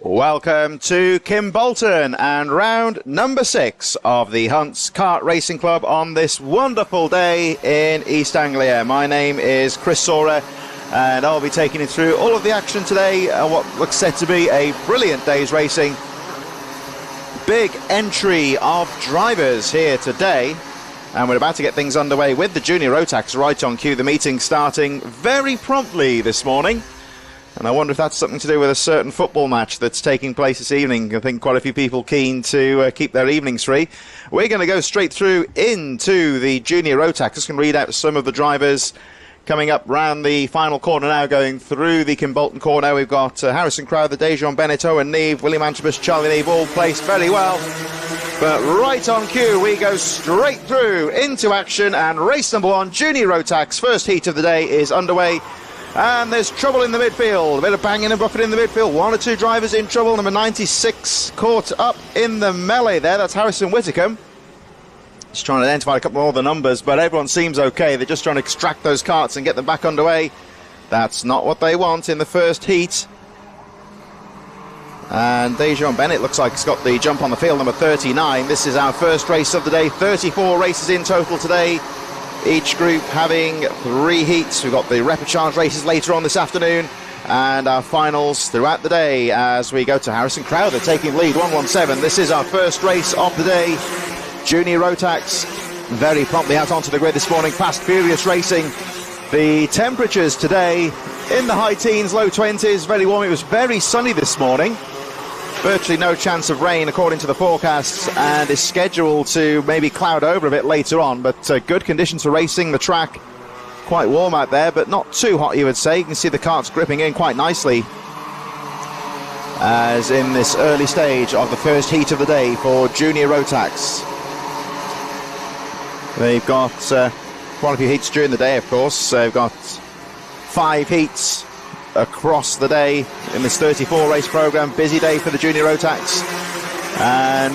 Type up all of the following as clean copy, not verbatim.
Welcome to Kimbolton and round number 6 of the Hunt's Kart Racing Club on this wonderful day in East Anglia. My name is Chris Sora and I'll be taking you through all of the action today and what looks set to be a brilliant day's racing. Big entry of drivers here today, and we're about to get things underway with the junior rotax right on cue. The meeting starting very promptly this morning. And I wonder if that's something to do with a certain football match that's taking place this evening. I think quite a few people keen to keep their evenings free. We're going to go straight through into the junior rotax. Just going to read out some of the drivers coming up round the final corner now, going through the Kimbolton corner. We've got Harrison Crowther, Dejon Bennett, Owen Neve, William Antrobus, Charlie Neve, all placed very well. But right on cue, we go straight through into action, and race number 1, junior rotax, first heat of the day is underway. And there's trouble in the midfield, a bit of banging and buffeting in the midfield, 1 or 2 drivers in trouble. Number 96 caught up in the melee there, that's Harrison Whitacombe. Just trying to identify a couple more of the numbers, but everyone seems okay. They're just trying to extract those carts and get them back underway. That's not what they want in the first heat. And Dejon Bennett looks like he's got the jump on the field, number 39. This is our first race of the day, 34 races in total today. Each group having 3 heats. We've got the repechage races later on this afternoon and our finals throughout the day as we go to Harrison Crowther taking lead, 117. This is our first race of the day. Junior rotax very promptly out onto the grid this morning. Fast, furious racing. The temperatures today in the high teens, low 20s, very warm. It was very sunny this morning. Virtually no chance of rain according to the forecasts, and is scheduled to maybe cloud over a bit later on, but good conditions for racing. The track quite warm out there, but not too hot, you would say. You can see the carts gripping in quite nicely as in this early stage of the first heat of the day for junior rotax. They've got quite a few heats during the day, of course. They've got 5 heats across the day in this 34 race program. Busy day for the junior rotax, and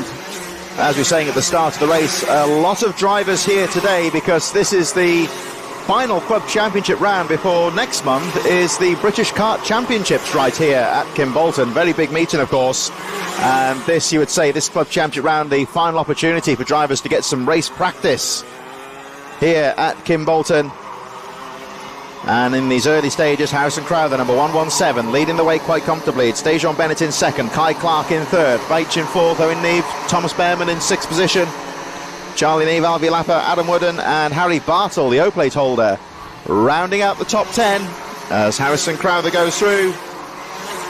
as we were saying at the start of the race, a lot of drivers here today because this is the final club championship round before next month is the British Kart Championships right here at Kimbolton. Very big meeting, of course, and this, you would say, this club championship round, the final opportunity for drivers to get some race practice here at Kimbolton. And in these early stages, Harrison Crowther, number 117, leading the way quite comfortably. It's Dejon Bennett in second, Kai Clark in third, Beich in fourth, Owen Neve, Thomas Behrman in sixth position, Charlie Neve, Alvi Lapper, Adam Wooden and Harry Bartle, the O-plate holder, rounding out the top 10 as Harrison Crowther goes through.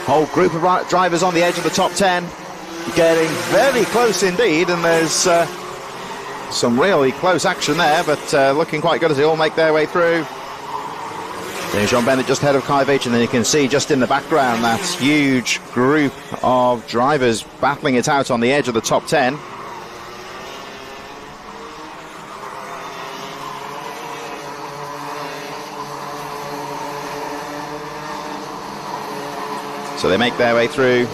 Whole group of drivers on the edge of the top 10, getting very close indeed, and there's some really close action there, but looking quite good as they all make their way through. Dejon Bennett just ahead of Kai Veitch, and then you can see just in the background that huge group of drivers battling it out on the edge of the top 10. So they make their way through,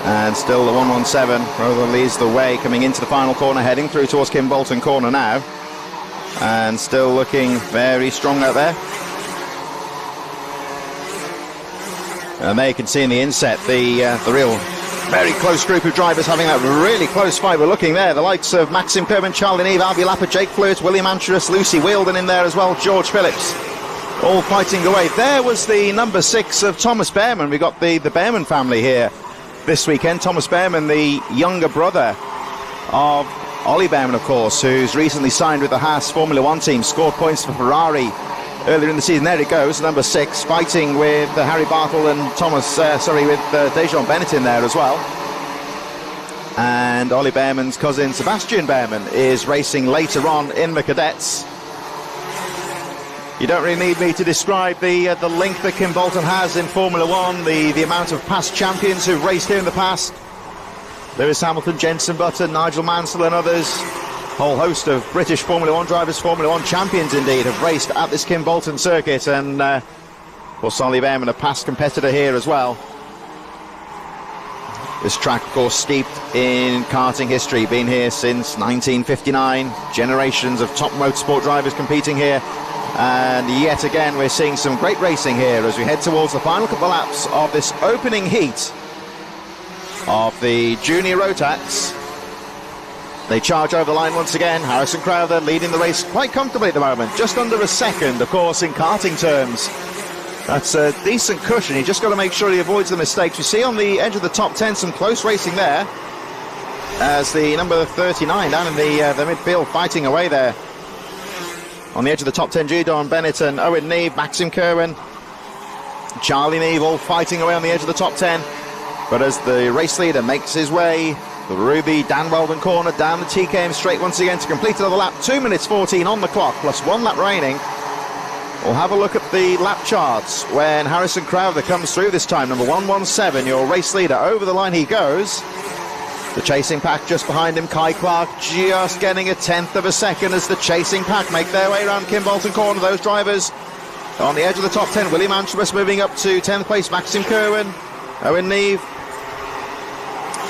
and still the 117 Crowther leads the way coming into the final corner, heading through towards Kimbolton corner now, and still looking very strong out there. And there you can see in the inset the real very close group of drivers having that really close fight. We're looking there, the likes of Maxim Kerman, Charlie Neve, Albi Lapper, Jake Flirt, William Antrobus, Lucy Wheeldon in there as well, George Phillips, all fighting away. There was the number 6 of Thomas Behrman. We got the Behrman family here this weekend. Thomas Behrman, the younger brother of Ollie Behrman, of course, who's recently signed with the Haas Formula 1 team, scored points for Ferrari earlier in the season. There it goes, number 6, fighting with Harry Bartle and with Dejon Bennett in there as well. And Ollie Behrman's cousin Sebastian Behrman is racing later on in the cadets. You don't really need me to describe the link that Kimbolton has in Formula 1, the amount of past champions who've raced here in the past. Lewis Hamilton, Jenson Button, Nigel Mansell and others. Whole host of British Formula 1 drivers, Formula 1 champions indeed, have raced at this Kimbolton circuit, and Ollie Behrman, a past competitor here as well. This track, of course, steeped in karting history, been here since 1959, generations of top motorsport drivers competing here, and yet again we're seeing some great racing here as we head towards the final couple of laps of this opening heat of the junior Rotax. They charge over the line once again. Harrison Crowther leading the race quite comfortably at the moment, just under a second, of course, in karting terms. That's a decent cushion. You just got to make sure he avoids the mistakes. You see on the edge of the top 10 some close racing there, as the number 39 down in the midfield fighting away there. On the edge of the top 10, Judon Bennett and Owen Neve, Maxim Kerwin, Charlie Neve all fighting away on the edge of the top 10. But as the race leader makes his way, the Ruby Dan Weldon corner down the TKM straight once again to complete another lap. 2 minutes 14 on the clock, plus 1 lap remaining. We'll have a look at the lap charts when Harrison Crowther comes through this time. Number 117, your race leader, over the line he goes. The chasing pack just behind him, Kai Clark just getting a tenth of a second as the chasing pack make their way around Kim Bolton corner. Those drivers on the edge of the top 10. William Antrobus moving up to 10th place, Maxim Kerwin, Owen Neve.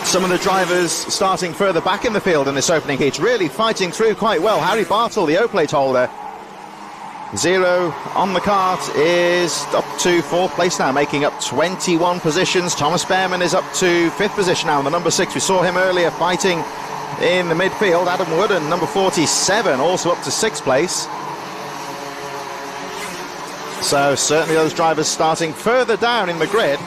Some of the drivers starting further back in the field in this opening heat, really fighting through quite well. Harry Bartle, the O-plate holder, 0 on the kart, is up to 4th place now, making up 21 positions. Thomas Behrman is up to 5th position now, the number 6. We saw him earlier fighting in the midfield. Adam Wooden, number 47, also up to 6th place. So certainly those drivers starting further down in the grid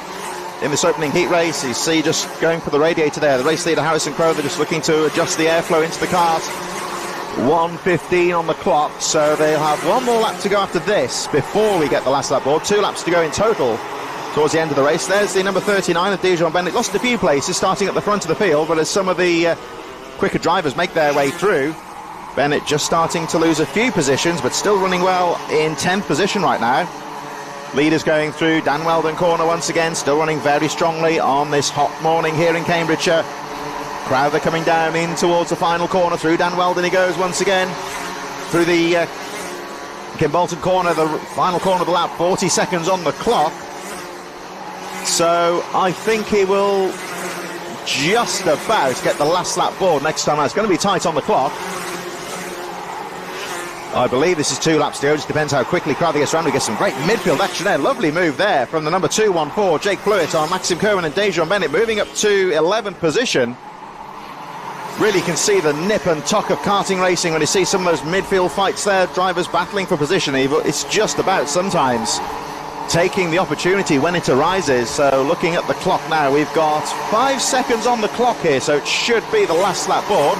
in this opening heat race. You see just going for the radiator there, the race leader Harrison Crowther just looking to adjust the airflow into the kart. 1:15 on the clock, so they'll have one more lap to go after this before we get the last lap board. 2 laps to go in total towards the end of the race. There's the number 39 of Dijon Bennett. Lost a few places starting at the front of the field, but as some of the quicker drivers make their way through, Bennett just starting to lose a few positions, but still running well in 10th position right now. Leaders going through Dan Weldon corner once again, still running very strongly on this hot morning here in Cambridgeshire. Crowther coming down in towards the final corner. Through Dan Weldon he goes once again. Through the Kim Bolton corner, the final corner of the lap, 40 seconds on the clock. So I think he will just about get the last lap board next time out. It's going to be tight on the clock. I believe this is 2 laps to go. Just depends how quickly Crowther gets around. We get some great midfield action there. Lovely move there from the number 214, Jake Flewitt, on Maxim Kerwin and Dijon Bennett, moving up to 11th position. Really can see the nip and tuck of karting racing when you see some of those midfield fights there, drivers battling for position. It's just about sometimes taking the opportunity when it arises. So looking at the clock now, we've got 5 seconds on the clock here, so it should be the last lap board.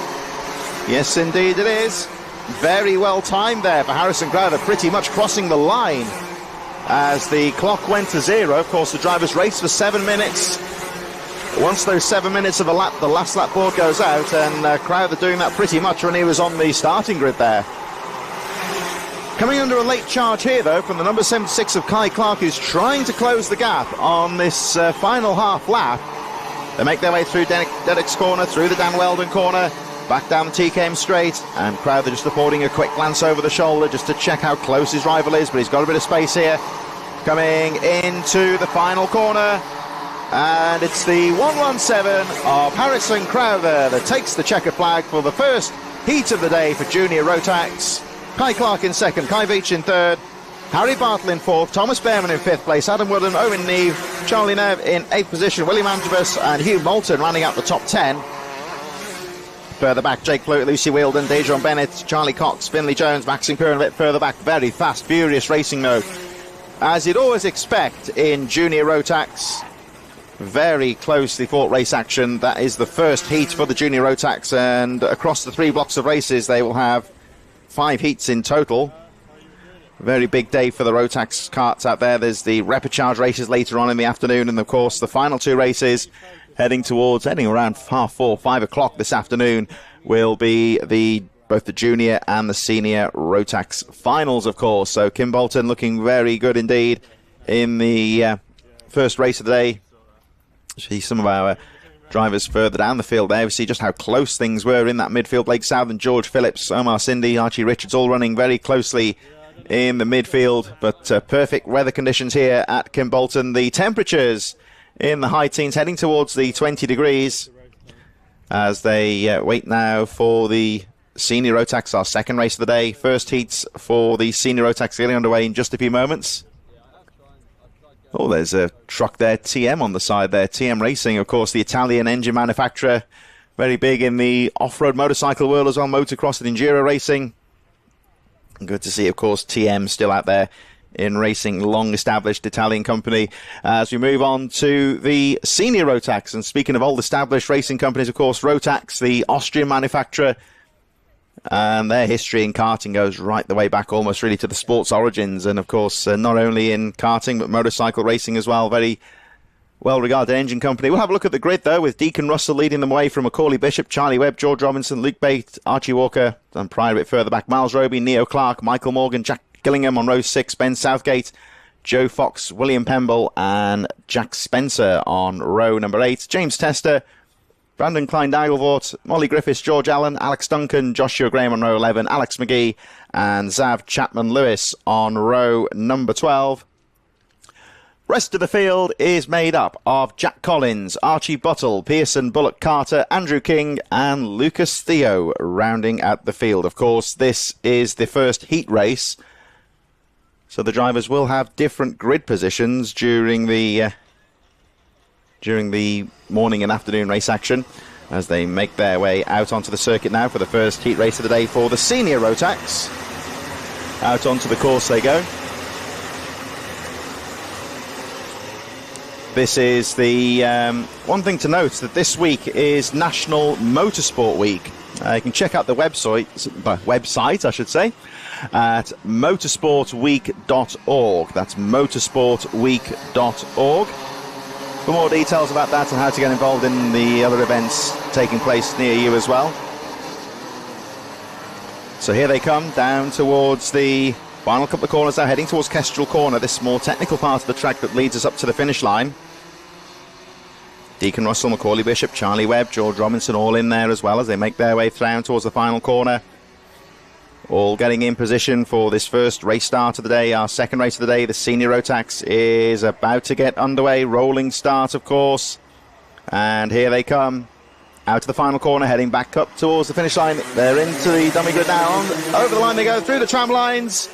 Yes, indeed it is. Very well timed there for Harrison Crowther, pretty much crossing the line as the clock went to 0. Of course, the drivers raced for 7 minutes. Once those 7 minutes of a lap, the last lap board goes out, and Crowther doing that pretty much when he was on the starting grid there. Coming under a late charge here, though, from the number 76 of Kai Clark, who's trying to close the gap on this final half lap. They make their way through Dedek's corner, through the Dan Weldon corner, back down the TKM straight, and Crowther just affording a quick glance over the shoulder just to check how close his rival is, but he's got a bit of space here. Coming into the final corner, and it's the 117 of Harrison Crowther that takes the checkered flag for the first heat of the day for junior Rotax. Kai Clark in second, Kai Veach in third, Harry Bartle in fourth, Thomas Behrman in fifth place, Adam Wooden, Owen Neve, Charlie Neve in 8th position, William Antrobus and Hugh Moulton rounding out the top 10. Further back, Jake Flewitt, Lucy Wheeldon, Dijon Bennett, Charlie Cox, Finley Jones, Maxim Curran a bit further back. Very fast, furious racing mode, as you'd always expect in junior Rotax. Very closely fought race action. That is the first heat for the junior Rotax, and across the 3 blocks of races they will have 5 heats in total. Very big day for the Rotax karts out there. There's the repechage races later on in the afternoon, and of course the final 2 races heading around 4, 5 o'clock this afternoon will be both the junior and the senior Rotax finals, of course. So Kim Bolton looking very good indeed in the first race of the day. See some of our drivers further down the field there. We see just how close things were in that midfield. Blake South and George Phillips, Omar Cindy, Archie Richards all running very closely in the midfield. But perfect weather conditions here at Kim Bolton. The temperatures in the high teens, heading towards the 20 degrees as they wait now for the senior Rotax, our second race of the day. First heats for the senior Rotax getting underway in just a few moments. Oh, there's a truck there, TM on the side there. TM Racing, of course, the Italian engine manufacturer. Very big in the off-road motorcycle world as well, motocross and enduro racing. Good to see, of course, TM still out there in racing, long-established Italian company. As we move on to the senior rotax, and speaking of old-established racing companies, of course, Rotax, the Austrian manufacturer, and their history in karting goes right the way back almost really to the sports origins, and of course, not only in karting, but motorcycle racing as well. Very well-regarded engine company. We'll have a look at the grid, though, with Deacon Russell leading them away from Macaulay Bishop, Charlie Webb, George Robinson, Luke Bate, Archie Walker, and prior a bit further back, Miles Roby, Neo Clark, Michael Morgan, Jack Gillingham on row 6, Ben Southgate, Joe Fox, William Pemble, and Jack Spencer on row number 8. James Tester, Brandon Klein-Dagelvort, Molly Griffiths, George Allen, Alex Duncan, Joshua Graham on row 11, Alex McGee, and Zav Chapman-Lewis on row number 12. Rest of the field is made up of Jack Collins, Archie Buttle, Pearson Bullock Carter, Andrew King, and Lucas Theo rounding out the field. Of course, this is the first heat race, so the drivers will have different grid positions during the morning and afternoon race action as they make their way out onto the circuit now for the first heat race of the day for the senior Rotax. Out onto the course they go. This is the one thing to note, that this week is National Motorsport Week. You can check out the website, I should say, at motorsportweek.org. That's motorsportweek.org. For more details about that and how to get involved in the other events taking place near you as well. So here they come down towards the final couple of corners now, heading towards Kestrel Corner, this more technical part of the track that leads us up to the finish line. Deacon Russell, Macaulay Bishop, Charlie Webb, George Robinson all in there as well as they make their way down towards the final corner. All getting in position for this first race start of the day, our second race of the day. The senior Rotax is about to get underway. Rolling start, of course. And here they come. Out to the final corner, heading back up towards the finish line. They're into the dummy grid now. Over the line they go, through the tram lines.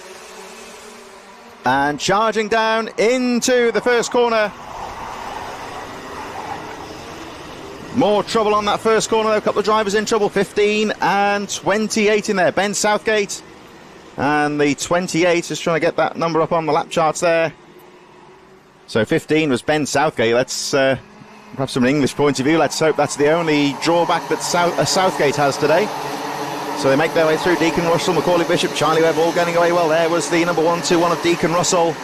And charging down into the first corner. More trouble on that first corner, though. A couple of drivers in trouble. 15 and 28 in there. Ben Southgate and the 28, just trying to get that number up on the lap charts there. So 15 was Ben Southgate. Let's perhaps from an English point of view, let's hope that's the only drawback that Southgate has today. So they make their way through. Deacon Russell, Macaulay Bishop, Charlie Webb all getting away well. There was the number 1-2-1 of Deacon Russell.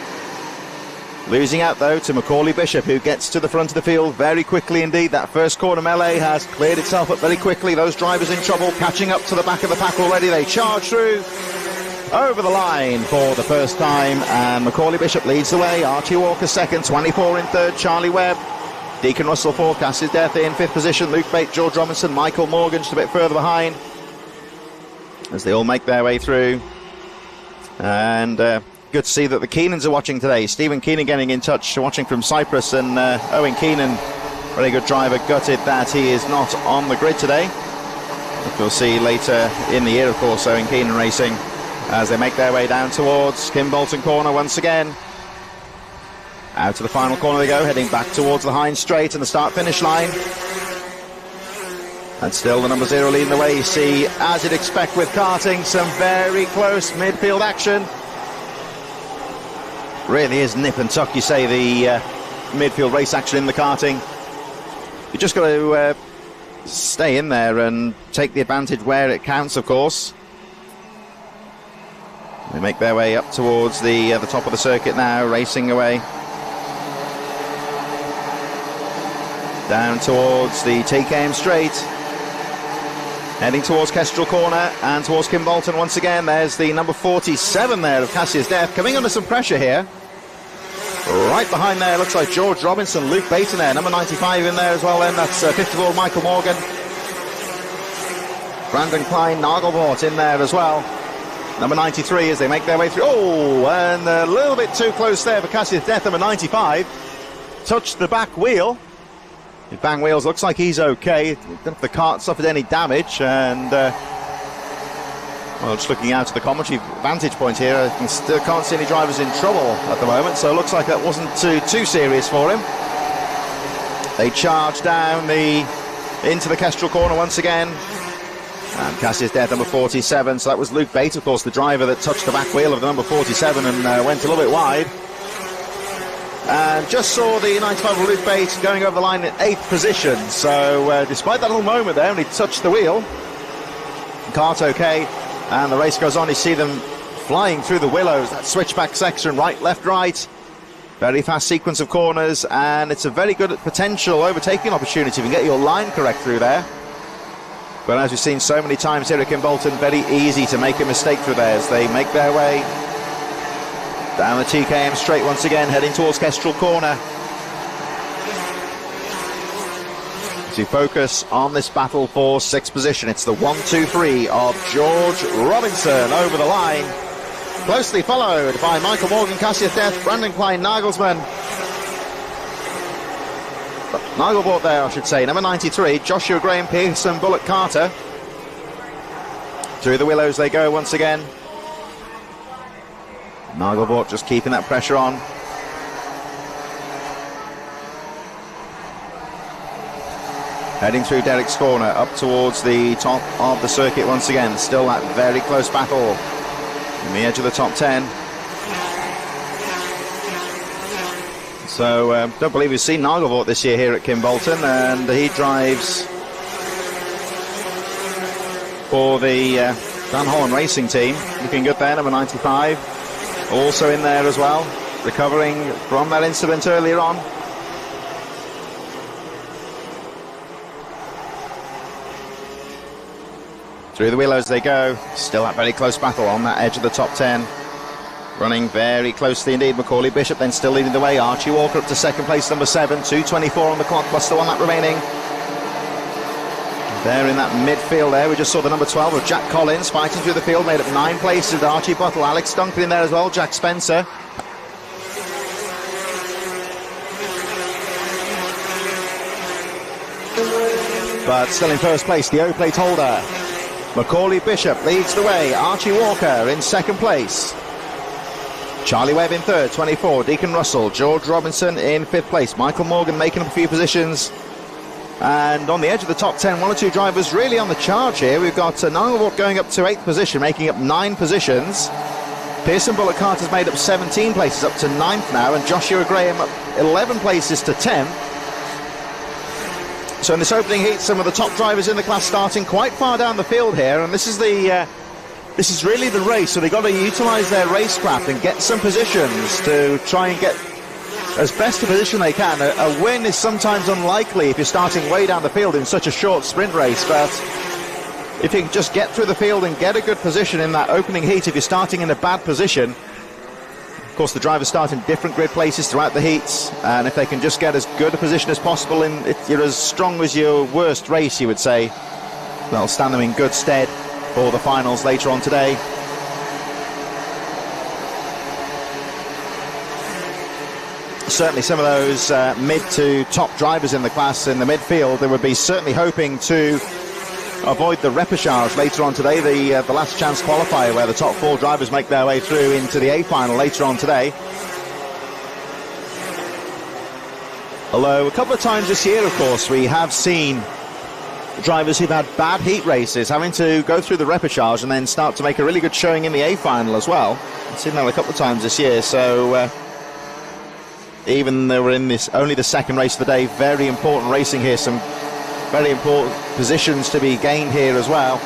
Losing out, though, to Macaulay Bishop, who gets to the front of the field very quickly indeed. That first corner melee has cleared itself up very quickly. Those drivers in trouble, catching up to the back of the pack already. They charge through over the line for the first time, and Macaulay Bishop leads the way. Archie Walker second, 24 in third, Charlie Webb. Deacon Russell fourth, Cassius Death in fifth position. Luke Bate, George Robinson, Michael Morgan just a bit further behind as they all make their way through. And good to see that the Keenans are watching today. Stephen Keenan getting in touch, watching from Cyprus, and Owen Keenan, very good driver, gutted that he is not on the grid today. We'll see later in the year, of course, Owen Keenan racing as they make their way down towards Kimbolton Corner once again. Out to the final corner they go, heading back towards the Hines Straight and the start-finish line. And still the number 0 leading the way. You see, as you'd expect with karting, some very close midfield action. Really is nip and tuck, you say, the midfield race action in the karting. You just got to stay in there and take the advantage where it counts, of course. They make their way up towards the top of the circuit now, racing away. Down towards the TKM Straight. Heading towards Kestrel Corner and towards Kimbolton once again. There's the number 47 there of Cassius Death, coming under some pressure here. Right behind there, looks like George Robinson, Luke Baton there, number 95 in there as well then. That's 54, Michael Morgan. Brandon Klein-Nagelvort in there as well. Number 93 as they make their way through. Oh, and a little bit too close there for Cassius Death, number 95. Touched the back wheel. The bang wheels, looks like he's okay. Don't know if the cart suffered any damage, and Well, just looking out to the commentary vantage point here, I still can't see any drivers in trouble at the moment, so it looks like that wasn't too serious for him. They charge down into the Kestrel corner once again. And Cassius Death, number 47, so that was Luke Bate, of course, the driver that touched the back wheel of the number 47 and went a little bit wide. And just saw the 95 of Luke Bate going over the line in 8th position, so despite that little moment there, when he touched the wheel, Cart's okay. And the race goes on. You see them flying through the willows, that switchback section, right, left, right. Very fast sequence of corners, and it's a very good potential overtaking opportunity if you can get your line correct through there. But as we've seen so many times here at Kimbolton, very easy to make a mistake through there as they make their way down the TKM straight once again, heading towards Kestrel corner. To focus on this battle for 6th position, it's the 1-2-3 of George Robinson over the line, closely followed by Michael Morgan, Cassius Death, Brandon Klein, Nagelsmann. Nagelbort there, I should say, number 93, Joshua Graham, Pearson, Bullock, Carter. Through the willows they go once again. Nagelbort just keeping that pressure on. Heading through Derek's corner, up towards the top of the circuit once again. Still that very close battle in the edge of the top 10. So, don't believe we've seen Nagelbort this year here at Kimbolton, and he drives for the Van Hollen Racing team. Looking good there, number 95. Also in there as well, recovering from that incident earlier on. Through the willows they go. Still that very close battle on that edge of the top 10. Running very closely indeed. Macaulay Bishop then still leading the way. Archie Walker up to 2nd place, number 7. 2:24 on the clock, plus the 1 lap remaining. There in that midfield there, we just saw the number 12 of Jack Collins fighting through the field, made up 9 places. Archie Buttle, Alex Duncan in there as well, Jack Spencer. But still in first place, the O-plate holder. Macaulay Bishop leads the way. Archie Walker in 2nd place. Charlie Webb in 3rd, 24. Deacon Russell. George Robinson in 5th place. Michael Morgan making up a few positions. And on the edge of the top 10, 1 or 2 drivers really on the charge here. We've got Nagelbort going up to 8th position, making up 9 positions. Pearson Bullock Carter's made up 17 places, up to 9th now. And Joshua Graham up 11 places to 10th. So in this opening heat, some of the top drivers in the class starting quite far down the field here, and this is really the race, so they've got to utilise their racecraft and get some positions to try and get as best a position they can. A win is sometimes unlikely if you're starting way down the field in such a short sprint race, but if you can just get through the field and get a good position in that opening heat, if you're starting in a bad position, of course the drivers start in different grid places throughout the heats, and if they can just get as good a position as possible, you're as strong as your worst race, you would say, that'll stand them in good stead for the finals later on today. Certainly some of those mid to top drivers in the class in the midfield, they would be certainly hoping to avoid the repechage later on today, the last chance qualifier where the top 4 drivers make their way through into the A final later on today. Although a couple of times this year, of course, we have seen drivers who've had bad heat races having to go through the repechage and then start to make a really good showing in the A final as well. I've seen that a couple of times this year, so even though we're in this only the 2nd race of the day, very important racing here, some very important positions to be gained here as well,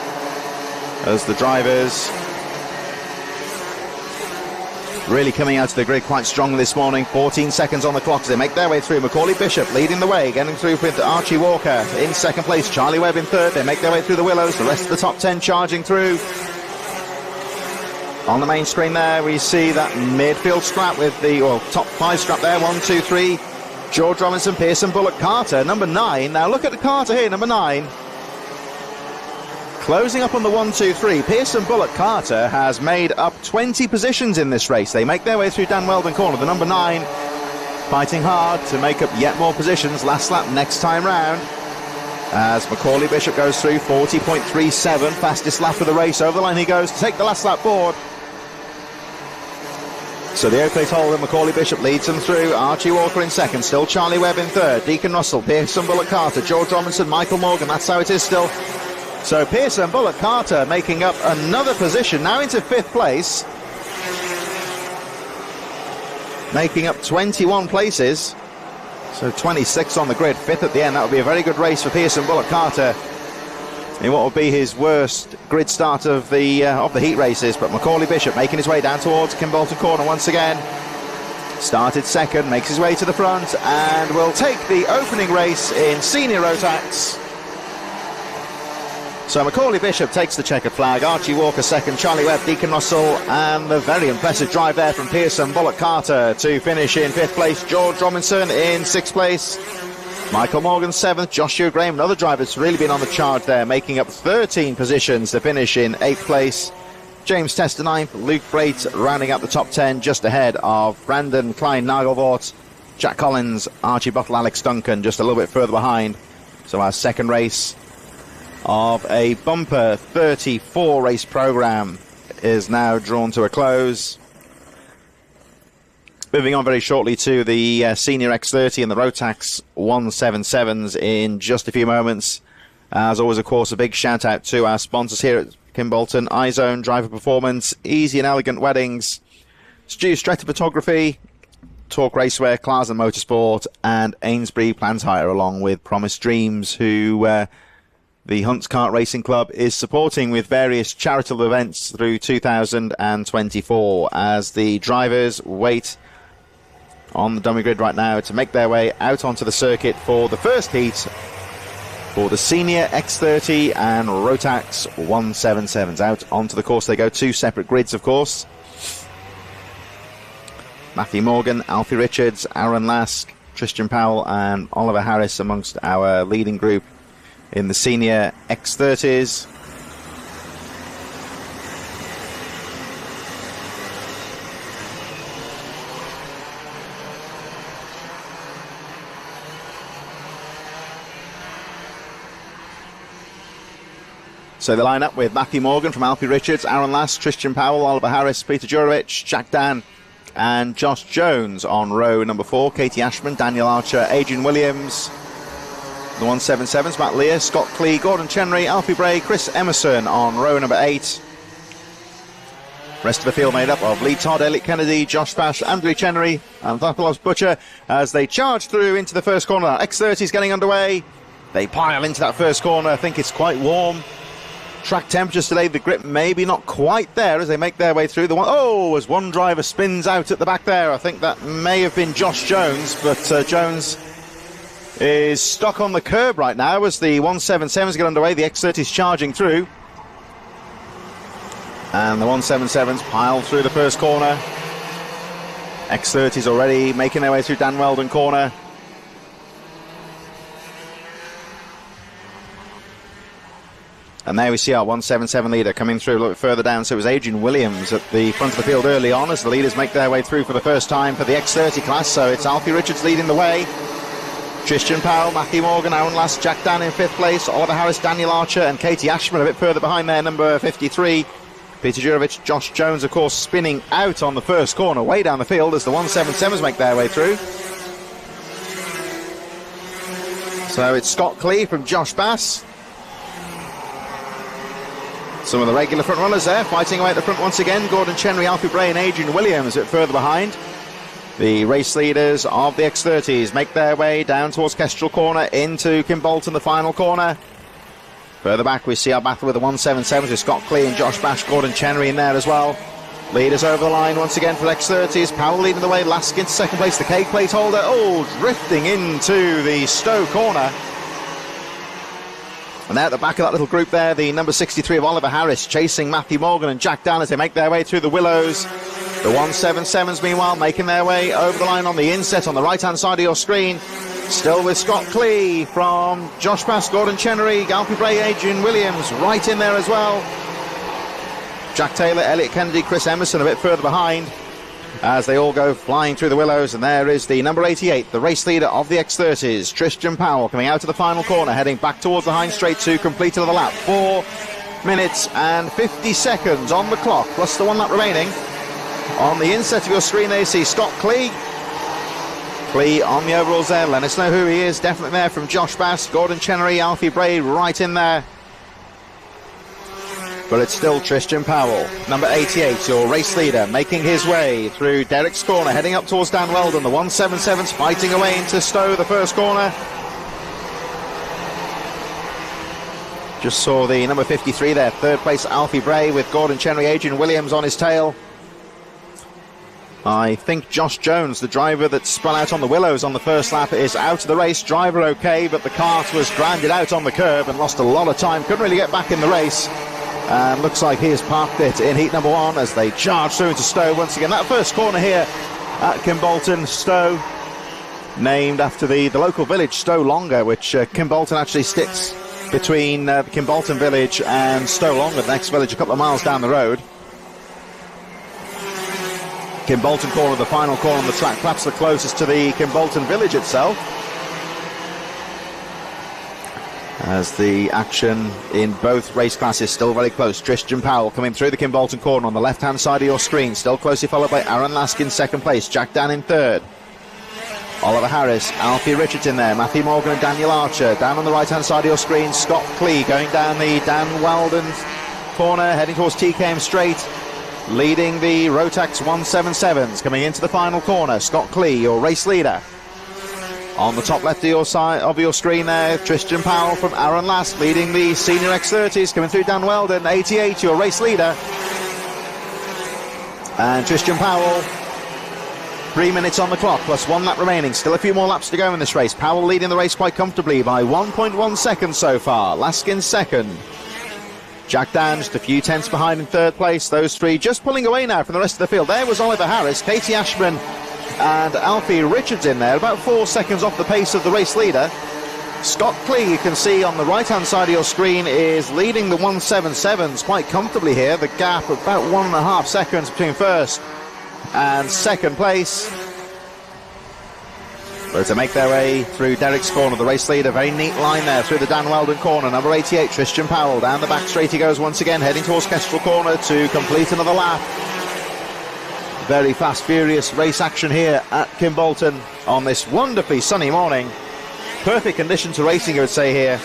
as the drivers really coming out of the grid quite strongly this morning. 14 seconds on the clock as they make their way through. Macaulay Bishop leading the way, getting through with Archie Walker in 2nd place. Charlie Webb in 3rd. They make their way through the willows. The rest of the top 10 charging through. On the main screen there we see that midfield scrap with the top 5 scrap there. 1, 2, 3. George Robinson, Pearson, Bullock, Carter, number 9. Now look at the Carter here, number 9. Closing up on the 1, 2, 3. Pearson, Bullock, Carter has made up 20 positions in this race. They make their way through Dan Weldon corner. The number 9 fighting hard to make up yet more positions. Last lap next time round. as Macaulay Bishop goes through 40.37, fastest lap of the race. Over the line he goes to take the last lap board. So the O-plate holder, Macaulay Bishop, leads them through. Archie Walker in second, still Charlie Webb in third. Deacon Russell, Pearson, Bullock Carter, George Robinson, Michael Morgan. That's how it is still. So Pearson, Bullock Carter making up another position, now into 5th place. Making up 21 places. So 26 on the grid, 5th at the end. That would be a very good race for Pearson, Bullock Carter in what would be his worst grid start of the heat races. But Macaulay Bishop making his way down towards Kimbolton Corner once again. Started second, makes his way to the front, and will take the opening race in senior rotax. So Macaulay Bishop takes the checkered flag, Archie Walker second, Charlie Webb, Deacon Russell, and the very impressive drive there from Pearson, Bullock Carter to finish in 5th place. George Robinson in 6th place. Michael Morgan 7th, Joshua Graham, another driver that's really been on the charge there, making up 13 positions to finish in 8th place. James Tester 9th, Luke Brait rounding up the top 10 just ahead of Brandon Klein Nagelvort, Jack Collins, Archie Buttle, Alex Duncan just a little bit further behind. So our second race of a bumper 34 race program is now drawn to a close. Moving on very shortly to the Senior X30 and the Rotax 177s in just a few moments. As always, of course, a big shout out to our sponsors here at Kimbolton: iZone Driver Performance, Easy and Elegant Weddings, Stu Stretter Photography, Talk Racewear, Clarkson Motorsport, and Ainsbury Plans Hire, along with Promise Dreams, who the Hunts Kart Racing Club is supporting with various charitable events through 2024 as the drivers wait on the dummy grid right now to make their way out onto the circuit for the first heat for the Senior X30 and Rotax 177s. Out onto the course they go, 2 separate grids, of course. Matthew Morgan, Alfie Richards, Aaron Lask, Tristan Powell and Oliver Harris amongst our leading group in the Senior X30s. So they line up with Matthew Morgan from Alfie Richards, Aaron Lass, Tristan Powell, Oliver Harris, Peter Jurovich, Jack Dan and Josh Jones on row number 4. Katie Ashman, Daniel Archer, Adrian Williams. The 177s, Matt Lear, Scott Clee, Gordon Chenry, Alfie Bray, Chris Emerson on row number 8. Rest of the field made up of Lee Todd, Elliot Kennedy, Josh Bash, Andrew Chenry and Thaplos Butcher as they charge through into the first corner. X30 is getting underway. They pile into that first corner. I think it's quite warm. Track temperatures today, the grip maybe not quite there as they make their way through. As one driver spins out at the back there. I think that may have been Josh Jones, but Jones is stuck on the curb right now as the 177s get underway. The X30 is charging through. And the 177s pile through the first corner. X30s already making their way through Dan Weldon corner. And there we see our 177 leader coming through a little bit further down. So it was Adrian Williams at the front of the field early on as the leaders make their way through for the first time for the X30 class. So it's Alfie Richards leading the way. Tristan Powell, Matthew Morgan, Aaron Lass, Jack Dan in 5th place. Oliver Harris, Daniel Archer and Katie Ashman a bit further behind there, number 53. Peter Jurovich, Josh Jones, of course, spinning out on the first corner way down the field as the 177s make their way through. So it's Scott Clee from Josh Bass. Some of the regular front runners there fighting away at the front once again. Gordon Chenry, Alfie Bray and Adrian Williams a bit further behind. The race leaders of the X30s make their way down towards Kestrel Corner into Kimbolton, the final corner. Further back we see our battle with the 177s with Scott Clee and Josh Bash, Gordon Chenry in there as well. Leaders over the line once again for the X30s. Powell leading the way, Lask into second place, the cake plate holder. Drifting into the Stowe corner. And there at the back of that little group there, the number 63 of Oliver Harris chasing Matthew Morgan and Jack Dan as they make their way through the willows. The 177s, meanwhile, making their way over the line on the inset on the right-hand side of your screen. Still with Scott Clee from Josh Bass, Gordon Chenry, Alfie Bray, Adrian Williams right in there as well. Jack Taylor, Elliot Kennedy, Chris Emerson a bit further behind. as they all go flying through the willows. And there is the number 88, the race leader of the X30s, Tristan Powell, coming out of the final corner, heading back towards the Heinz straight to complete another lap. 4 minutes and 50 seconds on the clock, plus the 1 lap remaining. On the inset of your screen there you see Scott Clee. Clee on the overalls there. Let us know who he is. Definitely there from Josh Bass, Gordon Chenery, Alfie Bray right in there. But it's still Tristan Powell, number 88, your race leader, making his way through Derek's corner, heading up towards Dan Weldon. The 177's fighting away into Stowe, the first corner. Just saw the number 53 there, third place Alfie Bray, with Gordon Chenery, Adrian Williams on his tail. I think Josh Jones, the driver that spun out on the willows on the first lap, is out of the race. Driver okay, but the kart was grounded out on the curb and lost a lot of time. Couldn't really get back in the race. And looks like he has parked it in heat number 1 as they charge through into Stowe once again. That first corner here at Kimbolton, Stowe, named after the local village Stowe Longer, which Kimbolton actually sits between Kimbolton village and Stowe Longer, the next village a couple of miles down the road. Kimbolton corner, the final corner on the track, perhaps the closest to the Kimbolton village itself. As the action in both race classes still very close. Tristan Powell coming through the Kimbolton corner on the left-hand side of your screen, still closely followed by Aaron Lask in second place, Jack Dan in third, Oliver Harris, Alfie Richards in there, Matthew Morgan and Daniel Archer. Down on the right-hand side of your screen, Scott Clee going down the Dan Weldon corner, heading towards TKM straight, leading the Rotax 177s. Coming into the final corner, Scott Clee, your race leader. On the top left of your side of your screen there, Tristan Powell from Aaron Lask, leading the senior X30s, coming through Dan Weldon, 88, your race leader. And Tristan Powell, 3 minutes on the clock, plus 1 lap remaining. Still a few more laps to go in this race. Powell leading the race quite comfortably by 1.1 seconds so far. Lask in second. Jack Dan just a few tenths behind in third place. Those three just pulling away now from the rest of the field. There was Oliver Harris, Katie Ashman and Alfie Richards in there, about 4 seconds off the pace of the race leader. Scott Clee, you can see on the right-hand side of your screen, is leading the 177s quite comfortably here. The gap of about 1.5 seconds between first and second place. But to make their way through Derek's corner, the race leader, very neat line there through the Dan Weldon corner. Number 88, Tristan Powell, down the back straight he goes once again, heading towards Kestrel corner to complete another lap. Very fast, furious race action here at Kimbolton on this wonderfully sunny morning. Perfect condition to racing, I would say, here.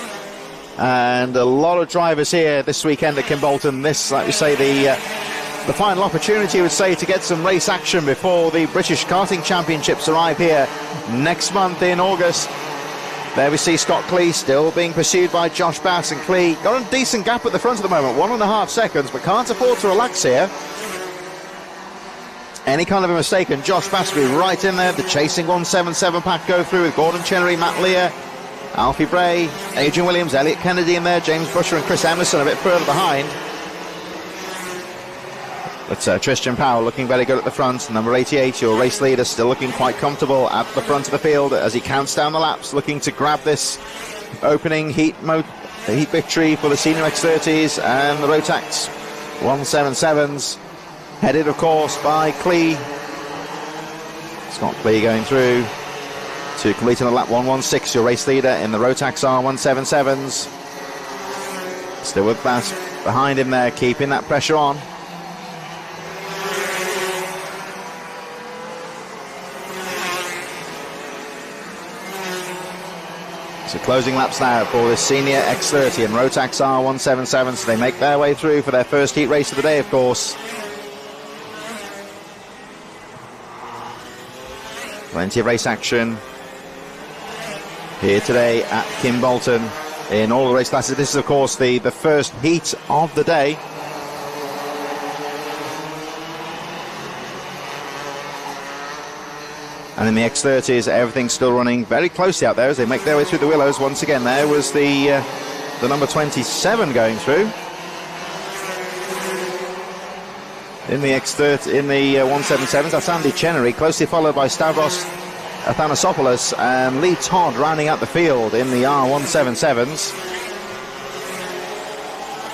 And a lot of drivers here this weekend at Kimbolton. This, like we say, the final opportunity, I would say, to get some race action before the British Karting Championships arrive here next month in August. There we see Scott Clee still being pursued by Josh Bass, and Clee got a decent gap at the front at the moment, 1.5 seconds, but can't afford to relax here. Any kind of a mistake and Josh Bass will be right in there. The chasing 177 pack go through with Gordon Chenery, Matt Lear, Alfie Bray, Adrian Williams, Elliot Kennedy in there, James Busher and Chris Emerson a bit further behind. But Tristan Powell looking very good at the front. Number 88, your race leader, still looking quite comfortable at the front of the field as he counts down the laps, looking to grab this opening heat victory for the senior X30s and the Rotax 177s. Headed, of course, by Clee. Scott Clee going through to complete on a lap 1:16, your race leader in the Rotax R177s. Still with Bass behind him there, keeping that pressure on. So closing laps now for the senior X30 and Rotax R177s. They make their way through for their first heat race of the day, of course. Plenty of race action here today at Kimbolton in all the race classes. This is, of course, the first heat of the day. And in the X30s, everything's still running very closely out there as they make their way through the willows. Once again, there was the number 27 going through. In the X30, in the 177s, that's Andy Chenery, closely followed by Stavros Athanasopoulos and Lee Todd rounding out the field in the R177s.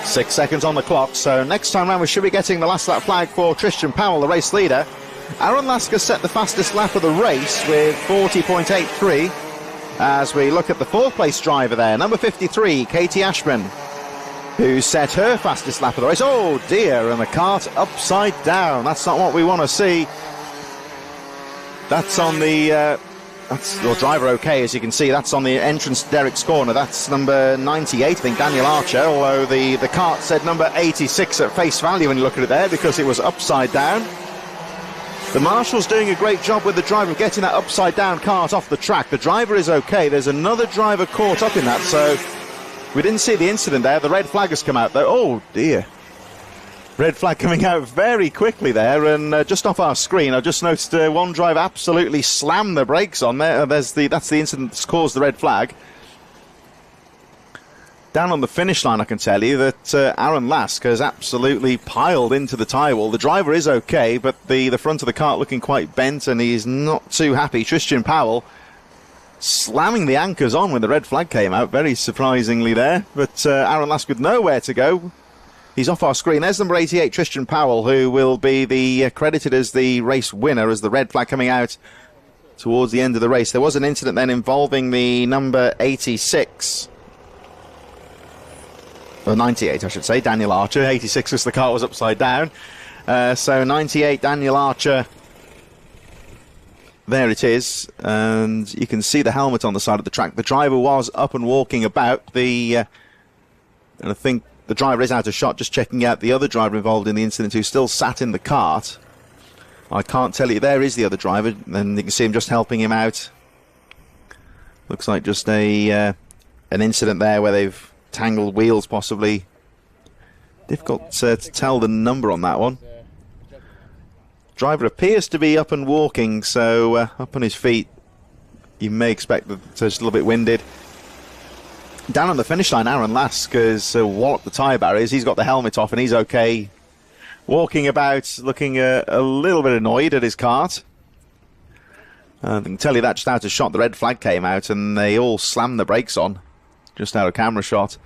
6 seconds on the clock, so next time round we should be getting the last lap flag for Tristan Powell, the race leader. Aaron Lasker set the fastest lap of the race with 40.83. As we look at the fourth place driver there, number 53, Katie Ashman, who set her fastest lap of the race. Oh dear, and the kart upside down. That's not what we want to see. That's on the... that's your driver okay, as you can see. That's on the entrance to Derek's corner. That's number 98, I think, Daniel Archer, although the kart said number 86 at face value when you look at it there, because it was upside down. The marshal's doing a great job with the driver of getting that upside down kart off the track. The driver is okay. There's another driver caught up in that, so we didn't see the incident there. The red flag has come out though. Oh dear. Red flag coming out very quickly there, and just off our screen I just noticed one driver absolutely slammed the brakes on there. That's the incident that's caused the red flag. Down on the finish line, I can tell you that Aaron Lasker has absolutely piled into the tyre wall. The driver is okay, but the front of the kart looking quite bent, and he's not too happy. Tristan Powell slamming the anchors on when the red flag came out, very surprisingly there. But Aaron Lasker with nowhere to go. He's off our screen. There's number 88, Tristan Powell, who will be credited as the race winner, as the red flag coming out towards the end of the race. There was an incident then involving the number 86. Or 98, I should say, Daniel Archer. 86 was the car was upside down. So 98, Daniel Archer. There it is. And you can see the helmet on the side of the track. The driver was up and walking about. And I think the driver is out of shot, just checking out the other driver involved in the incident who still sat in the kart. I can't tell you. There is the other driver. And you can see him just helping him out. Looks like just an incident there where they've tangled wheels, possibly. Difficult to tell the number on that one. Driver appears to be up and walking, so up on his feet. You may expect that it's just a little bit winded. Down on the finish line, Aaron Lasker's walloped the tyre barriers. He's got the helmet off and he's okay. Walking about, looking a little bit annoyed at his kart. I can tell you that just out of shot, the red flag came out and they all slammed the brakes on. Just out of camera shot.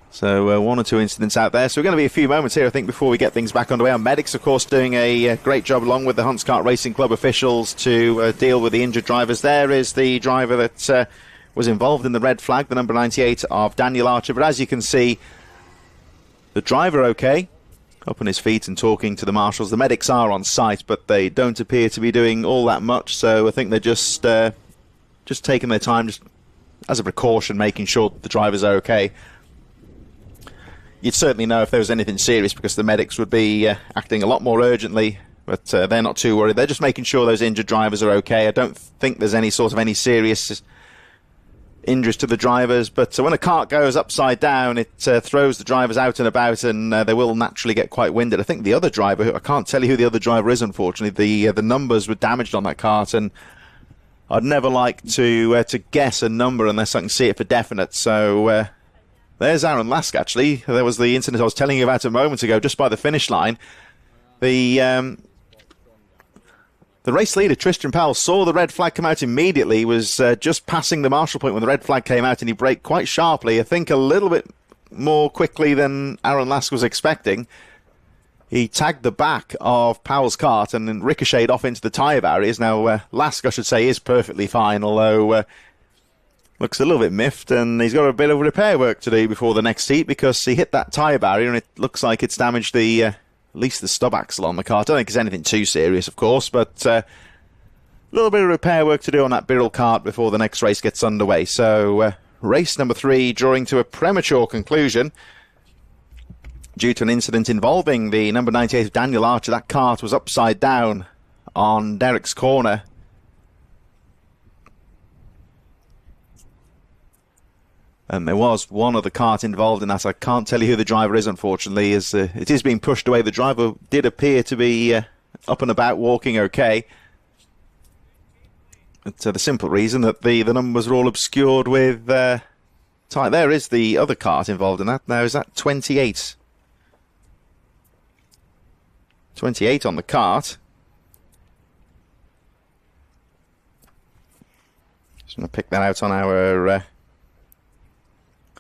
So one or two incidents out there. So we're going to be a few moments here, I think, before we get things back underway. Our medics, of course, doing a great job along with the Hunts Kart Racing Club officials to deal with the injured drivers. There is the driver that was involved in the red flag, the number 98 of Daniel Archer. But as you can see, the driver okay, up on his feet and talking to the marshals. The medics are on site, but they don't appear to be doing all that much. So I think they're just taking their time, just as a precaution, making sure the drivers are okay. You'd certainly know if there was anything serious, because the medics would be acting a lot more urgently, but they're not too worried. They're just making sure those injured drivers are okay. I don't think there's any serious injuries to the drivers, but when a kart goes upside down, it throws the drivers out and about, and they will naturally get quite winded. I think the other driver, I can't tell you who the other driver is, unfortunately. The numbers were damaged on that kart, and I'd never like to guess a number unless I can see it for definite. So there's Aaron Lasker, actually. There was the incident I was telling you about a moment ago, just by the finish line. The race leader, Tristan Powell, saw the red flag come out immediately. He was just passing the marshal point when the red flag came out, and he braked quite sharply, I think a little bit more quickly than Aaron Lasker was expecting. He tagged the back of Powell's kart and then ricocheted off into the tyre barriers. Now, Lasker, I should say, is perfectly fine, although looks a little bit miffed, and he's got a bit of repair work to do before the next heat, because he hit that tyre barrier and it looks like it's damaged at least the stub axle on the car. I don't think it's anything too serious, of course, but a little bit of repair work to do on that Birrell kart before the next race gets underway. So race number 3 drawing to a premature conclusion due to an incident involving the number 98 of Daniel Archer. That kart was upside down on Derek's corner. And there was one other kart involved in that. I can't tell you who the driver is, unfortunately, as it is being pushed away. The driver did appear to be up and about, walking okay. But the simple reason that the numbers are all obscured with time. There is the other kart involved in that. Now, is that 28? 28 on the kart. Just going to pick that out on our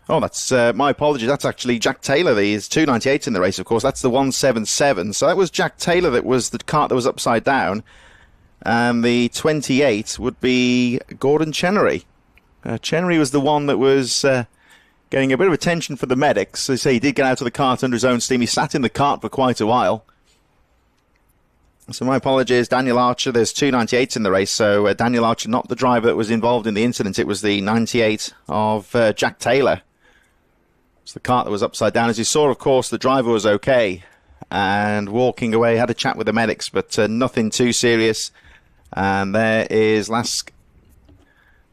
Oh, that's my apologies. That's actually Jack Taylor. There's 298 in the race, of course. That's the 177. So that was Jack Taylor that was the kart that was upside down. And the 28 would be Gordon Chenery. Chenery was the one that was getting a bit of attention for the medics. They say he did get out of the kart under his own steam. He sat in the kart for quite a while. So my apologies, Daniel Archer. There's 298s in the race. So Daniel Archer, not the driver that was involved in the incident. It was the 98 of Jack Taylor. It's the kart that was upside down. As you saw, of course, the driver was okay and walking away, had a chat with the medics, but nothing too serious. And there is Lask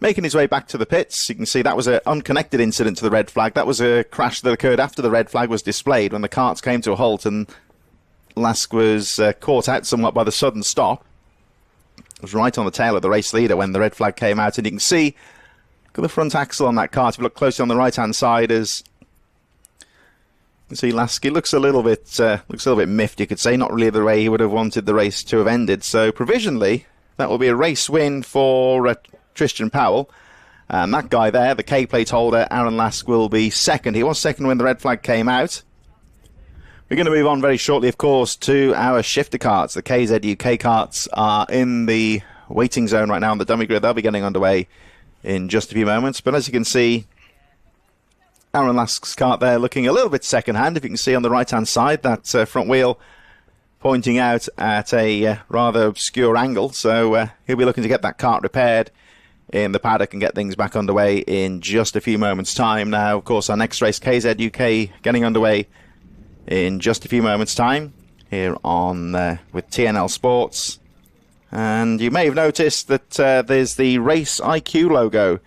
making his way back to the pits. You can see that was an unconnected incident to the red flag. That was a crash that occurred after the red flag was displayed, when the karts came to a halt, and Lask was caught out somewhat by the sudden stop. It was right on the tail of the race leader when the red flag came out, and you can see, look at the front axle on that kart. If you look closely on the right-hand side, as you can see, Lasky looks a little bit miffed, you could say. Not really the way he would have wanted the race to have ended. So provisionally, that will be a race win for Tristan Powell. And that guy there, the K-plate holder, Aaron Lask, will be second. He was second when the red flag came out. We're going to move on very shortly, of course, to our shifter karts. The KZ UK karts are in the waiting zone right now on the dummy grid. They'll be getting underway in just a few moments. But as you can see, Aaron Lask's kart there looking a little bit second-hand. If you can see on the right-hand side, that front wheel pointing out at a rather obscure angle. So he'll be looking to get that kart repaired in the paddock and get things back underway in just a few moments' time. Now, of course, our next race, KZ UK, getting underway in just a few moments' time here on with TNL Sports. And you may have noticed that there's the Race IQ logo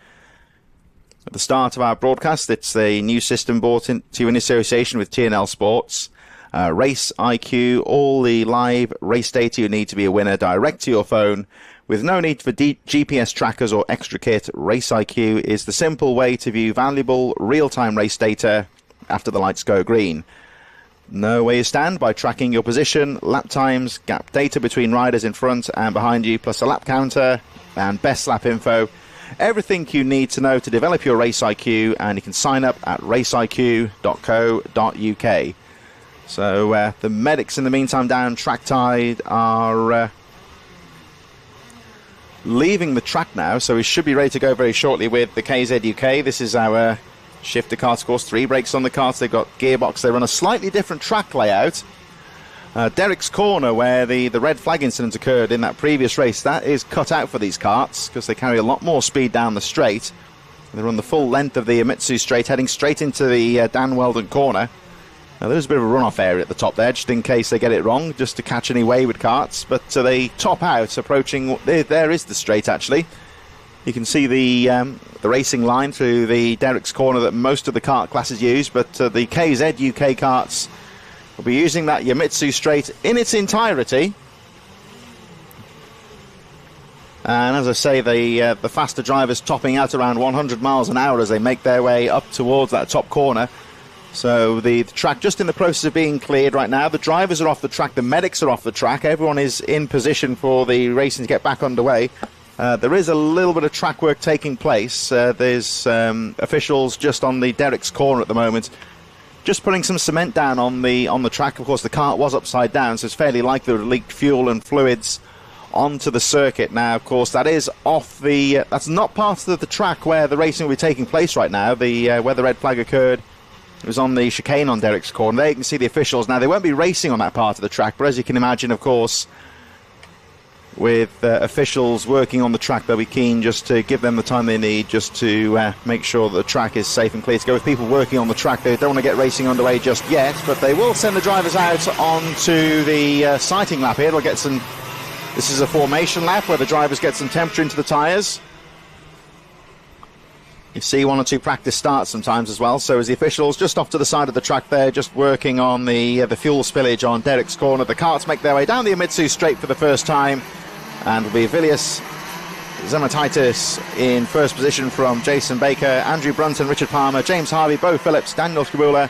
at the start of our broadcast. It's a new system brought into in association with TNL Sports. Race IQ, all the live race data you need to be a winner direct to your phone with no need for GPS trackers or extra kit. Race IQ is the simple way to view valuable real-time race data after the lights go green. Know where you stand by tracking your position, lap times, gap data between riders in front and behind you, plus a lap counter and best lap info. Everything you need to know to develop your Race IQ, and you can sign up at raceiq.co.uk. So the medics in the meantime down trackside are leaving the track now, so we should be ready to go very shortly with the KZ UK. This is our shifter kart, of course, 3 brakes on the karts. They've got gearbox. They run a slightly different track layout. Derrick's Corner, where the red flag incident occurred in that previous race, that is cut out for these karts because they carry a lot more speed down the straight. They run the full length of the Amitsu straight, heading straight into the Dan Weldon Corner. Now, there's a bit of a runoff area at the top there, just in case they get it wrong, just to catch any wayward karts. But they top out, approaching. There is the straight, actually. You can see the racing line through the Derrick's Corner that most of the kart classes use, but the KZ UK karts will be using that Yamitsu straight in its entirety. And as I say, the faster drivers topping out around 100 miles an hour as they make their way up towards that top corner. So the track just in the process of being cleared right now. The drivers are off the track, the medics are off the track. Everyone is in position for the racing to get back underway. There is a little bit of track work taking place. There's officials just on the Derrick's Corner at the moment, just putting some cement down on the track. Of course, the kart was upside down, so it's fairly likely to have leaked fuel and fluids onto the circuit. Now, of course, that is off the. That's not part of the track where the racing will be taking place right now. Where the red flag occurred, it was on the chicane on Derrick's Corner. There you can see the officials. Now, they won't be racing on that part of the track, but as you can imagine, of course, with officials working on the track, they'll be keen just to give them the time they need just to make sure that the track is safe and clear to go. With people working on the track, they don't want to get racing underway just yet, but they will send the drivers out onto the sighting lap here. They'll get some. This is a formation lap where the drivers get some temperature into the tyres. You see 1 or 2 practice starts sometimes as well. So as the officials just off to the side of the track there, just working on the fuel spillage on Derrick's Corner. The karts make their way down the Amitsu straight for the first time, and will be Vilius Zematitis in first position from Jason Baker, Andrew Brunton, Richard Palmer, James Harvey, Bo Phillips, Daniel Skabula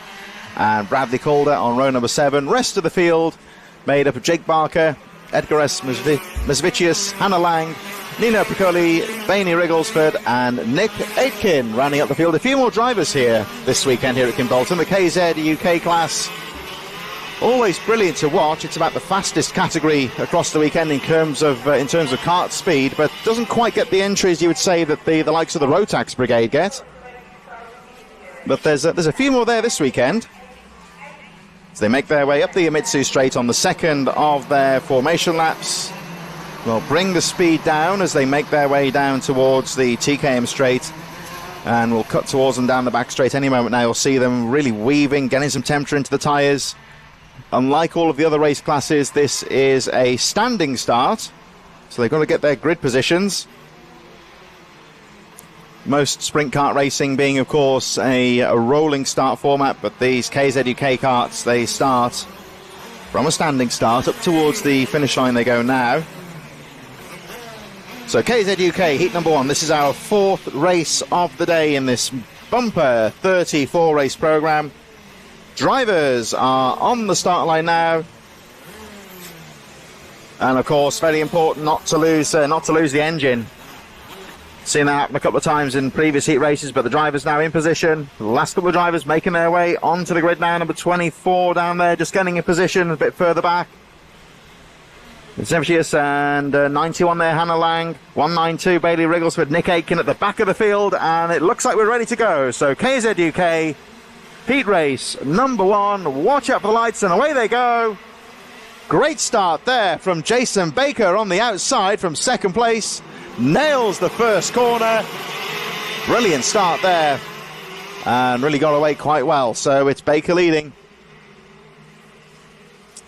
and Bradley Calder on row number 7. Rest of the field made up of Jake Barker, Edgar S. Mazvicius, Hannah Lang, Nino Piccoli, Bainey Rigglesford and Nick Aitken rounding up the field. A few more drivers here this weekend here at Kimbolton. The KZ UK class, always brilliant to watch. It's about the fastest category across the weekend in terms of kart speed, but doesn't quite get the entries you would say that the likes of the Rotax Brigade get. But there's a few more there this weekend. So they make their way up the Yamitsu Straight on the second of their formation laps. They'll bring the speed down as they make their way down towards the TKM Straight, and we'll cut towards them down the back straight any moment now. You'll see them really weaving, getting some temperature into the tyres. Unlike all of the other race classes, this is a standing start, so they've got to get their grid positions. Most sprint kart racing being, of course, a rolling start format, but these KZ UK karts, they start from a standing start. Up towards the finish line they go now. So KZ UK, heat number 1. This is our 4th race of the day in this bumper 34 race programme. Drivers are on the start line now. And of course, very important not to lose the engine. Seen that happen a couple of times in previous heat races, but the drivers now in position. The last couple of drivers making their way onto the grid now. Number 24 down there, just getting in position a bit further back. Zemchius and 91 there, Hannah Lang. 192, Bailey Rigglesford, Nick Aitken at the back of the field, and it looks like we're ready to go. So KZ UK, heat race number 1. Watch out for the lights, and away they go. Great start there from Jason Baker on the outside from second place. Nails the first corner. Brilliant start there, and really got away quite well. So it's Baker leading.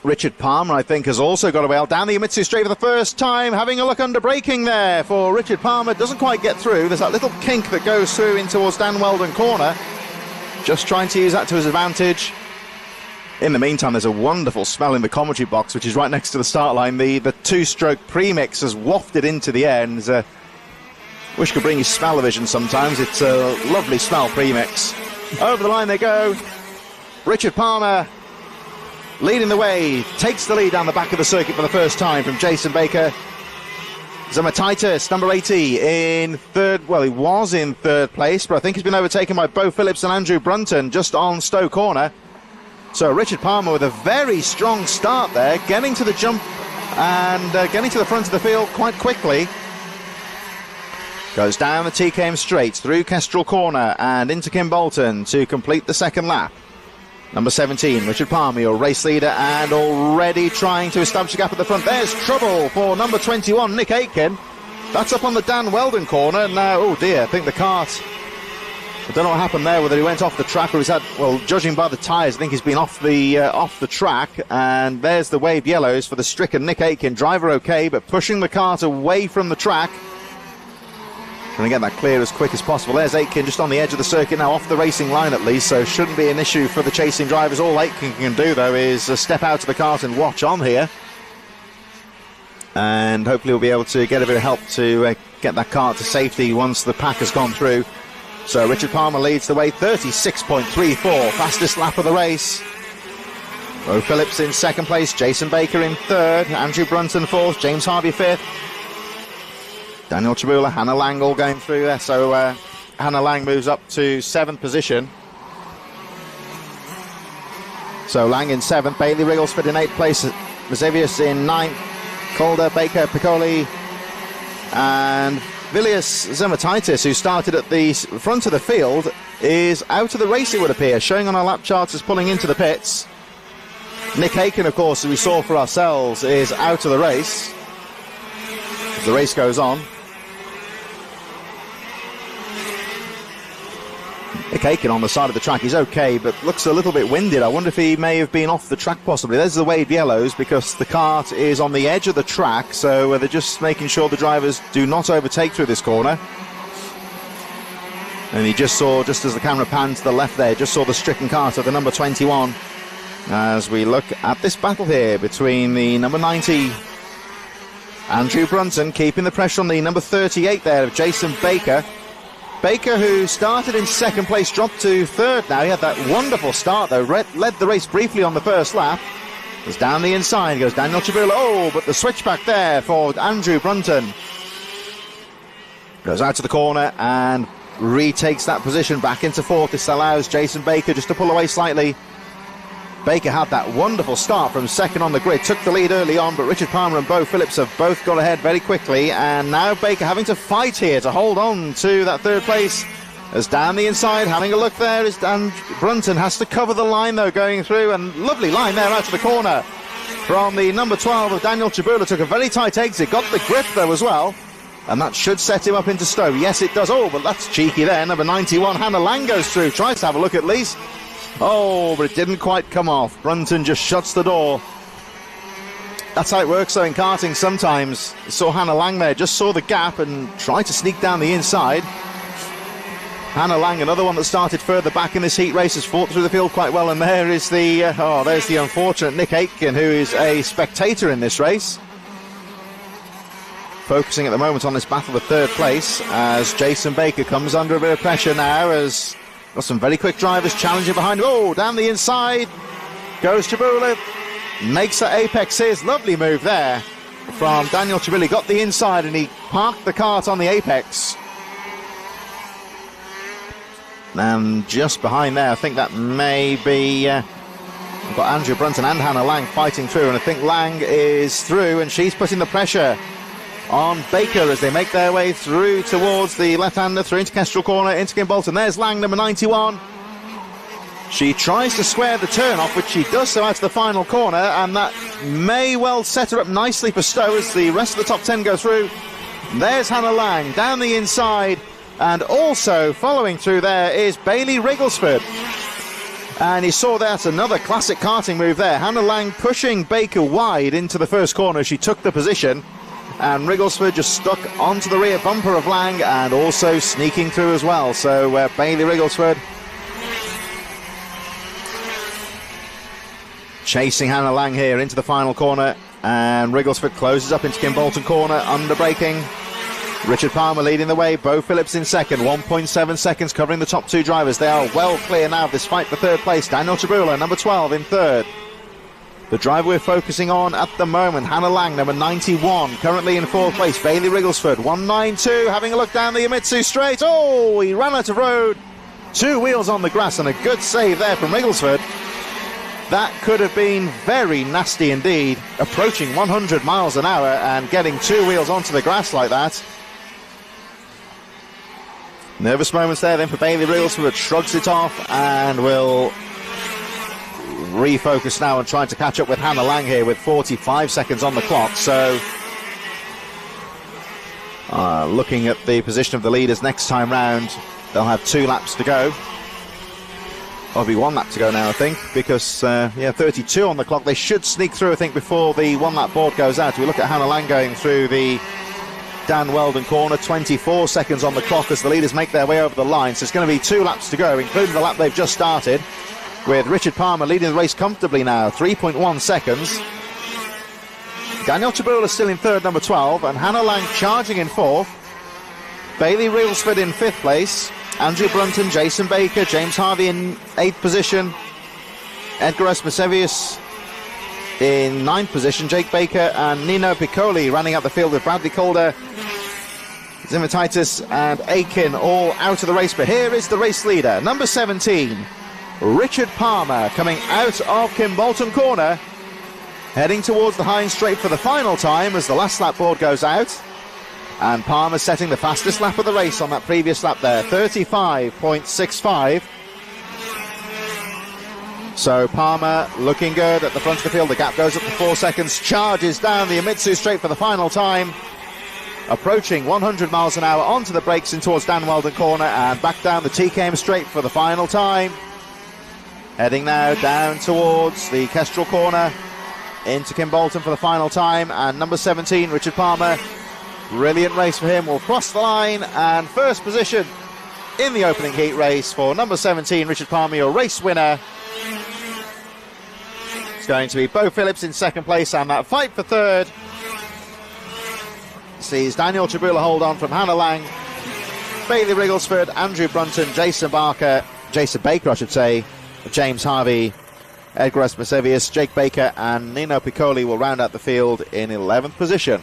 Richard Palmer, I think, has also got away well down the Yamitsu Straight for the first time. Having a look under braking there for Richard Palmer. Doesn't quite get through. There's that little kink that goes through in towards Dan Weldon corner. Just trying to use that to his advantage. In the meantime, there's a wonderful smell in the commentary box, which is right next to the start line. The two-stroke premix has wafted into the air, and wish could bring you smell-o-vision sometimes. It's a lovely smell, premix. Over the line they go. Richard Palmer leading the way, takes the lead down the back of the circuit for the first time from Jason Baker. Zamataitis, number 80, in third. Well, he was in third place, but I think he's been overtaken by Bo Phillips and Andrew Brunton just on Stowe Corner. So Richard Palmer with a very strong start there, getting to the jump and getting to the front of the field quite quickly. Goes down the TKM Straight through Kestrel Corner and into Kimbolton to complete the second lap. Number 17, Richard Palmer, your race leader, and already trying to establish a gap at the front. There's trouble for number 21, Nick Aitken. That's up on the Dan Weldon corner. Now, oh dear, I think the kart, I don't know what happened there, whether he went off the track or he's had, well, judging by the tyres, I think he's been off the track. And there's the waved yellows for the stricken Nick Aitken. Driver okay, but pushing the kart away from the track. Trying to get that clear as quick as possible. There's Aitken just on the edge of the circuit now, off the racing line at least, so shouldn't be an issue for the chasing drivers. All Aitken can do, though, is step out of the kart and watch on here. And hopefully we'll be able to get a bit of help to get that kart to safety once the pack has gone through. So Richard Palmer leads the way, 36.34, fastest lap of the race. Bo Phillips in second place, Jason Baker in third, Andrew Brunton fourth, James Harvey fifth. Daniel Chabula, Hannah Lang all going through there. So Hannah Lang moves up to 7th position. So Lang in 7th, Bailey Rigglesford in 8th place, Mazevius in 9th, Calder, Baker, Piccoli, and Vilius Zemataitis, who started at the front of the field, is out of the race, it would appear, showing on our lap charts as pulling into the pits. Nick Aitken, of course, as we saw for ourselves, is out of the race as the race goes on. Nick Aitken on the side of the track is okay, but looks a little bit winded. I wonder if he may have been off the track possibly. There's the waved yellows because the kart is on the edge of the track, so they're just making sure the drivers do not overtake through this corner. And he just saw, just as the camera panned to the left there, just saw the stricken kart of the number 21. As we look at this battle here between the number 90, Andrew Brunton, keeping the pressure on the number 38 there of Jason Baker. Baker, who started in second place, dropped to third now. He had that wonderful start, though. Led the race briefly on the first lap. Was down the inside, goes Daniel Chabula. Oh, but the switchback there for Andrew Brunton. Goes out to the corner and retakes that position back into fourth. This allows Jason Baker just to pull away slightly. Baker had that wonderful start from second on the grid, took the lead early on, but Richard Palmer and Beau Phillips have both got ahead very quickly, and now Baker having to fight here to hold on to that third place. As down the inside, having a look there, is Dan Brunton, has to cover the line though going through, and lovely line there out of the corner from the number 12 of Daniel Chabula. Took a very tight exit, got the grip though as well, and that should set him up into Stowe. Yes, it does. Oh, but that's cheeky there. Number 91, Hannah Lang, goes through, tries to have a look at least. Oh, but it didn't quite come off. Brunton just shuts the door. That's how it works though in karting sometimes. Saw Hannah Lang there, just saw the gap and tried to sneak down the inside. Hannah Lang, another one that started further back in this heat race, has fought through the field quite well, and there is the there's the unfortunate Nick Aitken, who is a spectator in this race. Focusing at the moment on this battle for third place, as Jason Baker comes under a bit of pressure now, as got some very quick drivers challenging behind him. Oh, down the inside goes Chabula, makes that apex. Here's lovely move there from Daniel Chabula. Got the inside and he parked the kart on the apex. And just behind there, I think that may be we've got Andrew Brunton and Hannah Lang fighting through, and I think Lang is through, and she's putting the pressure on Baker as they make their way through towards the left-hander, through into Kestrel Corner, into Kimbolton. There's Lang, number 91. She tries to square the turn off, which she does so out to the final corner, and that may well set her up nicely for Stowe as the rest of the top 10 go through. There's Hannah Lang down the inside, and also following through there is Bailey Rigglesford. And you saw that's another classic karting move there. Hannah Lang pushing Baker wide into the first corner. She took the position, and Rigglesford just stuck onto the rear bumper of Lang and also sneaking through as well. So Bailey Rigglesford chasing Hannah Lang here into the final corner, and Rigglesford closes up into Kimbolton Corner, under braking. Richard Palmer leading the way, Beau Phillips in second, 1.7 seconds covering the top two drivers. They are well clear now of this fight for third place. Daniel Chabula, number 12, in third. The driver we're focusing on at the moment, Hannah Lang, number 91, currently in fourth place. Bailey Rigglesford, 192, having a look down the Yamitsu straight. Oh, he ran out of road. Two wheels on the grass, and a good save there from Rigglesford. That could have been very nasty indeed, approaching 100 miles an hour and getting two wheels onto the grass like that. Nervous moments there then for Bailey Rigglesford, shrugs it off and will refocus now and trying to catch up with Hannah Lang here with 45 seconds on the clock. So looking at the position of the leaders next time round, they'll have 2 laps to go. There'll be 1 lap to go now, I think, because 32 on the clock. They should sneak through, I think, before the 1 lap board goes out. We look at Hannah Lang going through the Dan Weldon corner, 24 seconds on the clock as the leaders make their way over the line. So it's going to be 2 laps to go, including the lap they've just started, with Richard Palmer leading the race comfortably now, 3.1 seconds. Daniel Chabula still in third, number 12, and Hannah Lang charging in fourth. Bailey Rigglesford in fifth place. Andrew Brunton, Jason Baker, James Harvey in 8th position. Edgar Esmasevius in 9th position. Jake Baker and Nino Piccoli running out the field with Bradley Calder, Zimatitis and Aiken all out of the race. But here is the race leader, number 17, Richard Palmer, coming out of Kimbolton Corner, heading towards the Hines Straight for the final time as the last lap board goes out. And Palmer setting the fastest lap of the race on that previous lap there, 35.65. So Palmer looking good at the front of the field. The gap goes up to 4 seconds, charges down the Yamitsu Straight for the final time, approaching 100 miles an hour onto the brakes in towards Dan Weldon Corner and back down the TKM Straight for the final time. Heading now down towards the Kestrel Corner into Kimbolton for the final time, and number 17, Richard Palmer, brilliant race for him, will cross the line, and first position in the opening heat race for number 17, Richard Palmer, your race winner. It's going to be Beau Phillips in second place, and that fight for third sees Daniel Chabula hold on from Hannah Lang, Bailey Rigglesford, Andrew Brunton, Jason Baker, I should say, James Harvey, Edgar Esmasevius, Jake Baker and Nino Piccoli will round out the field in 11th position.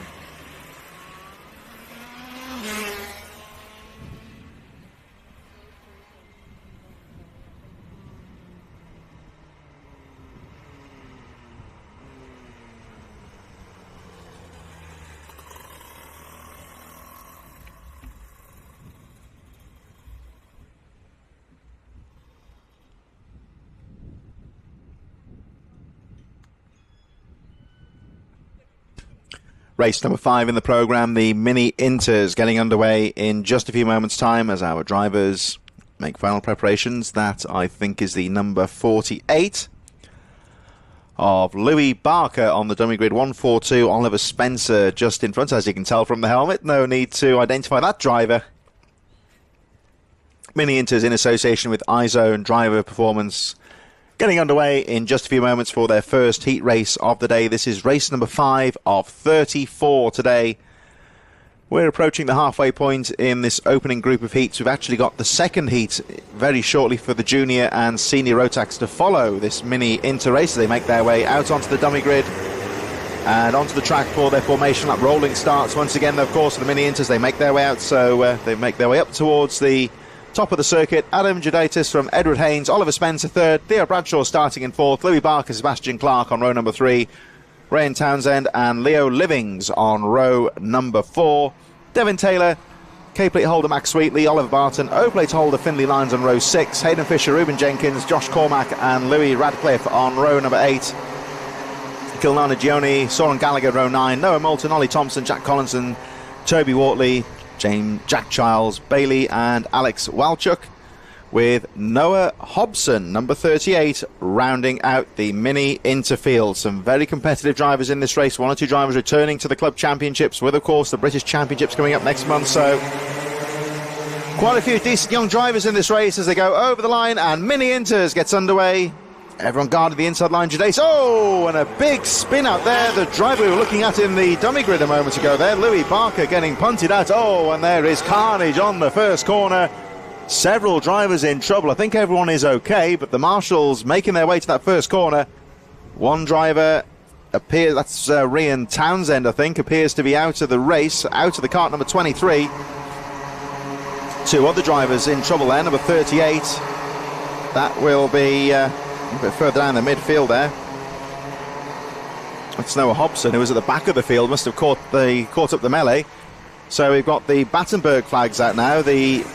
Race number 5 in the programme, the Mini Inters, getting underway in just a few moments' time as our drivers make final preparations. That, I think, is the number 48 of Louis Barker on the dummy grid. 142, Oliver Spencer just in front, as you can tell from the helmet. No need to identify that driver. Mini Inters in association with iZone Driver Performance, getting underway in just a few moments for their first heat race of the day. This is race number 5 of 34 today. We're approaching the halfway point in this opening group of heats. We've actually got the second heat very shortly for the junior and senior rotax to follow this Mini Inter race. They make their way out onto the dummy grid and onto the track for their formation lap. Rolling starts once again, of course, for the Mini Inters. They make their way out, so they make their way up towards the top of the circuit. Adam Judaitis from Edward Haynes, Oliver Spencer third, Theo Bradshaw starting in fourth, Louis Barker, Sebastian Clark on row number 3, Ryan Townsend and Leo Livings on row number 4, Devin Taylor, K-plate holder Max Sweetley, Oliver Barton, O-plate holder Finley Lyons on row 6, Hayden Fisher, Ruben Jenkins, Josh Cormack and Louis Radcliffe on row number 8, Kilnana Gioni, Soren Gallagher row 9, Noah Moulton, Ollie Thompson, Jack Collinson, Toby Wortley, Jack Childs, Bailey and Alex Walchuk, with Noah Hobson, number 38, rounding out the Mini Interfield. Some very competitive drivers in this race. 1 or 2 drivers returning to the Club Championships, with, of course, the British Championships coming up next month. So quite a few decent young drivers in this race as they go over the line, and Mini Inters gets underway. Everyone guarded the inside line. Jadace, oh, and a big spin out there. The driver we were looking at in the dummy grid a moment ago there, Louis Barker, getting punted out. Oh, and there is carnage on the first corner. Several drivers in trouble. I think everyone is okay, but the marshals making their way to that first corner. One driver appears, that's Ryan Townsend, I think, appears to be out of the race, out of the cart, number 23. 2 other drivers in trouble there, number 38. That will be a bit further down the midfield there. It's Noah Hobson, who was at the back of the field, must have caught up the melee. So we've got the Battenberg flags out now. The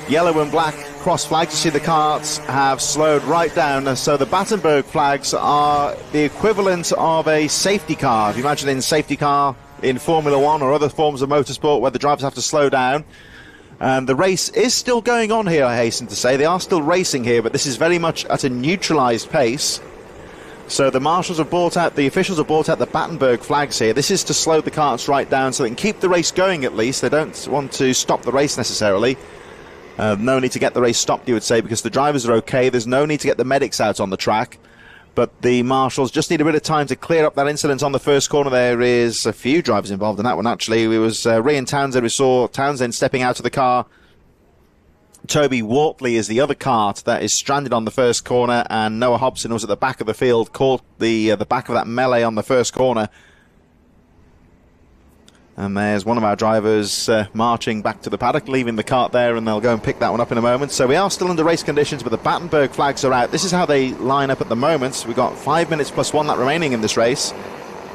yellow and black cross flags. You see the carts have slowed right down. So the Battenberg flags are the equivalent of a safety car. If you imagine in safety car in Formula 1 or other forms of motorsport where the drivers have to slow down. And the race is still going on here, I hasten to say. They are still racing here, but this is very much at a neutralised pace. So the marshals have brought out, the officials have brought out the Battenberg flags here. This is to slow the carts right down so they can keep the race going at least. They don't want to stop the race necessarily. No need to get the race stopped, you would say, because the drivers are okay. There's no need to get the medics out on the track. But the marshals just need a bit of time to clear up that incident on the first corner. There is a few drivers involved in that one, actually. It was Ryan Townsend. We saw Townsend stepping out of the car. Toby Wortley is the other cart that is stranded on the first corner, and Noah Hobson was at the back of the field, caught the back of that melee on the first corner. And there's one of our drivers marching back to the paddock, leaving the cart there, and they'll go and pick that one up in a moment. So we are still under race conditions, but the Battenberg flags are out. This is how they line up at the moment. We've got 5 minutes plus 1 lap remaining in this race.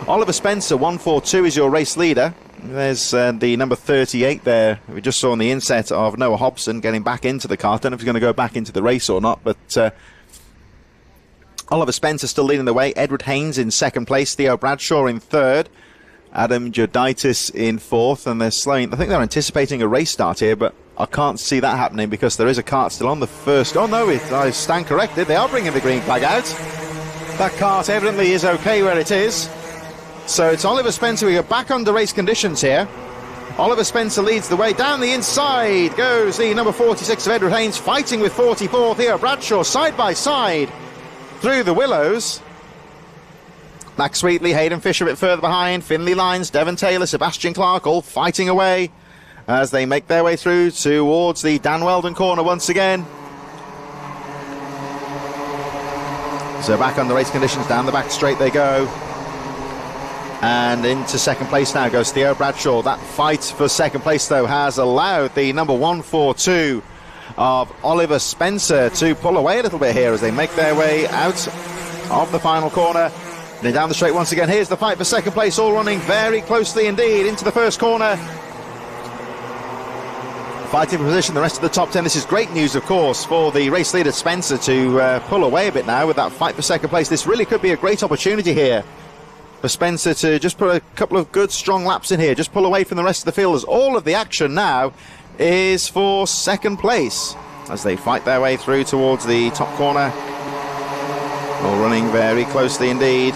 Oliver Spencer, 142, is your race leader. There's the number 38 there. We just saw on the inset of Noah Hobson getting back into the car. I don't know if he's going to go back into the race or not, but Oliver Spencer still leading the way. Edward Haynes in second place. Theo Bradshaw in third. Adam Judaitis in fourth, and they're slowing. I think they're anticipating a race start here, but I can't see that happening because there is a cart still on the first. Oh no, I stand corrected. They are bringing the green flag out. That cart evidently is okay where it is. So it's Oliver Spencer. We are back under race conditions here. Oliver Spencer leads the way. Down the inside goes the number 46 of Edward Haynes, fighting with 44 Theo Bradshaw side by side through the willows. Max Sweetley, Hayden Fisher a bit further behind, Finley Lyons, Devon Taylor, Sebastian Clark all fighting away as they make their way through towards the Dan Weldon corner once again. So back on the race conditions, down the back straight they go. And into second place now goes Theo Bradshaw. That fight for second place, though, has allowed the number 142 of Oliver Spencer to pull away a little bit here as they make their way out of the final corner. Then down the straight once again. Here's the fight for second place, all running very closely indeed into the first corner. Fighting for position, the rest of the top 10. This is great news, of course, for the race leader Spencer to pull away a bit now with that fight for second place. This really could be a great opportunity here for Spencer to just put a couple of good, strong laps in here. Just pull away from the rest of the field, as all of the action now is for second place as they fight their way through towards the top corner. All running very closely indeed.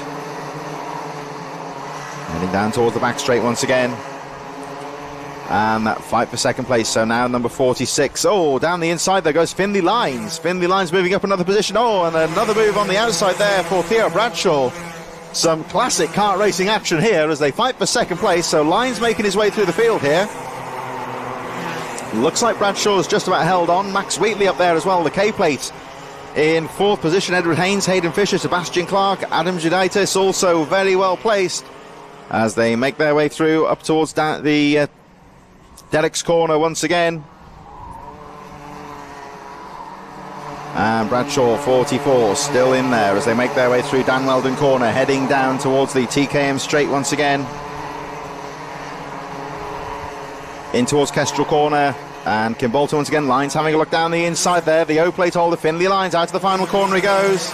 Heading down towards the back straight once again. And that fight for second place. So now number 46. Oh, down the inside there goes Finley Lines. Finley Lines moving up another position. Oh, and another move on the outside there for Theo Bradshaw. Some classic kart racing action here as they fight for second place. So Lines making his way through the field here. Looks like Bradshaw's just about held on. Max Wheatley up there as well, the K-plate. In fourth position, Edward Haynes, Hayden Fisher, Sebastian Clark, Adam Judaitis also very well placed as they make their way through up towards the Derek's corner once again. And Bradshaw 44 still in there as they make their way through Dan Weldon corner, heading down towards the TKM straight once again. In towards Kestrel corner, and Kim Bolton once again. Lines having a look down the inside there. The O-plate holder Finley Lines out to the final corner he goes.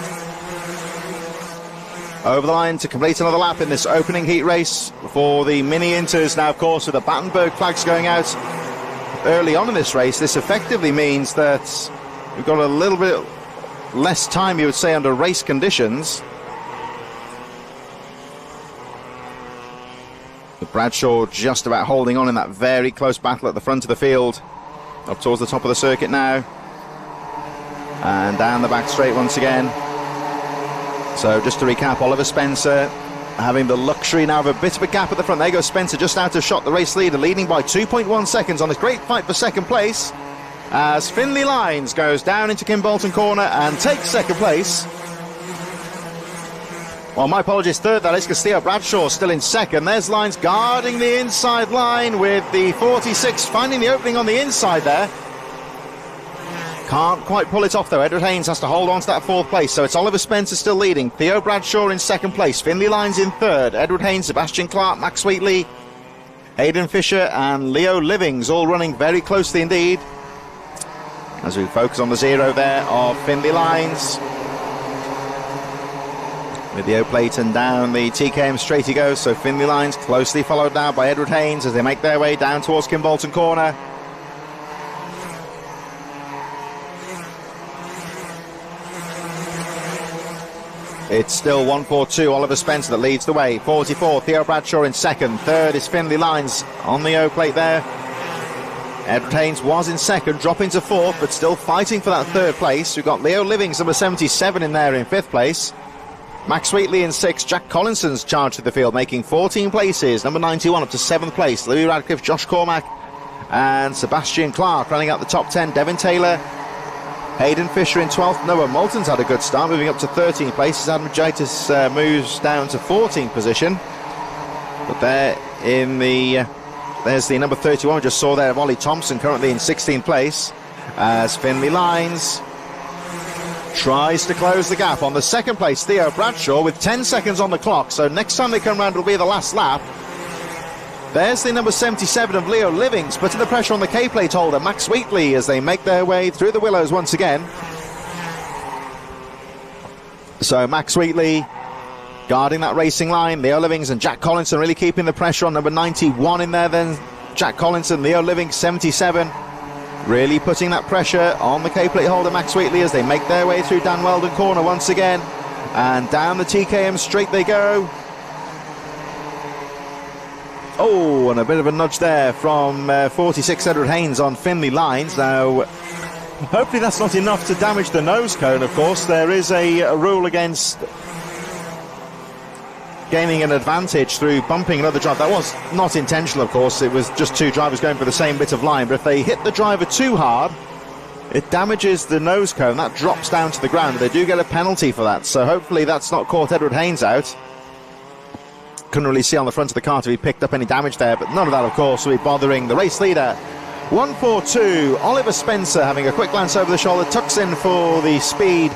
Over the line to complete another lap in this opening heat race for the mini inters. Now, of course, with the Battenberg flags going out early on in this race, this effectively means that we've got a little bit less time, you would say, under race conditions. With Bradshaw just about holding on in that very close battle at the front of the field. Up towards the top of the circuit now. And down the back straight once again. So just to recap, Oliver Spencer having the luxury now of a bit of a gap at the front. There goes Spencer just out of shot, the race leader, leading by 2.1 seconds on this great fight for second place as Finley Lines goes down into Kim Bolton corner and takes second place. Well, my apologies, third that is, because Theo Bradshaw still in second. There's Lines guarding the inside line with the 46 finding the opening on the inside there. Can't quite pull it off though. Edward Haynes has to hold on to that fourth place. So it's Oliver Spencer still leading. Theo Bradshaw in second place. Finley Lines in third. Edward Haynes, Sebastian Clark, Max Wheatley, Hayden Fisher and Leo Livings all running very closely indeed. As we focus on the zero there of Finley Lines. With the O-plate and down the TKM straight he goes. So Finley Lines closely followed now by Edward Haynes as they make their way down towards Kim Bolton corner. It's still 142, Oliver Spencer that leads the way. 44, Theo Bradshaw in second. Third is Finley Lines on the O-plate there. Edward Haynes was in second, dropping to fourth, but still fighting for that third place. We've got Leo Livings, number 77, in there in fifth place. Max Wheatley in sixth. Jack Collinson's charged to the field, making 14 places. Number 91 up to seventh place. Louis Radcliffe, Josh Cormack, and Sebastian Clark running out the top 10. Devin Taylor, Hayden Fisher in 12th. Noah Moulton's had a good start, moving up to 13th place. Adam Jaitis moves down to 14th position. But there in the... there's the number 31 we just saw there of Ollie Thompson, currently in 16th place. As Finley Lines tries to close the gap on the second place, Theo Bradshaw, with 10 seconds on the clock. So next time they come round, it'll be the last lap. There's the number 77 of Leo Livings, putting the pressure on the K-plate holder, Max Wheatley, as they make their way through the willows once again. So Max Wheatley guarding that racing line. Leo Livings and Jack Collinson really keeping the pressure on number 91 in there then. Jack Collinson, Leo Livings, 77. Really putting that pressure on the K-plate holder, Max Wheatley, as they make their way through Dan Weldon corner once again. And down the TKM straight they go. Oh, and a bit of a nudge there from 46 Edward Haynes on Finley Lines. Now, hopefully that's not enough to damage the nose cone, of course. There is a rule against gaining an advantage through bumping another driver. That was not intentional, of course. It was just two drivers going for the same bit of line. But if they hit the driver too hard, it damages the nose cone. That drops down to the ground. They do get a penalty for that. So hopefully that's not caught Edward Haynes out. Couldn't really see on the front of the car if he picked up any damage there, but none of that, of course, will be bothering the race leader. 142, Oliver Spencer having a quick glance over the shoulder, tucks in for the speed.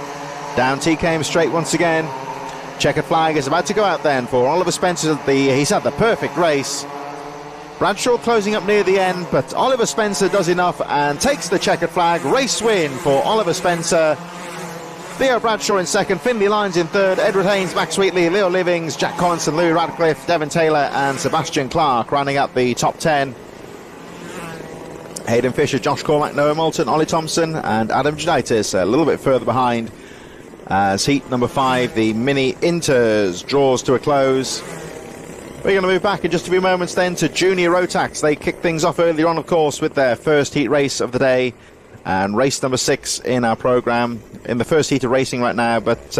Down TKM straight once again. Checkered flag is about to go out then for Oliver Spencer. He's had the perfect race. Bradshaw closing up near the end, but Oliver Spencer does enough and takes the checkered flag. Race win for Oliver Spencer. Theo Bradshaw in second, Finley Lyons in third, Edward Haynes, Max Wheatley, Leo Livings, Jack Collinson, Louis Radcliffe, Devon Taylor and Sebastian Clark rounding up the top 10. Hayden Fisher, Josh Cormack, Noah Moulton, Ollie Thompson and Adam Judaitis a little bit further behind as heat number 5, the Mini Inters, draws to a close. We're going to move back in just a few moments then to Junior Rotax. They kicked things off earlier on, of course, with their first heat race of the day and race number 6 in our programme. In the first heat of racing right now, but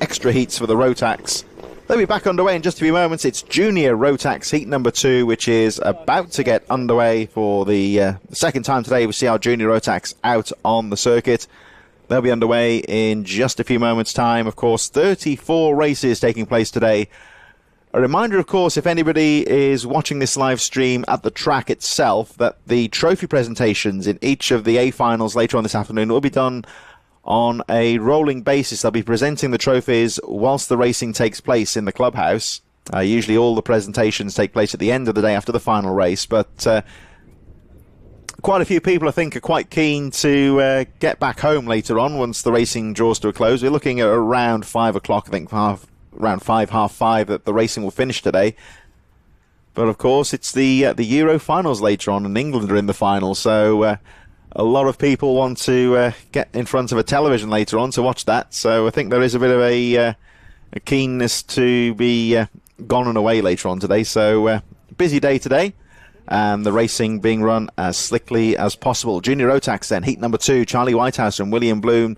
extra heats for the Rotax. They'll be back underway in just a few moments. It's Junior Rotax heat number 2, which is about to get underway for the second time today. We see our Junior Rotax out on the circuit. They'll be underway in just a few moments' time. Of course, 34 races taking place today. A reminder, of course, if anybody is watching this live stream at the track itself, that the trophy presentations in each of the A finals later on this afternoon will be done on a rolling basis. They'll be presenting the trophies whilst the racing takes place in the clubhouse. Usually all the presentations take place at the end of the day after the final race, but quite a few people, I think, are quite keen to get back home later on once the racing draws to a close. We're looking at around 5 o'clock, I think, around 5, half 5, that the racing will finish today. But, of course, it's the Euro finals later on, and England are in the final, so a lot of people want to get in front of a television later on to watch that. So I think there is a bit of a keenness to be gone and away later on today. So busy day today, and the racing being run as slickly as possible. Junior Rotax then, heat number 2, Charlie Whitehouse and William Bloom,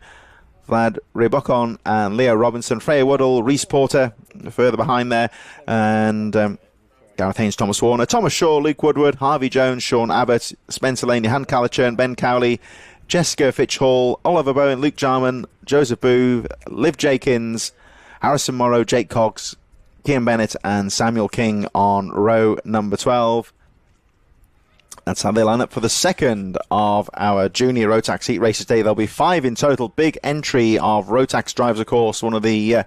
Vlad Rybakon and Leo Robinson, Freya Woodall, Reese Porter further behind there, and Gareth Haynes, Thomas Warner, Thomas Shaw, Luke Woodward, Harvey Jones, Sean Abbott, Spencer Laney, Han Calichurn, Ben Cowley, Jessica Fitch Hall, Oliver Bowen, Luke Jarman, Joseph Booth, Liv Jakins, Harrison Morrow, Jake Cox, Kian Bennett and Samuel King on row number 12. That's how they line up for the second of our Junior Rotax heat races today. There'll be 5 in total. Big entry of Rotax drivers, of course, one of the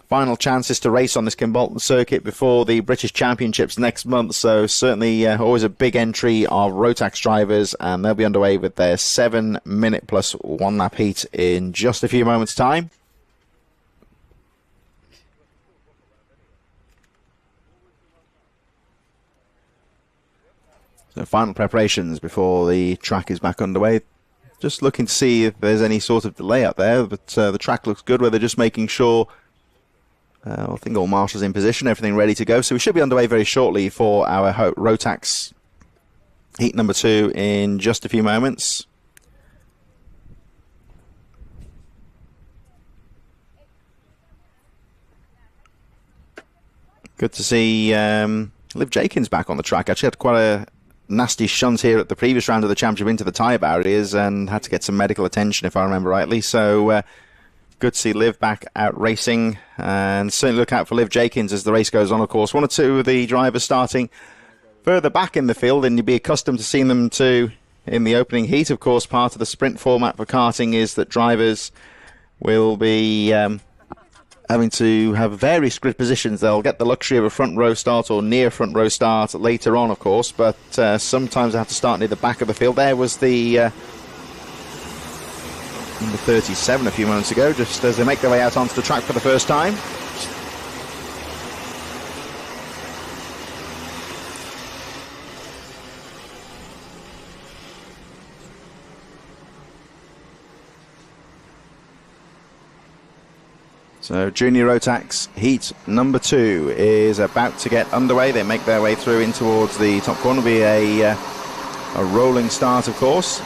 final chances to race on this Kimbolton circuit before the British Championships next month. So certainly always a big entry of Rotax drivers, and they'll be underway with their 7-minute plus 1 lap heat in just a few moments' time. So final preparations before the track is back underway. Just looking to see if there's any sort of delay out there, but the track looks good, where they're just making sure I think all marshals in position, everything ready to go. So we should be underway very shortly for our Rotax heat number 2 in just a few moments. Good to see Liv Jakins back on the track. Actually had quite a nasty shunt here at the previous round of the championship into the tyre barriers and had to get some medical attention, if I remember rightly. So good to see Liv back out racing, and certainly look out for Liv Jakins as the race goes on, of course. 1 or 2 of the drivers starting further back in the field than you'd be accustomed to seeing them to in the opening heat. Of course, part of the sprint format for karting is that drivers will be having to have various grid positions. They'll get the luxury of a front row start or near front row start later on, of course, but sometimes they have to start near the back of the field. There was the number 37 a few moments ago, just as they make their way out onto the track for the first time. So Junior Rotax heat number 2 is about to get underway. They make their way through in towards the top corner. It'll be a rolling start, of course.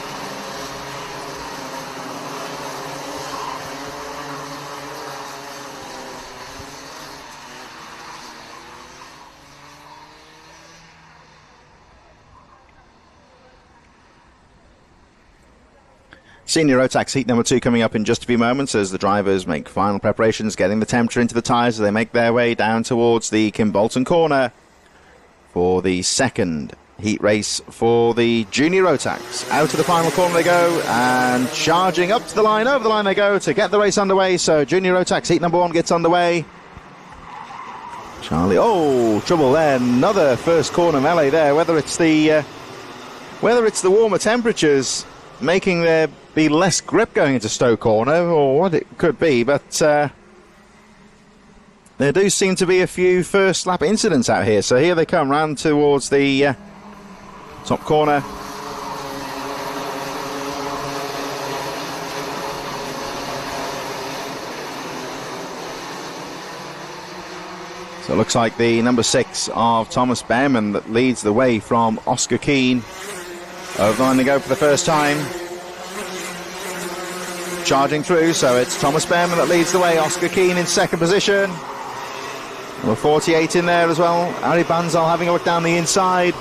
Senior Rotax heat number 2 coming up in just a few moments as the drivers make final preparations, getting the temperature into the tyres as they make their way down towards the Kimbolton corner for the second heat race for the Junior Rotax. Out to the final corner they go, and charging up to the line, over the line they go to get the race underway. So Junior Rotax heat number 1 gets underway. Charlie, trouble there, another first corner melee there. Whether it's the warmer temperatures making there be less grip going into Stowe Corner, or what it could be, but there do seem to be a few first lap incidents out here. So here they come round towards the top corner. So it looks like the number 6 of Thomas Behrman that leads the way from Oscar Keane. Over the line to go for the first time. Charging through, so it's Thomas Behrman that leads the way. Oscar Keane in second position. Number 48 in there as well. Ari Banzal having a look down the inside.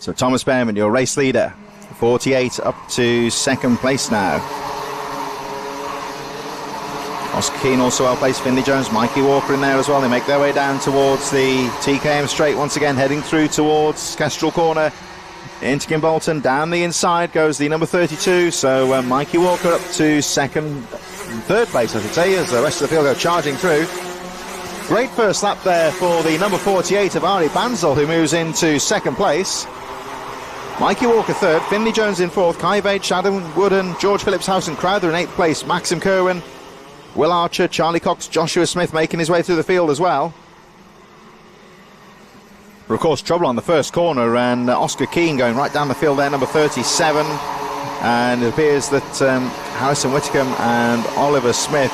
So Thomas Behrman, your race leader. 48 up to second place now. Oscar Keane also well placed. Finley Jones, Mikey Walker in there as well. They make their way down towards the TKM straight once again, heading through towards Kestrel Corner. Into Kimbolton, down the inside goes the number 32. So Mikey Walker up to third place, I should say, as the rest of the field go charging through. Great first lap there for the number 48 of Ari Banzal, who moves into second place. Mikey Walker third, Finley Jones in fourth, Kai Bates, Adam Wooden, George Phillips, House and Crowther in eighth place, Maxim Kerwin, Will Archer, Charlie Cox, Joshua Smith making his way through the field as well. But of course, trouble on the first corner, and Oscar Keane going right down the field there, number 37. And it appears that Harrison Whitcomb and Oliver Smith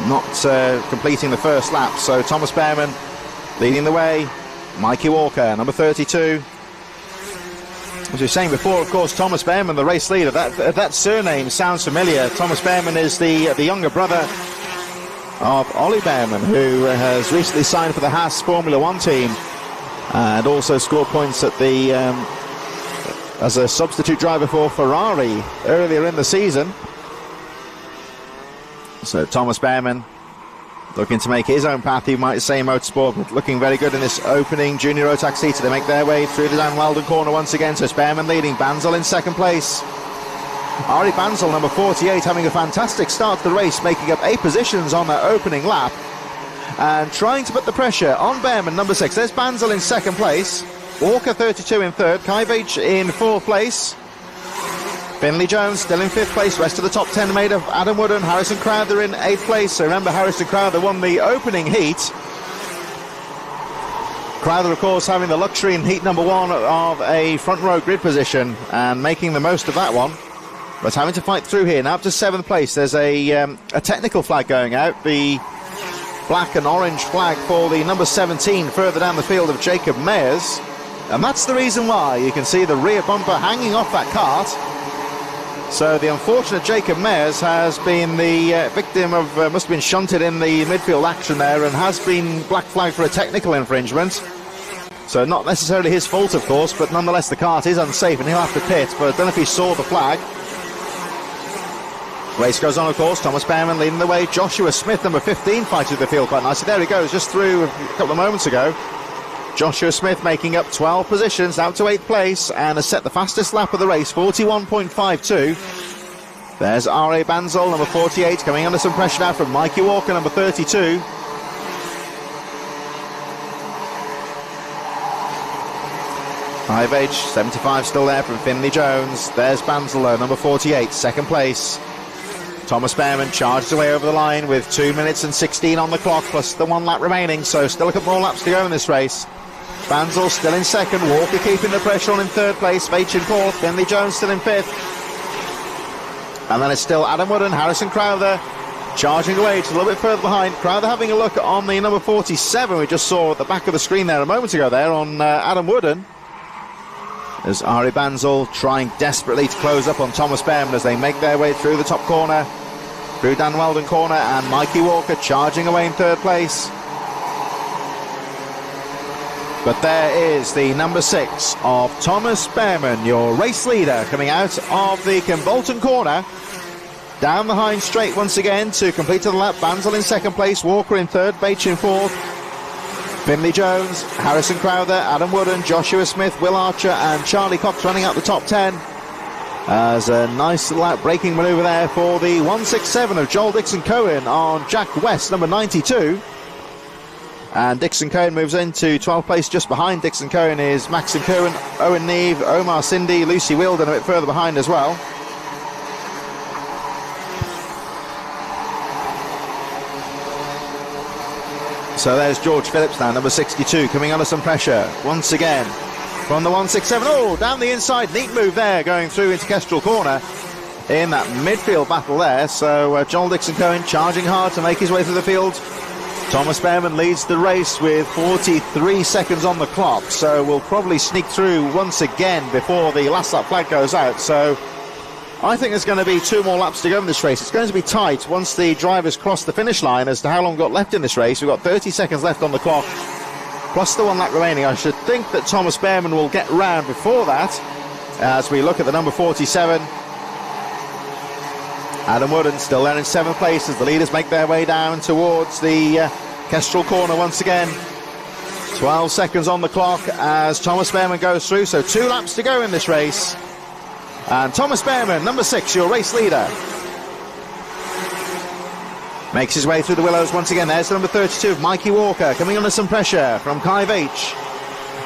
not completing the first lap. So Thomas Behrman leading the way. Mikey Walker, number 32. As we were saying before, of course, Thomas Behrman, the race leader, that surname sounds familiar. Thomas Behrman is the younger brother of Ollie Behrman, who has recently signed for the Haas Formula One team and also scored points at the as a substitute driver for Ferrari earlier in the season. So Thomas Behrman looking to make his own path, you might say, in motorsport, but looking very good in this opening junior rotax heat. They make their way through the Dan Weldon corner once again. So it's Behrman leading, Banzal in second place. Ari Banzal, number 48, having a fantastic start to the race, making up 8 positions on their opening lap and trying to put the pressure on Behrman, number 6. There's Banzal in second place, Walker 32 in third, Kaivich in fourth place, Finley Jones still in 5th place. Rest of the top 10 made of Adam Wooden, Harrison Crowther in 8th place. So remember, Harrison Crowther won the opening heat. Crowther, of course, having the luxury in heat number 1 of a front row grid position and making the most of that one, but having to fight through here. Now up to 7th place, there's a technical flag going out, the black and orange flag for the number 17 further down the field of Jacob Mayers, and that's the reason why you can see the rear bumper hanging off that cart. So the unfortunate Jacob Mayers has been the victim of, must have been shunted in the midfield action there and has been black flagged for a technical infringement. So not necessarily his fault, of course, but nonetheless the cart is unsafe and he'll have to pit, but I don't know if he saw the flag. Race goes on, of course. Thomas Behrman leading the way. Joshua Smith, number 15, fighting the field quite nicely. There he goes, just through a couple of moments ago. Joshua Smith making up 12 positions, out to 8th place, and has set the fastest lap of the race, 41.52. There's R.A. Banzal, number 48, coming under some pressure now from Mikey Walker, number 32. High age, 75 still there from Finley Jones. There's Banzal, number 48, second place. Thomas Behrman charges away over the line with 2 minutes and 16 on the clock, plus the 1 lap remaining, so still a couple more laps to go in this race. Banzal still in second, Walker keeping the pressure on in third place, Veitch in fourth, Finley Jones still in fifth. And then it's still Adam Wooden, Harrison Crowther charging away just a little bit further behind. Crowther having a look on the number 47 we just saw at the back of the screen there a moment ago there on Adam Wooden. As Ari Banzal trying desperately to close up on Thomas Behrman as they make their way through the top corner, through Dan Weldon corner, and Mikey Walker charging away in third place. But there is the number 6 of Thomas Behrman, your race leader, coming out of the Kimbolton corner. Down the Hines straight once again to complete the lap. Banzal in second place, Walker in third, Bates in fourth. Finley Jones, Harrison Crowther, Adam Wooden, Joshua Smith, Will Archer and Charlie Cox running out the top 10. As a nice lap braking manoeuvre there for the 167 of Joel Dixon-Cohen on Jack West, number 92. And Dixon-Cohen moves into 12th place. Just behind Dixon-Cohen is Maxim Cohen, Owen Neve, Omar Cindy, Lucy Wilden a bit further behind as well. So there's George Phillips now, number 62, coming under some pressure once again from the 167. Oh, down the inside, neat move there, going through into Kestrel Corner in that midfield battle there. So Joel Dixon-Cohen charging hard to make his way through the field. Thomas Behrman leads the race with 43 seconds on the clock, so we'll probably sneak through once again before the last lap flag goes out. So I think there's going to be 2 more laps to go in this race. It's going to be tight once the drivers cross the finish line as to how long we've got left in this race. We've got 30 seconds left on the clock, plus the 1 lap remaining. I should think that Thomas Behrman will get round before that. As we look at the number 47, Adam Wooden still there in 7th place as the leaders make their way down towards the Kestrel Corner once again. 12 seconds on the clock as Thomas Behrman goes through, so 2 laps to go in this race. And Thomas Behrman, number 6, your race leader, makes his way through the willows once again. There's the number 32 of Mikey Walker, coming under some pressure from Kai Veitch.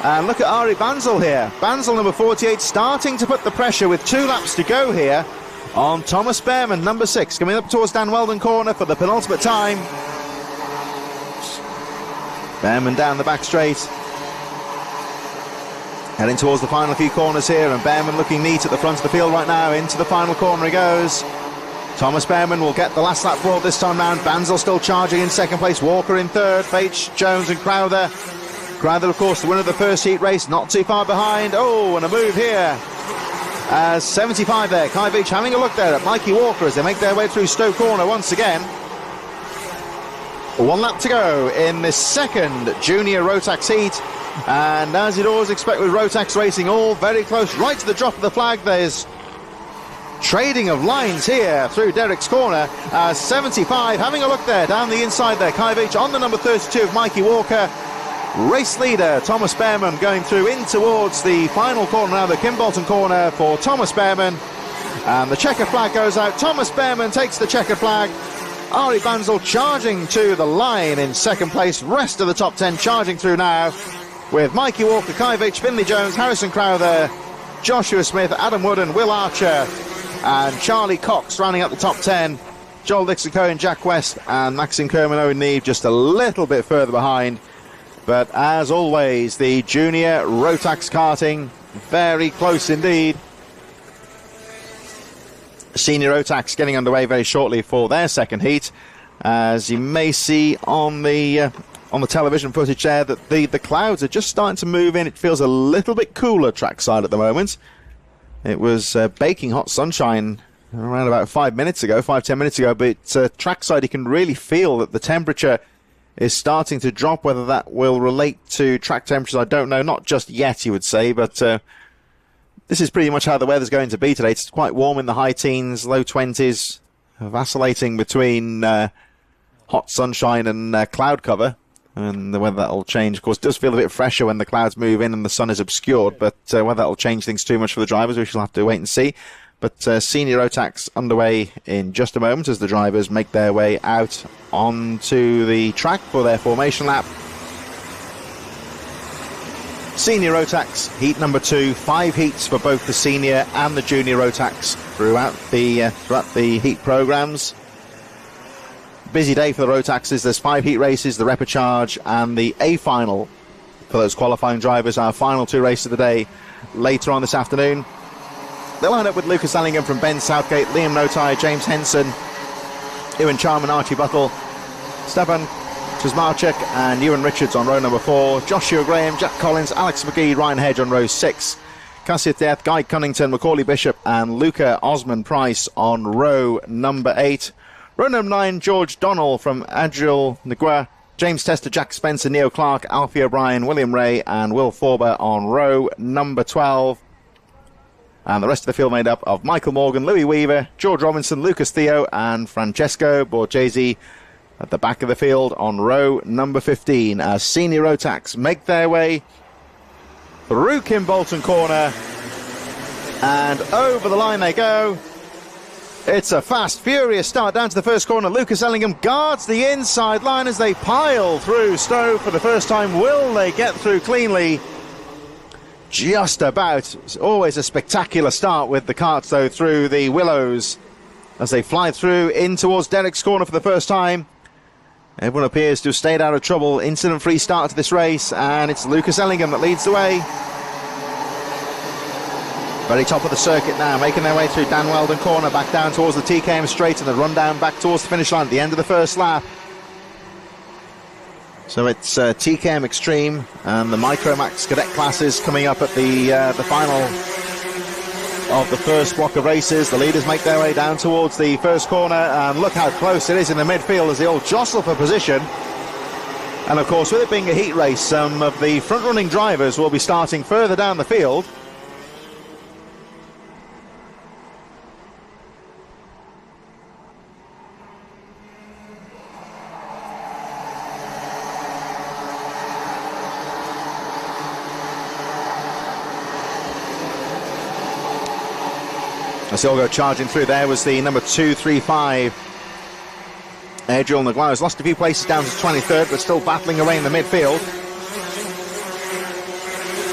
And look at Ari Banzel here. Banzel, number 48, starting to put the pressure with 2 laps to go here on Thomas Behrman, number 6, coming up towards Dan Weldon Corner for the penultimate time. Behrman down the back straight, heading towards the final few corners here, and Behrman looking neat at the front of the field right now. Into the final corner he goes. Thomas Behrman will get the last lap forward this time round. Banzel still charging in 2nd place, Walker in 3rd, Veitch, Jones and Crowther. Crowther, of course, the winner of the first heat race, not too far behind. Oh, and a move here. 75 there, Kai Veitch having a look there at Mikey Walker as they make their way through Stoke Corner once again. 1 lap to go in this 2nd junior Rotax heat, and as you'd always expect with Rotax Racing, all very close, right to the drop of the flag. There's trading of lines here through Derek's Corner. 75 having a look there down the inside there, Kai Veitch on the number 32 of Mikey Walker. Race leader Thomas Behrman going through in towards the final corner now, the Kimbolton Corner for Thomas Behrman, and the checkered flag goes out. Thomas Behrman takes the checkered flag. Ari Banzel charging to the line in 2nd place. Rest of the top 10 charging through now with Mikey Walker, Kai Veitch, Finley Jones, Harrison Crowther, Joshua Smith, Adam Wooden, Will Archer and Charlie Cox rounding up the top 10. Joel Dixon-Cohen, Jack West and Maxim Kerman, Owen Neve just a little bit further behind. But as always, the junior Rotax karting very close indeed. Senior Rotax getting underway very shortly for their 2nd heat. As you may see on the television footage there, that the clouds are just starting to move in. It feels a little bit cooler trackside at the moment. It was baking hot sunshine around about 5-10 minutes ago, but trackside you can really feel that the temperature is starting to drop. Whether that will relate to track temperatures, I don't know. Not just yet, you would say, but this is pretty much how the weather's going to be today. It's quite warm in the high teens, low 20s, vacillating between hot sunshine and cloud cover. And whether that'll change, of course, it does feel a bit fresher when the clouds move in and the sun is obscured, but whether that'll change things too much for the drivers, we shall have to wait and see. But senior Rotax underway in just a moment as the drivers make their way out onto the track for their formation lap. Senior Rotax heat number 2, 5 heats for both the senior and the junior Rotax throughout the heat programs. Busy day for the Rotaxes. There's 5 heat races, the Repecharge and the A final for those qualifying drivers. Our final 2 races of the day later on this afternoon. They'll line up with Lucas Ellingham from Ben Southgate, Liam Notai, James Henson, Ewan Charman, Archie Buttle, Stefan Kuzmarchuk and Ewan Richards on row number 4, Joshua Graham, Jack Collins, Alex McGee, Ryan Hedge on row 6, Cassia Death, Guy Cunnington, Macaulay Bishop and Luca Osman Price on row number 8. Row number 9, George Donnell from Adriel Negua, James Tester, Jack Spencer, Neil Clark, Alfie O'Brien, William Ray and Will Forber on row number 12. And the rest of the field made up of Michael Morgan, Louis Weaver, George Robinson, Lucas Theo and Francesco Borghese at the back of the field on row number 15 as senior Rotax make their way through Kimbolton Corner And over the line they go. It's a fast, furious start down to the first corner. Lucas Ellingham guards the inside line as they pile through Stowe for the first time. Will they get through cleanly? Just about. It's always a spectacular start with the karts, though, through the willows as they fly through in towards Derek's corner for the first time. Everyone appears to have stayed out of trouble. Incident-free start to this race, and it's Lucas Ellingham that leads the way. Very top of the circuit now, making their way through Dan Weldon corner, back down towards the TKM straight, and the run down back towards the finish line at the end of the first lap. So it's TKM Extreme and the Micromax Cadet classes coming up at the final of the first block of races. The leaders make their way down towards the first corner, and look how close it is in the midfield as they all jostle for position. And of course, with it being a heat race, some of the front-running drivers will be starting further down the field. As they all go charging through, there was the number 235, Adriel Naglau's lost a few places down to 23rd, but still battling away in the midfield.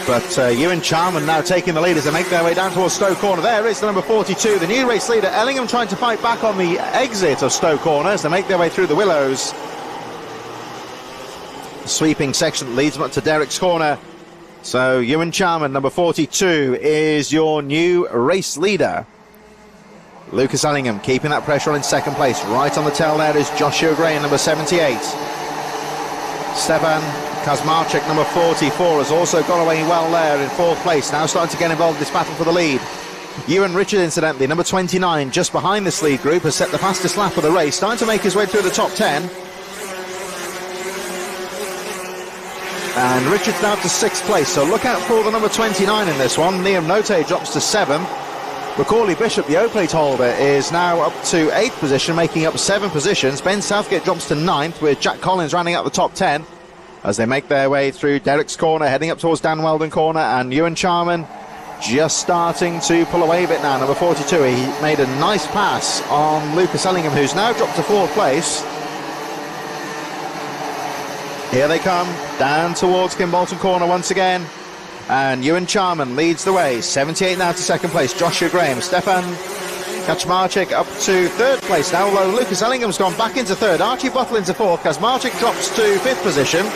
But Ewan Charman now taking the lead as they make their way down towards Stowe Corner. There is the number 42, the new race leader, Ellingham, trying to fight back on the exit of Stowe Corner as they make their way through the willows. The sweeping section leads them up to Derek's corner. So Ewan Charman, number 42, is your new race leader. Lucas Ellingham keeping that pressure on in second place. Right on the tail there is Joshua Gray, number 78. Stefan Kazmarczyk, number 44, has also gone away well there in fourth place. Now starting to get involved in this battle for the lead. Ewan Richard, incidentally, number 29, just behind this lead group, has set the fastest lap of the race, starting to make his way through the top 10. And Richard's now to sixth place, so look out for the number 29 in this one. Liam Note drops to seventh. Macaulay Bishop, the O-plate holder, is now up to 8th position, making up 7 positions. Ben Southgate drops to 9th, with Jack Collins rounding out the top 10 as they make their way through Derek's corner, heading up towards Dan Weldon corner, and Ewan Charman just starting to pull away a bit now, number 42. He made a nice pass on Lucas Ellingham, who's now dropped to 4th place. Here they come, down towards Kimbolton corner once again. And Ewan Charman leads the way, 78 now to second place. Joshua Graham, Stefan Kaczmarczyk up to third place now, although Lucas Ellingham's gone back into third. Archie Buttle into fourth. Kaczmarczyk drops to fifth position.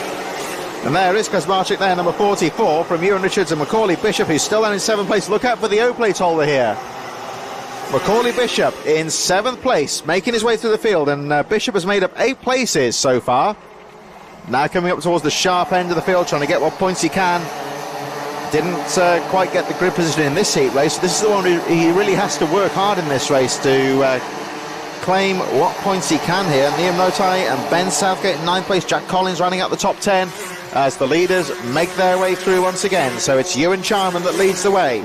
And there is Kaczmarczyk there, number 44, from Ewan Richards and Macaulay Bishop, who's still down in seventh place. Look out for the O-plate holder here. Macaulay Bishop in seventh place, making his way through the field, and Bishop has made up 8 places so far. Now coming up towards the sharp end of the field, trying to get what points he can. Didn't quite get the grid position in this heat race. This is the one he really has to work hard in this race to claim what points he can here. Liam Notai and Ben Southgate in 9th place. Jack Collins running out the top 10 as the leaders make their way through once again. So it's Ewan Charman that leads the way.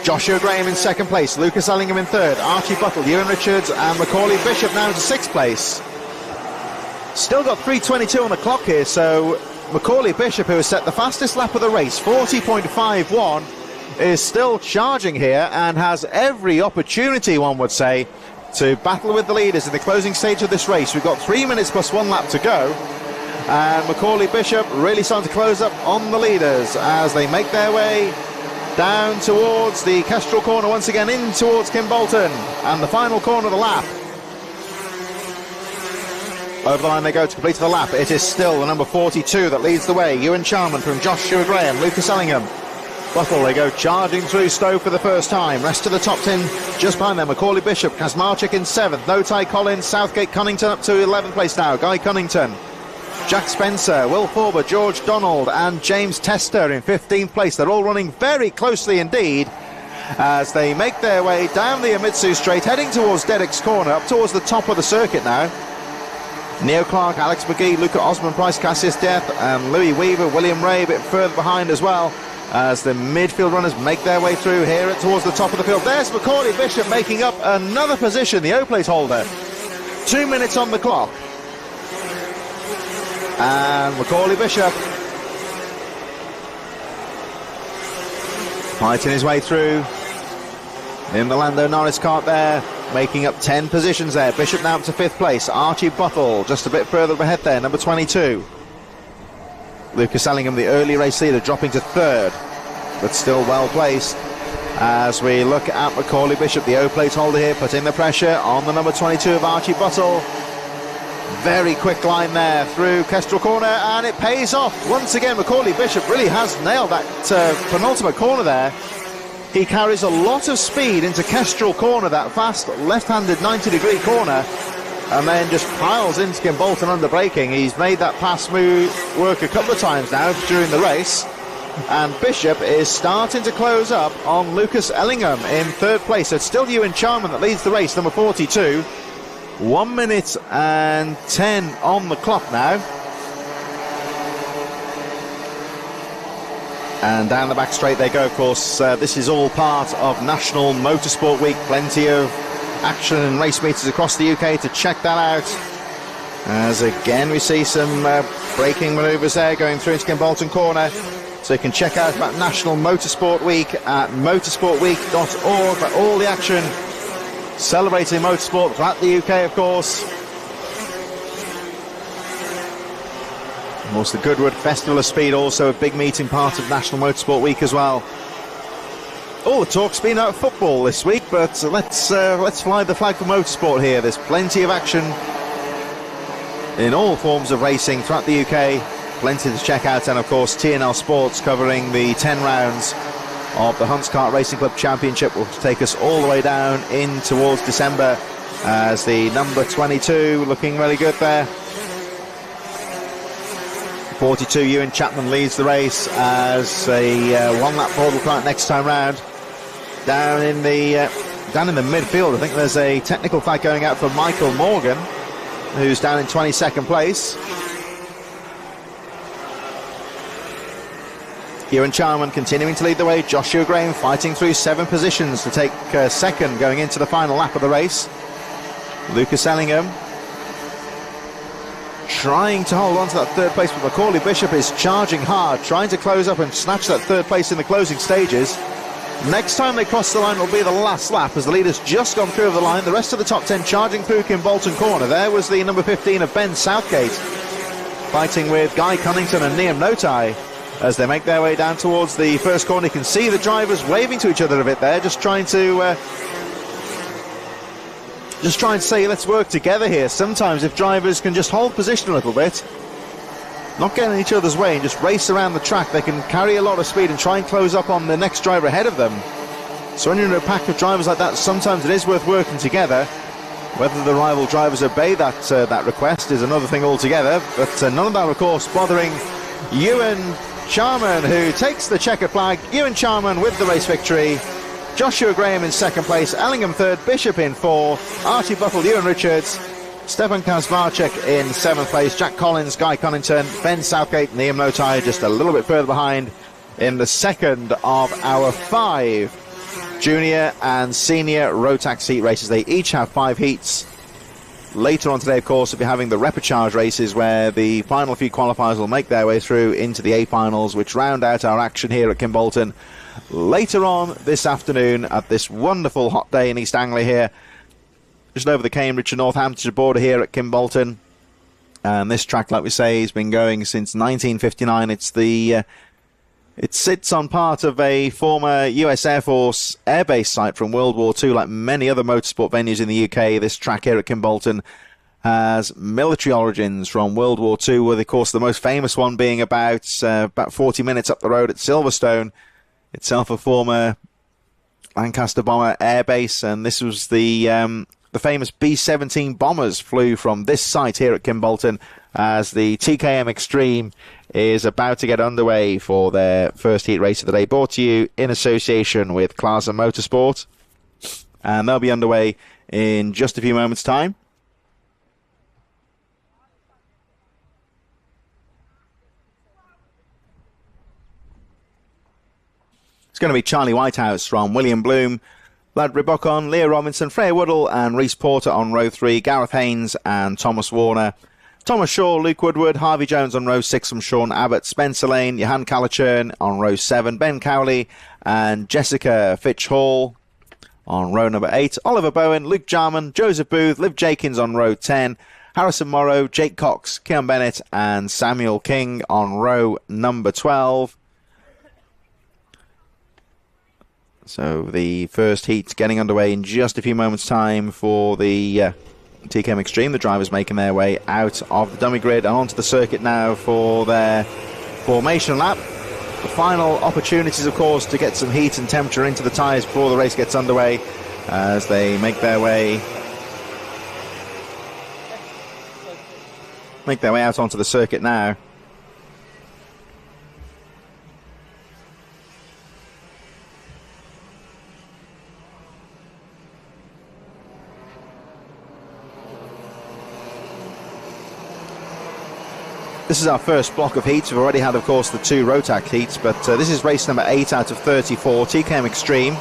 Joshua Graham in 2nd place. Lucas Ellingham in 3rd. Archie Buttle, Ewan Richards and Macaulay Bishop now into 6th place. Still got 3:22 on the clock here, so Macaulay Bishop, who has set the fastest lap of the race, 40.51, is still charging here and has every opportunity, one would say, to battle with the leaders in the closing stage of this race. We've got 3 minutes plus 1 lap to go, and Macaulay Bishop really starting to close up on the leaders as they make their way down towards the Kestrel corner once again, in towards Kimbolton, and the final corner of the lap. Over the line they go to complete the lap. It is still the number 42 that leads the way. Ewan Charman from Joshua Graham, Lucas Ellingham. Buttle, they go charging through Stowe for the first time. Rest of the top 10 just behind them. Macaulay Bishop, Kaczmarczyk in 7th. Notai Collins, Southgate Cunnington up to 11th place now. Guy Cunnington, Jack Spencer, Will Forber, George Donald and James Tester in 15th place. They're all running very closely indeed as they make their way down the Amitsu straight, heading towards Derek's corner, up towards the top of the circuit now. Neil Clark, Alex McGee, Luca Osmond, Price Cassius Death and Louis Weaver, William Ray a bit further behind as well as the midfield runners make their way through here towards the top of the field. There's Macaulay Bishop making up another position, the O-plate holder. 2 minutes on the clock. And Macaulay Bishop fighting his way through in the Lando Norris kart there, making up 10 positions there. Bishop now up to 5th place. Archie Buttle just a bit further ahead there, number 22. Lucas Ellingham, the early race leader, dropping to 3rd, but still well placed. As we look at Macaulay Bishop, the O-plate holder here, putting the pressure on the number 22 of Archie Buttle. Very quick line there through Kestrel Corner, and it pays off. Once again, Macaulay Bishop really has nailed that penultimate corner there. He carries a lot of speed into Kestrel Corner, that fast left-handed 90-degree corner, and then just piles into Kimbolton under braking. He's made that pass move work a couple of times now during the race, and Bishop is starting to close up on Lucas Ellingham in 3rd place. So it's still Ewan Charman that leads the race, number 42. 1 minute and 10 on the clock now. And down the back straight they go, of course. This is all part of National Motorsport Week. Plenty of action and race meetings across the UK to check that out. As again we see some braking manoeuvres there going through into Kimbolton Corner. So you can check out about National Motorsport Week at motorsportweek.org for all the action celebrating motorsport throughout the UK, of course. Of course, the Goodwood Festival of Speed, also a big meeting part of National Motorsport Week as well. All the talk's been about football this week, but let's fly the flag for motorsport here. There's plenty of action in all forms of racing throughout the UK. Plenty to check out, and of course TNL Sports covering the 10 rounds of the HKRC Kart Racing Club Championship will take us all the way down in towards December, as the number 22 looking really good there. 42 Ewan Chapman leads the race as a one-lap Ford will come out next time round. Down in the midfield, I think there's a technical flag going out for Michael Morgan, who's down in 22nd place. Ewan Charman continuing to lead the way. Joshua Graham fighting through 7 positions to take 2nd going into the final lap of the race. Lucas Ellingham trying to hold on to that 3rd place, but Macaulay Bishop is charging hard, trying to close up and snatch that 3rd place in the closing stages. Next time they cross the line will be the last lap, as the leader's just gone through the line. The rest of the top 10 charging through Kimbolton Corner. There was the number 15 of Ben Southgate fighting with Guy Cunnington and Liam Notai as they make their way down towards the first corner. You can see the drivers waving to each other a bit there, just trying to say, let's work together here. Sometimes if drivers can just hold position a little bit, not get in each other's way and just race around the track, they can carry a lot of speed and try and close up on the next driver ahead of them. So when you're in a pack of drivers like that, sometimes it is worth working together. Whether the rival drivers obey that request is another thing altogether, but none of that, of course, bothering Ewan Charman, who takes the checkered flag. Ewan Charman with the race victory. Joshua Graham in 2nd place, Ellingham 3rd, Bishop in 4, Archie Buttle, Ewan Richards, Stefan Kazmarczyk in 7th place, Jack Collins, Guy Cunnington, Ben Southgate, Liam Notai just a little bit further behind in the 2nd of our 5 junior and senior rotax heat races. They each have 5 heats. Later on today, of course, we'll be having the repechage races where the final few qualifiers will make their way through into the A-finals, which round out our action here at Kimbolton. Later on this afternoon at this wonderful hot day in East Anglia here, just over the Cambridge and Northamptonshire border here at Kimbolton. And this track, like we say, has been going since 1959. It sits on part of a former US Air Force airbase site from World War II. Like many other motorsport venues in the UK, this track here at Kimbolton has military origins from World War II, with, of course, the most famous one being about 40 minutes up the road at Silverstone, itself a former Lancaster bomber airbase. And this was the famous B-17 bombers flew from this site here at Kimbolton, as the TKM Extreme is about to get underway for their first heat race of the day, brought to you in association with Claza Motorsport, and they'll be underway in just a few moments' time. It's going to be Charlie Whitehouse from William Bloom, Lad Ribocon, Leah Robinson, Freya Woodall and Reese Porter on row 3, Gareth Haynes and Thomas Warner, Thomas Shaw, Luke Woodward, Harvey Jones on row 6 from Sean Abbott, Spencer Lane, Johan Calichurn on row 7, Ben Cowley and Jessica Fitch Hall on row number 8. Oliver Bowen, Luke Jarman, Joseph Booth, Liv Jakins on row 10. Harrison Morrow, Jake Cox, Keon Bennett, and Samuel King on row number 12. So the first heat getting underway in just a few moments' time for the TKM Extreme. The drivers making their way out of the dummy grid and onto the circuit now for their formation lap. The final opportunities, of course, to get some heat and temperature into the tyres before the race gets underway as they make their way out onto the circuit now. This is our first block of heats. We've already had, of course, the 2 rotax heats, but this is race number 8 out of 34, TKM Extreme.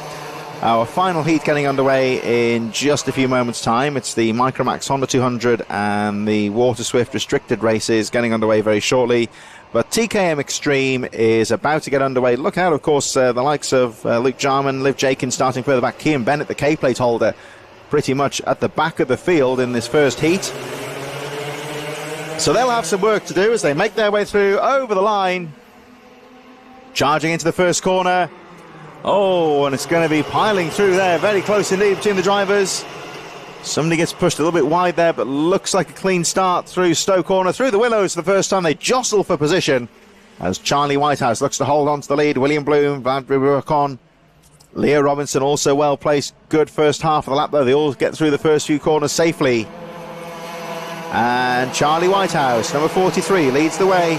Our final heat getting underway in just a few moments' time. It's the Micromax Honda 200 and the Water Swift restricted races getting underway very shortly. But TKM Extreme is about to get underway. Look out, of course, the likes of Luke Jarman, Liv Jakins starting further back. Kean Bennett, the K-plate holder, pretty much at the back of the field in this first heat. So they'll have some work to do as they make their way through over the line. Charging into the first corner. Oh, and it's going to be piling through there. Very close indeed between the drivers. Somebody gets pushed a little bit wide there, but looks like a clean start through Stowe Corner. Through the Willows for the first time. They jostle for position as Charlie Whitehouse looks to hold on to the lead. William Bloom, Vlad Rubicon, Leo Robinson also well placed. Good first half of the lap though. They all get through the first few corners safely. And Charlie Whitehouse, number 43, leads the way.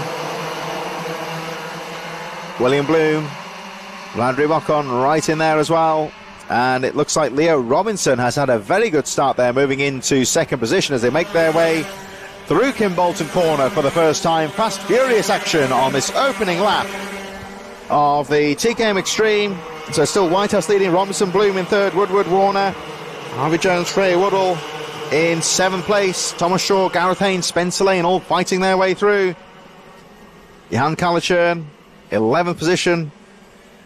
William Bloom, Landry Bocon right in there as well. And it looks like Leo Robinson has had a very good start there, moving into second position as they make their way through Kimbolton Corner for the first time. Fast, furious action on this opening lap of the TKM Extreme. So still Whitehouse leading, Robinson, Bloom in third, Woodward, Warner, Harvey Jones, Freya Woodall in 7th place. Thomas Shaw, Gareth Haynes, Spencer Lane all fighting their way through. Johan Kalichern, 11th position.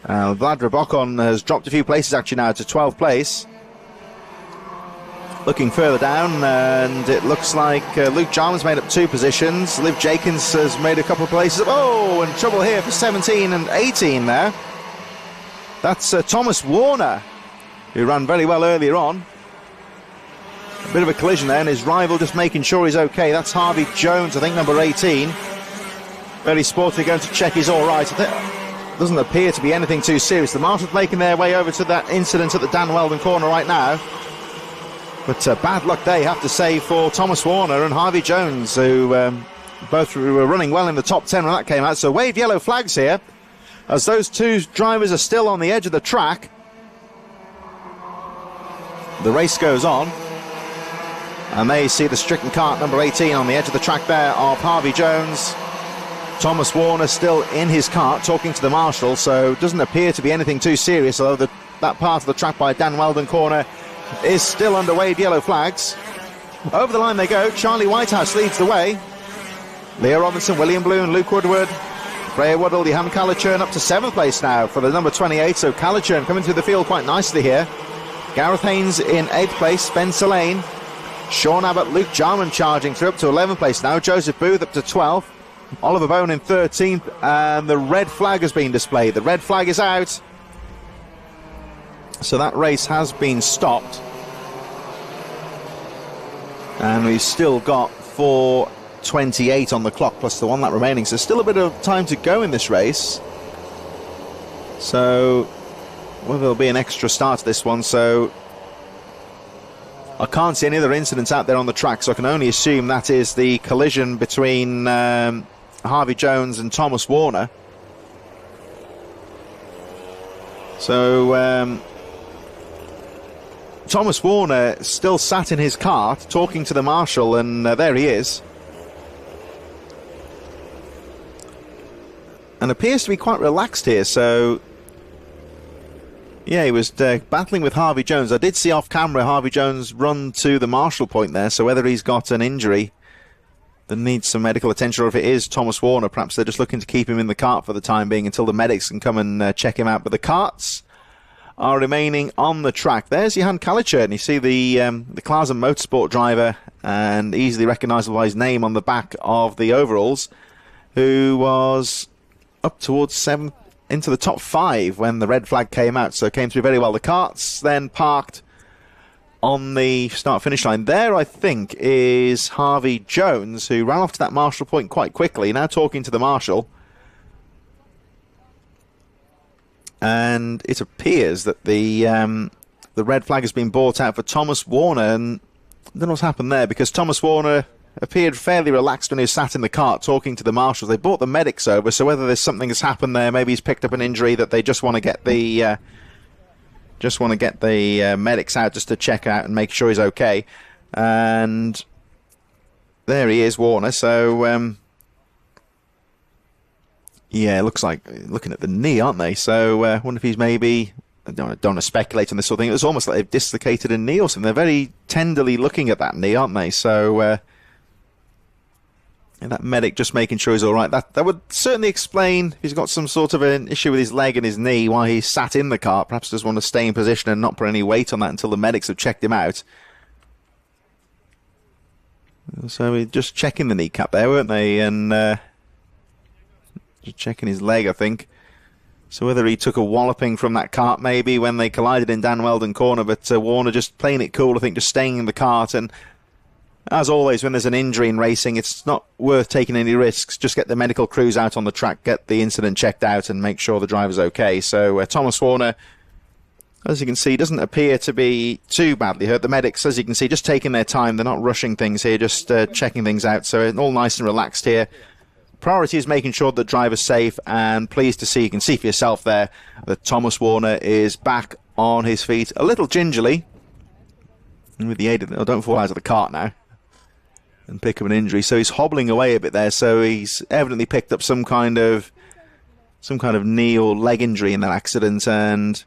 Vlad Rabokon has dropped a few places actually now to 12th place. Looking further down, and it looks like Luke Jarman's made up 2 positions. Liv Jakins has made a couple of places. Oh, and trouble here for 17 and 18 there. That's Thomas Warner, who ran very well earlier on. A bit of a collision there, and his rival just making sure he's okay. That's Harvey Jones, I think, number 18. Very sporty, going to check he's all right. Doesn't appear to be anything too serious. The marshals making their way over to that incident at the Dan Weldon corner right now. But bad luck day, have to say, for Thomas Warner and Harvey Jones, who both were running well in the top 10 when that came out. So wave yellow flags here, as those 2 drivers are still on the edge of the track. The race goes on. And they see the stricken cart number 18 on the edge of the track there of Harvey Jones. Thomas Warner still in his cart talking to the marshal, so doesn't appear to be anything too serious, although that part of the track by Dan Weldon corner is still under wave yellow flags. Over the line they go. Charlie Whitehouse leads the way. Leo Robinson, William Bloom, Luke Woodward, Freya Woodall, Johan Kalichern up to 7th place now for the number 28, so Kalichern coming through the field quite nicely here. Gareth Haynes in 8th place, Spencer Lane, Sean Abbott, Luke Jarman charging through up to 11th place now. Joseph Booth up to 12th. Oliver Bowen in 13th. And the red flag has been displayed. The red flag is out. So that race has been stopped. And we've still got 4:28 on the clock plus the 1 lap remaining. So still a bit of time to go in this race. So well, there'll be an extra start to this one. So I can't see any other incidents out there on the track, so I can only assume that is the collision between Harvey Jones and Thomas Warner. So Thomas Warner still sat in his cart talking to the marshal, and there he is. And appears to be quite relaxed here, so yeah, he was battling with Harvey Jones. I did see off camera Harvey Jones run to the marshal point there, so whether he's got an injury that needs some medical attention, or if it is Thomas Warner, perhaps they're just looking to keep him in the kart for the time being until the medics can come and check him out. But the karts are remaining on the track. There's Johan Kalicher, and you see the Klaasen Motorsport driver, and easily recognisable by his name on the back of the overalls, who was up towards 7th into the top 5 when the red flag came out, so came through very well. The karts then parked on the start-finish line. There, I think, is Harvey Jones, who ran off to that marshal point quite quickly, now talking to the marshal. And it appears that the red flag has been brought out for Thomas Warner, and I don't know what's happened there, because Thomas Warner appeared fairly relaxed when he was sat in the cart talking to the marshals. They brought the medics over, so whether there's something that's happened there, maybe he's picked up an injury that they just want to get the medics out just to check out and make sure he's okay. And there he is, Warner. So yeah, it looks like looking at the knee, aren't they? So I wonder if he's maybe, I don't want to speculate on this sort of thing. It was almost like they've dislocated a knee or something. They're very tenderly looking at that knee, aren't they? So and that medic just making sure he's all right. That would certainly explain if he's got some sort of an issue with his leg and his knee, why he's sat in the cart. Perhaps doesn't want to stay in position and not put any weight on that until the medics have checked him out. So we're just checking the kneecap there, weren't they? And just checking his leg, I think. So whether he took a walloping from that cart maybe when they collided in Dan Weldon Corner, but Warner just playing it cool, I think, just staying in the cart. And as always, when there's an injury in racing, it's not worth taking any risks. Just get the medical crews out on the track, get the incident checked out, and make sure the driver's okay. So Thomas Warner, as you can see, doesn't appear to be too badly hurt. The medics, as you can see, just taking their time. They're not rushing things here, just checking things out. So all nice and relaxed here. Priority is making sure the driver's safe, and pleased to see, you can see for yourself there, that Thomas Warner is back on his feet, a little gingerly, and with the aid of, don't fall out of the cart now and pick up an injury. So he's hobbling away a bit there, so he's evidently picked up some kind of knee or leg injury in that accident, and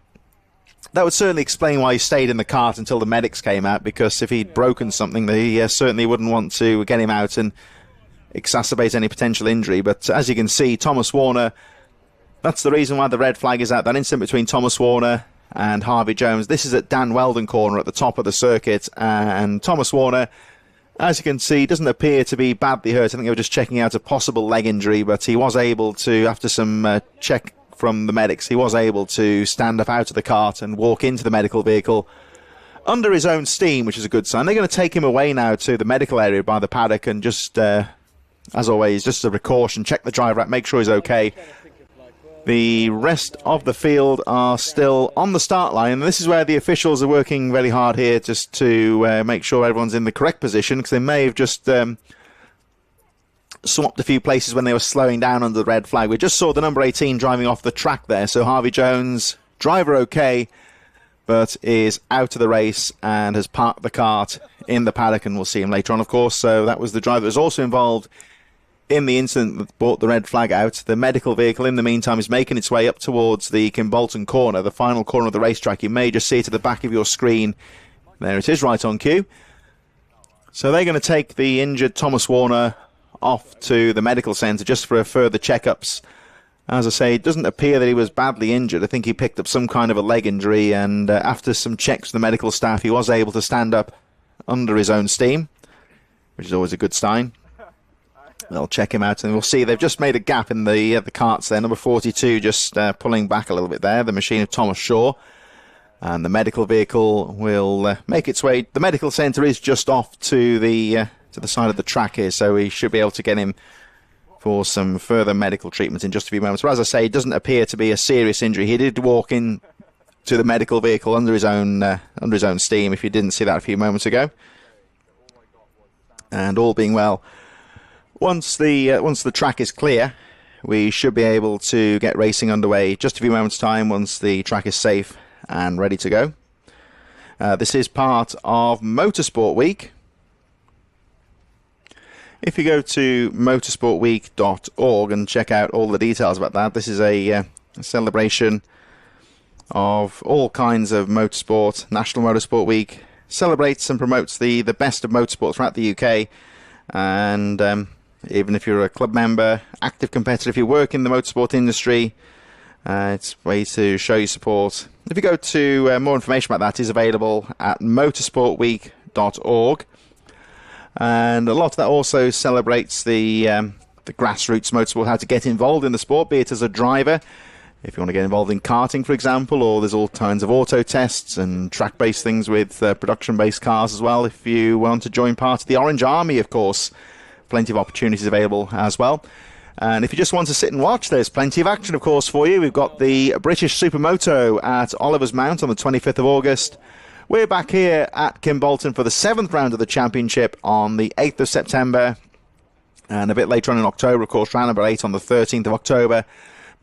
that would certainly explain why he stayed in the cart until the medics came out, because if he'd broken something, they certainly wouldn't want to get him out and exacerbate any potential injury. But as you can see, Thomas Warner, that's the reason why the red flag is out. That incident between Thomas Warner and Harvey Jones. This is at Dan Weldon Corner at the top of the circuit, and Thomas Warner, as you can see, doesn't appear to be badly hurt. I think they were just checking out a possible leg injury, but he was able to, after some check from the medics, he was able to stand up out of the cart and walk into the medical vehicle under his own steam, which is a good sign. They're going to take him away now to the medical area by the paddock and just as always, just a precaution, check the driver out, make sure he's okay. The rest of the field are still on the start line, and this is where the officials are working very hard here just to make sure everyone's in the correct position, because they may have just swapped a few places when they were slowing down under the red flag. We just saw the number 18 driving off the track there, so Harvey Jones, driver okay, but is out of the race and has parked the kart in the paddock, and we'll see him later on, of course. So that was the driver that was also involved in the incident that brought the red flag out. The medical vehicle, in the meantime, is making its way up towards the Kimbolton corner, the final corner of the racetrack. You may just see it at the back of your screen. There it is, right on cue. So they're going to take the injured Thomas Warner off to the medical centre just for further checkups. As I say, it doesn't appear that he was badly injured. I think he picked up some kind of a leg injury, and after some checks from the medical staff, he was able to stand up under his own steam, which is always a good sign. They'll check him out, and we'll see. They've just made a gap in the carts there. Number 42 just pulling back a little bit there. The machine of Thomas Shaw. And the medical vehicle will make its way. The medical centre is just off to the side of the track here, so we should be able to get him for some further medical treatment in just a few moments. But as I say, it doesn't appear to be a serious injury. He did walk in to the medical vehicle under his own steam, if you didn't see that a few moments ago. And all being well, once the track is clear, we should be able to get racing underway just a few moments' time once the track is safe and ready to go. This is part of Motorsport Week. If you go to motorsportweek.org and check out all the details about that, this is a celebration of all kinds of motorsport. National Motorsport Week celebrates and promotes the best of motorsport throughout the UK, And even if you're a club member, active competitor, if you work in the motorsport industry, it's a way to show your support. If you go to more information about that is available at motorsportweek.org. And a lot of that also celebrates the grassroots motorsport, how to get involved in the sport, be it as a driver, if you want to get involved in karting, for example, or there's all kinds of auto tests and track-based things with production-based cars as well. If you want to join part of the Orange Army, of course, plenty of opportunities available as well. And if you just want to sit and watch, there's plenty of action, of course, for you. We've got the British Supermoto at Oliver's Mount on the 25th of August. We're back here at Kimbolton for the 7th round of the championship on the 8th of September. And a bit later on in October, of course, round number 8 on the 13th of October.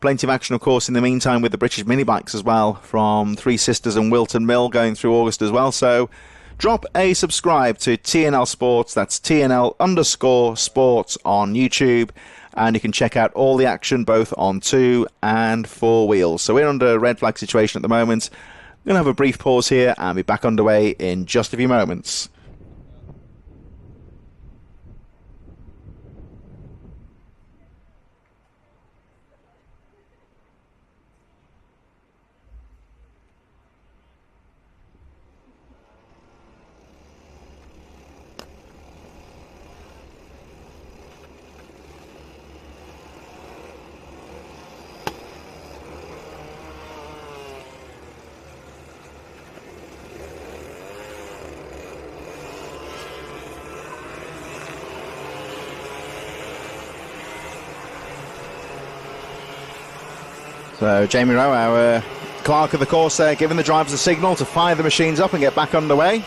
Plenty of action, of course, in the meantime with the British mini bikes as well, from Three Sisters and Wilton Mill going through August as well. So drop a subscribe to TNL Sports. That's TNL_Sports on YouTube. And you can check out all the action both on 2 and 4 wheels. So we're under a red flag situation at the moment. We're going to have a brief pause here and be back underway in just a few moments. So Jamie Rowe, our clerk of the course there, giving the drivers a signal to fire the machines up and get back underway.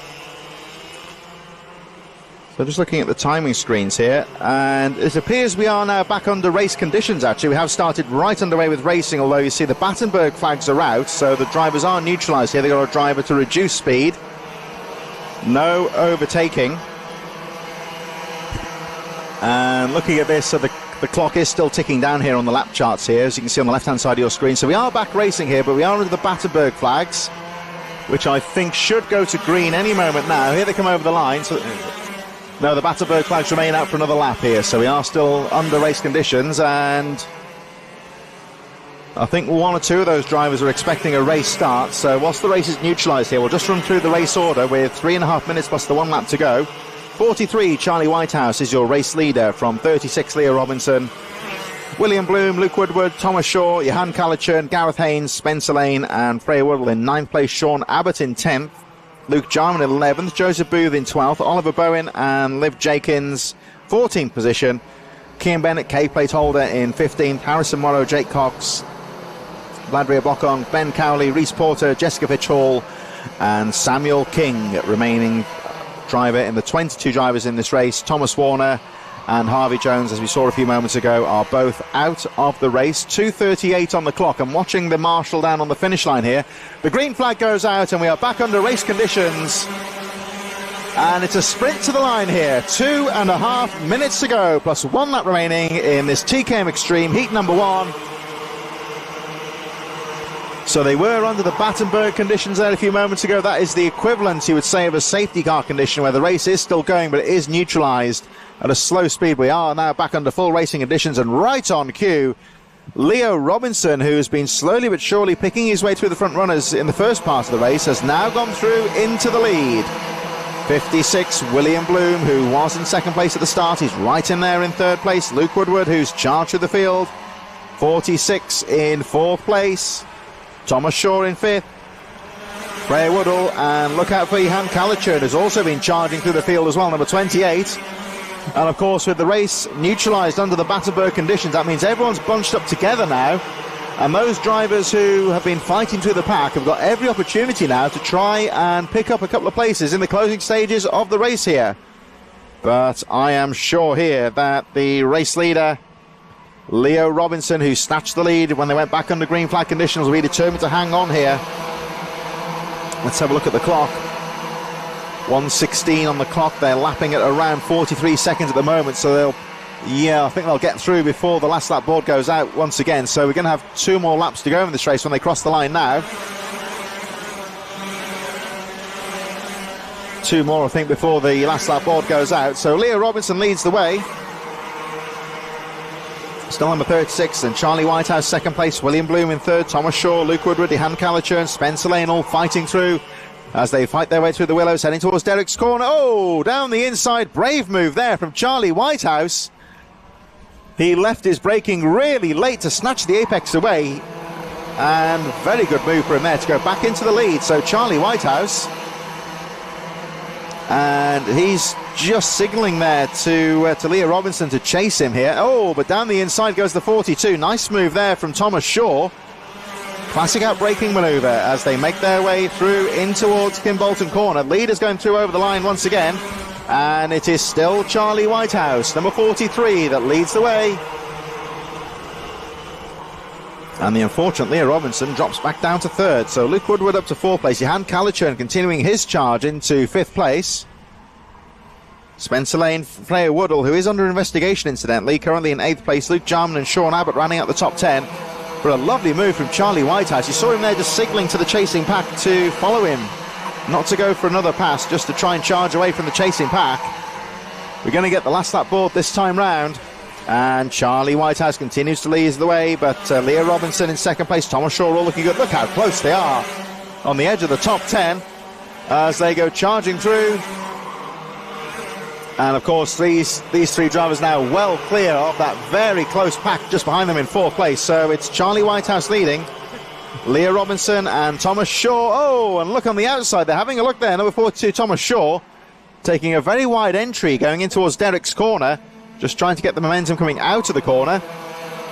So just looking at the timing screens here, and it appears we are now back under race conditions, actually. We have started right underway with racing, although you see the Battenberg flags are out, so the drivers are neutralised here. They've got a driver to reduce speed. No overtaking. And looking at this, so the clock is still ticking down here on the lap charts here, as you can see on the left-hand side of your screen. So we are back racing here, but we are under the Battenberg flags, which I think should go to green any moment now. Here they come over the line. So no, the Battenberg flags remain out for another lap here, so we are still under race conditions, and I think 1 or 2 of those drivers are expecting a race start. So whilst the race is neutralised here, we'll just run through the race order with 3.5 minutes plus the 1 lap to go. 43, Charlie Whitehouse is your race leader from 36, Leo Robinson. William Bloom, Luke Woodward, Thomas Shaw, Johan Calichurn, Gareth Haynes, Spencer Lane and Freya Woodall in 9th place, Sean Abbott in 10th, Luke Jarman in 11th, Joseph Booth in 12th, Oliver Bowen and Liv Jakins 14th position, Cian Bennett, K-plate holder in 15th, Harrison Morrow, Jake Cox, Vladimir Bokong, Ben Cowley, Reese Porter, Jessica Fitch-Hall and Samuel King remaining driver in the 22 drivers in this race. Thomas Warner and Harvey Jones, as we saw a few moments ago, are both out of the race. 2:38 on the clock. I'm watching the marshal down on the finish line here. The green flag goes out and we are back under race conditions. And it's a sprint to the line here. 2.5 minutes to go, plus 1 lap remaining in this TKM Extreme Heat number 1. So they were under the Battenberg conditions there a few moments ago. That is the equivalent, you would say, of a safety car condition where the race is still going, but it is neutralised at a slow speed. We are now back under full racing conditions, and right on cue, Leo Robinson, who has been slowly but surely picking his way through the front runners in the first part of the race, has now gone through into the lead. 56, William Bloom, who was in 2nd place at the start, he's right in there in 3rd place. Luke Woodward, who's charged through the field, 46 in 4th place. Thomas Shaw in 5th, Freya Woodall, and look out for Johan Calichurn, who's also been charging through the field as well, number 28. And of course, with the race neutralised under the Battenberg conditions, that means everyone's bunched up together now, and those drivers who have been fighting through the pack have got every opportunity now to try and pick up a couple of places in the closing stages of the race here. But I am sure here that the race leader, Leo Robinson, who snatched the lead when they went back under green flag conditions, will be determined to hang on here. Let's have a look at the clock. 1:16 on the clock. They're lapping at around 43 seconds at the moment, so I think they'll get through before the last lap board goes out once again. So we're going to have 2 more laps to go in this race when they cross the line now. 2 more, I think, before the last lap board goes out. So Leo Robinson leads the way. Still number 36, and Charlie Whitehouse second place, William Bloom in third, Thomas Shaw, Luke Woodward, Ihan Calichurn, Spencer Lane all fighting through as they fight their way through the Willows, heading towards Derek's corner. Oh, down the inside, brave move there from Charlie Whitehouse. He left his braking really late to snatch the apex away, and very good move for him there to go back into the lead. So Charlie Whitehouse, and he's just signalling there to Leo Robinson to chase him here. Oh, but down the inside goes the 42. Nice move there from Thomas Shaw. Classic out-braking manoeuvre as they make their way through in towards Kimbolton corner. Leaders going through over the line once again, and it is still Charlie Whitehouse, number 43, that leads the way. And the unfortunate Leo Robinson drops back down to third. So Luke Woodward up to fourth place. Ihan Calichurn continuing his charge into fifth place. Spencer Lane, Freya Woodall, who is under investigation incidentally, currently in eighth place. Luke Jarman and Sean Abbott running out the top 10. But a lovely move from Charlie Whitehouse. You saw him there just signalling to the chasing pack to follow him, not to go for another pass, just to try and charge away from the chasing pack. We're going to get the last lap board this time round. And Charlie Whitehouse continues to lead the way, but Leo Robinson in second place, Thomas Shaw all looking good. Look how close they are on the edge of the top 10 as they go charging through. And of course these three drivers now well clear of that very close pack just behind them in fourth place. So it's Charlie Whitehouse leading, Leo Robinson and Thomas Shaw. Oh, and look on the outside, they're having a look there. Number 42, Thomas Shaw, taking a very wide entry going in towards Derek's corner, just trying to get the momentum coming out of the corner.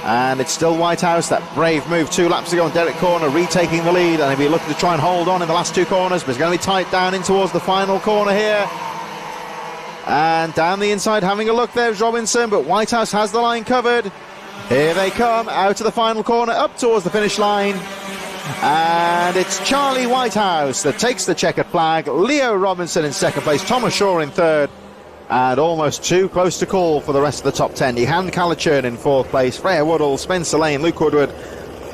And it's still Whitehouse, that brave move 2 laps ago on Derek corner, retaking the lead, and he'll be looking to try and hold on in the last 2 corners, but it's going to be tight down in towards the final corner here. And down the inside having a look, there's Robinson, but Whitehouse has the line covered. Here they come out to the final corner, up towards the finish line, and it's Charlie Whitehouse that takes the checkered flag. Leo Robinson in second place, Thomas Shaw in third, and almost too close to call for the rest of the top 10. Ihan Calichurn in fourth place, Freya Woodall, Spencer Lane, Luke Woodward,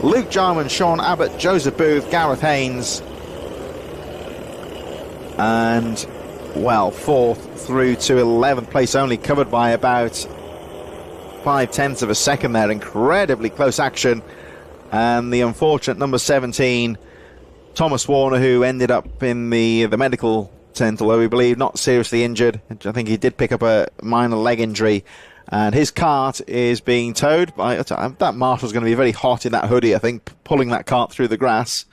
Luke Jarman, Sean Abbott, Joseph Booth, Gareth Haynes, and, well, fourth through to 11th place, only covered by about 0.5 of a second there. Incredibly close action. And the unfortunate number 17, Thomas Warner, who ended up in the medical tent, although we believe not seriously injured. I think he did pick up a minor leg injury, and his cart is being towed by that marshal's going to be very hot in that hoodie, I think, pulling that cart through the grass.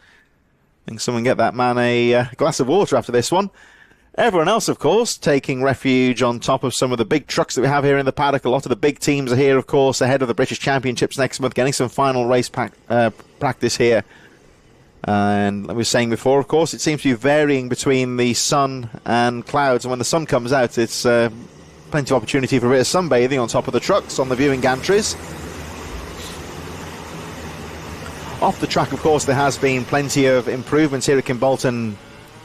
I think someone get that man a glass of water after this one. Everyone else, of course, taking refuge on top of some of the big trucks that we have here in the paddock. A lot of the big teams are here, of course, ahead of the British Championships next month, getting some final race practice here. And like we were saying before, of course, it seems to be varying between the sun and clouds. And when the sun comes out, it's plenty of opportunity for a bit of sunbathing on top of the trucks, on the viewing gantries. Off the track, of course, there has been plenty of improvements here at Kimbolton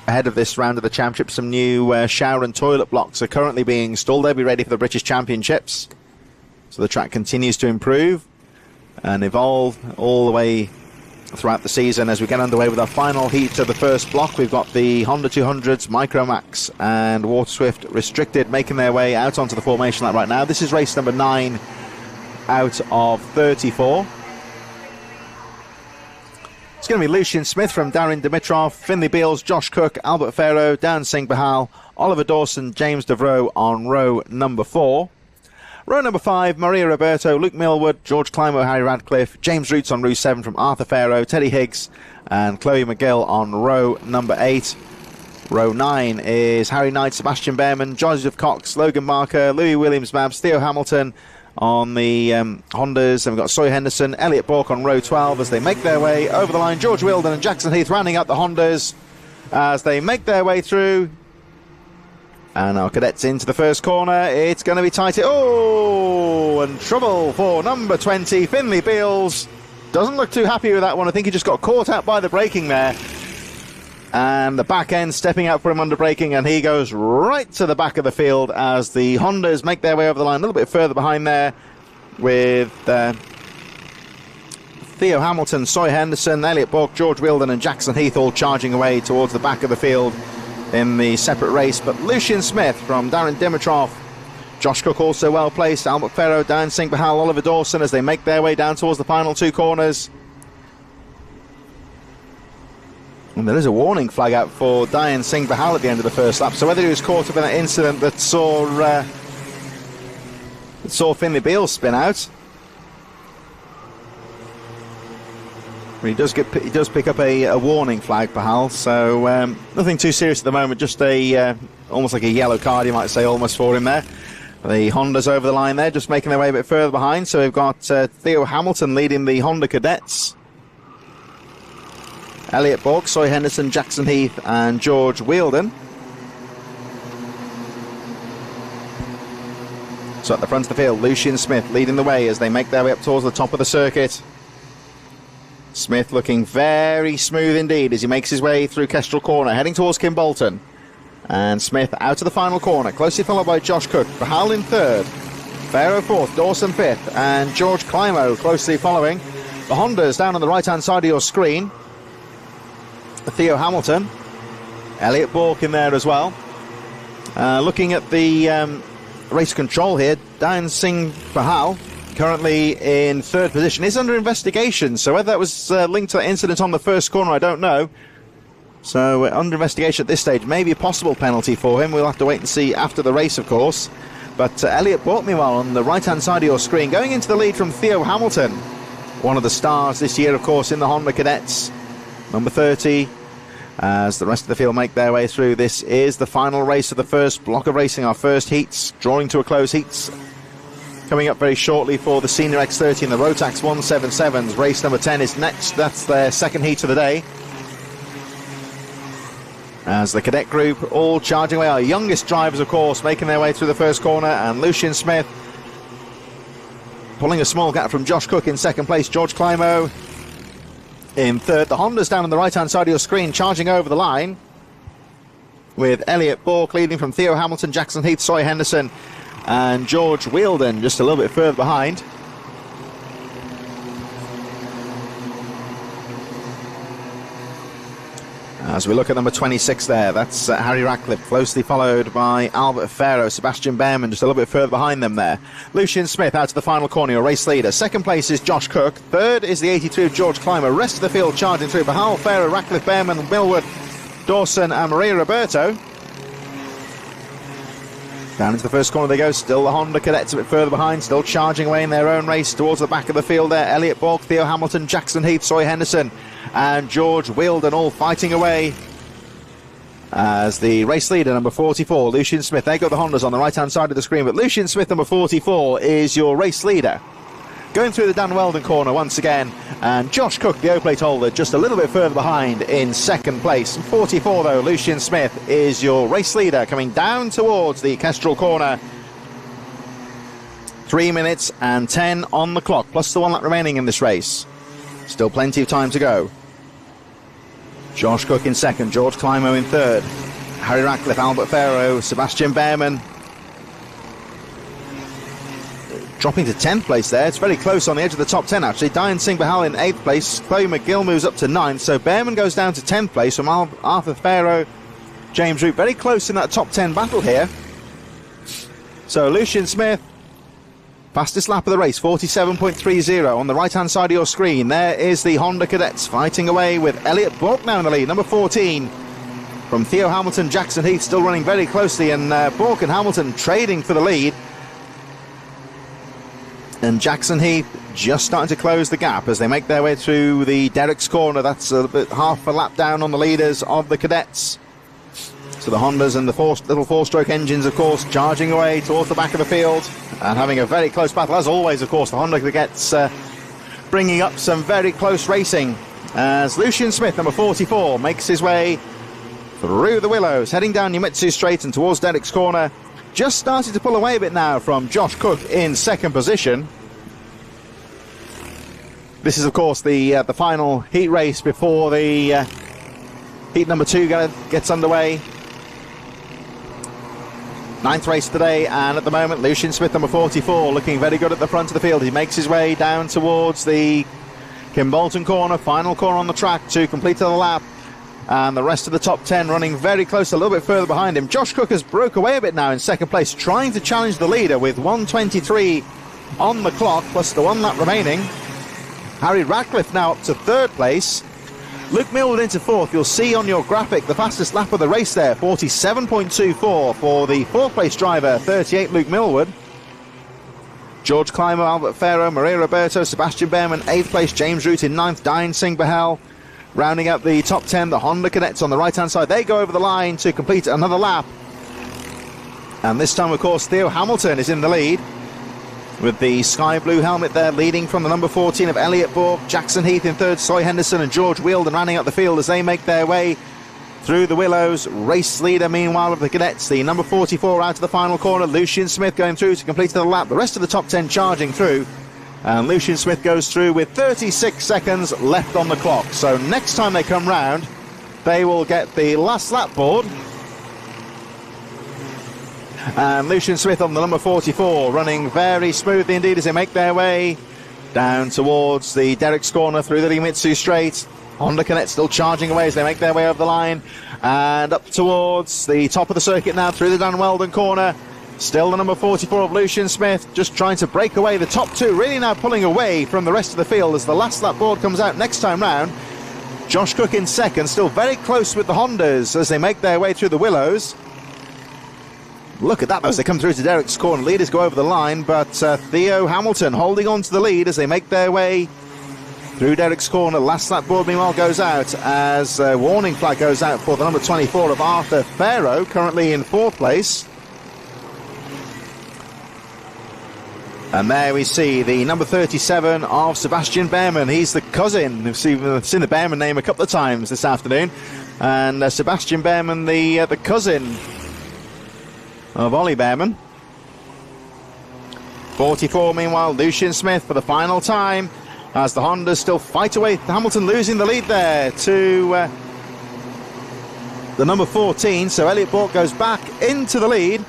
ahead of this round of the championship. Some new shower and toilet blocks are currently being installed. They'll be ready for the British Championships. So the track continues to improve and evolve all the way throughout the season. As we get underway with our final heat of the first block, we've got the Honda 200s, Micromax and Water Swift Restricted making their way out onto the formation lap right now. This is race number 9 out of 34. It's going to be Lucian Smith from Darren Dimitrov, Finley Beals, Josh Cook, Albert Farrow, Dan Singh Bahal, Oliver Dawson, James Devroe on row number 4. Row number 5, Maria Roberto, Luke Millwood, George Climo, Harry Radcliffe, James Roots on row 7 from Arthur Farrow, Teddy Higgs and Chloe McGill on row number 8. Row 9 is Harry Knight, Sebastian Behrman, Joseph Cox, Logan Marker, Louis Williams-Mabs, Theo Hamilton on the Hondas, and we've got Soy Henderson, Elliot Bork on row 12 as they make their way over the line. George Wilden and Jackson Heath rounding up the Hondas as they make their way through. And our cadets into the first corner. It's going to be tight. Oh, and trouble for number 20, Finley Beals. Doesn't look too happy with that one. I think he just got caught out by the braking there. And the back end stepping out for him under braking, and he goes right to the back of the field as the Hondas make their way over the line a little bit further behind there with Theo Hamilton, Soy Henderson, Elliot Bork, George Wilden and Jackson Heath all charging away towards the back of the field in the separate race, but Lucian Smith from Darren Dimitrov, Josh Cook also well placed, Albert Ferro, Dan Singh Bahal, Oliver Dawson as they make their way down towards the final two corners. And there is a warning flag out for Diane Singh Bahal at the end of the first lap, so whether he was caught up in that incident that saw Finley Beale spin out. He does pick up a warning flag, Bahal, so nothing too serious at the moment, just almost like a yellow card, you might say, almost for him there. The Hondas over the line there, just making their way a bit further behind, so we've got Theo Hamilton leading the Honda cadets. Elliot Bork, Soy Henderson, Jackson Heath and George Wheeldon. So at the front of the field, Lucian Smith leading the way as they make their way up towards the top of the circuit. Smith looking very smooth indeed as he makes his way through Kestrel Corner, heading towards Kimbolton. And Smith out of the final corner, closely followed by Josh Cook. Bahal in third, Farrow fourth, Dawson fifth, and George Climo closely following. The Hondas down on the right-hand side of your screen. Theo Hamilton, Elliot Bork in there as well. Looking at the race control here, Dan Singh Bahal, currently in third position, is under investigation, so whether that was linked to that incident on the first corner, I don't know. So under investigation at this stage, maybe a possible penalty for him. We'll have to wait and see after the race, of course. But Elliot Bork, meanwhile, on the right-hand side of your screen, going into the lead from Theo Hamilton, one of the stars this year, of course, in the Honda Cadets, number 30. As the rest of the field make their way through, this is the final race of the first block of racing, our first heats, drawing to a close. Heats coming up very shortly for the Senior X30 and the Rotax 177s. Race number 10 is next. That's their second heat of the day. As the cadet group all charging away, our youngest drivers, of course, making their way through the first corner, and Lucian Smith pulling a small gap from Josh Cook in second place, George Climo in third. The Hondas down on the right-hand side of your screen charging over the line, with Elliot Bork leading from Theo Hamilton, Jackson Heath, Soy Henderson and George Wheeldon just a little bit further behind. As we look at number 26 there, that's Harry Ratcliffe, closely followed by Albert Farrow, Sebastian Behrman just a little bit further behind them there. Lucian Smith out to the final corner, your race leader. Second place is Josh Cook. Third is the 83 of George Climo. Rest of the field charging through. Bahal, Farrow, Ratcliffe, Behrman, Millwood, Dawson and Maria Roberto. Down into the first corner they go. Still the Honda Cadets a bit further behind, still charging away in their own race towards the back of the field there. Elliot Bork, Theo Hamilton, Jackson Heath, Soy Henderson and George Wheeldon all fighting away. As the race leader, number 44, Lucian Smith. They got the Hondas on the right-hand side of the screen, but Lucian Smith, number 44, is your race leader. Going through the Dan Weldon corner once again, and Josh Cook, the O-plate holder, just a little bit further behind in second place. 44, though, Lucian Smith is your race leader, coming down towards the Kestrel corner. 3 minutes and 10 on the clock, plus the 1 lap remaining in this race. Still plenty of time to go. Josh Cook in second, George Climo in third, Harry Ratcliffe, Albert Farrow, Sebastian Behrman dropping to 10th place there. It's very close on the edge of the top 10 actually. Diane Singh Bahal in 8th place, Chloe McGill moves up to 9th, so Behrman goes down to 10th place from Arthur Farrow, James Root, very close in that top 10 battle here. So Lucian Smith, fastest lap of the race, 47.30 on the right-hand side of your screen. There is the Honda Cadets fighting away with Elliot Bork now in the lead, number 14. From Theo Hamilton, Jackson Heath still running very closely, and Bork and Hamilton trading for the lead. And Jackson Heath just starting to close the gap as they make their way through the Derrick's corner. That's a bit half a lap down on the leaders of the Cadets. So the Hondas and the little four-stroke engines, of course, charging away towards the back of the field and having a very close battle. As always, of course, the Honda Cadets bringing up some very close racing as Lucian Smith, number 44, makes his way through the Willows, heading down Yumitsu Straight and towards Derrick's corner. Just started to pull away a bit now from Josh Cook in second position. This is, of course, the final heat race before the heat number 2 gets underway. 9th race today, and at the moment Lucian Smith, number 44, looking very good at the front of the field. He makes his way down towards the Kimbolton corner, final corner on the track to complete the lap. and the rest of the top 10 running very close, a little bit further behind him. Josh Cook has broke away a bit now in second place, trying to challenge the leader with 1:23 on the clock, plus the 1 lap remaining. Harry Ratcliffe now up to third place. Luke Millward into fourth. You'll see on your graphic the fastest lap of the race there, 47.24 for the fourth place driver, 38 Luke Millward. George Clymer, Albert Farrow, Maria Roberto, Sebastian Behrman, 8th place, James Root in 9th, Diane Singh Bahal. Rounding up the top 10, the Honda cadets on the right-hand side. They go over the line to complete another lap. And this time, of course, Theo Hamilton is in the lead, with the sky blue helmet there, leading from the number 14 of Elliot Bourke, Jackson Heath in third, Soy Henderson and George Wheeldon rounding up the field as they make their way through the willows. Race leader, meanwhile, of the cadets, the number 44 out of the final corner, Lucian Smith going through to complete the lap. The rest of the top 10 charging through, and Lucian Smith goes through with 36 seconds left on the clock. So next time they come round, they will get the last lap board. And Lucian Smith on the number 44 running very smoothly indeed as they make their way down towards the Derrick's corner through the Limitsu straight. Honda Cadet still charging away as they make their way over the line and up towards the top of the circuit now through the Dan Weldon corner. Still the number 44 of Lucian Smith just trying to break away. The top two really now pulling away from the rest of the field as the last lap board comes out next time round. Josh Cook in second, still very close with the Hondas as they make their way through the willows. Look at that as they come through to Derrick's corner. Leaders go over the line, but Theo Hamilton holding on to the lead as they make their way through Derrick's corner. Last lap board meanwhile goes out as a warning flag goes out for the number 24 of Arthur Farrow, currently in fourth place. And there we see the number 37 of Sebastian Behrman. He's the cousin. We've seen the Behrman name a couple of times this afternoon. And Sebastian Behrman, the cousin of Ollie Behrman. 44, meanwhile, Lucian Smith for the final time as the Hondas still fight away. Hamilton losing the lead there to the number 14. So Elliot Bourke goes back into the lead.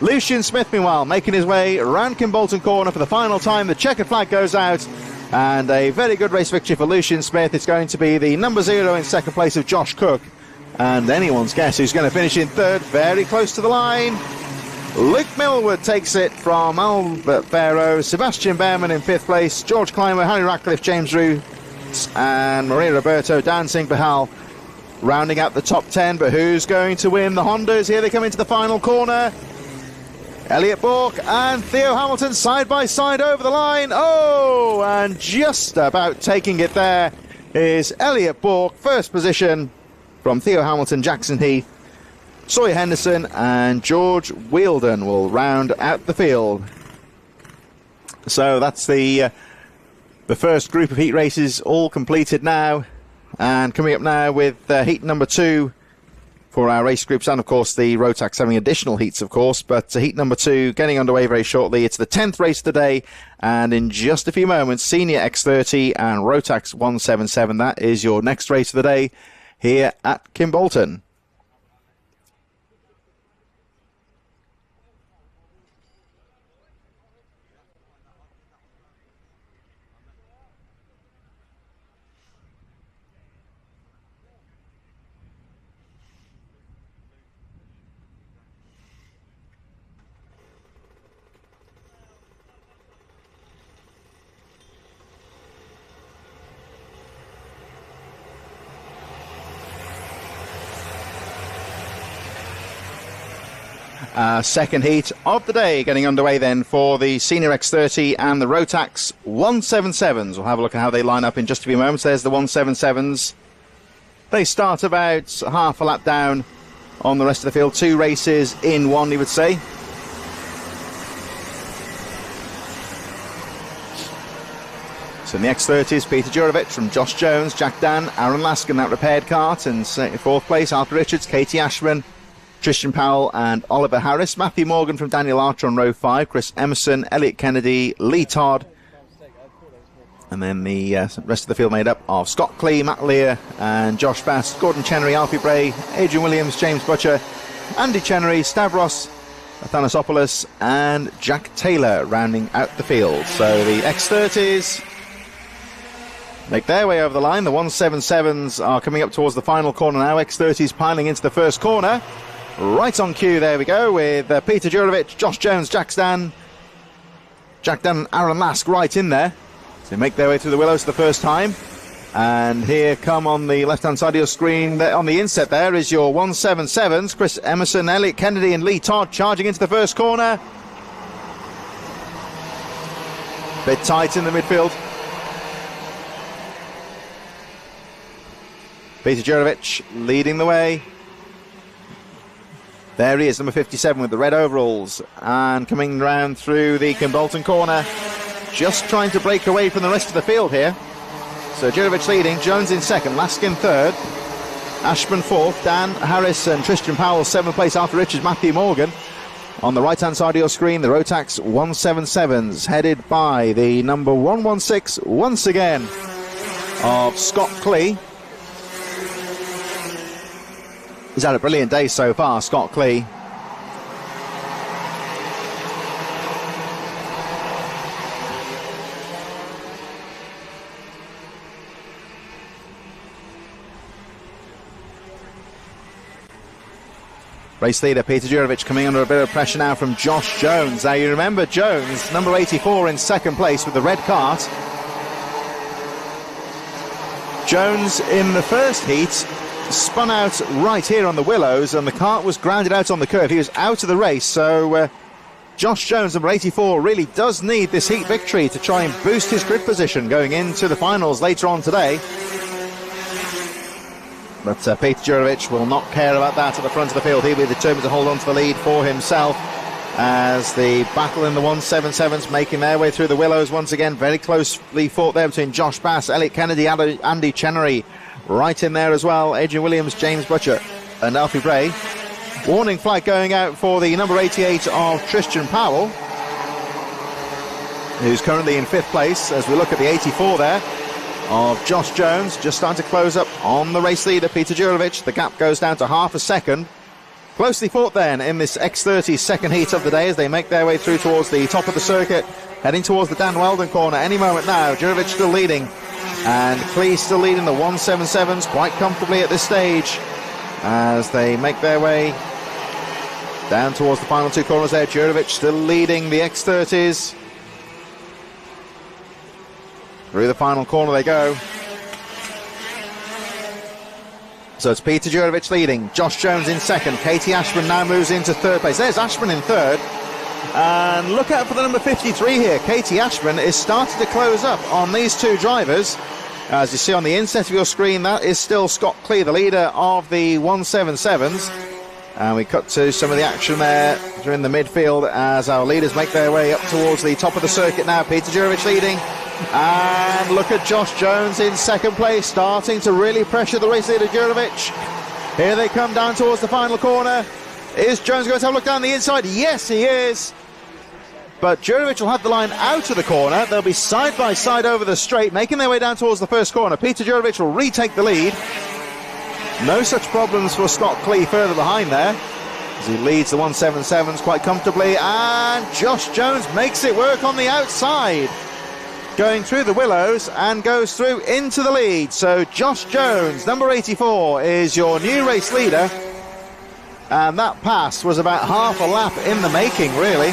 Lucian Smith, meanwhile, making his way around Kimbolton corner for the final time. The checkered flag goes out, and a very good race victory for Lucian Smith. It's going to be the number 0 in second place of Josh Cook, and anyone's guess who's going to finish in third, very close to the line. Luke Millward takes it from Albert Farrow, Sebastian Behrman in fifth place, George Clymer, Harry Ratcliffe, James Root, and Maria Roberto, Dan Singh Bahal rounding out the top 10. But who's going to win? The Hondas, here they come into the final corner. Elliot Bourke and Theo Hamilton side by side over the line. Oh, and just about taking it there is Elliot Bourke. First position from Theo Hamilton, Jackson Heath, Sawyer Henderson and George Wheeldon will round out the field. So that's the first group of heat races all completed now. And coming up now with heat number 2 for our race groups, and of course the rotax having additional heats, of course, but heat number 2 getting underway very shortly. It's the 10th race of the day, and in just a few moments, Senior X30 and rotax 177. That is your next race of the day here at Kimbolton. Second heat of the day getting underway then for the Senior X30 and the Rotax 177s. We'll have a look at how they line up in just a few moments. There's the 177s. They start about half a lap down on the rest of the field. 2 races in one, you would say. So in the X30s, Peter Jurovic from Josh Jones, Jack Dan, Aaron Laskin, that repaired kart, and fourth place, Arthur Richards, Katie Ashman, Christian Powell and Oliver Harris. Matthew Morgan from Daniel Archer on row 5. Chris Emerson, Elliot Kennedy, Lee Todd. And then the rest of the field made up of Scott Clee, Matt Lear and Josh Bass, Gordon Chenery, Alfie Bray, Adrian Williams, James Butcher, Andy Chenery, Stavros Athanasopoulos and Jack Taylor rounding out the field. So the X30s make their way over the line. The 177s are coming up towards the final corner now. X30s piling into the first corner. Right on cue, there we go, with Peter Jurovic, Josh Jones, Jack Dan and Aaron Lask right in there. So they make their way through the willows for the first time. And here come on the left-hand side of your screen, on the inset there is your 177s, Chris Emerson, Elliot Kennedy and Lee Todd charging into the first corner. Bit tight in the midfield. Peter Jurovic leading the way. There he is, number 57 with the red overalls, and coming round through the Kimbolton corner, just trying to break away from the rest of the field here. So Jurovic leading, Jones in second, Lask in third, Ashman fourth, Dan Harris and Tristan Powell 7th place, Arthur Richards, Matthew Morgan. On the right hand side of your screen, the Rotax 177s, headed by the number 116 once again of Scott Clee. He's had a brilliant day so far, Scott Clee. Race leader Peter Jurovic coming under a bit of pressure now from Josh Jones. Now you remember Jones, number 84 in second place with the red cart. Jones in the first heat spun out right here on the willows and the cart was grounded out on the curve. He was out of the race, so Josh Jones, number 84, really does need this heat victory to try and boost his grid position going into the finals later on today. But Peter Jurovic will not care about that at the front of the field. He'll be determined to hold on to the lead for himself as the battle in the 177s making their way through the willows once again. Very closely fought there between Josh Bass, Elliot Kennedy, Andy Chenery right in there as well. Adrian Williams, James Butcher and Alfie Bray. Warning flag going out for the number 88 of Tristan Powell, who's currently in 5th place, as we look at the 84 there of Josh Jones, just starting to close up on the race leader Peter Jurovic. The gap goes down to half a second. Closely fought then in this X30 second heat of the day as they make their way through towards the top of the circuit, heading towards the Dan Weldon corner any moment now. Jurovic still leading and Clee still leading the 177s quite comfortably at this stage as they make their way down towards the final two corners there. Jurovic still leading the X30s. Through the final corner they go. So it's Peter Jurovic leading, Josh Jones in second, Katie Ashman now moves into 3rd place. There's Ashman in 3rd. And look out for the number 53 here. Katie Ashman is starting to close up on these two drivers. As you see on the inset of your screen, that is still Scott Clee, the leader of the 177s. And we cut to some of the action there during the midfield as our leaders make their way up towards the top of the circuit now. Peter Jurovic leading. And look at Josh Jones in 2nd place, starting to really pressure the race leader Jurovic. Here they come down towards the final corner. Is Jones going to have a look down the inside? Yes, he is. But Jurovic will have the line out of the corner. They'll be side by side over the straight, making their way down towards the first corner. Peter Jurovic will retake the lead. No such problems for Scott Clee further behind there, as he leads the 177s quite comfortably. And Josh Jones makes it work on the outside, going through the willows and goes through into the lead. So Josh Jones, number 84, is your new race leader. And that pass was about half a lap in the making, really.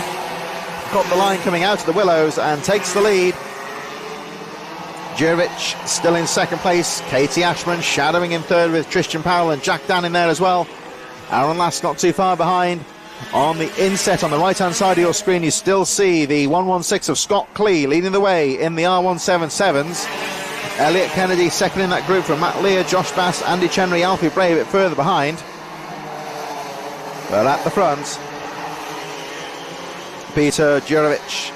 Got the line coming out of the willows and takes the lead. Jurovic still in 2nd place. Katie Ashman shadowing in 3rd with Tristan Powell and Jack Dan in there as well. Aaron Lask not too far behind. On the inset on the right hand side of your screen, you still see the 116 of Scott Clee leading the way in the R177s. Elliot Kennedy second in that group from Matt Lear, Josh Bass, Andy Chenery, Alfie Bray a bit further behind. But at the front, Peter Jurovic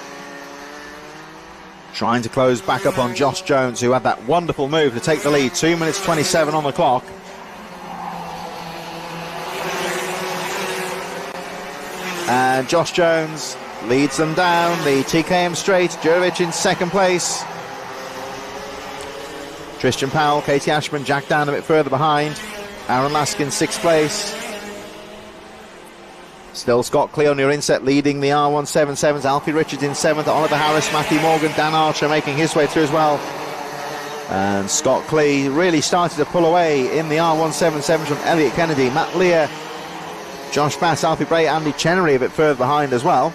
trying to close back up on Josh Jones, who had that wonderful move to take the lead. 2 minutes 27 on the clock. And Josh Jones leads them down the TKM straight. Jurovic in 2nd place. Tristan Powell, Katie Ashman, Jack Dan a bit further behind. Aaron Lask in 6th place. Still Scott Clee on your inset leading the R177s. Alfie Richards in 7th. Oliver Harris, Matthew Morgan, Dan Archer making his way through as well. And Scott Clee really started to pull away in the R177s from Elliot Kennedy. Matt Lear, Josh Bass, Alfie Bray, Andy Chenery a bit further behind as well.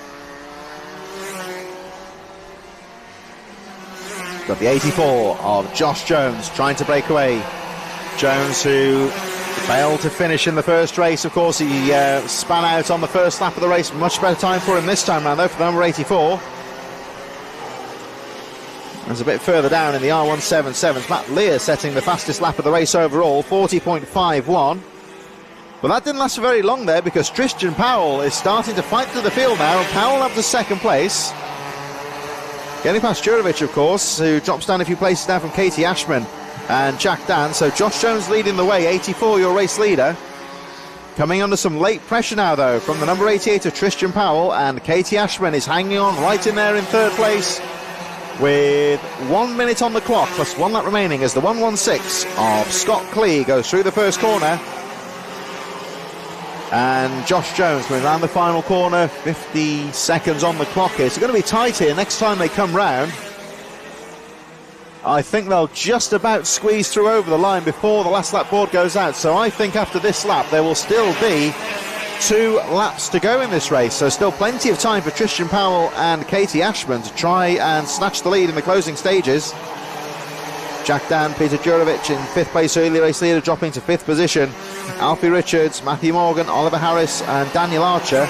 Got the 84 of Josh Jones trying to break away. Jones, who failed to finish in the first race. Of course, he span out on the first lap of the race. Much better time for him this time round, though, for the number 84. There's a bit further down in the R177s. Matt Lear setting the fastest lap of the race overall, 40.51. But that didn't last for very long there, because Tristan Powell is starting to fight through the field now. Powell up to second place. Getting past Jurovic, of course, who drops down a few places now from Katie Ashman and Jack Dan. So Josh Jones leading the way, 84, your race leader. Coming under some late pressure now, though, from the number 88 of Tristan Powell, and Katie Ashman is hanging on right in there in third place with 1 minute on the clock plus 1 lap remaining as the 116 of Scott Clee goes through the first corner. And Josh Jones going around the final corner, 50 seconds on the clock here. It's going to be tight here next time they come round. I think they'll just about squeeze through over the line before the last lap board goes out. So I think after this lap there will still be 2 laps to go in this race. So still plenty of time for Tristan Powell and Katie Ashman to try and snatch the lead in the closing stages. Jack Dan, Peter Jurovic in 5th place, early race leader dropping to 5th position. Alfie Richards, Matthew Morgan, Oliver Harris and Daniel Archer.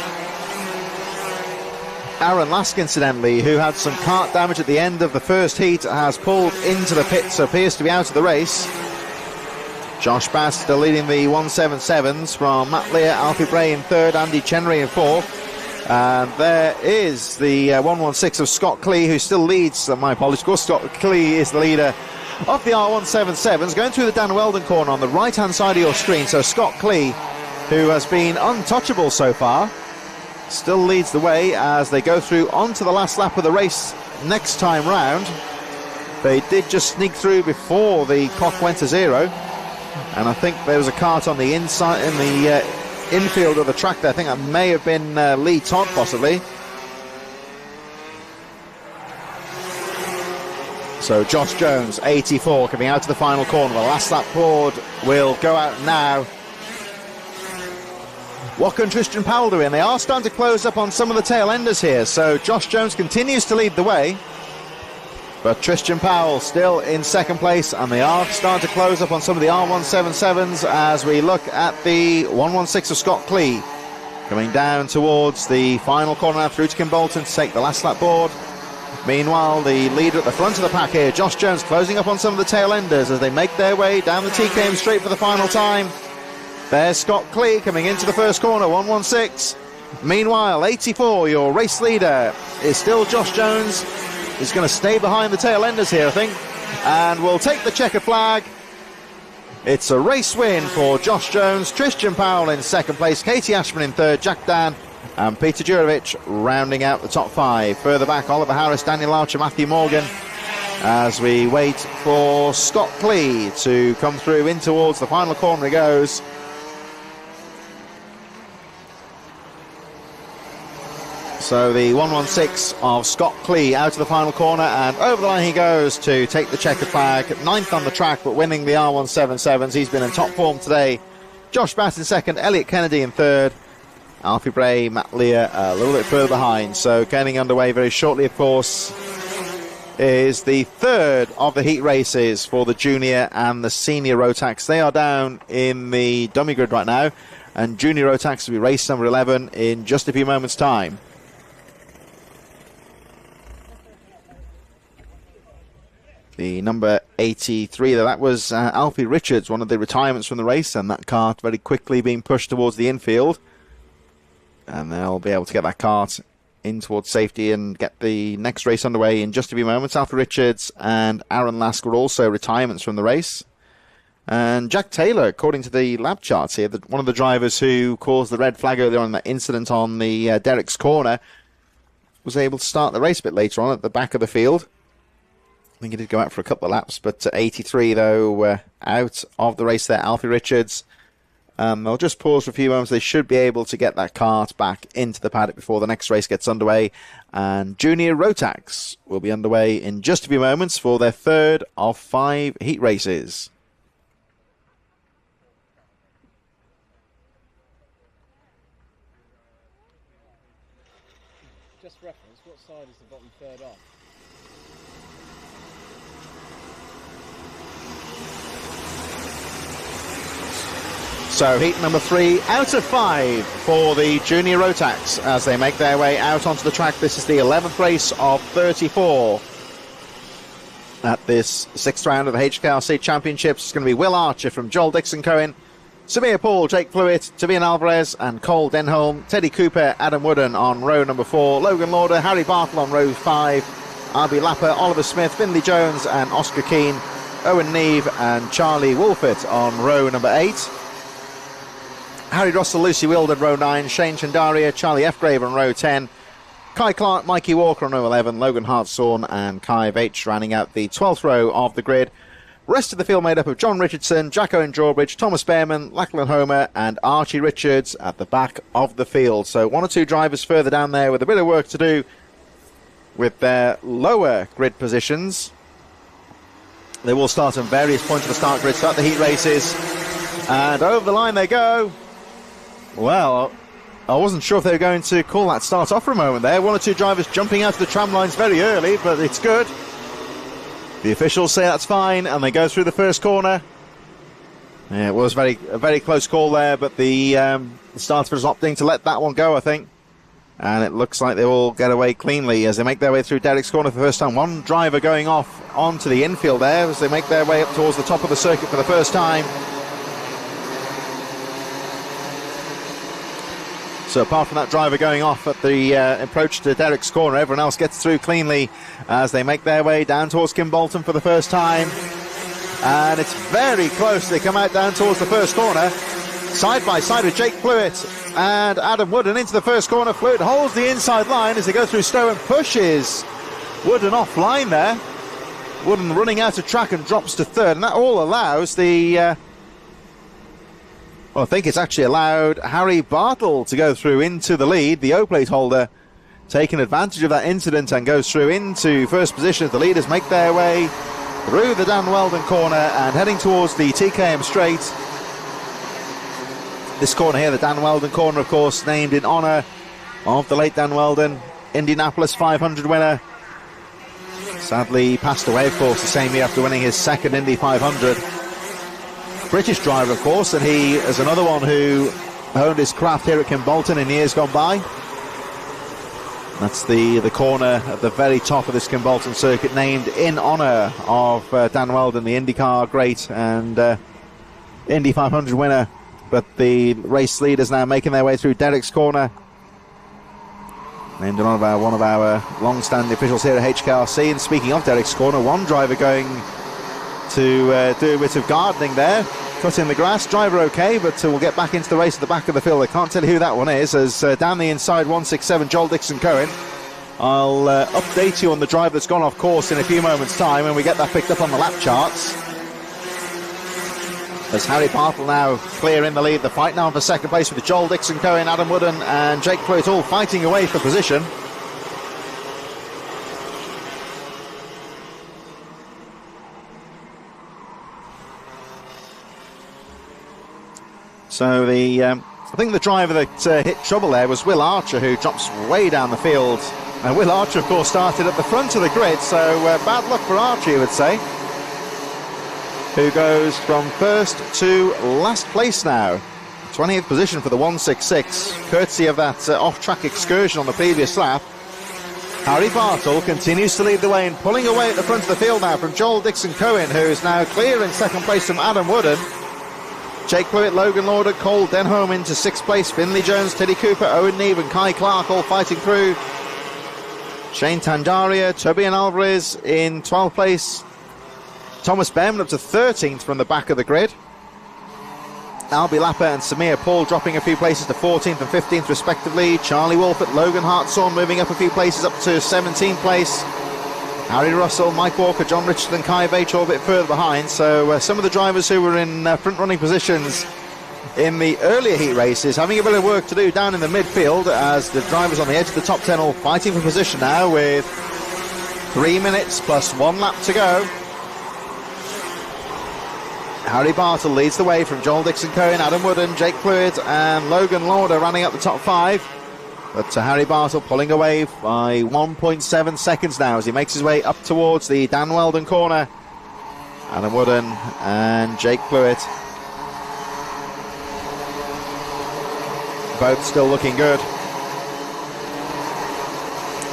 Aaron Lask, incidentally, who had some kart damage at the end of the first heat, has pulled into the pit, so appears to be out of the race. Josh Bass still leading the 177s from Matt Lear, Alfie Bray in 3rd, Andy Chenery in 4th. And there is the 116 of Scott Clee, who still leads. My apologies, of course, Scott Clee is the leader of the R177s, going through the Dan Weldon corner on the right-hand side of your screen. So Scott Clee, who has been untouchable so far, still leads the way as they go through onto the last lap of the race next time round. They did just sneak through before the clock went to 0, and I think there was a kart on the inside, in the infield of the track there. I think that may have been Lee Todd, possibly. So Josh Jones, 84, coming out to the final corner. The last lap board will go out now. What can Tristan Powell do? And they are starting to close up on some of the tail enders here. So Josh Jones continues to lead the way, but Tristan Powell still in 2nd place, and they are starting to close up on some of the R177s as we look at the 116 of Scott Clee coming down towards the final corner now through to Kim Bolton to take the last lap board. Meanwhile, the leader at the front of the pack here, Josh Jones, closing up on some of the tail enders as they make their way down the TKM straight for the final time. There's Scott Clee coming into the first corner, 116. Meanwhile, 84, your race leader, is still Josh Jones. He's going to stay behind the tail enders here, I think, and will take the checker flag. It's a race win for Josh Jones, Tristan Powell in 2nd place, Katie Ashman in 3rd, Jack Dan and Peter Jurovic rounding out the top 5. Further back, Oliver Harris, Daniel Archer, Matthew Morgan, as we wait for Scott Clee to come through in towards the final corner he goes. So the 116 of Scott Clee out of the final corner, and over the line he goes to take the checkered flag. 9th on the track, but winning the R177s. He's been in top form today. Josh Bass in 2nd, Elliot Kennedy in 3rd. Alfie Bray, Matt Lear a little bit further behind. So getting underway very shortly, of course, is the 3rd of the heat races for the junior and the senior rotax. They are down in the dummy grid right now, and junior rotax will be race number 11 in just a few moments' time. The number 83, that was Alfie Richards, one of the retirements from the race, and that kart very quickly being pushed towards the infield. And they'll be able to get that kart in towards safety and get the next race underway in just a few moments. Alfie Richards and Aaron Lask were also retirements from the race. And Jack Taylor, according to the lap charts here, one of the drivers who caused the red flag earlier on that incident on the Derrick's corner, was able to start the race a bit later on at the back of the field. I think he did go out for a couple of laps, but 83, though, out of the race there. Alfie Richards They'll just pause for a few moments. They should be able to get that kart back into the paddock before the next race gets underway. And Junior Rotax will be underway in just a few moments for their third of 5 heat races. Just reference, what side is the bottom third off? So heat number 3 out of 5 for the Junior Rotax as they make their way out onto the track. This is the 11th race of 34 at this 6th round of the HKRC Championship. It's going to be Will Archer from Joel Dixon Cohen, Samir Paul, Jake Flewitt, Tobian Alvarez and Cole Denholm, Teddy Cooper, Adam Wooden on row number 4, Logan Lauder, Harry Bartle on row 5, RB Lapper, Oliver Smith, Finley Jones and Oscar Keane, Owen Neve and Charlie Wolfett on row number 8. Harry Russell, Lucy Wilder, row 9, Shane Chandaria, Charlie F. Grave on row 10, Kai Clark, Mikey Walker on row 11, Logan Hartshorn and Kai Veitch rounding out the 12th row of the grid. Rest of the field made up of John Richardson, Jack Owen Drawbridge, Thomas Behrman, Lachlan Homer and Archie Richards at the back of the field. So 1 or 2 drivers further down there with a bit of work to do with their lower grid positions. They will start on various points of the start grid, start the heat races, and over the line they go. Well, I wasn't sure if they were going to call that start off for a moment there. 1 or 2 drivers jumping out of the tram lines very early, but it's good. The officials say that's fine, and they go through the first corner. Yeah, it was a very close call there, but the starter is opting to let that one go, I think. And it looks like they will get away cleanly as they make their way through Derek's corner for the first time. 1 driver going off onto the infield there as they make their way up towards the top of the circuit for the first time. So apart from that driver going off at the approach to Derek's corner, everyone else gets through cleanly as they make their way down towards Kim Bolton for the first time. And it's very close. They come out down towards the first corner, side by side with Jake Flewitt and Adam Wooden into the first corner. Flewitt holds the inside line as they go through Stowe and pushes Wooden offline there. Wooden running out of track and drops to third, and that all allows the... Well, I think it's actually allowed Harry Bartle to go through into the lead. The O-plate holder taking advantage of that incident and goes through into first position as the leaders make their way through the Dan Weldon corner and heading towards the TKM straight. This corner here, the Dan Weldon corner, of course, named in honour of the late Dan Weldon, Indianapolis 500 winner. Sadly passed away, of course, the same year after winning his second Indy 500. British driver, of course, and he is another one who honed his craft here at Kim Bolton in years gone by. That's the corner at the very top of this Kim Bolton circuit, named in honour of Dan Weldon, the IndyCar great and Indy 500 winner. But the race leaders now making their way through Derek's corner, named in honour of one of our long-standing officials here at HKRC. And speaking of Derek's corner, 1 driver going to do a bit of gardening there, cutting the grass. Driver okay, but we'll get back into the race at the back of the field. I can't tell you who that one is, as down the inside 167 Joel Dixon Cohen. I'll update you on the driver that's gone off course in a few moments time when we get that picked up on the lap charts. As Harry Bartle now clear in the lead. The fight now for second place with Joel Dixon Cohen, Adam Wooden and Jake Flewitt all fighting away for position. So I think the driver that hit trouble there was Will Archer, who drops way down the field. And Will Archer, of course, started at the front of the grid, so bad luck for Archer, you would say, who goes from first to last place now. 20th position for the 166, courtesy of that off-track excursion on the previous lap. Harry Bartle continues to lead the way and pulling away at the front of the field now from Joel Dixon Cohen, who is now clear in second place from Adam Wooden. Jake Flewitt, Logan Lauder, Cole Denholm into 6th place. Finley Jones, Teddy Cooper, Owen Neve and Kai Clark all fighting through. Shane Tandaria, Tobian Alvarez in 12th place. Thomas Behrman up to 13th from the back of the grid. Albie Lapper and Samir Paul dropping a few places to 14th and 15th respectively. Charlie Wolfett, Logan Hartshorn moving up a few places up to 17th place. Harry Russell, Mike Walker, John Richardson and Kai Veitch all a bit further behind. So some of the drivers who were in front running positions in the earlier heat races, having a bit of work to do down in the midfield as the drivers on the edge of the top 10 all fighting for position now with 3 minutes plus 1 lap to go. Harry Bartle leads the way from Joel Dixon-Cohen, Adam Wooden, Jake Fluid and Logan Lauder running up the top 5. But Harry Bartle pulling away by 1.7 seconds now as he makes his way up towards the Dan Weldon corner. Adam Wooden and Jake Fluid both still looking good.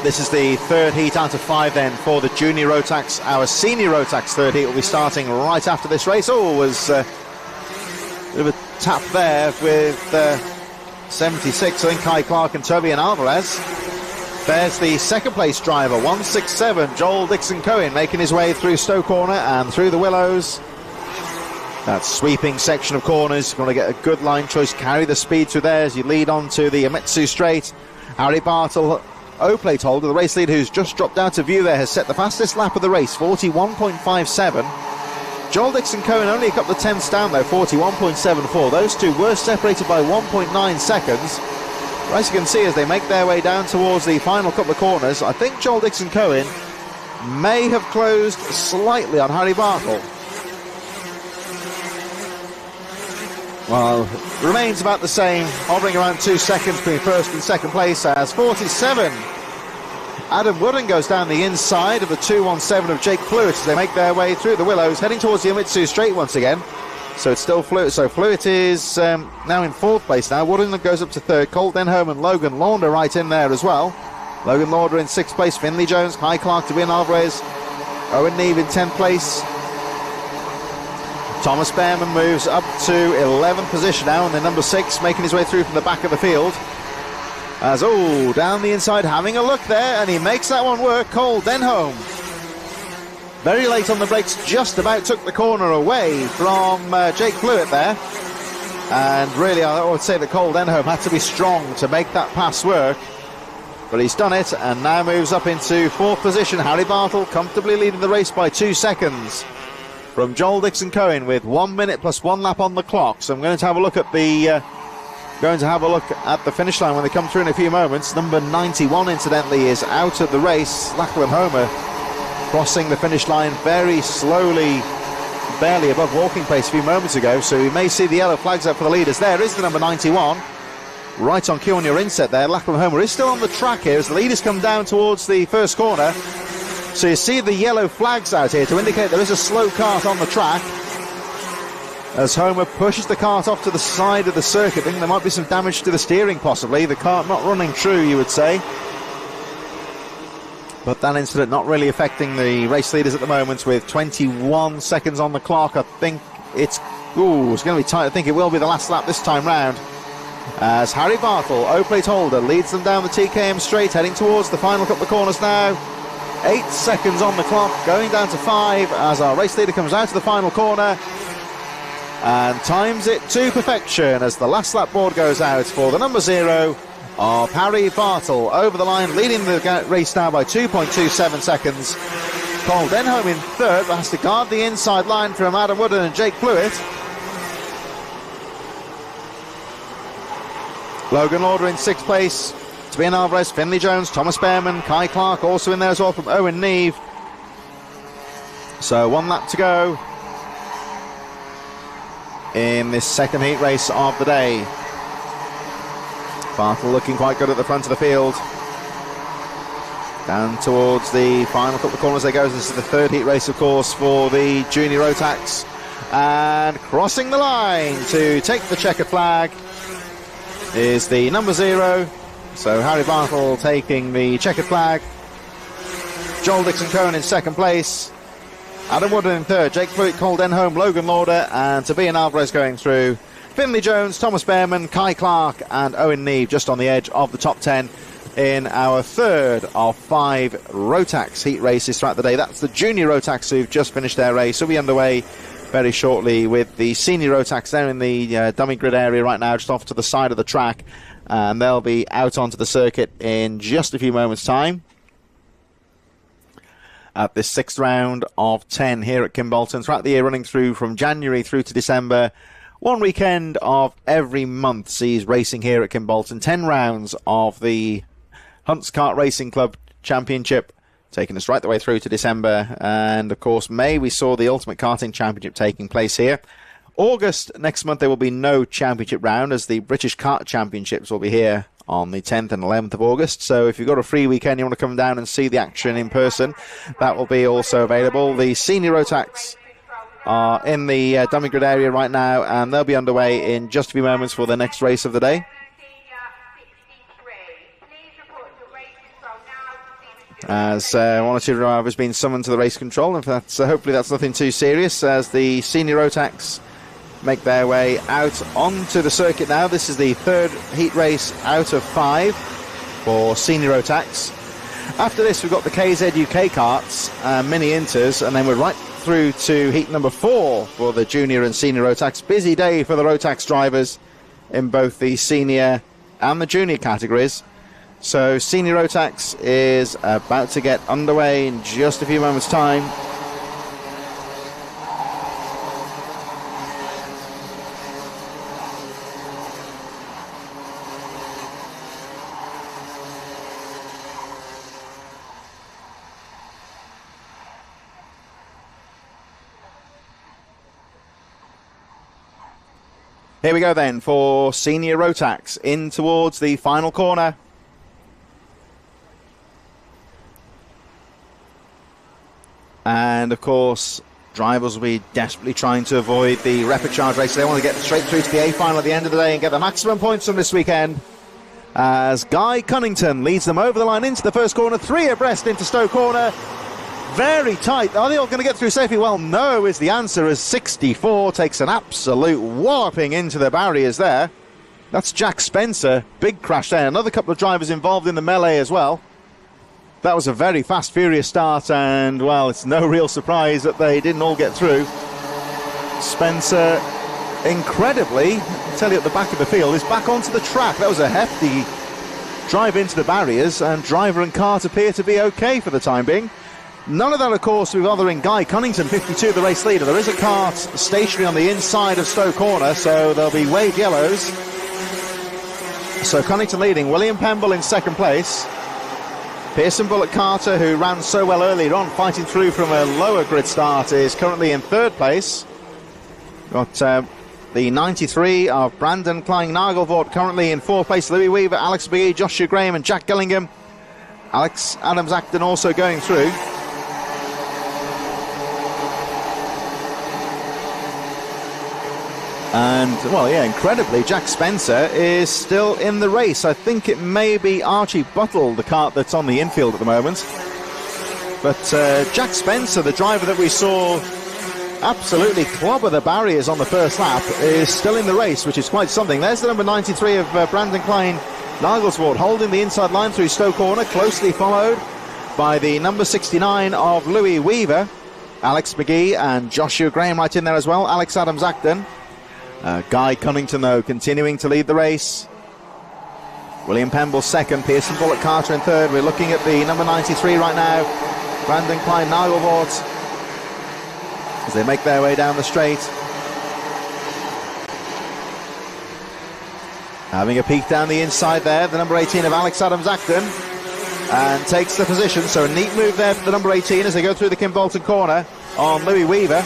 This is the third heat out of 5 then for the junior Rotax. Our senior Rotax third heat will be starting right after this race. Oh, was a bit of a tap there with 76, I think, Kai Clark and Toby and Alvarez. There's the second place driver, 167, Joel Dixon-Cohen, making his way through Stowe Corner and through the Willows. That sweeping section of corners, going to get a good line choice, carry the speed through there as you lead on to the Ametsu Straight. Harry Bartle, O-plate holder, the race leader who's just dropped out of view there, has set the fastest lap of the race, 41.57. Joel Dixon-Cohen only a couple of tenths down though, 41.74. Those two were separated by 1.9 seconds. As you can see, as they make their way down towards the final couple of corners, I think Joel Dixon-Cohen may have closed slightly on Harry Bartle. Well, remains about the same, hovering around 2 seconds between first and second place as 47. Adam Wooden goes down the inside of the 217 of Jake Fluid as they make their way through the Willows, heading towards the Amitsu Straight once again. So it's still Fluid. So Fluid is now in 4th place now. Wooden goes up to 3rd. Colt Denholm and Logan Lauder right in there as well. Logan Lauder in 6th place. Finley Jones, Kai Clark, Tobias Alvarez, Owen Neve in 10th place. Thomas Behrman moves up to 11th position now, and then number 6 making his way through from the back of the field. As, down the inside, having a look there, and he makes that one work. Cole Denholm, very late on the brakes, just about took the corner away from Jake Fluid there. And really, I would say that Cole Denholm had to be strong to make that pass work. But he's done it, and now moves up into 4th position. Harry Bartle comfortably leading the race by 2 seconds. From Joel Dixon-Cohen with 1 minute plus 1 lap on the clock. So I'm going to have a look at the finish line when they come through in a few moments. Number 91, incidentally, is out of the race. Lachlan Homer crossing the finish line very slowly, barely above walking pace a few moments ago. So we may see the yellow flags up for the leaders. There is the number 91. Right on cue on your inset there. Lachlan Homer is still on the track here as the leaders come down towards the first corner. So you see the yellow flags out here to indicate there is a slow kart on the track. As Homer pushes the kart off to the side of the circuit, I think there might be some damage to the steering possibly. The kart not running true, you would say. But that incident not really affecting the race leaders at the moment with 21 seconds on the clock. I think it's going to be tight. I think it will be the last lap this time round. As Harry Bartle, O-plate holder, leads them down the TKM straight, heading towards the final couple of corners now. 8 seconds on the clock, going down to 5 as our race leader comes out to the final corner and times it to perfection as the last lap board goes out for the number 0 of Harry Bartle over the line, leading the race now by 2.27 seconds. Cole Denholm in 3rd, but has to guard the inside line from Adam Wooden and Jake Fluid. Logan Lauder in 6th place. Tobias Alvarez, Finley Jones, Thomas Behrman, Kai Clark also in there as well from Owen Neve. So 1 lap to go in this second heat race of the day. Bartle looking quite good at the front of the field. Down towards the final couple of corners they go. This is the 3rd heat race, of course, for the junior Rotax. And crossing the line to take the checkered flag is the number 0. So Harry Bartle taking the checkered flag. Joel Dixon-Cohen in 2nd place. Adam Wooden in 3rd. Jake Fluid, Cole Denholm, Logan Lauder, and Tobias Alvarez going through. Finley Jones, Thomas Behrman, Kai Clark, and Owen Neve just on the edge of the top 10 in our 3rd of 5 Rotax heat races throughout the day. That's the junior Rotax who've just finished their race. Will be underway very shortly with the senior Rotax there in the dummy grid area right now, just off to the side of the track. And they'll be out onto the circuit in just a few moments' time at this 6th round of 10 here at Kimbolton. Throughout the year, running through from January through to December, One weekend of every month sees racing here at Kimbolton. 10 rounds of the HKRC Racing Club Championship, taking us right the way through to December. And, of course, May, we saw the Ultimate Karting Championship taking place here. August, next month, there will be no championship round, as the British Kart Championships will be here on the 10th and 11th of August. So if you've got a free weekend, you want to come down and see the action in person, that will be also available. The senior rotax are in the dummy grid area right now, and they'll be underway in just a few moments for the next race of the day. As one or two drivers been summoned to the race control, and hopefully that's nothing too serious, as the senior rotax make their way out onto the circuit now. This is the third heat race out of 5 for senior rotax. After this, we've got the KZ UK karts, mini inters, and then we're right through to heat number 4 for the junior and senior rotax. Busy day for the rotax drivers in both the senior and the junior categories. So senior rotax is about to get underway in just a few moments' time. Here we go then for senior rotax in towards the final corner. And of course, drivers will be desperately trying to avoid the rapid charge race. They want to get straight through to the A final at the end of the day and get the maximum points from this weekend. As Guy Cunnington leads them over the line into the first corner, 3 abreast into Stowe Corner. Very tight. Are they all going to get through safely? Well, no is the answer, as 64 takes an absolute walloping into the barriers there. That's Jack Spencer. Big crash there. Another couple of drivers involved in the melee as well. That was a very fast, furious start, and, well, it's no real surprise that they didn't all get through. Spencer, incredibly, I'll tell you, at the back of the field, is back onto the track. That was a hefty drive into the barriers, and driver and kart appear to be okay for the time being. None of that, of course, with bothering Guy Cunnington, 52, the race leader. There is a kart stationary on the inside of Stowe Corner, so there'll be waved yellows. So Cunnington leading, William Pemble in second place. Pearson Bullock Carter, who ran so well earlier on, fighting through from a lower grid start, is currently in third place. Got the 93 of Brandon Klein Nagelvoort currently in fourth place. Louis Weaver, Alex McGee, Joshua Graham and Jack Gillingham. Alex Adams-Acton also going through. And, well, yeah, incredibly, Jack Spencer is still in the race. I think it may be Archie Buttle, the kart that's on the infield at the moment. But Jack Spencer, the driver that we saw absolutely clobber the barriers on the first lap, is still in the race, which is quite something. There's the number 93 of Brandon Klein Nagelsvoort, holding the inside line through Stowe Corner, closely followed by the number 69 of Louis Weaver. Alex McGee and Joshua Graham right in there as well. Alex Adams-Acton. Guy Cunnington, though, continuing to lead the race. William Pemble second, Pearson Bullock Carter in third. We're looking at the number 93 right now, Brandon Klein Nagelvoort, as they make their way down the straight. Having a peek down the inside there, the number 18 of Alex Adams-Acton, and takes the position. So a neat move there for the number 18 as they go through the Kimbolton corner on Louis Weaver.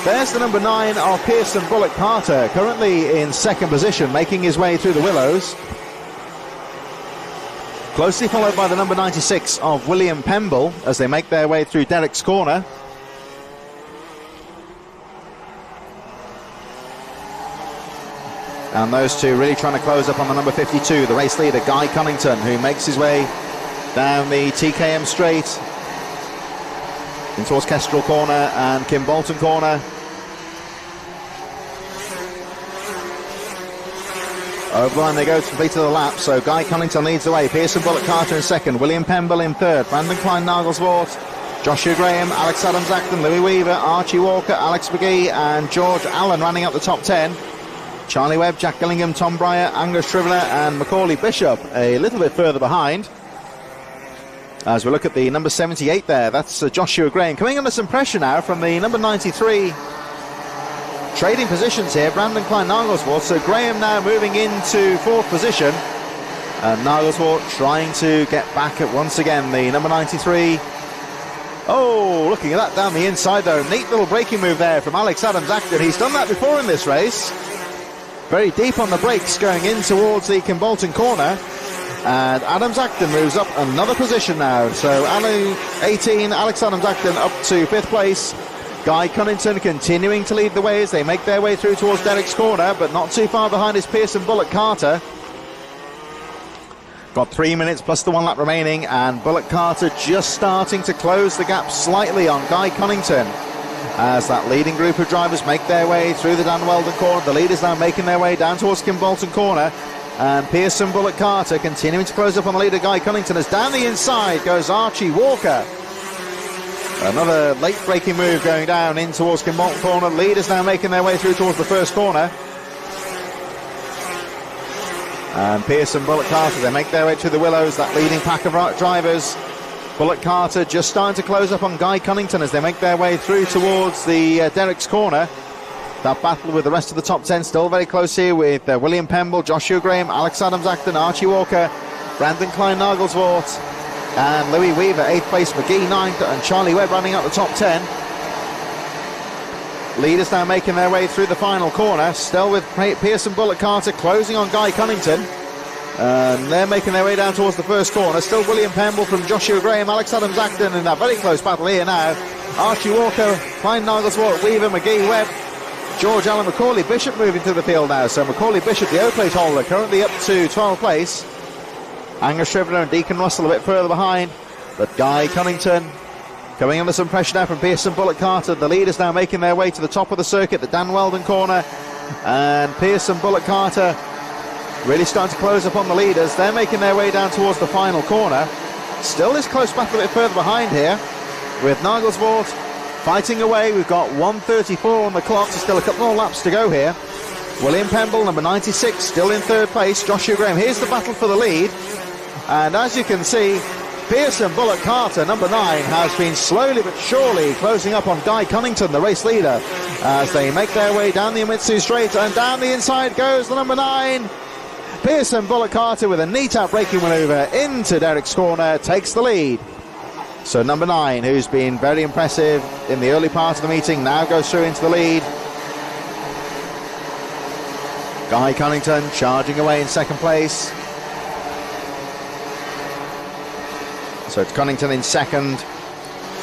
There's the number 9 of Pearson Bullock Carter, currently in second position, making his way through the willows. Closely followed by the number 96 of William Pemble as they make their way through Derrick's corner. And those two really trying to close up on the number 52, the race leader, Guy Cunnington, who makes his way down the TKM straight in towards Kestrel corner and Kimbolton corner. Over the line they go to complete the lap, so Guy Cunnington leads the way. Pearson Bullock Carter in second, William Pemble in third, Brandon Klein Nagelsvoort, Joshua Graham, Alex Adams-Acton, Louis Weaver, Archie Walker, Alex McGee and George Allen running up the top 10. Charlie Webb, Jack Gillingham, Tom Breyer, Angus Shriveler and Macaulay Bishop a little bit further behind. As we look at the number 78 there, that's Joshua Graham coming under some pressure now from the number 93 trading positions here. Brandon Klein-Nagelswort. So Graham now moving into 4th position. And Nagelswort trying to get back at once again the number 93. Oh, looking at that down the inside though. Neat little braking move there from Alex Adams-Acton. He's done that before in this race. Very deep on the brakes going in towards the Kimbolton corner. And Adams-Acton moves up another position now. So 18, Alex Adams-Acton up to 5th place. Guy Cunnington continuing to lead the way as they make their way through towards Derek's corner, but not too far behind is Pearson Bullock Carter. Got 3 minutes plus the 1 lap remaining, and Bullock Carter just starting to close the gap slightly on Guy Cunnington as that leading group of drivers make their way through the Dan Weldon corner. The leaders now making their way down towards Kimbolton corner, and Pearson Bullock Carter continuing to close up on the leader Guy Cunnington as down the inside goes Archie Walker. Another late braking move going down in towards Kimbolton corner. Leaders now making their way through towards the first corner. And Pearson, Bullock Carter, they make their way to the Willows, that leading pack of drivers. Bullock Carter just starting to close up on Guy Cunnington as they make their way through towards the Derek's corner. That battle with the rest of the top 10 still very close here with William Pemble, Joshua Graham, Alex Adams-Acton, Archie Walker, Brandon Klein-Nagelswort, and Louis Weaver, 8th place, McGee 9th, and Charlie Webb running out the top 10. Leaders now making their way through the final corner, still with Pearson Bullock Carter closing on Guy Cunnington. And they're making their way down towards the first corner. Still William Pemble from Joshua Graham, Alex Adams-Acton in that very close battle here now. Archie Walker, Klein-Nagelswort, Weaver, McGee, Webb, George Allen, Macaulay Bishop moving to the field now. So Macaulay Bishop, the O-plate holder, currently up to 12th place. Angus Scrivener and Deacon Russell a bit further behind. But Guy Cunnington coming under some pressure now from Pearson Bullock Carter. The leaders now making their way to the top of the circuit, the Dan Weldon corner. And Pearson Bullock Carter really starting to close up on the leaders. They're making their way down towards the final corner. Still this close battle a bit further behind here with Nagelswort fighting away. We've got 1:34 on the clock, so still a couple more laps to go here. William Pemble, number 96, still in 3rd place. Joshua Graham, here's the battle for the lead. And as you can see, Pearson Bullock Carter, number 9, has been slowly but surely closing up on Guy Cunnington, the race leader, as they make their way down the Umitsu Straight, and down the inside goes the number 9. Pearson Bullock Carter with a neat out-braking manoeuvre into Derek's corner, takes the lead. So number 9, who's been very impressive in the early part of the meeting, now goes through into the lead. Guy Cunnington charging away in 2nd place. So it's Cunnington in 2nd,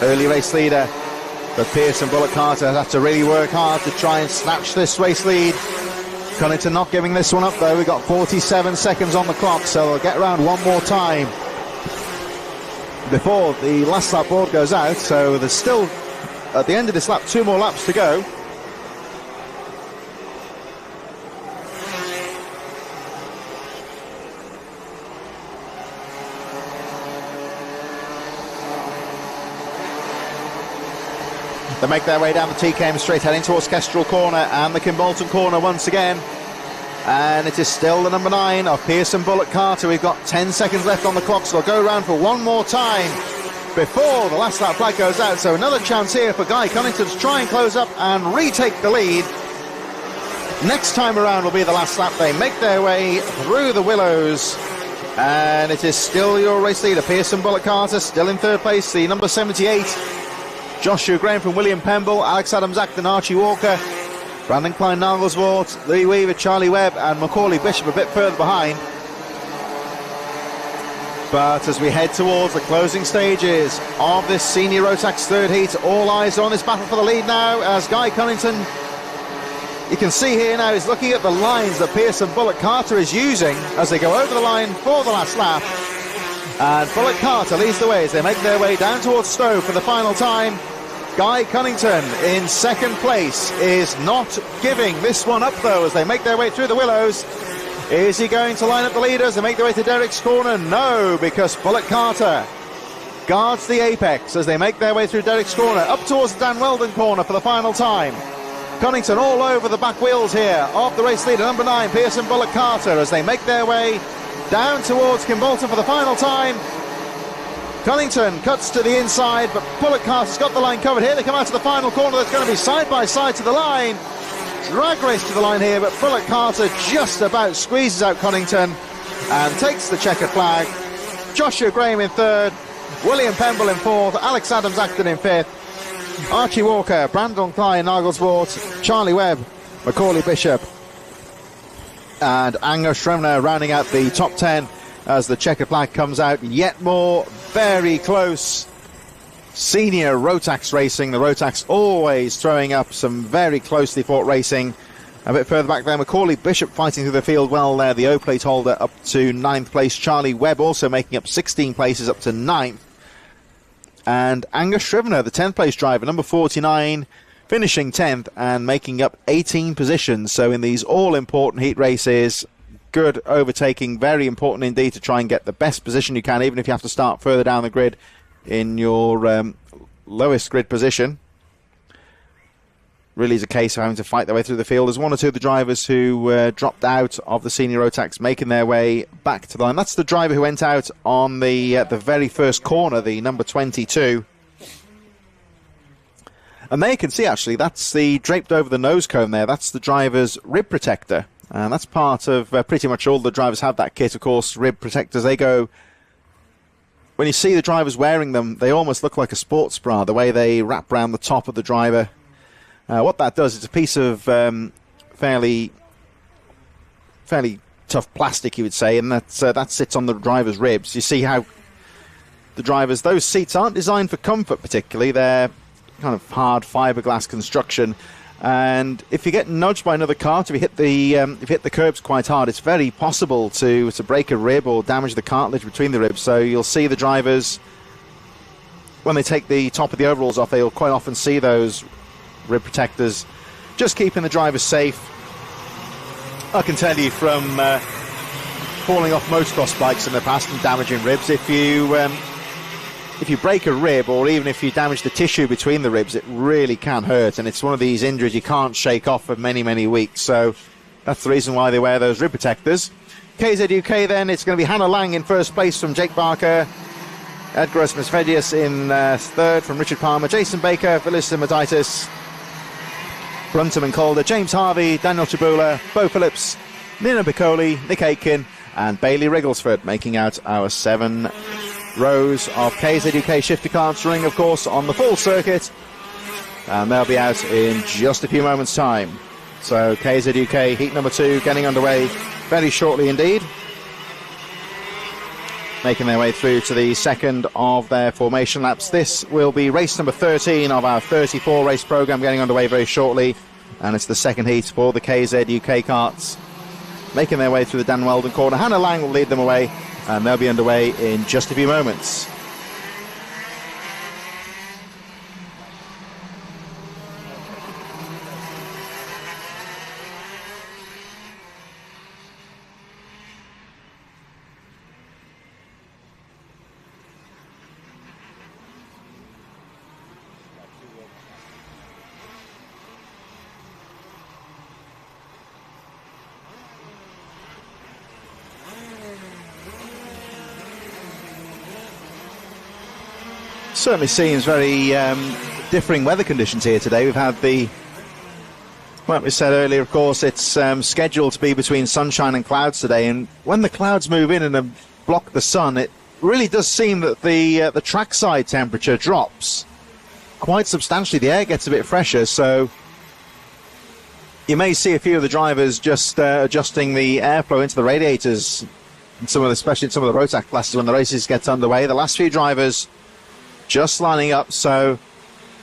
early race leader. But Pearson Bullock Carter has to really work hard to try and snatch this race lead. Cunnington not giving this one up though. We've got 47 seconds on the clock, so they'll get around one more time before the last lap board goes out. So there's still, at the end of this lap, 2 more laps to go. They make their way down the TKM straight, heading towards Kestrel corner and the Kimbolton corner once again. And it is still the number 9 of Pearson Bullock Carter. We've got 10 seconds left on the clock, so they'll go around for one more time before the last lap flag goes out. So another chance here for Guy Cunnington to try and close up and retake the lead. Next time around will be the last lap. They make their way through the Willows. And it is still your race leader, Pearson Bullock Carter, still in 3rd place, the number 78. Joshua Graham from William Pemble, Alex Adams-Acton, Archie Walker, Brandon Klein-Nagelswort, Louis Weaver, Charlie Webb and Macaulay Bishop a bit further behind. But as we head towards the closing stages of this senior Rotax 3rd heat, all eyes are on this battle for the lead now, as Guy Cunnington, you can see here now, is looking at the lines that Pearson Bullock Carter is using as they go over the line for the last lap. And Bullock Carter leads the way as they make their way down towards Stowe for the final time. Guy Cunnington in 2nd place is not giving this one up though as they make their way through the Willows. Is he going to line up the leaders and make their way to Derek's corner? No, because Bullock Carter guards the apex as they make their way through Derek's corner up towards the Dan Weldon corner for the final time. Cunnington all over the back wheels here of the race leader, number 9, Pearson Bullock Carter, as they make their way down towards Kimbolton for the final time. Cunnington cuts to the inside, but Bullock Carter's got the line covered here. They come out to the final corner. That's going to be side by side to the line. drag race to the line here, but Bullock Carter just about squeezes out Cunnington and takes the checkered flag. Joshua Graham in third, William Pemble in fourth, Alex Adams-Acton in fifth, Archie Walker, Brandon Klein, Nagelsport, Charlie Webb, Macaulay Bishop and Angus Shremner rounding out the top 10 as the checkered flag comes out. Yet more very close senior rotax racing. The rotax always throwing up some very closely fought racing. A bit further back there, Macaulay Bishop fighting through the field well there, the O-plate holder up to 9th place. Charlie Webb also making up 16 places up to 9th. And Angus Shrivner, the 10th place driver, number 49, finishing 10th and making up 18 positions. So in these all-important heat races, good overtaking, very important indeed to try and get the best position you can, even if you have to start further down the grid in your lowest grid position. Really is a case of having to fight their way through the field. There's one or two of the drivers who dropped out of the senior rotax, making their way back to the line. That's the driver who went out on the very first corner, the number 22. And there you can see, actually, that's the draped over the nose cone there. That's the driver's rib protector. And that's part of pretty much all the drivers have that kit, of course, rib protectors. They go... When you see the drivers wearing them, they almost look like a sports bra, the way they wrap around the top of the driver. What that does, it's a piece of fairly tough plastic, you would say, and that sits on the driver's ribs. You see how the drivers, those seats aren't designed for comfort particularly. They're kind of hard fiberglass construction, and if you get nudged by another cart, if you hit the curbs quite hard, it's very possible to break a rib or damage the cartilage between the ribs. So you'll see the drivers, when they take the top of the overalls off, they'll quite often see those rib protectors, just keeping the drivers safe. I can tell you from falling off motocross bikes in the past and damaging ribs, if you break a rib or even if you damage the tissue between the ribs, it really can hurt, and it's one of these injuries you can't shake off for many weeks. So that's the reason why they wear those rib protectors. KZUK then, it's going to be Hannah Lang in first place from Jake Barker, Edgar Smith-Vedius in third from Richard Palmer, Jason Baker, Phyllis Simatitis, Brunton and Calder, James Harvey, Daniel Chabula, Bo Phillips, Nina Piccoli, Nick Aitken and Bailey Rigglesford, making out our 7 rows of KZUK shifter carts running, of course, on the full circuit, and they'll be out in just a few moments' time. So KZUK heat number 2 getting underway very shortly indeed, making their way through to the second of their formation laps. This will be race number 13 of our 34 race program, getting underway very shortly, and it's the second heat for the KZUK carts, making their way through the Dan Weldon corner. Hannah Lang will lead them away, and they'll be underway in just a few moments. Certainly seems very differing weather conditions here today. We've had like we said earlier, of course, it's scheduled to be between sunshine and clouds today, and when the clouds move in and block the sun, it really does seem that the trackside temperature drops quite substantially. The air gets a bit fresher, so you may see a few of the drivers just adjusting the airflow into the radiators, especially in some of the rotax classes when the races get underway. The last few drivers just lining up, so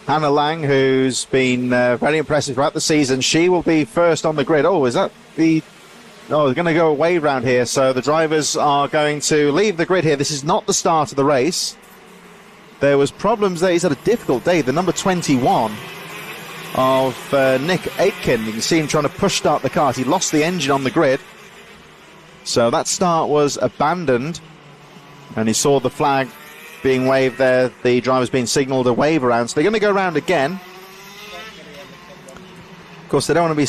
Hannah Lang, who's been very impressive throughout the season, she will be first on the grid. Oh, is that the... Oh, they're going to go away round here, so the drivers are going to leave the grid here. This is not the start of the race. There was problems there. He's had a difficult day. The number 21 of Nick Aitken, you can see him trying to push start the kart. He lost the engine on the grid, so that start was abandoned, and he saw the flag being waved there, the driver's being signalled a wave around, so they're going to go around again. Of course, they don't want to be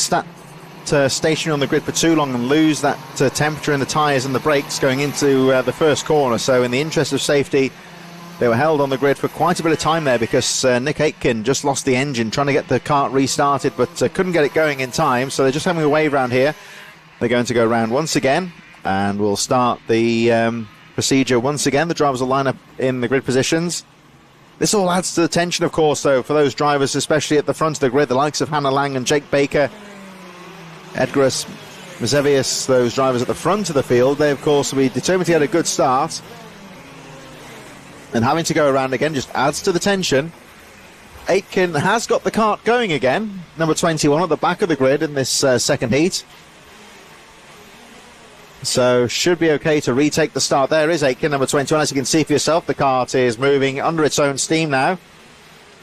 stationary on the grid for too long and lose that temperature in the tyres and the brakes going into the first corner, so in the interest of safety, They were held on the grid for quite a bit of time there because Nick Aitken just lost the engine trying to get the kart restarted, but couldn't get it going in time, so they're just having a wave round here. They're going to go round once again, and we'll start the procedure once again. The drivers will line up in the grid positions. This all adds to the tension, of course, though, for those drivers, especially at the front of the grid, the likes of Hannah Lang and Jake Baker, Edgaras Mazevius, those drivers at the front of the field. They, of course, will be determined to get a good start. And having to go around again just adds to the tension. Aitken has got the kart going again, number 21 at the back of the grid in this second heat. So should be okay to retake the start. There is Aitken, number 21. As you can see for yourself, the kart is moving under its own steam now.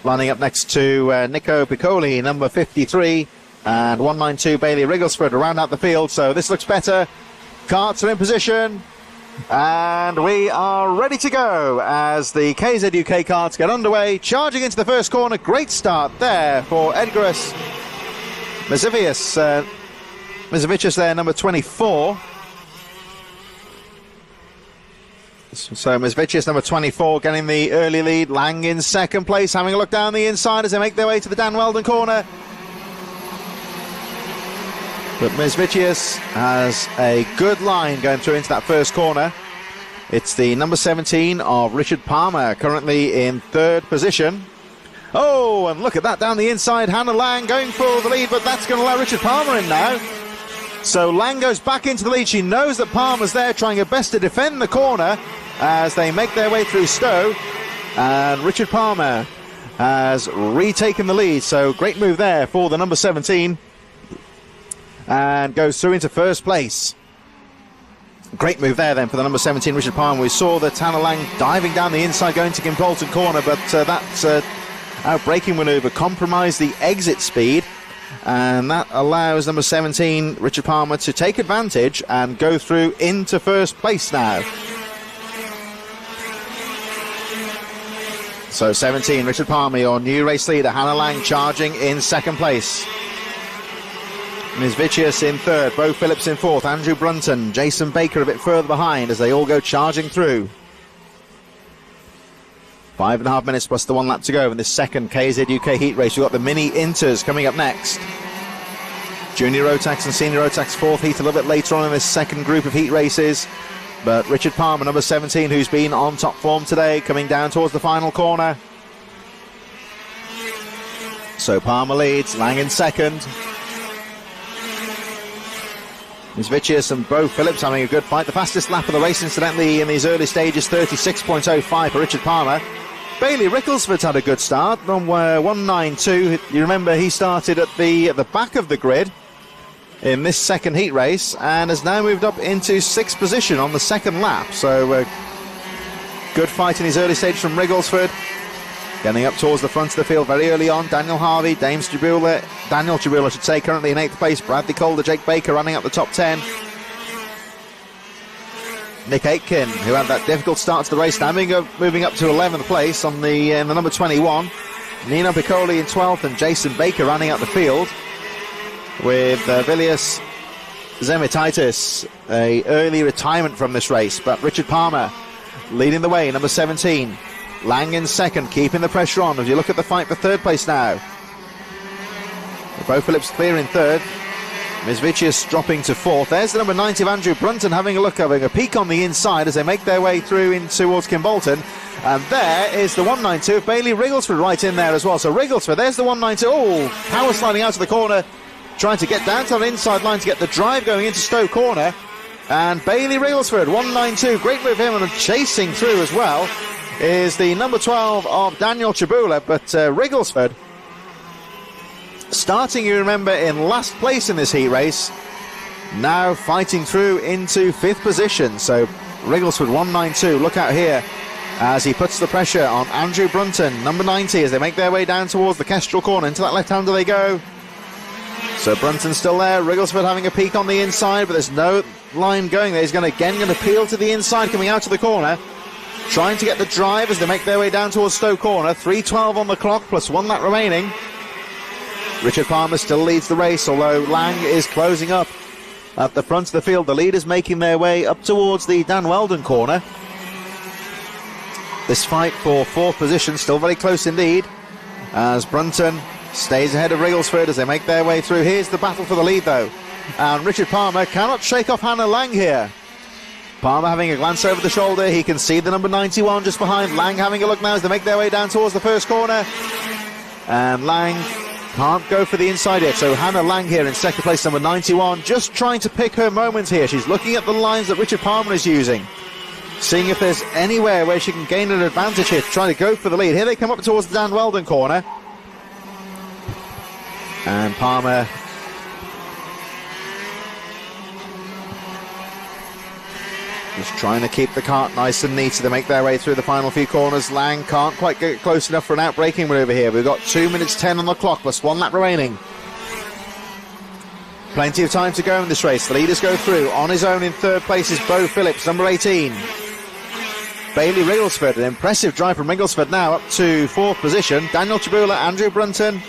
Lining up next to Nico Piccoli, number 53, and 192 Bailey Rigglesford to round out the field. So this looks better. Karts are in position. And we are ready to go as the KZ UK karts get underway, charging into the first corner. Great start there for Edgaras Mizevicius there, number 24. So Mizevicius, number 24, getting the early lead. Lang in second place, having a look down the inside as they make their way to the Dan Weldon corner. But Mizevicius has a good line going through into that first corner. It's the number 17 of Richard Palmer, currently in third position. Oh, and look at that down the inside. Hannah Lang going for the lead, but that's going to allow Richard Palmer in now. So Lang goes back into the lead. She knows that Palmer's there, trying her best to defend the corner as they make their way through Stowe. And Richard Palmer has retaken the lead. So great move there for the number 17. And goes through into first place. Great move there then for the number 17, Richard Palmer. We saw that Hannah Lang diving down the inside going to Kimbolton corner, but that out-braking manoeuvre compromised the exit speed, and that allows number 17, Richard Palmer, to take advantage and go through into first place now. So 17, Richard Palmer, your new race leader. Hannah Lang charging in second place. Mizevicius in third, Bo Phillips in fourth, Andrew Brunton, Jason Baker a bit further behind as they all go charging through. 5.5 minutes plus the 1 lap to go in this second KZ UK heat race. We've got the mini inters coming up next. Junior Rotax and Senior Rotax fourth heat a little bit later on in this second group of heat races. But Richard Palmer, number 17, who's been on top form today, coming down towards the final corner. So Palmer leads, Lang in second. Mizevicius and Bo Phillips having a good fight. The fastest lap of the race, incidentally, in these early stages, 36.05 for Richard Palmer. Bailey Ricklesford's had a good start on 192. You remember he started at the back of the grid in this second heat race and has now moved up into sixth position on the second lap. So good fight in his early stages from Rigglesford. Getting up towards the front of the field very early on. Daniel Harvey, Daniel Jabula, I should say, currently in 8th place. Bradley Calder, Jake Baker running up the top 10. Nick Aitken, who had that difficult start to the race, now moving up to 11th place in the number 21. Nino Piccoli in 12th, and Jason Baker running up the field with Vilius Zemitaitis, a early retirement from this race. But Richard Palmer leading the way, number 17. Lang in second, keeping the pressure on as you look at the fight for third place now. Bo Phillips clear in third. Mizevicius dropping to fourth. There's the number 90 of Andrew Brunton having a peek on the inside as they make their way through in towards Kimbolton. And there is the 192 of Bailey Rigglesford right in there as well. So Rigglesford, there's the 192. Oh, power sliding out of the corner, trying to get down to the inside line to get the drive going into Stowe corner. And Bailey Rigglesford, 192, great move him, and chasing through as well is the number 12 of Daniel Chabula, but Rigglesford starting, you remember, in last place in this heat race, now fighting through into fifth position. So Rigglesford 192, look out here as he puts the pressure on Andrew Brunton, number 90, as they make their way down towards the Kestrel corner. Into that left-hander they go. So Brunton's still there, Rigglesford having a peek on the inside, but there's no line going there. He's going to peel to the inside coming out of the corner, trying to get the drive as they make their way down towards Stowe corner. 3:12 on the clock plus 1 lap remaining. Richard Palmer still leads the race, although Lang is closing up at the front of the field. The leaders making their way up towards the Dan Weldon corner. this fight for 4th position, still very close indeed, as Brunton stays ahead of Rigglesford as they make their way through. Here's the battle for the lead though, and Richard Palmer cannot shake off Hannah Lang here. Palmer having a glance over the shoulder, he can see the number 91 just behind. Lang having a look now as they make their way down towards the first corner, and Lang can't go for the inside yet, so Hannah Lang here in second place, number 91, just trying to pick her moment here. She's looking at the lines that Richard Palmer is using, seeing if there's anywhere where she can gain an advantage here, trying to go for the lead. Here they come up towards the Dan Weldon corner, and Palmer just trying to keep the cart nice and neat as they make their way through the final few corners. Lang can't quite get close enough for an out-braking maneuver here. We've got 2 minutes 10 on the clock plus 1 lap remaining. Plenty of time to go in this race. The leaders go through. On his own in third place is Beau Phillips, number 18. Bailey Rigglesford, an impressive drive from Rigglesford now up to 4th position. Daniel Chabula, Andrew Brunton,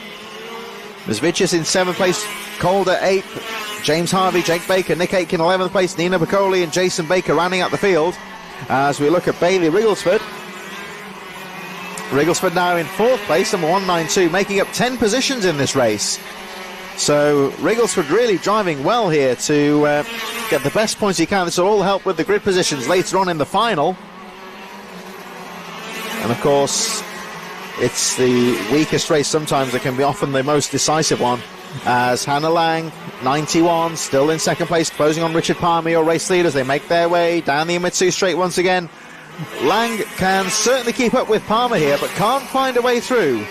Mizvicius in 7th place, Calder 8th, James Harvey, Jake Baker, Nick Aitken 11th place, Nina Piccoli and Jason Baker rounding out the field. As we look at Bailey Rigglesford, Rigglesford now in 4th place, number 192, making up 10 positions in this race. So Rigglesford really driving well here to get the best points he can. This will all help with the grid positions later on in the final. And of course, it's the weakest race sometimes that can be often the most decisive one, as Hannah Lang, 91, still in second place, closing on Richard Palmer, your race leaders. They make their way down the Imitsu straight once again. Lang can certainly keep up with Palmer here, but can't find a way through.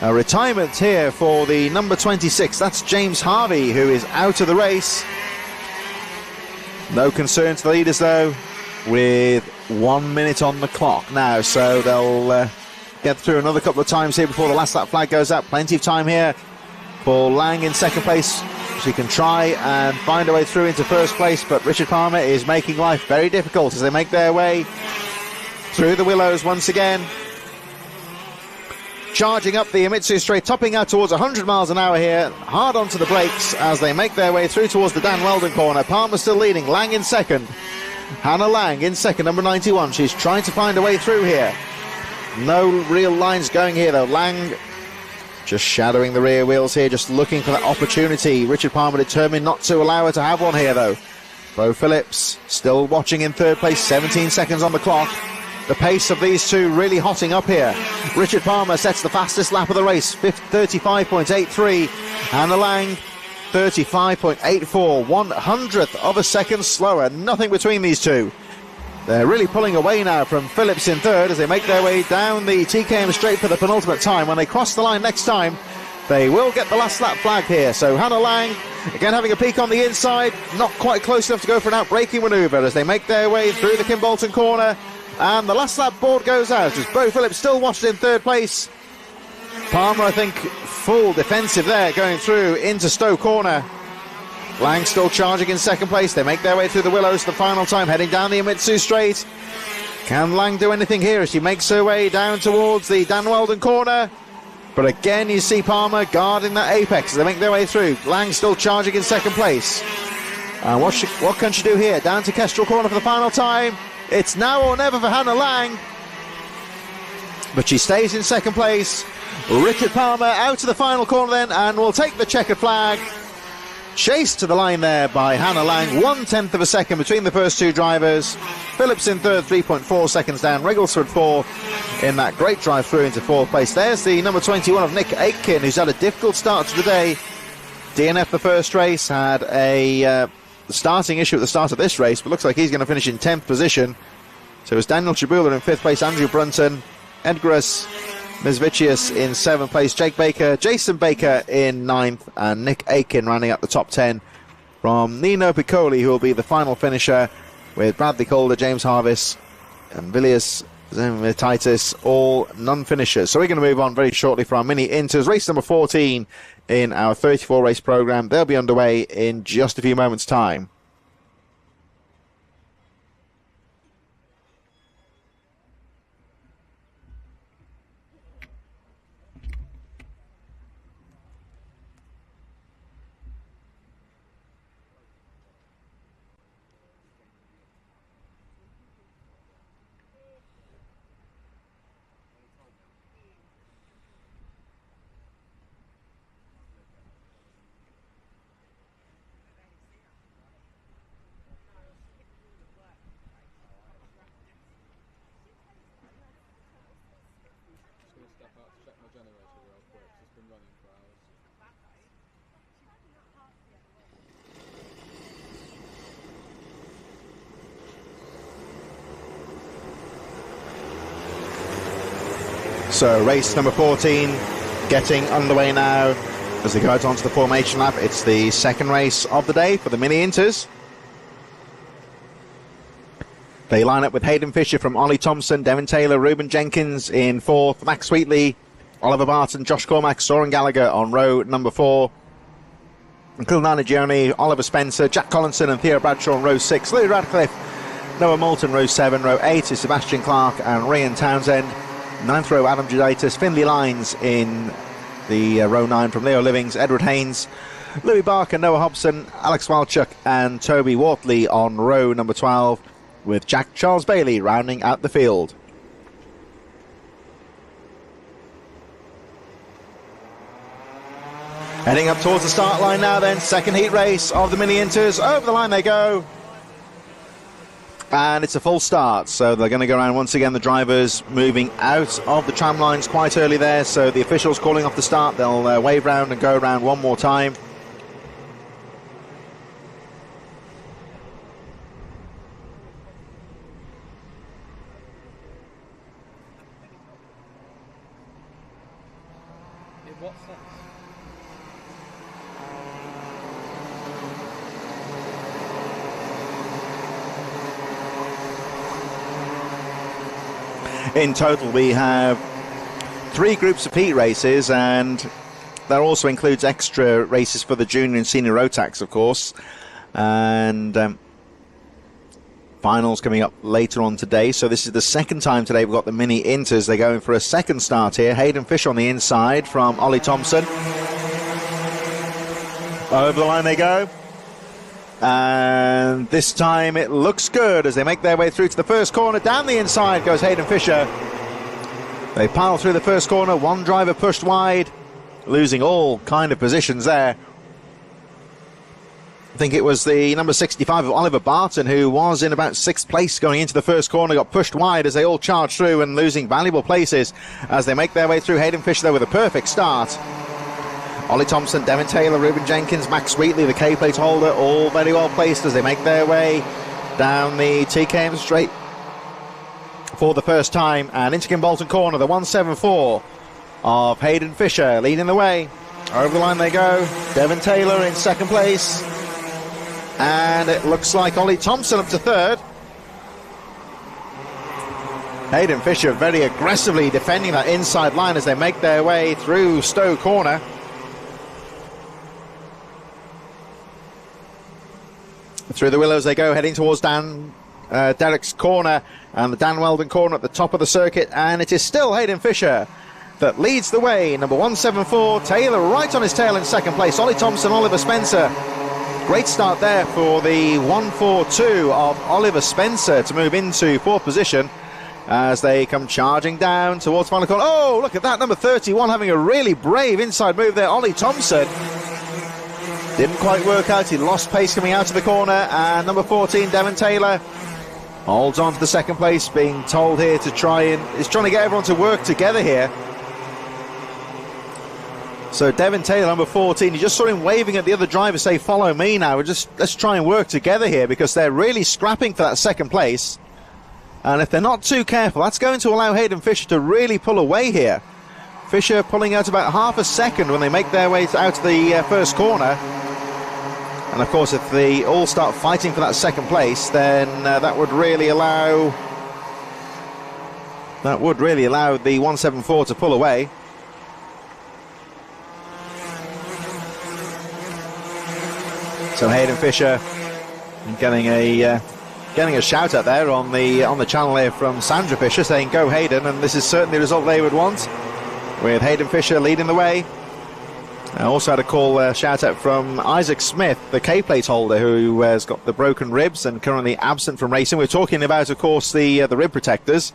A retirement here for the number 26, that's James Harvey, who is out of the race. No concern to the leaders though, with 1 minute on the clock now, so they'll get through another couple of times here before the last lap flag goes up. Plenty of time here for Lang in second place. She can try and find her way through into first place, but Richard Palmer is making life very difficult as they make their way through the willows once again. Charging up the Imitsu straight, topping out towards 100 miles an hour here, hard onto the brakes as they make their way through towards the Dan Weldon corner. Palmer still leading, Lang in second. Hannah Lang in second, number 91. She's trying to find a way through here. No real lines going here though. Lang just shadowing the rear wheels here, just looking for that opportunity. Richard Palmer determined not to allow her to have one here though. Beau Phillips still watching in third place, 17 seconds on the clock. The pace of these two really hotting up here. Richard Palmer sets the fastest lap of the race, 35.83. Hannah Lang, 35.84, 1/100th of a second slower. Nothing between these two. They're really pulling away now from Phillips in third as they make their way down the TKM straight for the penultimate time. When they cross the line next time, they will get the last lap flag here. So Hannah Lang, again having a peek on the inside, not quite close enough to go for an out-braking manoeuvre as they make their way through the Kimbolton corner. And the last lap board goes out as Beau Phillips still watched in third place. Palmer, I think, full defensive there going through into Stowe corner. Lang still charging in second place. They make their way through the willows for the final time, heading down the Imitsu straight. Can Lang do anything here as she makes her way down towards the Dan Weldon corner? But again, you see Palmer guarding that apex as they make their way through. Lang still charging in second place. And what can she do here? Down to Kestrel corner for the final time. It's now or never for Hannah Lang. But she stays in second place. Richard Palmer out to the final corner then, and will take the checkered flag. Chased to the line there by Hannah Lang, 1/10 of a second between the first two drivers. Phillips in third, 3.4 seconds down. Rigglesford fourth in that great drive through into fourth place. There's the number 21 of Nick Aitken, who's had a difficult start to the day. DNF the first race, had a starting issue at the start of this race, but looks like he's going to finish in 10th position. So it's Daniel Chabula in 5th place, Andrew Brunton, Edgaras Mizvicius in 7th place, Jake Baker, Jason Baker in 9th, and Nick Aitken rounding up the top 10 from Nino Piccoli, who will be the final finisher, with Bradley Calder, James Harvis, and Vilius Titus, all non-finishers. So we're going to move on very shortly for our mini inters. Race number 14 in our 34 race program. They'll be underway in just a few moments' time. generator real quick. It's been running for hours. So race number 14 getting underway now as they go out onto the formation lap. It's the second race of the day for the Mini Inters. They line up with Hayden Fisher from Ollie Thompson, Devin Taylor, Reuben Jenkins in fourth, Max Wheatley, Oliver Barton, Josh Cormack, Soren Gallagher on row number 4. Kilnana Gioni, Oliver Spencer, Jack Collinson and Theo Bradshaw on row 6. Louis Radcliffe, Noah Moulton, row 7. Row 8 is Sebastian Clark and Ryan Townsend. 9th row, Adam Judaitis, Finley Lines in the row 9 from Leo Livings, Edward Haynes, Louis Barker, Noah Hobson, Alex Walchuk and Toby Wortley on row number 12, with Jack Charles Bailey rounding out the field. Heading up towards the start line now then, second heat race of the Mini Inters. Over the line they go. And it's a full start, so they're going to go around once again. The drivers moving out of the tram lines quite early there, so the officials calling off the start. They'll wave round and go around one more time. In what sense? In total, we have 3 groups of heat races, and that also includes extra races for the junior and senior rotax, of course. And finals coming up later on today. So this is the second time today we've got the Mini Inters. They're going for a second start here. Hayden Fish on the inside from Ollie Thompson. Over the line they go. And this time it looks good as they make their way through to the first corner. Down the inside goes Hayden Fisher. They pile through the first corner. One driver pushed wide, losing all kind of positions there. I think it was the number 65 of Oliver Barton, who was in about 6th place going into the first corner, got pushed wide as they all charged through and losing valuable places as they make their way through. Hayden Fisher there with a perfect start. Ollie Thompson, Devin Taylor, Reuben Jenkins, Max Wheatley, the K-plate holder, all very well placed as they make their way down the TKM straight for the first time. And into Kimbolton corner, the 174 of Hayden Fisher leading the way. Over the line they go. Devin Taylor in second place. And it looks like Ollie Thompson up to third. Hayden Fisher very aggressively defending that inside line as they make their way through Stowe corner. Through the willows they go, heading towards Derek's corner and the Dan Weldon corner at the top of the circuit, and it is still Hayden Fisher that leads the way. Number 174, Taylor right on his tail in second place. Ollie Thompson, Oliver Spencer. Great start there for the 142 of Oliver Spencer to move into 4th position as they come charging down towards final corner. Oh, look at that, number 31 having a really brave inside move there. Ollie Thompson didn't quite work out. He lost pace coming out of the corner. And number 14, Devin Taylor, holds on to the second place, being told here to trying to get everyone to work together here. So Devin Taylor, number 14, you just saw him waving at the other driver, say, follow me now. Let's try and work together here, because they're really scrapping for that second place. And if they're not too careful, that's going to allow Hayden Fisher to really pull away here. Fisher pulling out about half a second when they make their way out to the first corner. And of course, if they all start fighting for that second place, then that would really allow the 174 to pull away. So Hayden Fisher getting a shout out there on the channel here from Sandra Fisher, saying go Hayden, and this is certainly the result they would want, with Hayden Fisher leading the way. I also had a call shout out from Isaac Smith, the K-plate holder, who has got the broken ribs and currently absent from racing. We're talking about, of course, the rib protectors.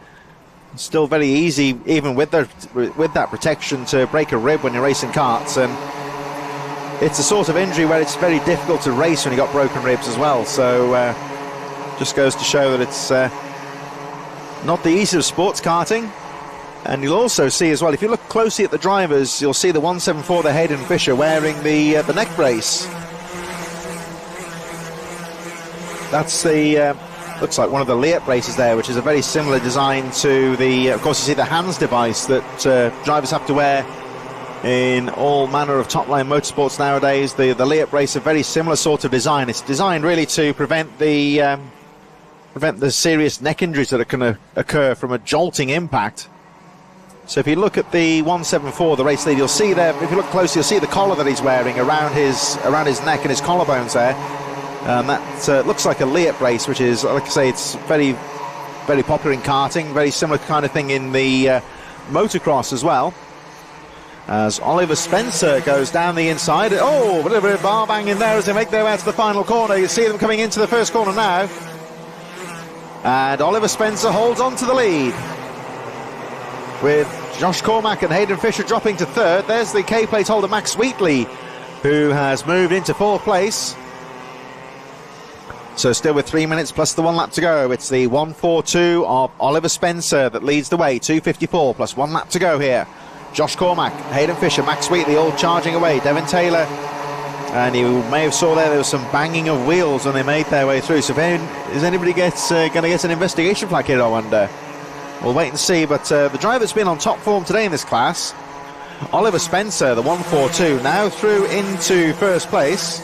It's still very easy, even with that protection, to break a rib when you're racing karts, and it's a sort of injury where it's very difficult to race when you've got broken ribs as well. So just goes to show that it's not the easiest of sports karting. And you'll also see as well, if you look closely at the drivers, you'll see the 174, the Hayden Fisher, wearing the neck brace. That's the looks like one of the Leop braces there, which is a very similar design to the, of course you see the hands device that drivers have to wear in all manner of top-line motorsports nowadays. The Leop brace, a very similar sort of design. It's designed really to prevent the serious neck injuries that can occur from a jolting impact. So if you look at the 174, the race lead, you'll see there, if you look closely, you'll see the collar that he's wearing around his neck and his collarbones there. That looks like a Leop brace, which is, like I say, it's very, very popular in karting, very similar kind of thing in the motocross as well. As Oliver Spencer goes down the inside. Oh, a bit of bar banging there as they make their way to the final corner. You see them coming into the first corner now. And Oliver Spencer holds on to the lead, with Josh Cormack and Hayden Fisher dropping to third. There's the K-plate holder Max Wheatley, who has moved into fourth place. So still with 3 minutes plus the 1 lap to go. It's the 1:42 of Oliver Spencer that leads the way. 2:54 plus 1 lap to go here. Josh Cormack, Hayden Fisher, Max Wheatley all charging away. Devin Taylor, and you may have saw there was some banging of wheels when they made their way through. So is anybody going to get an investigation flag here, I wonder? We'll wait and see, but the driver's been on top form today in this class. Oliver Spencer, the 1:42, now through into first place.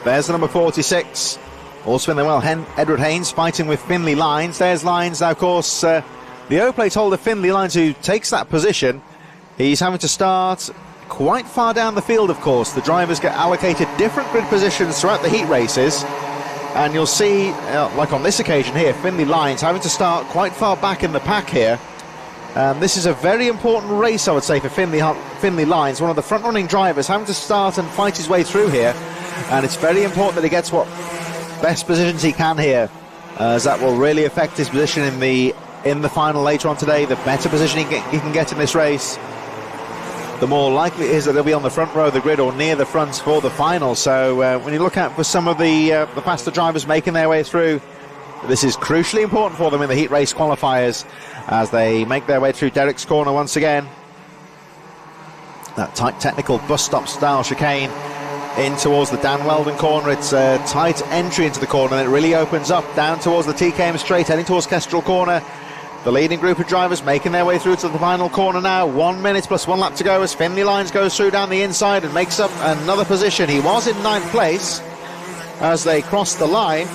There's the number 46. Also in there well, Edward Haynes fighting with Finley Lines. There's Lines now, of course, the O-plate holder Finley Lines, who takes that position. He's having to start quite far down the field, of course. The drivers get allocated different grid positions throughout the heat races. And you'll see, like on this occasion here, Finley Lines having to start quite far back in the pack here. This is a very important race, I would say, for Finley Lines, one of the front-running drivers, having to start and fight his way through here. And it's very important that he gets what best positions he can here, as that will really affect his position in the final later on today. The better position he can get in this race, the more likely it is that he'll be on the front row of the grid or near the front for the final. So when you look out for some of the faster drivers making their way through, this is crucially important for them in the heat race qualifiers as they make their way through Derek's corner once again. That tight technical bus stop style chicane in towards the Dan Weldon corner. It's a tight entry into the corner, and it really opens up down towards the TKM straight, heading towards Kestrel corner. The leading group of drivers making their way through to the final corner now. 1 minute plus 1 lap to go as Finley Lines goes through down the inside and makes up another position. He was in 9th place as they cross the line.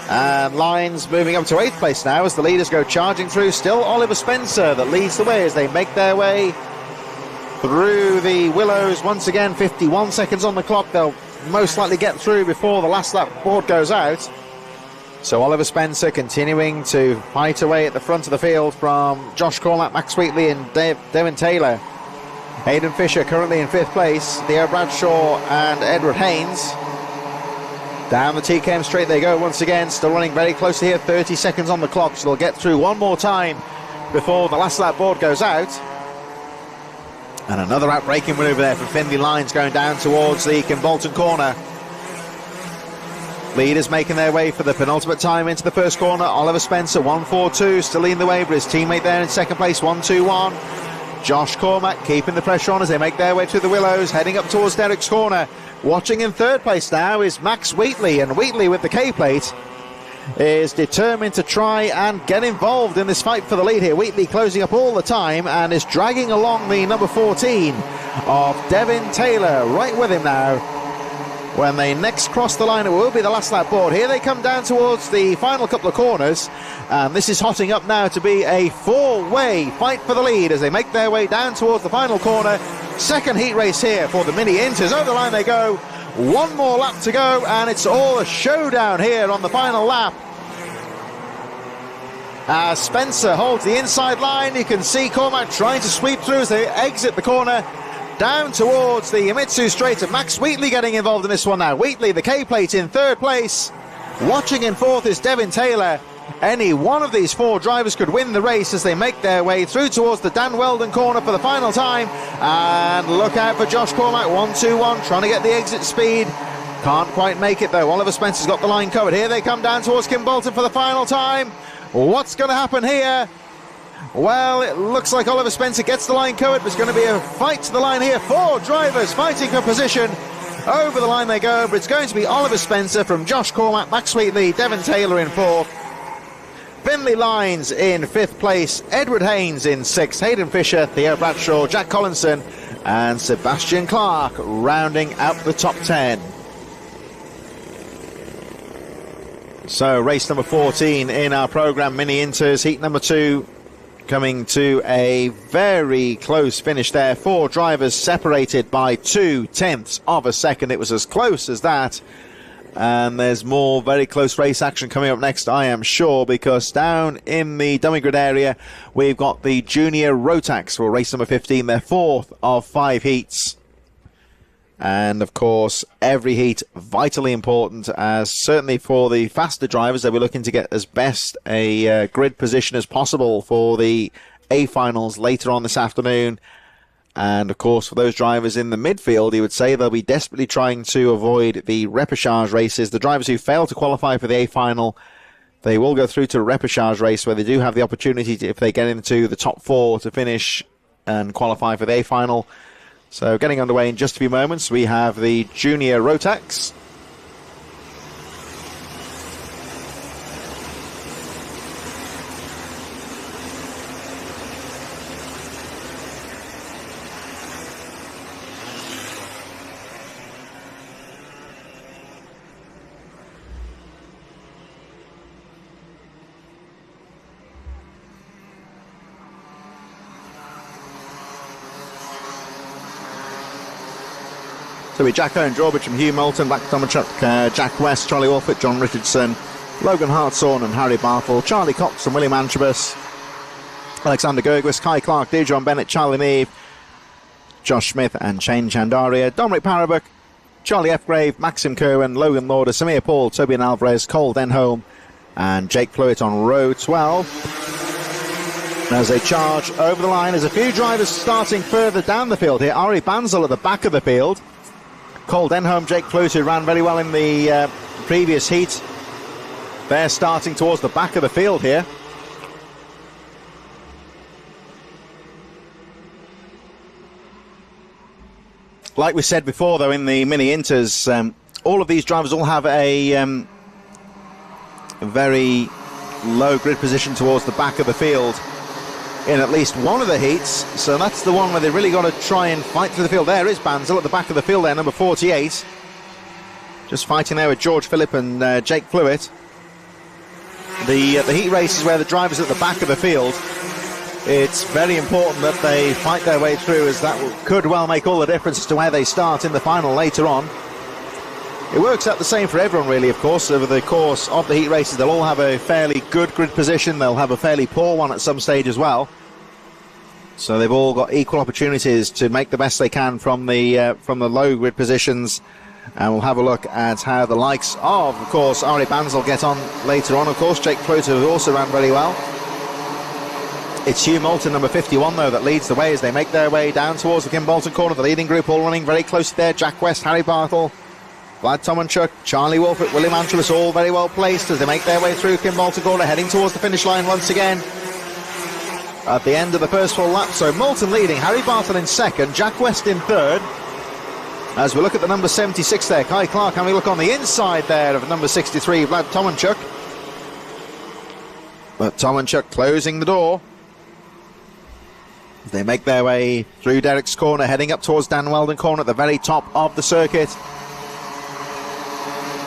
And Lines moving up to 8th place now as the leaders go charging through. Still Oliver Spencer that leads the way as they make their way through the Willows. Once again, 51 seconds on the clock. They'll most likely get through before the last lap board goes out. So Oliver Spencer continuing to fight away at the front of the field from Josh Cormack, Max Wheatley and Devin Taylor. Hayden Fisher currently in 5th place. Theo Bradshaw and Edward Haynes. Down the TKM straight they go once again. Still running very close to here. 30 seconds on the clock. So they'll get through one more time before the last lap board goes out. And another out-braking manoeuvre there from Finley Lines going down towards the Kimbolton corner. Leaders making their way for the penultimate time into the first corner. Oliver Spencer, 1:42, still leading the way, but his teammate there in 2nd place, 1:21. Josh Cormack keeping the pressure on as they make their way through the Willows, heading up towards Derek's corner. Watching in 3rd place now is Max Wheatley, and Wheatley with the K-plate is determined to try and get involved in this fight for the lead here. Wheatley closing up all the time and is dragging along the number 14 of Devin Taylor, right with him now. When they next cross the line, it will be the last lap board. Here they come down towards the final couple of corners, and this is hotting up now to be a 4-way fight for the lead as they make their way down towards the final corner. Second heat race here for the Mini Inters. Over the line they go. One more lap to go, and it's all a showdown here on the final lap. As Spencer holds the inside line, you can see Cormack trying to sweep through as they exit the corner. Down towards the Yamitsu straight, and Max Wheatley getting involved in this one now. Wheatley, the K-plate in 3rd place. Watching in 4th is Devin Taylor. Any one of these 4 drivers could win the race as they make their way through towards the Dan Weldon corner for the final time. And look out for Josh Cormack, 1-2-1, trying to get the exit speed. Can't quite make it though. Oliver Spencer's got the line covered. Here they come down towards Kim Bolton for the final time. What's going to happen here? Well, it looks like Oliver Spencer gets the line covered, but it's going to be a fight to the line here. 4 drivers fighting for position. Over the line they go, but it's going to be Oliver Spencer from Josh Cormack, Max Wheatley, Devon Taylor in 4th. Finlay Lyons in 5th place, Edward Haynes in 6th, Hayden Fisher, Theo Bradshaw, Jack Collinson and Sebastian Clark rounding out the top 10. So race number 14 in our programme, Mini Inters, heat number 2 coming to a very close finish there. 4 drivers separated by 0.2 of a second. It was as close as that. And there's more very close race action coming up next, I am sure, because down in the dummy grid area, we've got the Junior Rotax for race number 15, their 4th of 5 heats. And, of course, every heat vitally important, as certainly for the faster drivers, they'll be looking to get as best a grid position as possible for the A-finals later on this afternoon. And, of course, for those drivers in the midfield, you would say they'll be desperately trying to avoid the repechage races. The drivers who fail to qualify for the A-final, they will go through to a repechage race where they do have the opportunity, to, if they get into the top 4, to finish and qualify for the A-final. So getting underway in just a few moments, we have the Junior Rotax. So we Jack Owen, Drawbridge from Hugh Moulton, Black Tomarchuk, Jack West, Charlie Wolfett, John Richardson, Logan Hartshorn and Harry Bartle, Charlie Cox and William Antrobus, Alexander Gergwis, Kai Clark, Dejon Bennett, Charlie Neve, Josh Smith and Shane Chandaria, Dominic Parabuk, Charlie F. Grave, Maxim Kerwin, Logan Lauder, Samir Paul, Tobian Alvarez, Cole Denholm and Jake Flewitt on row 12. As they charge over the line, there's a few drivers starting further down the field here. Ari Banzel at the back of the field. Cole Denholm, Jake Flewitt, who ran very well in the previous heat. They're starting towards the back of the field here. Like we said before, though, in the Mini Inters, all of these drivers all have a very low grid position towards the back of the field in at least one of the heats, so that's the one where they really got to try and fight through the field. There is Banzel at the back of the field there, number 48. Just fighting there with George Phillip and Jake Flewitt. The heat races where the drivers at the back of the field, it's very important that they fight their way through, as that could well make all the difference as to where they start in the final later on. It works out the same for everyone, really, of course. Over the course of the heat races, they'll all have a fairly good grid position. They'll have a fairly poor one at some stage as well. So they've all got equal opportunities to make the best they can from the low grid positions. And we'll have a look at how the likes of course, Ari Banzel get on later on. Of course, Jake Flewitt, who also ran very well. It's Hugh Moulton, number 51, though, that leads the way as they make their way down towards the Kim Bolton corner. The leading group all running very close there. Jack West, Harry Bartle, Vlad Tomanchuk, Charlie Wolfett, William Antrobus, all very well placed as they make their way through Kim Bolton corner, heading towards the finish line once again at the end of the first full lap. So Moulton leading, Harry Bartle in second, Jack West in third. As we look at the number 76 there, Kai Clark having a look on the inside there of number 63, Vlad Tomanchuk. But Tomanchuk closing the door. They make their way through Derek's corner, heading up towards Dan Weldon corner at the very top of the circuit.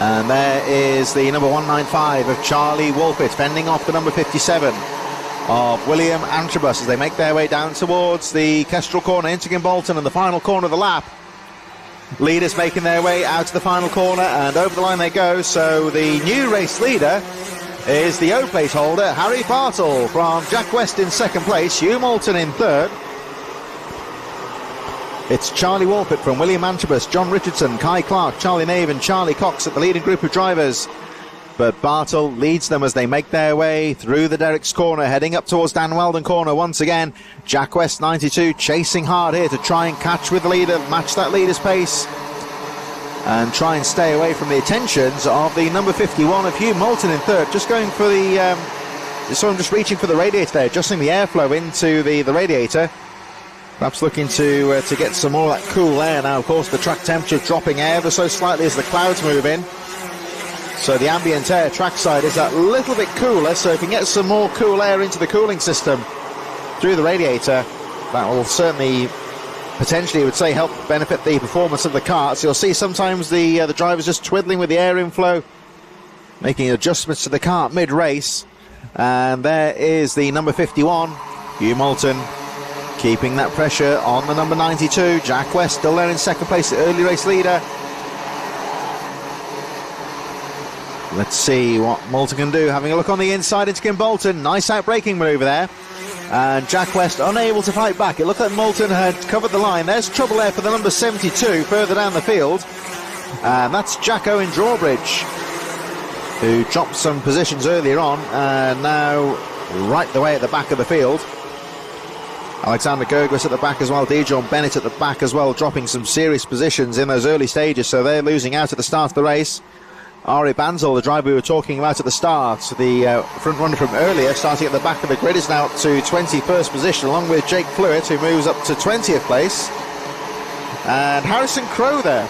And there is the number 195 of Charlie Wolfett, fending off the number 57 of William Antrobus as they make their way down towards the Kestrel corner into Kim Bolton and the final corner of the lap. Leaders making their way out to the final corner, and over the line they go. So the new race leader is the O-plate holder, Harry Bartle, from Jack West in second place, Hugh Moulton in third. It's Charlie Wolfett from William Antrobus, John Richardson, Kai Clark, Charlie Nave and Charlie Cox at the leading group of drivers. but Bartle leads them as they make their way through the Derricks corner, heading up towards Dan Weldon corner once again. Jack West 92 chasing hard here to try and catch with the leader, match that leader's pace, and try and stay away from the attentions of the number 51 of Hugh Moulton in third. Just going for the so I'm just reaching for the radiator there, adjusting the airflow into the radiator, perhaps looking to get some more of that cool air. Now of course the track temperature dropping ever so slightly as the clouds move in, so the ambient air trackside is that little bit cooler, so if you can get some more cool air into the cooling system through the radiator, that will certainly potentially, would say, help benefit the performance of the kart. So you'll see sometimes the drivers just twiddling with the air inflow, making adjustments to the kart mid-race. And there is the number 51, Hugh Moulton, keeping that pressure on the number 92. Jack West still there in second place, the early race leader. Let's see what Moulton can do. Having a look on the inside into Kim Bolton. Nice out-braking manoeuvre there. And Jack West unable to fight back. It looked like Moulton had covered the line. There's trouble there for the number 72 further down the field. And that's Jack Owen Drawbridge, who dropped some positions earlier on and now right the way at the back of the field. Alexander Gergis at the back as well. Dijon Bennett at the back as well, dropping some serious positions in those early stages, so they're losing out at the start of the race. Ari Banzel, the driver we were talking about at the start, the front runner from earlier, starting at the back of the grid, is now up to 21st position, along with Jake Flewitt, who moves up to 20th place. And Harrison Crowe there,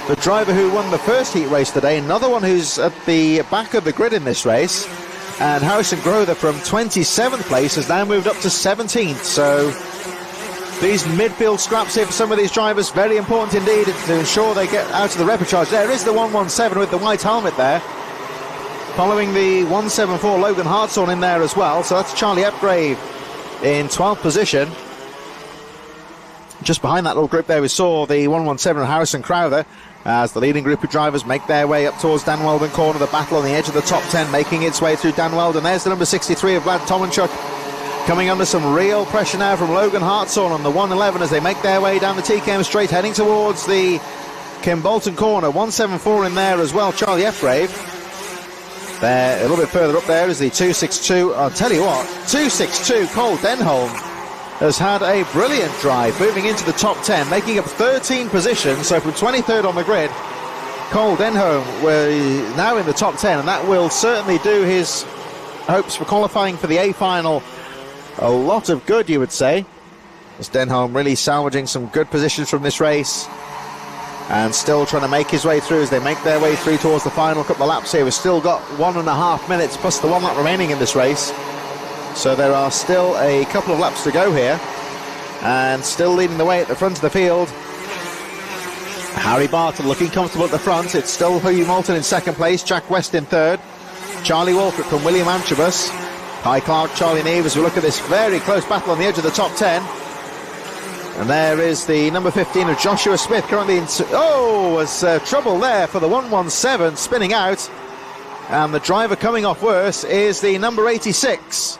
the driver who won the first heat race today, another one who's at the back of the grid in this race. And Harrison Crowe from 27th place has now moved up to 17th. So these midfield scraps here for some of these drivers, very important indeed to ensure they get out of the repechage. There is the 117 with the white helmet there, following the 174 Logan Hartshorn in there as well. So that's Charlie Epgrave in 12th position. Just behind that little group there we saw the 117 Harrison Crowther as the leading group of drivers make their way up towards Dan Weldon corner. The battle on the edge of the top 10 making its way through Dan Weldon. There's the number 63 of Vlad Tomanchuk, coming under some real pressure now from Logan Hartshorn on the 111 as they make their way down the TKM straight, heading towards the Kim Bolton corner. 174 in there as well, Charlie Epgrave. There, a little bit further up there is the 262. I'll tell you what, 262 Cole Denholm has had a brilliant drive, moving into the top 10, making up 13 positions. So from 23rd on the grid, Cole Denholm is now in the top 10, and that will certainly do his hopes for qualifying for the A final a lot of good, you would say. As Denholm really salvaging some good positions from this race and still trying to make his way through as they make their way through towards the final couple of laps here. We've still got 1.5 minutes plus the 1 lap remaining in this race, so there are still a couple of laps to go here, and still leading the way at the front of the field, Harry Barton looking comfortable at the front. It's still Hugh Moulton in second place, Jack West in third, Charlie Walcott from William Amchibus, Kai Clark, Charlie Neve, as we look at this very close battle on the edge of the top 10. And there is the number 15 of Joshua Smith, currently in... trouble there for the 117, spinning out. And the driver coming off worse is the number 86.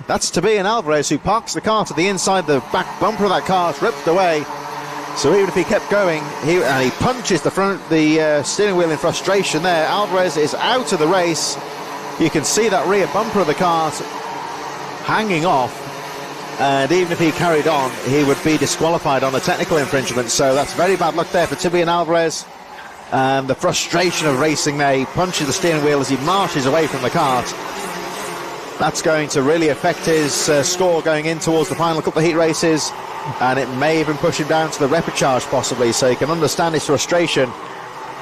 That's Tobian Alvarez, who parks the car to the inside. The back bumper of that car is ripped away. So even if he kept going, he punches the steering wheel in frustration there. Alvarez is out of the race. You can see that rear bumper of the car hanging off. And even if he carried on, he would be disqualified on the technical infringement. So that's very bad luck there for Tobian Alvarez. And the frustration of racing there, he punches the steering wheel as he marches away from the kart. That's going to really affect his score going in towards the final couple of heat races, and it may even push him down to the repechage possibly, so you can understand his frustration.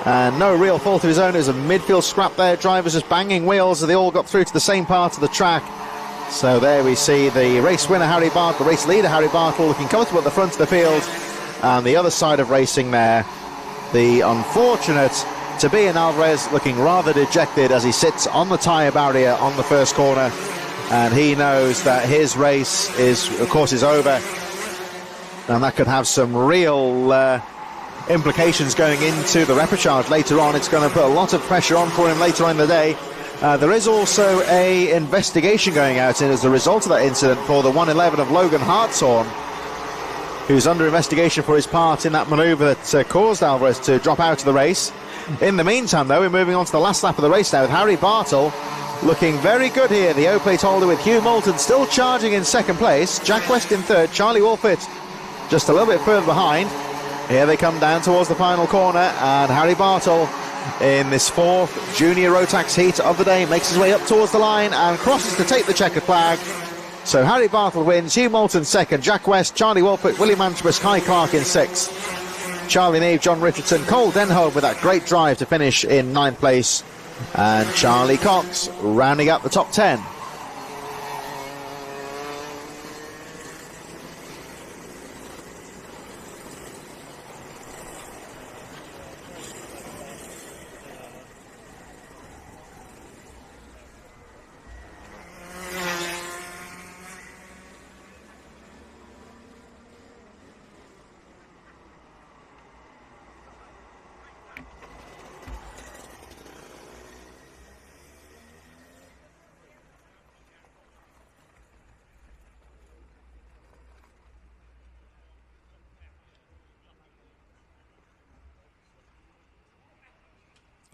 And no real fault of his own. There's a midfield scrap there, drivers just banging wheels as they all got through to the same part of the track. So there we see the race winner Harry Bartle, the race leader Harry Bartle, looking comfortable at the front of the field, and the other side of racing there, the unfortunate Tobian Alvarez looking rather dejected as he sits on the tyre barrier on the first corner, and he knows that his race is over, and that could have some real implications going into the repechage later on. It's going to put a lot of pressure on for him later on in the day. There is also a investigation going out as a result of that incident for the 111 of Logan Hartshorn. who's under investigation for his part in that manoeuvre that caused Alvarez to drop out of the race. In the meantime, though, we're moving on to the last lap of the race now with Harry Bartle looking very good here. The O-plate holder with Hugh Moulton still charging in second place. Jack West in third. Charlie Wolfett just a little bit further behind. Here they come down towards the final corner, and Harry Bartle in this fourth junior Rotax heat of the day makes his way up towards the line and crosses to take the checkered flag. So Harry Bartle wins, Hugh Moulton second, Jack West, Charlie Wolfett, William Antrobus, Kai Clark in sixth. Charlie Neve, John Richardson, Cole Denholm with that great drive to finish in ninth place, and Charlie Cox rounding up the top 10.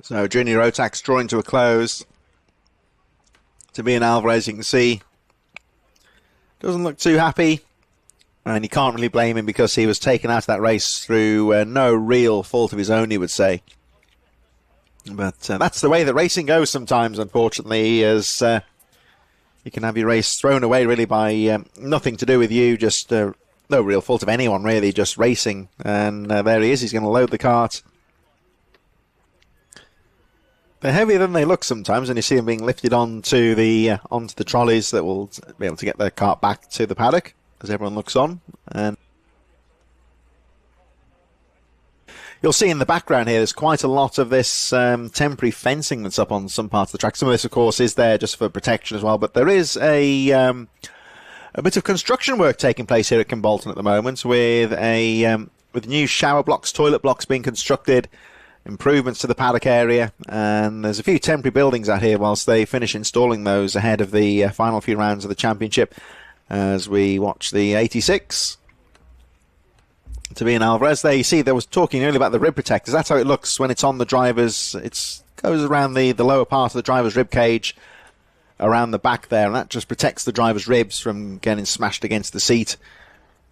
So Junior Rotax drawing to a close. Tobias Alvarez, you can see, doesn't look too happy. And you can't really blame him because he was taken out of that race through no real fault of his own, you would say. But that's the way that racing goes sometimes, unfortunately, as you can have your race thrown away really by nothing to do with you, just no real fault of anyone really, just racing. And there he is, he's going to load the kart. They're heavier than they look sometimes, and you see them being lifted onto the trolleys that will be able to get the cart back to the paddock as everyone looks on. And you'll see in the background here, there's quite a lot of this temporary fencing that's up on some parts of the track. Some of this, of course, is there just for protection as well, but there is a bit of construction work taking place here at Kimbolton at the moment, with new shower blocks, toilet blocks being constructed, improvements to the paddock area, and there's a few temporary buildings out here whilst they finish installing those ahead of the final few rounds of the championship. As we watch the 86 Tobias Alvarez there, you see there was talking earlier about the rib protectors. That's how it looks when it's on the drivers. It goes around the lower part of the driver's rib cage around the back there, and that just protects the driver's ribs from getting smashed against the seat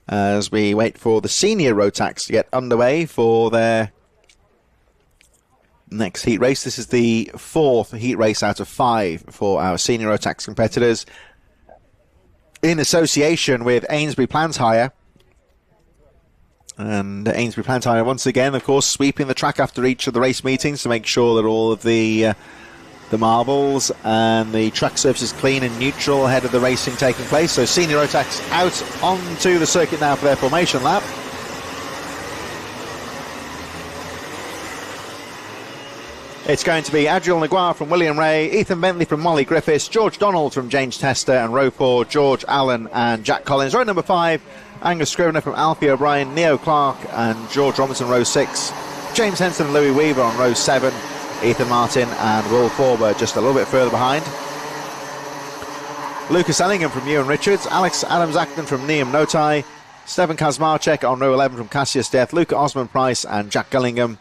as we wait for the senior Rotax to get underway for their next heat race. This is the fourth heat race out of 5 for our senior Rotax competitors, in association with Ainsbury Plant Hire. And Ainsbury Plant Hire once again, of course, sweeping the track after each of the race meetings to make sure that all of the marbles and the track surface is clean and neutral ahead of the racing taking place. So senior Rotax out onto the circuit now for their formation lap. It's going to be Adriel Naguar from William Ray, Ethan Bentley from Molly Griffiths, George Donald from James Tester, and row 4, George Allen and Jack Collins. Row number 5, Angus Scrivener from Alfie O'Brien, Neo Clark and George Robinson, row 6, James Henson and Louis Weaver on row 7, Ethan Martin and Will Forber just a little bit further behind. Lucas Ellingham from Ewan Richards, Alex Adams-Acton from Neum Notai, Stefan Kazmarczyk on row 11 from Cassius Death, Luca Osman Price and Jack Gillingham.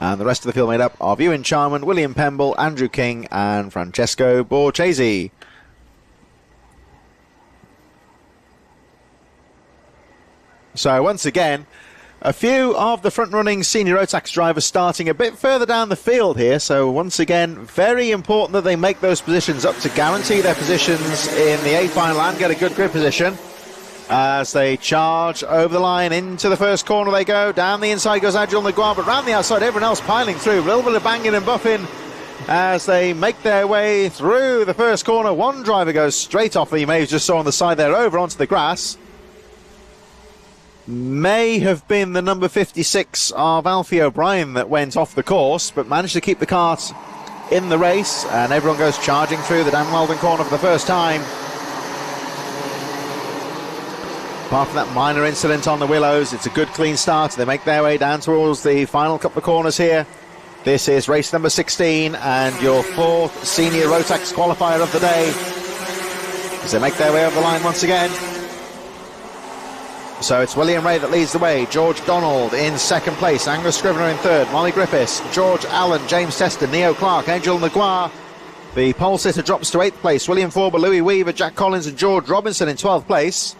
And the rest of the field made up of Ewan Charman, William Pemble, Andrew King and Francesco Borchesi. So once again, a few of the front-running senior Rotax drivers starting a bit further down the field here. So once again, very important that they make those positions up to guarantee their positions in the A final and get a good grid position. As they charge over the line into the first corner they go. Down the inside goes Adriel Naguar, but round the outside everyone else piling through. A little bit of banging and buffing as they make their way through the first corner. One driver goes straight off, that you may have just saw on the side there, over onto the grass. May have been the number 56 of Alfie O'Brien that went off the course, but managed to keep the kart in the race, and everyone goes charging through the Dan Weldon corner for the first time. Apart from that minor incident on the Willows, it's a good clean start. They make their way down towards the final couple of corners here. This is race number 16 and your 4th senior Rotax qualifier of the day as they make their way over the line once again. So it's William Ray that leads the way. George Donald in second place. Angus Scrivener in third. Molly Griffiths, George Allen, James Tester, Neo Clark, Angel Naguar. The pole sitter drops to 8th place. William Forber, Louis Weaver, Jack Collins and George Robinson in 12th place.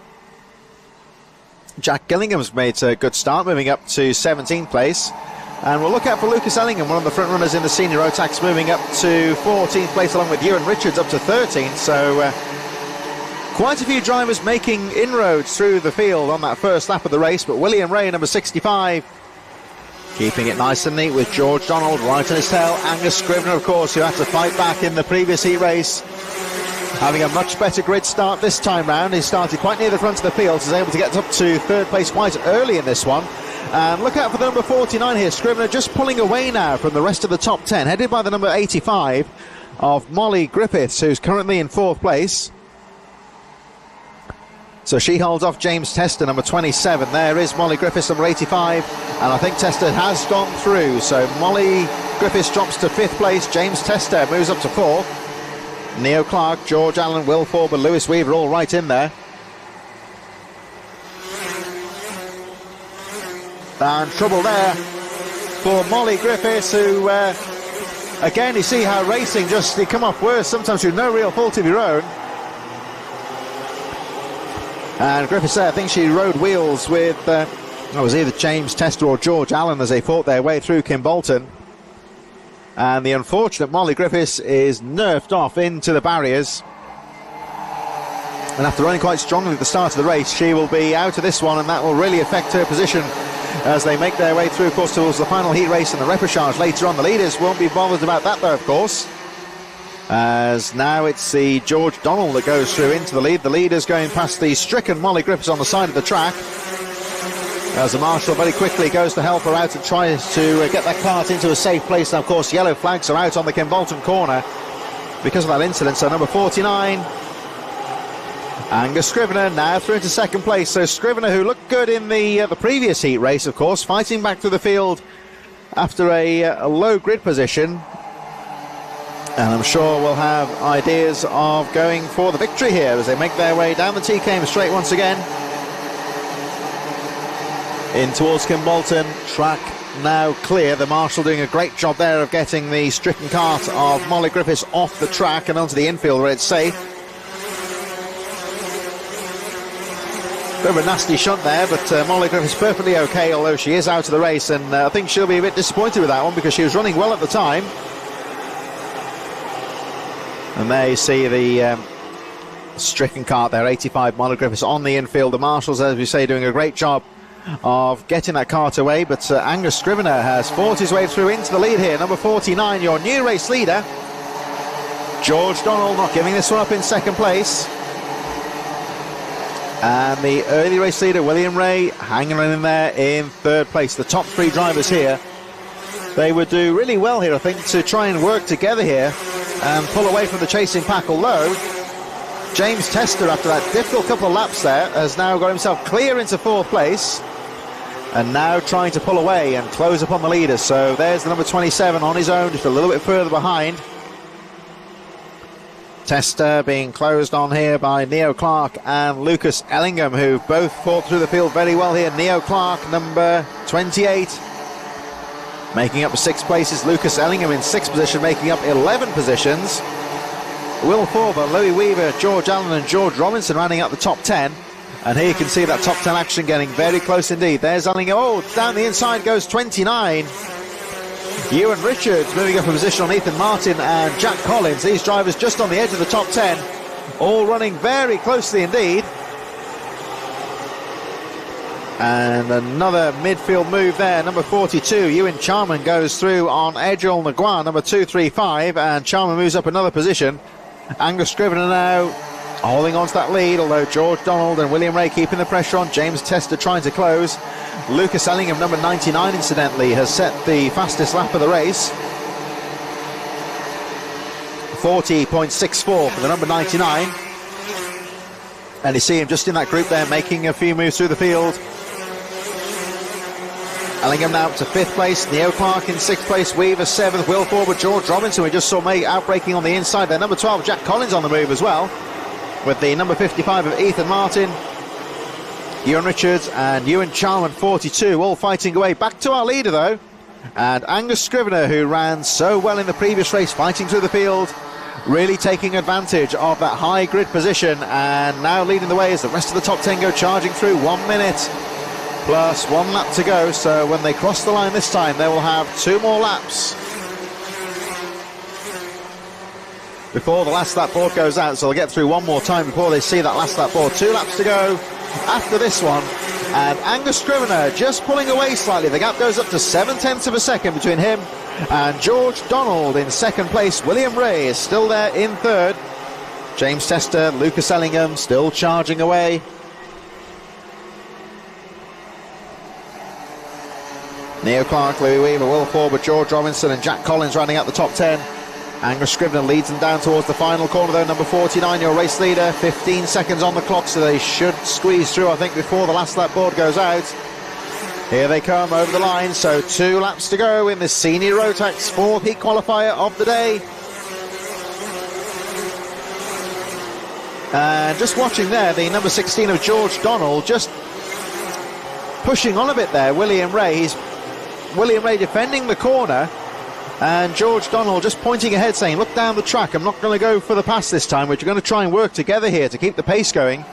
Jack Gillingham's made a good start, moving up to 17th place. And we'll look out for Lucas Ellingham, one of the front runners in the senior rotax, moving up to 14th place, along with Ewan Richards up to 13th. So quite a few drivers making inroads through the field on that first lap of the race, but William Ray, number 65, keeping it nice and neat with George Donald right on his tail. Angus Scrivener, of course, who had to fight back in the previous heat race, having a much better grid start this time round. He started quite near the front of the field, was able to get up to third place quite early in this one. And look out for the number 49 here. Scrivener just pulling away now from the rest of the top 10, headed by the number 85 of Molly Griffiths, who's currently in 4th place. So she holds off James Tester, number 27. There is Molly Griffiths, number 85. And I think Tester has gone through. So Molly Griffiths drops to 5th place. James Tester moves up to 4th. Neo Clark, George Allen, Will Forber, Lewis Weaver all right in there. And trouble there for Molly Griffiths, who, again, you see how racing just, they come off worse, sometimes through no real fault of your own. And Griffiths there, I think she rode wheels with, it was either James Tester or George Allen as they fought their way through Kimbolton. And the unfortunate Molly Griffiths is nerfed off into the barriers. And after running quite strongly at the start of the race, she will be out of this one, and that will really affect her position as they make their way through, of course, towards the final heat race and the repechage later on. The leaders won't be bothered about that, though, of course, as now it's the George Donald that goes through into the lead. The leaders going past the stricken Molly Griffiths on the side of the track, as the marshal very quickly goes to help her out and tries to get that cart into a safe place. Now, of course, yellow flags are out on the Kimbolton corner because of that incident. So number 49, Angus Scrivener, now through into second place. So Scrivener, who looked good in the previous heat race, of course, fighting back through the field after a low grid position. And I'm sure we'll have ideas of going for the victory here as they make their way down the TKM straight once again. In towards Kimbolton, track now clear. The marshal doing a great job there of getting the stricken cart of Molly Griffiths off the track and onto the infield where it's safe. Bit of a nasty shunt there, but Molly Griffiths perfectly okay, although she is out of the race, and I think she'll be a bit disappointed with that one because she was running well at the time. And there you see the stricken cart there, 85 Molly Griffiths on the infield. The marshals, as we say, doing a great job of getting that cart away, but Angus Scrivener has fought his way through into the lead here. Number 49, your new race leader, George Donald, not giving this one up in second place. And the early race leader, William Ray, hanging in there in third place. The top three drivers here, they would do really well here, I think, to try and work together here and pull away from the chasing pack, although James Tester, after that difficult couple of laps there, has now got himself clear into fourth place and now trying to pull away and close up on the leaders. So there's the number 27 on his own, just a little bit further behind. Tester being closed on here by Neo Clark and Lucas Ellingham, who both fought through the field very well here. Neo Clark, number 28, making up 6 places. Lucas Ellingham in 6th position, making up 11 positions. Will Forber, Louis Weaver, George Allen and George Robinson rounding out the top 10. And here you can see that top 10 action getting very close indeed. There's Ellingham. Oh, down the inside goes 29. Ewan Richards moving up a position on Ethan Martin and Jack Collins. These drivers just on the edge of the top 10, all running very closely indeed. And another midfield move there. Number 42, Ewan Charman goes through on Edgel Naguan, number 235, and Charman moves up another position. Angus Scrivener now holding on to that lead, although George Donald and William Ray keeping the pressure on. James Tester trying to close. Lucas Ellingham, number 99, incidentally, has set the fastest lap of the race. 40.64 for the number 99. And you see him just in that group there, making a few moves through the field. Ellingham now up to 5th place. Neo Clark in 6th place. Weaver 7th. Will Forber, George Robinson, we just saw outbreaking on the inside there. Number 12, Jack Collins on the move as well, with the number 55 of Ethan Martin. Ewan Richards and Ewan Charman 42, all fighting away. Back to our leader though, and Angus Scrivener, who ran so well in the previous race, fighting through the field, really taking advantage of that high grid position, and now leading the way as the rest of the top 10 go charging through. 1 minute plus 1 lap to go, so when they cross the line this time they will have 2 more laps before the last lap board goes out, so they'll get through one more time before they see that last lap board. 2 laps to go after this one, and Angus Scrivener just pulling away slightly. The gap goes up to 0.7 of a second between him and George Donald in second place. William Ray is still there in third. James Tester, Lucas Ellingham still charging away. Neo Clark, Louis Weaver, Will Forber, George Robinson and Jack Collins rounding out the top 10. Angus Scrivener leads them down towards the final corner though. Number 49, your race leader, 15 seconds on the clock, so they should squeeze through, I think, before the last lap board goes out. Here they come over the line, so 2 laps to go in the Senior Rotax 4th heat qualifier of the day. And just watching there, the number 16 of George Donald just pushing on a bit there. William Ray defending the corner, and George Donald just pointing ahead saying, look down the track, I'm not going to go for the pass this time, we're going to try and work together here to keep the pace going.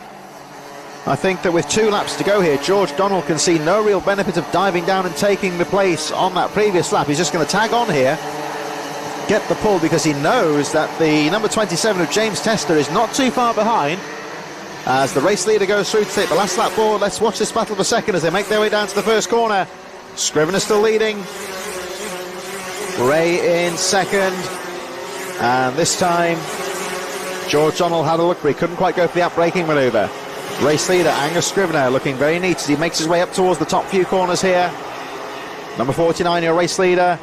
I think that with 2 laps to go here, George Donald can see no real benefit of diving down and taking the place on that previous lap. He's just going to tag on here, get the pull, because he knows that the number 27 of James Tester is not too far behind. As the race leader goes through to take the last lap board, let's watch this battle for second as they make their way down to the first corner. Scrivener still leading, Ray in second, and this time George Donald had a look, but he couldn't quite go for the up-braking manoeuvre. Race leader Angus Scrivener looking very neat as he makes his way up towards the top few corners here. Number 49, your race leader,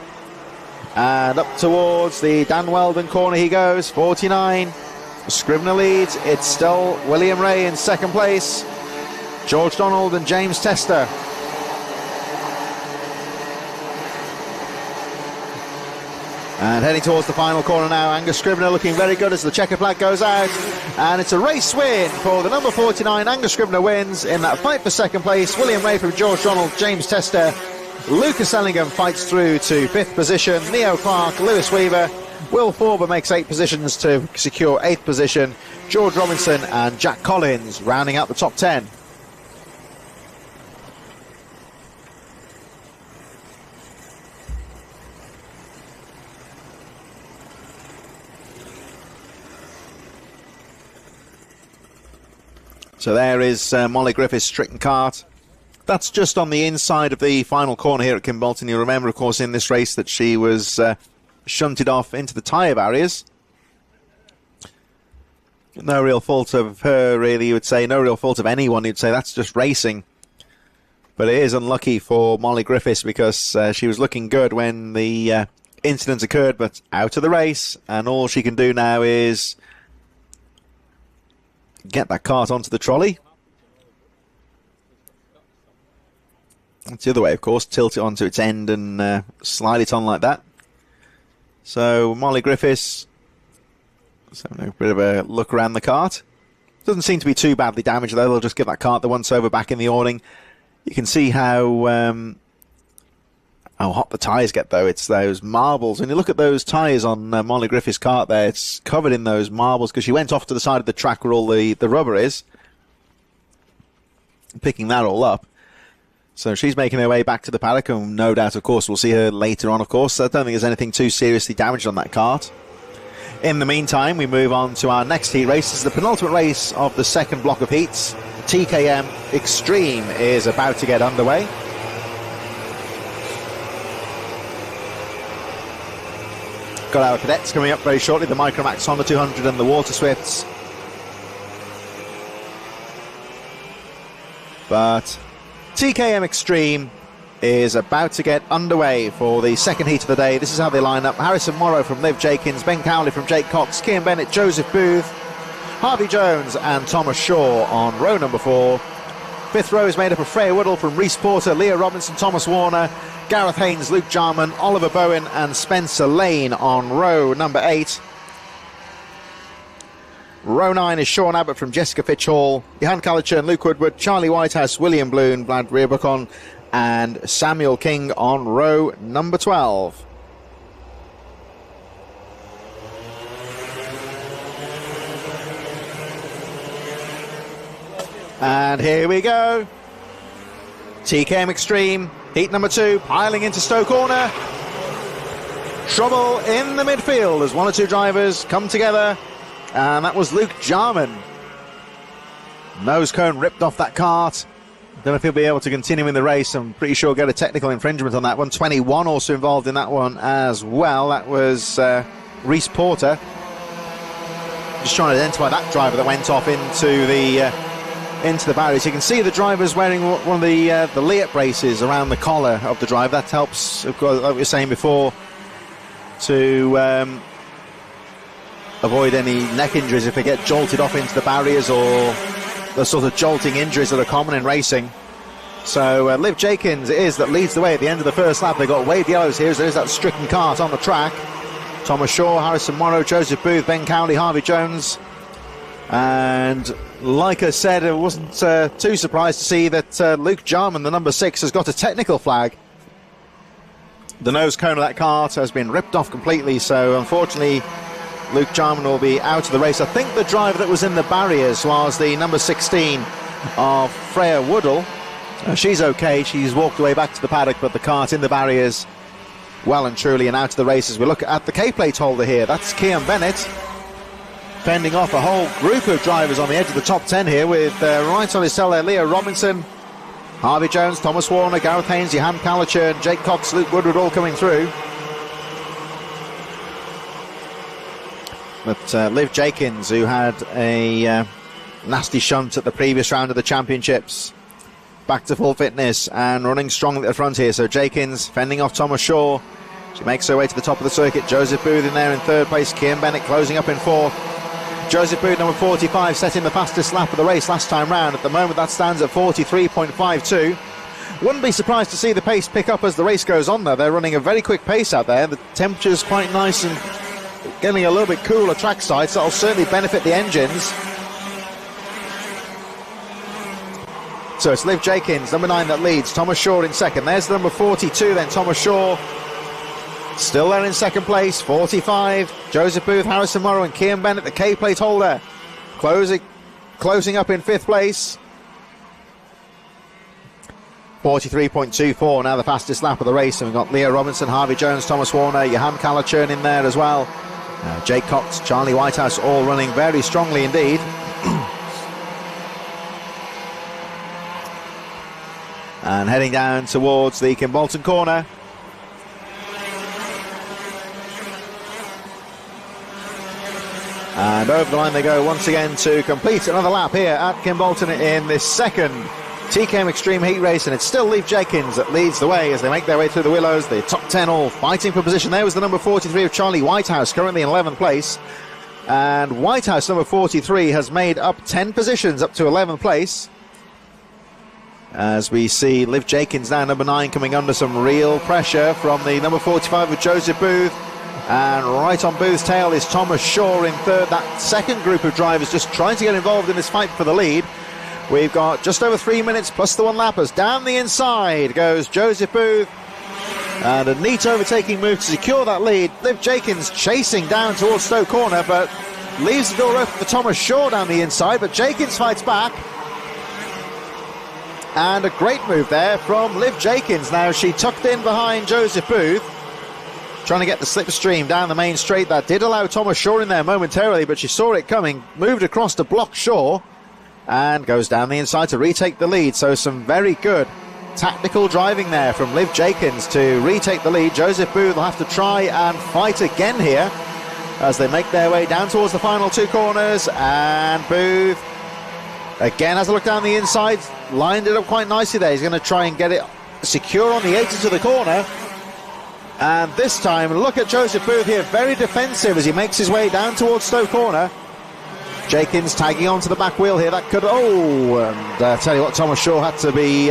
and up towards the Dan Weldon corner he goes. 49, Scrivener leads. It's still William Ray in second place, George Donald and James Tester. And heading towards the final corner now, Angus Scrivener looking very good as the checker flag goes out, and it's a race win for the number 49. Angus Scrivener wins in that fight for second place. William Ray from George Donald, James Tester, Lucas Ellingham fights through to 5th position, Neo Clark, Lewis Weaver, Will Forber makes 8 positions to secure 8th position, George Robinson and Jack Collins rounding out the top 10. So there is Molly Griffith's Stricken kart. That's just on the inside of the final corner here at Kimbolton. You'll remember, of course, in this race that she was shunted off into the tyre barriers. No real fault of her, really, you would say. No real fault of anyone, you'd say. That's just racing. But it is unlucky for Molly Griffiths because she was looking good when the incident occurred, but out of the race. And all she can do now is get that kart onto the trolley. That's the other way, of course. Tilt it onto its end and slide it on like that. So Molly Griffiths, so a bit of a look around the kart. Doesn't seem to be too badly damaged though. They'll just get that kart the once over back in the awning. You can see how hot the tyres get though. It's those marbles. When you look at those tyres on Molly Griffiths' kart there, it's covered in those marbles because she went off to the side of the track where all the rubber is, picking that all up. So she's making her way back to the paddock, and no doubt, of course, we'll see her later on, of course. I don't think there's anything too seriously damaged on that kart. In the meantime, we move on to our next heat race. This is the penultimate race of the second block of heats. TKM Extreme is about to get underway. Got our cadets coming up very shortly, the Micromax Honda 200 and the Water Swifts. But TKM Extreme is about to get underway for the second heat of the day. This is how they line up. Harrison Morrow from Liv Jenkins, Ben Cowley from Jake Cox, Kian Bennett, Joseph Booth, Harvey Jones and Thomas Shaw on row number 4. Fifth row is made up of Freya Woodall from Reese Porter, Leah Robinson, Thomas Warner, Gareth Haynes, Luke Jarman, Oliver Bowen and Spencer Lane on row number 8. Row 9 is Sean Abbott from Jessica Fitch-Hall, Johan Calichurn, Luke Woodward, Charlie Whitehouse, William Bloom, Vlad Riebuckon, and Samuel King on row number 12. And here we go. TKM Extreme, heat number 2, piling into Stowe Corner. Trouble in the midfield as one or two drivers come together. And that was Luke Jarman. Nose cone ripped off that kart. Don't know if he'll be able to continue in the race. I'm pretty sure get a technical infringement on that one. 21 also involved in that one as well. That was Reese Porter. Just trying to identify that driver that went off into the barriers. You can see the driver's wearing one of the Leot braces around the collar of the driver. That helps, of course, like we were saying before, to avoid any neck injuries if they get jolted off into the barriers or the sort of jolting injuries that are common in racing. So Liv Jenkins it is that leads the way at the end of the first lap. They've got waved yellows here, so there's that stricken kart on the track. Thomas Shaw, Harrison Morrow, Joseph Booth, Ben Cowley, Harvey Jones. And like I said, I wasn't too surprised to see that Luke Jarman, the number 6, has got a technical flag. The nose cone of that kart has been ripped off completely, so unfortunately Luke Jarman will be out of the race. I think the driver that was in the barriers was the number 16 of Freya Woodall. She's okay, she's walked away back to the paddock, but the kart in the barriers well and truly and out of the race. As we look at the K-plate holder here, that's Kian Bennett, fending off a whole group of drivers on the edge of the top 10 here, with right on his tail there, Leo Robinson, Harvey Jones, Thomas Warner, Gareth Haynes, Johan Calichurn, Jake Cox, Luke Woodward all coming through. But Liv Jenkins, who had a nasty shunt at the previous round of the championships, back to full fitness and running strong at the front here. So Jenkins fending off Thomas Shaw. She makes her way to the top of the circuit. Joseph Booth in there in third place. Kian Bennett closing up in fourth. Joseph Booth, number 45, setting the fastest lap of the race last time round. At the moment, that stands at 43.52. Wouldn't be surprised to see the pace pick up as the race goes on, though. They're running a very quick pace out there. The temperature's quite nice and getting a little bit cooler trackside, so that'll certainly benefit the engines. So it's Liv Jenkins, number 9, that leads. Thomas Shaw in second. There's the number 42 then, Thomas Shaw. Still there in second place, 45. Joseph Booth, Harrison Morrow and Kian Bennett, the K-plate holder. Closing up in fifth place. 43.24, now the fastest lap of the race. And we've got Leo Robinson, Harvey Jones, Thomas Warner, Johan Calichurn in there as well. Jake Cox, Charlie Whitehouse, all running very strongly indeed. And heading down towards the Kimbolton corner. And over the line they go once again to complete another lap here at Kimbolton in this second TKM Extreme Heat Race, and it's still Liv Jenkins that leads the way as they make their way through the willows. The top 10 all fighting for position. There was the number 43 of Charlie Whitehouse, currently in 11th place. And Whitehouse, number 43, has made up 10 positions up to 11th place. As we see Liv Jenkins now, number 9, coming under some real pressure from the number 45 of Joseph Booth. And right on Booth's tail is Thomas Shaw in third. That second group of drivers just trying to get involved in this fight for the lead. We've got just over 3 minutes plus the one lappers. Down the inside goes Joseph Booth. And a neat overtaking move to secure that lead. Liv Jenkins chasing down towards Stowe Corner, but leaves the door open for Thomas Shaw down the inside. But Jenkins fights back. And a great move there from Liv Jenkins. Now she tucked in behind Joseph Booth, trying to get the slipstream down the main straight. That did allow Thomas Shaw in there momentarily, but she saw it coming, moved across to block Shaw, and goes down the inside to retake the lead. So some very good tactical driving there from Liv Jenkins to retake the lead. Joseph Booth will have to try and fight again here as they make their way down towards the final two corners. And Booth again has a look down the inside, lined it up quite nicely there. He's going to try and get it secure on the exit to the corner. And this time, look at Joseph Booth here, very defensive as he makes his way down towards Stowe Corner. Jenkins tagging onto the back wheel here. That could, and tell you what, Thomas Shaw had to be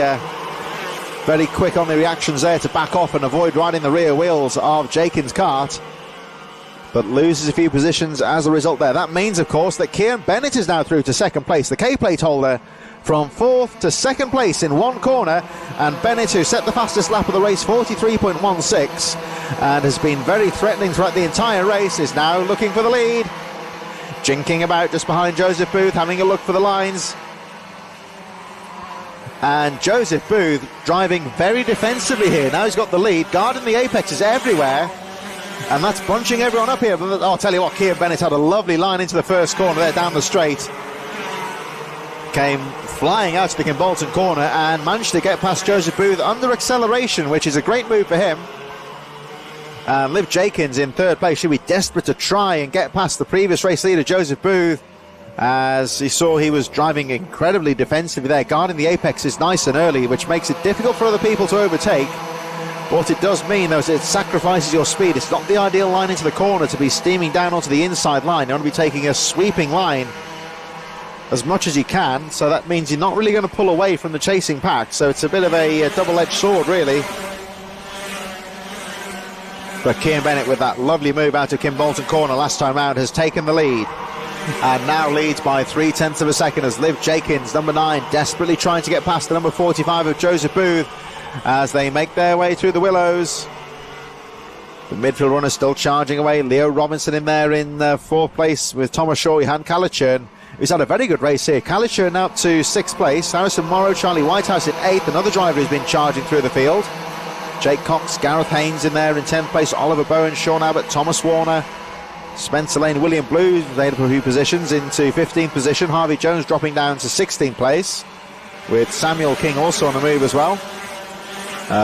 very quick on the reactions there to back off and avoid riding the rear wheels of Jenkins' kart. but loses a few positions as a result there. That means, of course, that Kieran Bennett is now through to second place. The K-plate holder from 4th to 2nd place in one corner, and Bennett, who set the fastest lap of the race, 43.16, and has been very threatening throughout the entire race, is now looking for the lead. Jinking about just behind Joseph Booth, having a look for the lines. And Joseph Booth driving very defensively here. Now he's got the lead, guarding the apexes everywhere, and that's bunching everyone up here. But I'll tell you what, Kieran Bennett had a lovely line into the first corner there down the straight. Came flying out to the Kimbolton corner and managed to get past Joseph Booth under acceleration, which is a great move for him. And Liv Jenkins in 3rd place. She'll be desperate to try and get past the previous race leader, Joseph Booth, as he saw he was driving incredibly defensively there, guarding the apexes nice and early, which makes it difficult for other people to overtake. What it does mean, though, is it sacrifices your speed. It's not the ideal line into the corner to be steaming down onto the inside line. You want to be taking a sweeping line as much as you can, so that means you're not really going to pull away from the chasing pack. So it's a bit of a double-edged sword, really. But Kieran Bennett, with that lovely move out of Kimbolton corner last time round, has taken the lead, and now leads by 0.3 of a second as Liv Jenkins, number 9, desperately trying to get past the number 45 of Joseph Booth as they make their way through the willows. The midfield runner still charging away. Leo Robinson in there in 4th place with Thomas Shaw, Johan Calichurn, who's had a very good race here. Calichurn out to 6th place. Harrison Morrow, Charlie Whitehouse in 8th. Another driver who's been charging through the field. Jake Cox, Gareth Haynes in there in 10th place. Oliver Bowen, Sean Abbott, Thomas Warner, Spencer Lane, William Blue made up a few positions into 15th position. Harvey Jones dropping down to 16th place, with Samuel King also on the move as well.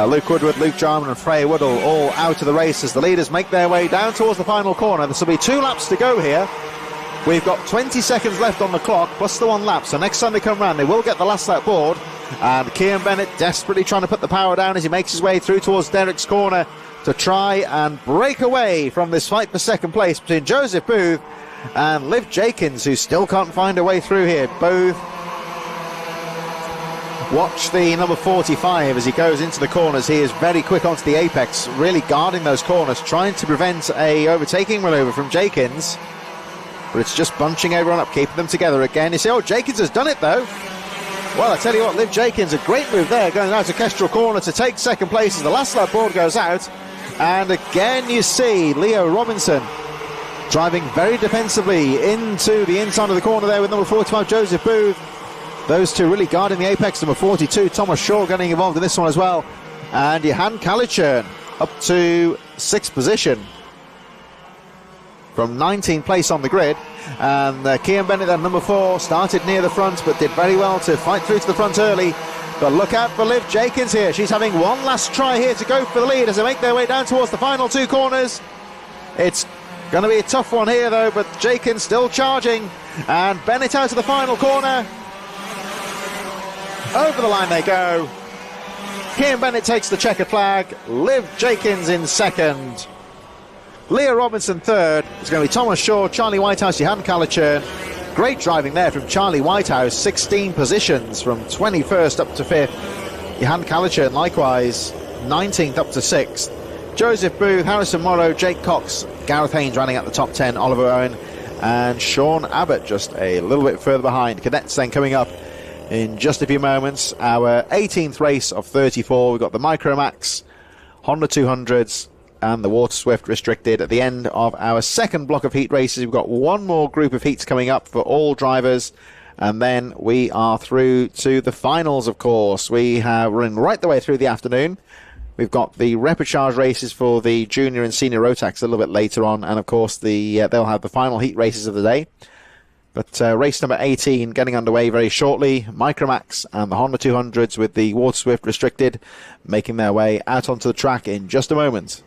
Luke Woodward, Luke Jarman and Freya Woodall all out of the race as the leaders make their way down towards the final corner. This will be 2 laps to go here. We've got 20 seconds left on the clock, plus the 1 lap. So next time they come round, they will get the last lap board. And Kieran Bennett desperately trying to put the power down as he makes his way through towards Derek's corner to try and break away from this fight for 2nd place between Joseph Booth and Liv Jenkins, who still can't find a way through here. Booth, watch the number 45 as he goes into the corners. He is very quick onto the apex, really guarding those corners, trying to prevent a overtaking maneuver from Jenkins. But it's just bunching everyone up, keeping them together again. You say, oh, Jenkins has done it though. Well, I tell you what, Liv Jenkins, a great move there, going out to Kestrel corner to take 2nd place as the last lap board goes out. And again you see Leo Robinson driving very defensively into the inside of the corner there with number 45 Joseph Booth. Those two really guarding the apex. Number 42 Thomas Shaw getting involved in this one as well, and Johan Calichurn up to 6th position from 19th place on the grid. And Kieran Bennett at number 4 started near the front but did very well to fight through to the front early. But look out for Liv Jenkins here. She's having one last try here to go for the lead as they make their way down towards the final 2 corners. It's going to be a tough one here though, but Jenkins still charging, and Bennett out to the final corner. Over the line they go. Kieran Bennett takes the checkered flag. Liv Jenkins in 2nd. Leah Robinson 3rd. It's going to be Thomas Shaw, Charlie Whitehouse, Johan Calichurn. Great driving there from Charlie Whitehouse. 16 positions from 21st up to 5th. Johan Calichurn likewise 19th up to 6th. Joseph Booth, Harrison Morrow, Jake Cox, Gareth Haynes running at the top 10. Oliver Owen and Sean Abbott just a little bit further behind. Cadets then coming up in just a few moments. Our 18th race of 34. We've got the Micromax, Honda 200s and the Water Swift Restricted. At the end of our 2nd block of heat races, we've got one more group of heats coming up for all drivers, and then we are through to the finals. Of course, we're running right the way through the afternoon. We've got the repechage races for the junior and senior rotax a little bit later on, and of course they'll have the final heat races of the day. But race number 18 getting underway very shortly. Micromax and the Honda 200s with the Water Swift Restricted making their way out onto the track in just a moment.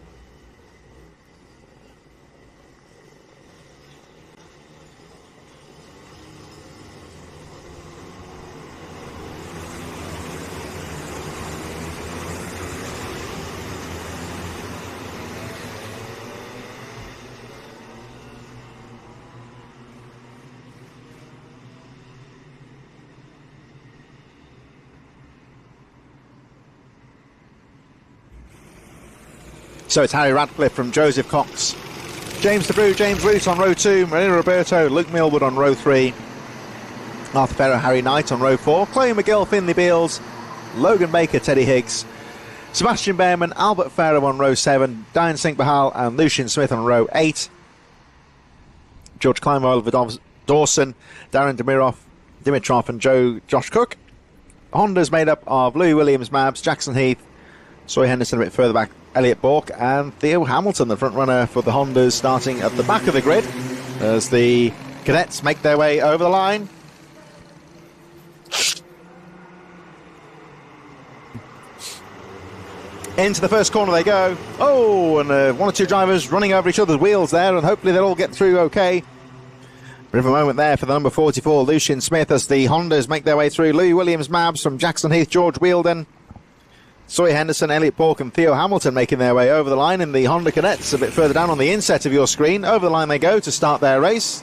So it's Harry Radcliffe from Joseph Cox James DeBrew, James Root on row 2, Marina Roberto, Luke Millwood on row 3, Arthur Farrow, Harry Knight on row 4, Chloe McGill, Finley Beals, Logan Baker, Teddy Higgs, Sebastian Behrman, Albert Farrow on row 7, Diane Singh Bahal and Lucian Smith on row 8, George Clymer, Oliver Dawson, Darren Dimitrov and Josh Cook. Honda's made up of Louis Williams, Mabs, Jackson Heath, Soy Henderson a bit further back, Elliot Bourke and Theo Hamilton, the front runner for the Hondas, starting at the back of the grid as the cadets make their way over the line. Into the first corner they go. Oh, and one or two drivers running over each other's wheels there, and hopefully they'll all get through okay. Bit of a moment there for the number 44, Lucian Smith, as the Hondas make their way through. Louis Williams, Mabs from Jackson Heath, George Wheeldon, Soy Henderson, Elliot Bourke and Theo Hamilton making their way over the line, and the Honda cadets a bit further down on the inset of your screen. Over the line they go to start their race.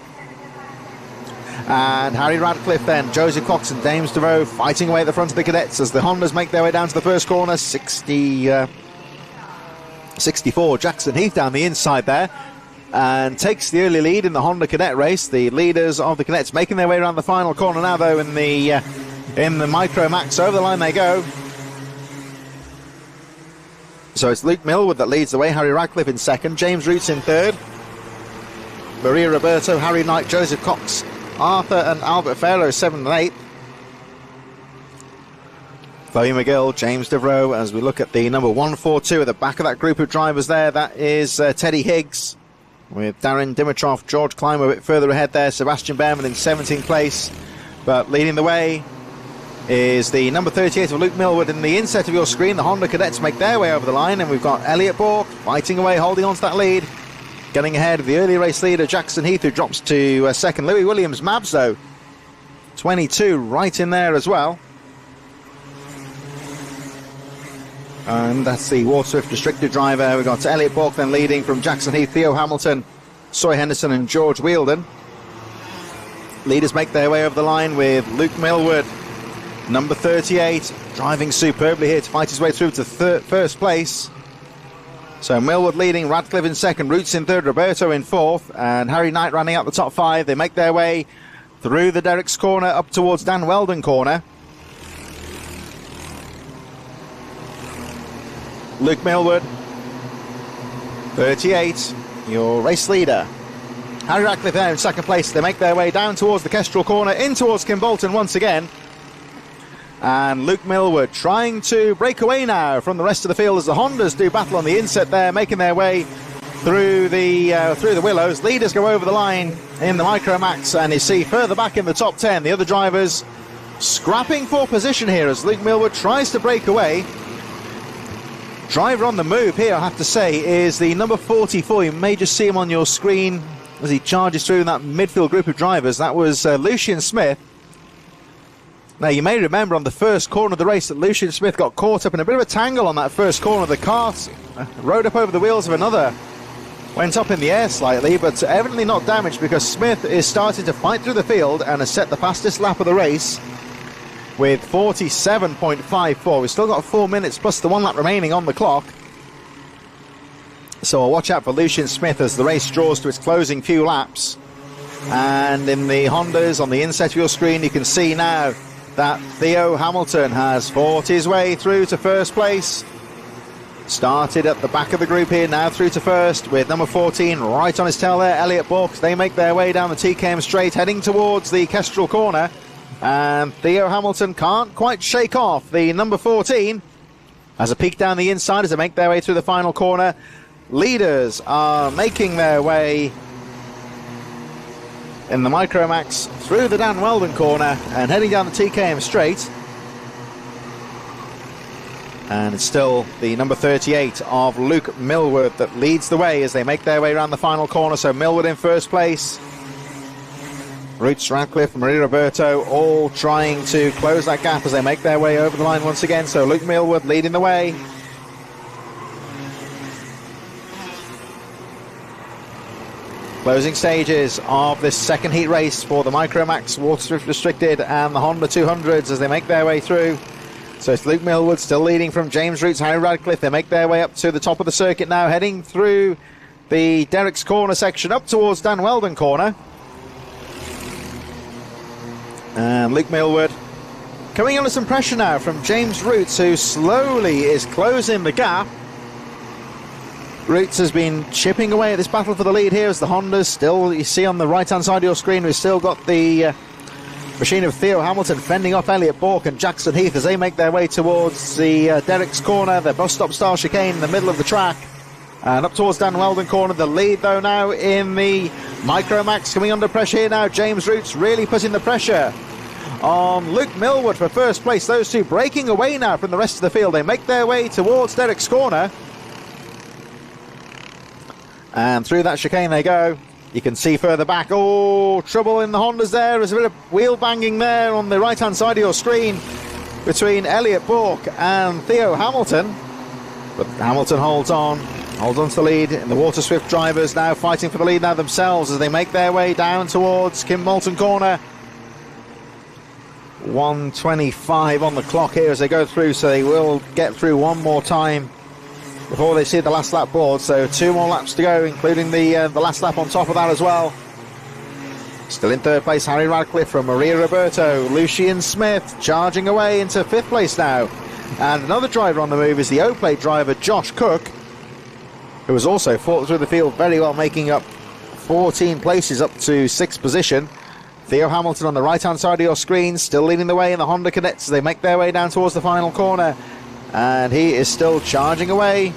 And Harry Radcliffe then, Joseph Cox and James DeVoe fighting away at the front of the cadets as the Hondas make their way down to the first corner. 64, Jackson Heath down the inside there and takes the early lead in the Honda cadet race. The leaders of the cadets making their way around the final corner now, though, in the Micro Max. Over the line they go. So it's Luke Millwood that leads the way, Harry Radcliffe in second, James Roots in third, Maria Roberto, Harry Knight, Joseph Cox, Arthur and Albert Farrow 7th and 8th. Chloe McGill, James DeVroe, as we look at the number 142 at the back of that group of drivers there. That is Teddy Higgs with Darren Dimitrov, George Clymer a bit further ahead there, Sebastian Behrman in 17th place. But leading the way is the number 38 of Luke Millwood. In the inset of your screen, the Honda cadets make their way over the line, and we've got Elliot Bourke fighting away, holding on to that lead. Getting ahead of the early race leader, Jackson Heath, who drops to second. Louis Williams, Mabs, though, 22, right in there as well. And that's the Waterswift restricted driver. We've got Elliot Bourke then leading from Jackson Heath, Theo Hamilton, Soy Henderson and George Wheeldon. Leaders make their way over the line with Luke Millwood, number 38, driving superbly here to fight his way through to first place. So Millwood leading, Radcliffe in second, Roots in third, Roberto in fourth, and Harry Knight running out the top 5. They make their way through the Derricks corner up towards Dan Weldon corner. Luke Millwood, 38, your race leader. Harry Radcliffe there in second place. They make their way down towards the Kestrel corner, in towards Kim Bolton once again. And Luke Millwood trying to break away now from the rest of the field as the Hondas do battle on the inset there, making their way through the willows. Leaders go over the line in the Micro Max, and you see further back in the top 10 the other drivers scrapping for position here as Luke Millwood tries to break away. Driver on the move here, I have to say, is the number 44. You may just see him on your screen as he charges through that midfield group of drivers. That was Lucian Smith. Now, you may remember on the first corner of the race that Lucian Smith got caught up in a bit of a tangle on that first corner. The cart rode up over the wheels of another, went up in the air slightly, but evidently not damaged, because Smith is starting to fight through the field and has set the fastest lap of the race with 47.54. We've still got 4 minutes plus the 1 lap remaining on the clock. So I'll watch out for Lucian Smith as the race draws to its closing few laps. And in the Hondas on the inset of your screen, you can see now that Theo Hamilton has fought his way through to first place. Started at the back of the group here, now through to first with number 14 right on his tail there, Elliot Bourke. They make their way down the TKM straight, heading towards the Kestrel corner. And Theo Hamilton can't quite shake off the number 14. As a peek down the inside as they make their way through the final corner. Leaders are making their way in the Micro Max through the Dan Weldon corner and heading down the TKM straight. And it's still the number 38 of Luke Millwood that leads the way as they make their way around the final corner. So Millwood in first place. Roots, Radcliffe, Maria Roberto all trying to close that gap as they make their way over the line once again. So Luke Millwood leading the way. Closing stages of this second heat race for the Micro Max, Waterswift Restricted and the Honda 200s as they make their way through. So it's Luke Millwood still leading from James Roots, Harry Radcliffe. They make their way up to the top of the circuit now, heading through the Derek's Corner section up towards Dan Weldon Corner. And Luke Millward coming under some pressure now from James Roots, who slowly is closing the gap. Roots has been chipping away at this battle for the lead here as the Hondas still, you see on the right-hand side of your screen, we've still got the machine of Theo Hamilton fending off Elliot Bourke and Jackson Heath as they make their way towards the Derek's Corner, the bus stop style chicane in the middle of the track. And up towards Dan Weldon Corner, the lead though now in the Micromax, coming under pressure here now. James Roots really putting the pressure on Luke Millward for first place. Those two breaking away now from the rest of the field. They make their way towards Derek's Corner. And through that chicane they go. You can see further back, oh, trouble in the Hondas there. There's a bit of wheel banging there on the right-hand side of your screen between Elliot Bourke and Theo Hamilton. But Hamilton holds on to the lead. And the Water Swift drivers now fighting for the lead now themselves as they make their way down towards Kim Moulton Corner. 1:25 on the clock here as they go through, so they will get through one more time before they see the last lap board. So 2 more laps to go, including the last lap on top of that as well. Still in third place, Harry Radcliffe from Maria Roberto. Lucian Smith charging away into 5th place now. And another driver on the move is the O-Plate driver Josh Cook, who has also fought through the field very well, making up 14 places up to 6th position. Theo Hamilton on the right-hand side of your screen, still leading the way in the Honda Cadets as they make their way down towards the final corner. And he is still charging away.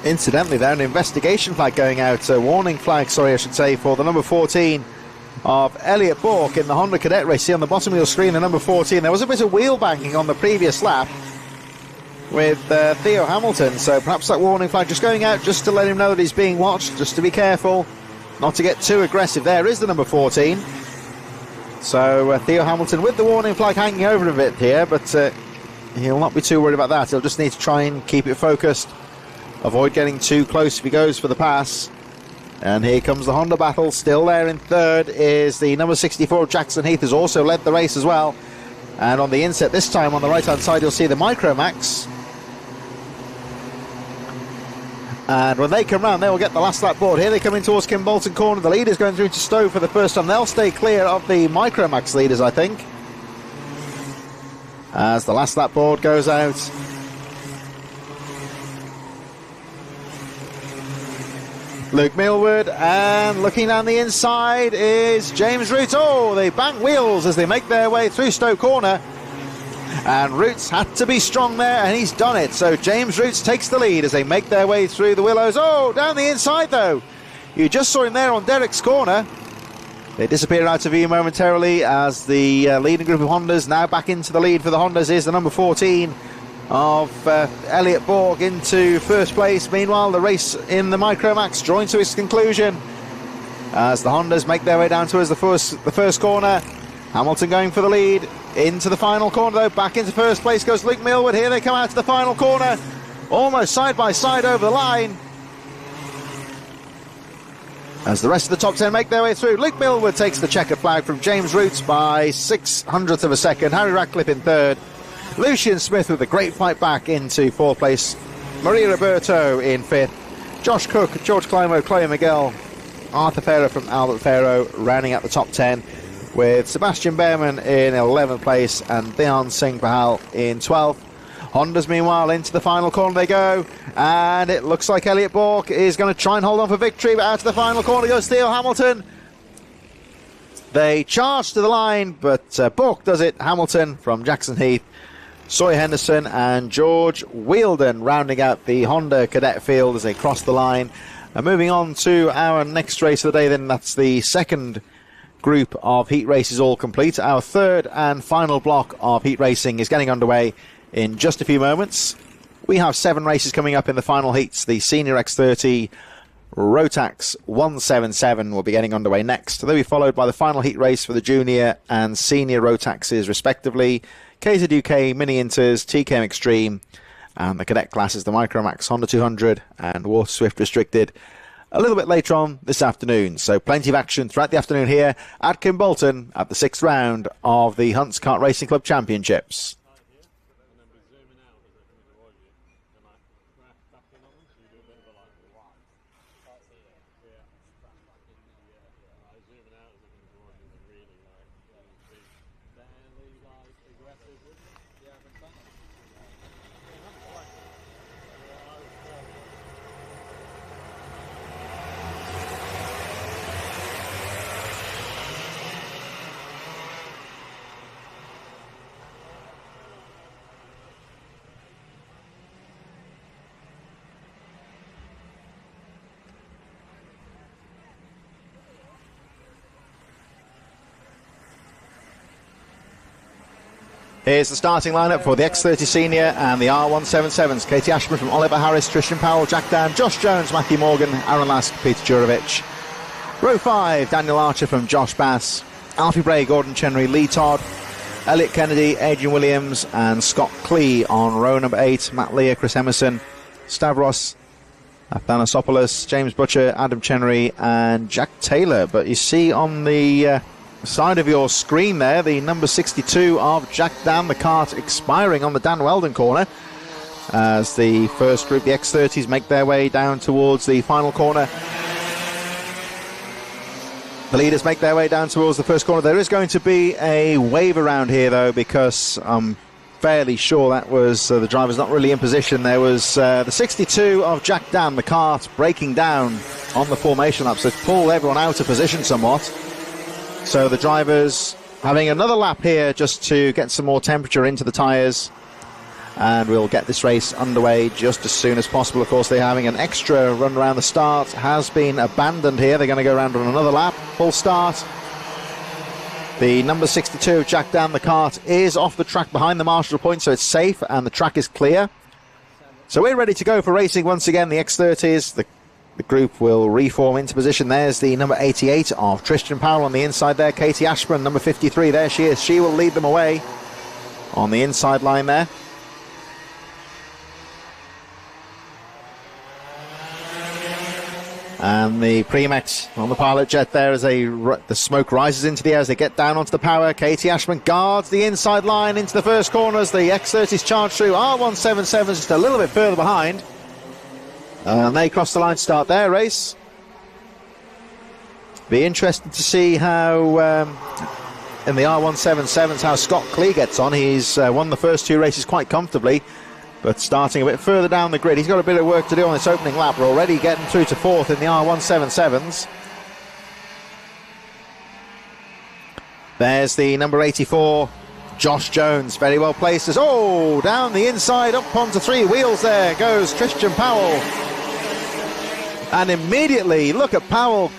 Incidentally, there an investigation flag going out, a warning flag, sorry, I should say, for the number 14 of Elliot Bourke in the Honda Cadet race. See on the bottom of your screen, the number 14. There was a bit of wheel banging on the previous lap with Theo Hamilton, so perhaps that warning flag just going out just to let him know that he's being watched, just to be careful not to get too aggressive. There is the number 14. So Theo Hamilton with the warning flag hanging over a bit here, but he'll not be too worried about that. He'll just need to try and keep it focused, avoid getting too close if he goes for the pass. And here comes the Honda battle. Still there in third is the number 64 Jackson Heath, who's also led the race as well. And on the inset this time on the right hand side you'll see the Micromax. And when they come round, they will get the last lap board. Here they come in towards Kim Moulton Corner. The leaders going through to Stowe for the first time. They'll stay clear of the Micromax leaders, I think, as the last lap board goes out. Luke Millward, and looking down the inside is James Roots. Oh, they bang wheels as they make their way through Stowe Corner. And Roots had to be strong there, and he's done it. So James Roots takes the lead as they make their way through the Willows. Oh, down the inside, though. You just saw him there on Derek's Corner. They disappear out of view momentarily as the leading group of Hondas now back into the lead for the Hondas is the number 14 of Elliot Bourke into first place. Meanwhile, the race in the Micromax drawing to its conclusion as the Hondas make their way down towards the first corner. Hamilton going for the lead. Into the final corner, though, back into first place goes Luke Millward. Here they come out to the final corner, almost side by side over the line, as the rest of the top 10 make their way through. Luke Millward takes the checkered flag from James Roots by 600th of a second. Harry Radcliffe in third. Lucian Smith with a great fight back into fourth place. Maria Roberto in fifth. Josh Cook, George Climo, Chloe Miguel, Arthur Farrow from Albert Farrow rounding out the top 10, with Sebastian Behrman in 11th place and Dhyan Singh Pahal in 12th. Hondas, meanwhile, into the final corner they go, and it looks like Elliot Bourke is going to try and hold on for victory, but out to the final corner goes Theo Hamilton. They charge to the line, but Bourke does it. Hamilton from Jackson Heath, Sawyer Henderson and George Wheeldon rounding out the Honda Cadet field as they cross the line. And moving on to our next race of the day, then that's the second group of heat races all complete. Our third and final block of heat racing is getting underway in just a few moments. We have 7 races coming up in the final heats. The Senior X30 Rotax 177 will be getting underway next. They'll be followed by the final heat race for the Junior and Senior Rotaxes respectively. KZUK Mini Inters, TKM Extreme, and the Cadet classes, the Micromax, Honda 200 and Water Swift Restricted, a little bit later on this afternoon. So plenty of action throughout the afternoon here at Kimbolton at the 6th round of the Hunts Kart Racing Club Championships. Here's the starting lineup for the X30 Senior and the R177s. Katie Ashman from Oliver Harris, Tristan Powell, Jack Dan, Josh Jones, Matthew Morgan, Aaron Lask, Peter Jurovic. Row 5, Daniel Archer from Josh Bass, Alfie Bray, Gordon Chenry, Lee Todd, Elliot Kennedy, Adrian Williams and Scott Klee on row number 8. Matt Lear, Chris Emerson, Stavros Athanasopoulos, James Butcher, Adam Chenry and Jack Taylor. But you see on the side of your screen there, the number 62 of Jack Dan, the kart expiring on the Dan Weldon corner as the first group, the X30s, make their way down towards the final corner. The leaders make their way down towards the first corner. There is going to be a wave around here though, because I'm fairly sure that was the driver's not really in position. There was the 62 of Jack Dan, the kart, breaking down on the formation lap, so it's pulled everyone out of position somewhat. So the drivers having another lap here just to get some more temperature into the tyres, and we'll get this race underway just as soon as possible. Of course, they're having an extra run around the start, has been abandoned here. They're going to go around on another lap, full start. The number 62 of Jack Dan, the kart, is off the track behind the marshal point, so it's safe and the track is clear. So we're ready to go for racing once again. The X30s, the group will reform into position. There's the number 88 of Tristan Powell on the inside there. Katie Ashburn, number 53, there she is. She will lead them away on the inside line there. And the Premet on the pilot jet there as the smoke rises into the air as they get down onto the power. Katie Ashman guards the inside line into the first corner as the X30s charge through. R177s just a little bit further behind. And they cross the line to start their race. Be interesting to see how, in the R177s, how Scott Klee gets on. He's won the first two races quite comfortably, but starting a bit further down the grid. He's got a bit of work to do on this opening lap. We're already getting through to fourth in the R177s. There's the number 84, Josh Jones, very well placed. Down the inside, up onto three wheels there goes Tristan Powell. And immediately, look at Powell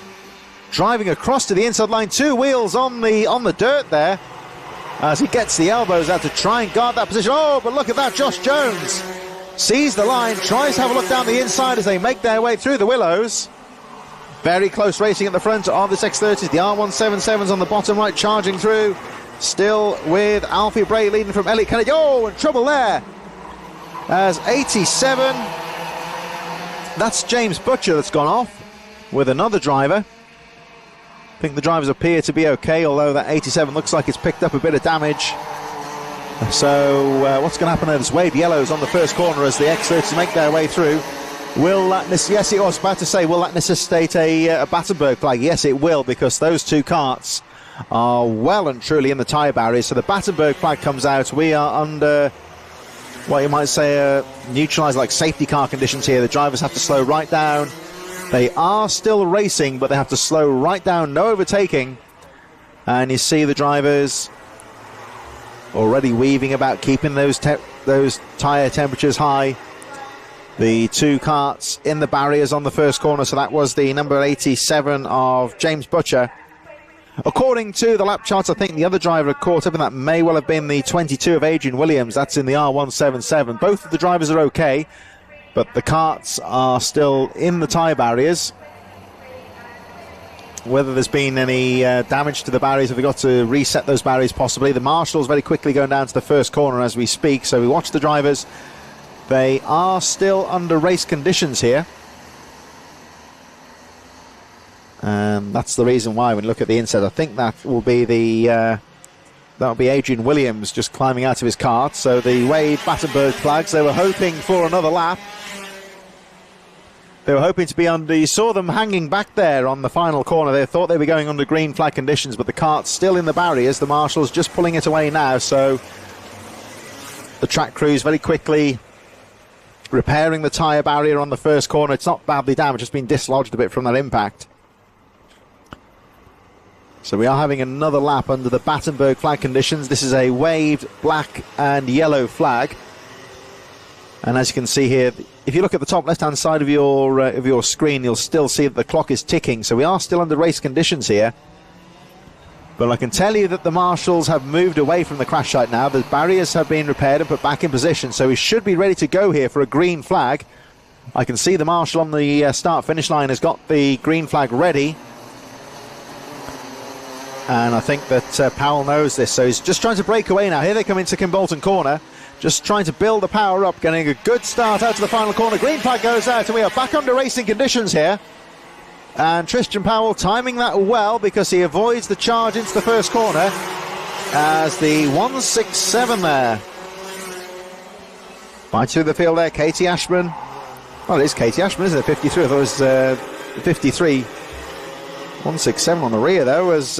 driving across to the inside line, two wheels on the dirt there, as he gets the elbows out to try and guard that position. But look at that, Josh Jones sees the line, tries to have a look down the inside as they make their way through the willows. Very close racing at the front of this X30s. The R177s on the bottom right charging through, still with Alfie Bray leading from Elliot Kennedy. And trouble there as 87, that's James Butcher that's gone off with another driver. I think the drivers appear to be okay, although that 87 looks like it's picked up a bit of damage. So what's going to happen there? There's wave yellows on the first corner as the X30s make their way through. Will that, yes, I was about to say, will that necessitate a Battenberg flag? Yes, it will, because those two karts are well and truly in the tyre barriers. So the Battenberg flag comes out. We are under what you might say neutralised like safety car conditions here. The drivers have to slow right down. They are still racing, but they have to slow right down, no overtaking. And you see the drivers already weaving about keeping those tyre temperatures high. The two karts in the barriers on the first corner, so that was the number 87 of James Butcher. According to the lap charts, I think the other driver caught up, and that may well have been the 22 of Adrian Williams. That's in the R177. Both of the drivers are okay, but the karts are still in the tyre barriers. Whether there's been any damage to the barriers, have we got to reset those barriers possibly? The marshals very quickly going down to the first corner as we speak, so we watch the drivers. They are still under race conditions here. And that's the reason why when you look at the inside, I think that will be that'll be Adrian Williams just climbing out of his kart. So the Wade Battenberg flags, they were hoping for another lap. They were hoping to be under, you saw them hanging back there on the final corner. They thought they were going under green flag conditions, but the kart's still in the barriers. The marshal's just pulling it away now, so the track crews very quickly repairing the tyre barrier on the first corner. It's not badly damaged, it's been dislodged a bit from that impact. So we are having another lap under the Battenberg flag conditions. This is a waved black and yellow flag. And as you can see here, if you look at the top left-hand side of your screen, you'll still see that the clock is ticking. So we are still under race conditions here. But I can tell you that the marshals have moved away from the crash site now. The barriers have been repaired and put back in position. So we should be ready to go here for a green flag. I can see the marshal on the start-finish line has got the green flag ready. And I think that Powell knows this, so he's just trying to break away now. Here they come into Kimbolton corner, just trying to build the power up, getting a good start out to the final corner. Green flag goes out, and we are back under racing conditions here. And Tristan Powell timing that well, because he avoids the charge into the first corner as the 167 there. Right through the field there, Katie Ashburn. Well, it is Katie Ashburn, isn't it? 53, I thought it was 53. 167 on the rear though, as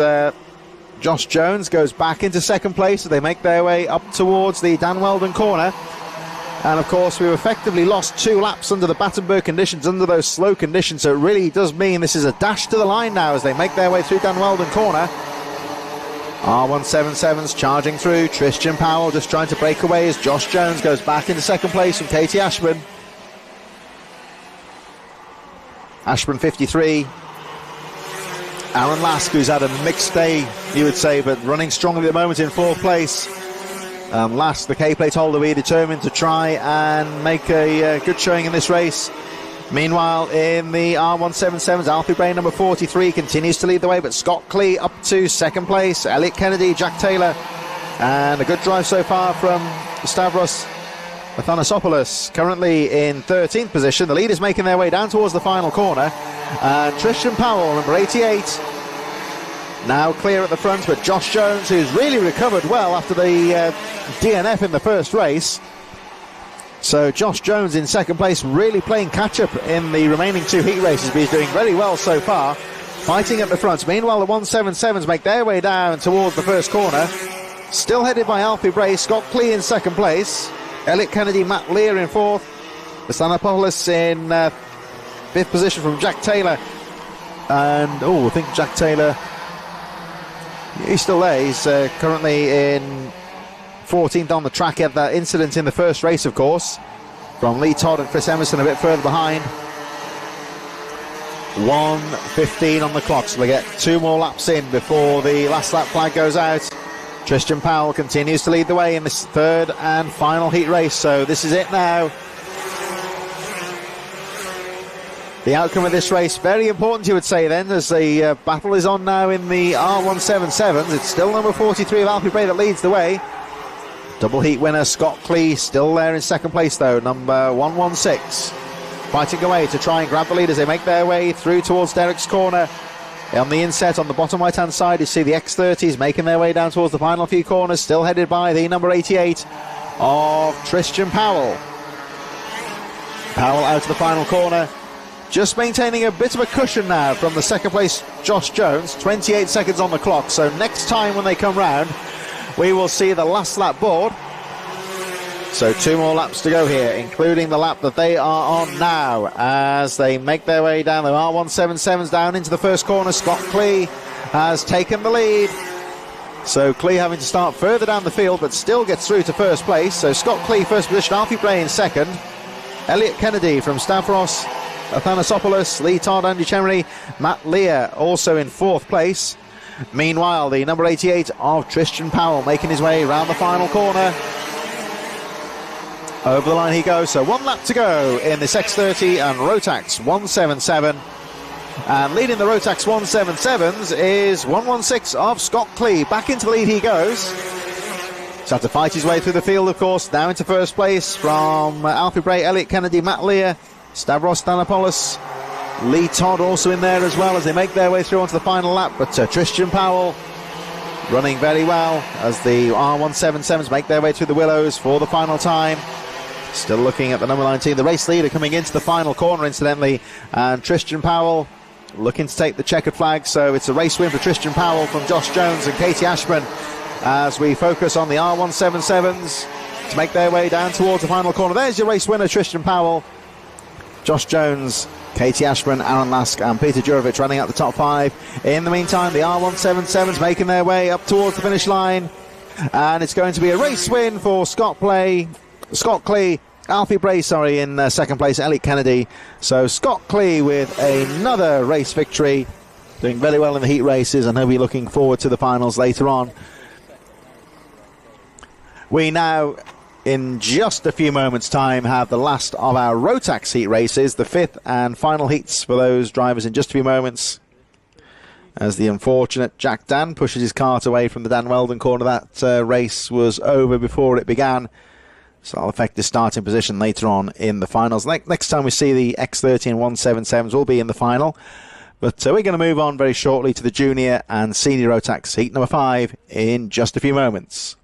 Josh Jones goes back into second place. So they make their way up towards the Dan Weldon corner. And of course we've effectively lost 2 laps under the Battenberg conditions, under those slow conditions. So it really does mean this is a dash to the line now as they make their way through Dan Weldon corner. R177's charging through. Tristan Powell just trying to break away as Josh Jones goes back into second place from Katie Ashburn. Ashburn 53. Aaron Lask, who's had a mixed day, you would say, but running strongly at the moment in 4th place. Lask, the K-plate holder, we determined to try and make a good showing in this race. Meanwhile, in the R177s, Alfie Bray, number 43, continues to lead the way, but Scott Clee up to second place. Elliot Kennedy, Jack Taylor, and a good drive so far from Stavros Athanasopoulos, currently in 13th position. The leaders making their way down towards the final corner. And Tristan Powell, number 88, now clear at the front, but Josh Jones, who's really recovered well after the DNF in the first race. So Josh Jones in second place, really playing catch-up in the remaining 2 heat races, but he's doing very well so far, fighting at the front. Meanwhile, the 177s make their way down towards the first corner, still headed by Alfie Bray. Scott Clee in second place, Elliot Kennedy, Matt Lear in 4th, Stanopoulos in 5th position from Jack Taylor. And I think Jack Taylor, he's still there. He's currently in 14th on the track. He had that incident in the first race, of course, from Lee Todd and Chris Emerson a bit further behind. 1:15 on the clock, so they get 2 more laps in before the last lap flag goes out. Tristan Powell continues to lead the way in this 3rd and final heat race, so this is it now. The outcome of this race, very important, you would say then, as the battle is on now in the R177s. It's still number 43 of Alfie Bray that leads the way. Double heat winner Scott Clee still there in second place though, number 116. Fighting away to try and grab the lead as they make their way through towards Derek's corner. On the inset on the bottom right hand side, you see the X30s making their way down towards the final few corners, still headed by the number 88 of Tristan Powell. Powell out to the final corner, just maintaining a bit of a cushion now from the second place Josh Jones. 28 seconds on the clock, so next time when they come round we will see the last lap board. So 2 more laps to go here, including the lap that they are on now, as they make their way down the R177s down into the first corner. Scott Clee has taken the lead, so Clee having to start further down the field but still gets through to first place. So Scott Clee first position, Alfie Bray in second, Elliot Kennedy from Stavros Athanasopoulos, Lee Todd, Andy Chemery, Matt Lear also in 4th place. Meanwhile, the number 88 of Tristan Powell making his way round the final corner. Over the line he goes, so 1 lap to go in this X30 and Rotax 177. And leading the Rotax 177s is 116 of Scott Clee. Back into the lead he goes. He's had to fight his way through the field, of course, now into first place from Alfie Bray, Elliot Kennedy, Matt Lear, Stavros Stanopoulos, Lee Todd also in there as well as they make their way through onto the final lap. But Tristan Powell running very well as the R177s make their way through the willows for the final time. Still looking at the number 19, the race leader coming into the final corner, incidentally, and Tristan Powell looking to take the checkered flag. So it's a race win for Tristan Powell from Josh Jones and Katie Ashburn as we focus on the R177s to make their way down towards the final corner. There's your race winner, Tristan Powell, Josh Jones, Katie Ashburn, Aaron Lask and Peter Jurovic running out the top 5. In the meantime, the R177s making their way up towards the finish line, and it's going to be a race win for Scott Clee, Alfie Bray, in second place, Elliot Kennedy. So Scott Clee with another race victory, doing very well in the heat races, and he'll be looking forward to the finals later on. We now, in just a few moments' time, have the last of our rotax heat races, the 5th and final heats for those drivers in just a few moments, as the unfortunate Jack Dan pushes his cart away from the Dan Weldon corner. That race was over before it began, so that'll affect his starting position later on in the finals. Next time we see the X30 and 177s will be in the final. But we're going to move on very shortly to the junior and senior rotax heat number 5 in just a few moments.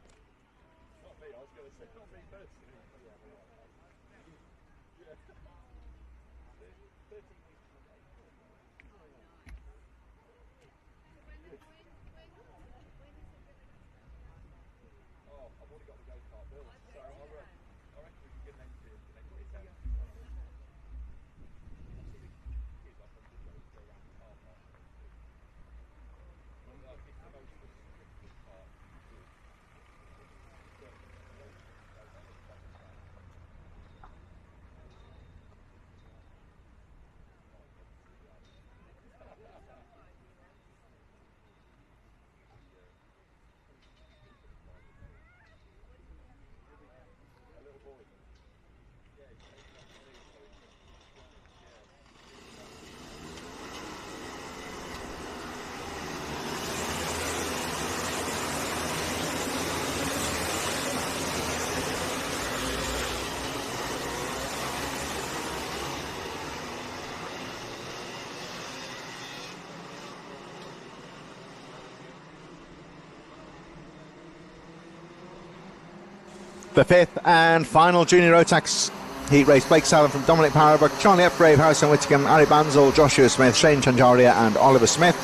The 5th and final junior rotax heat race. Blake Southern from Dominic Powerbuck, Charlie Upgrave, Harrison Whittingham, Ari Banzel, Joshua Smith, Shane Chanjaria and Oliver Smith.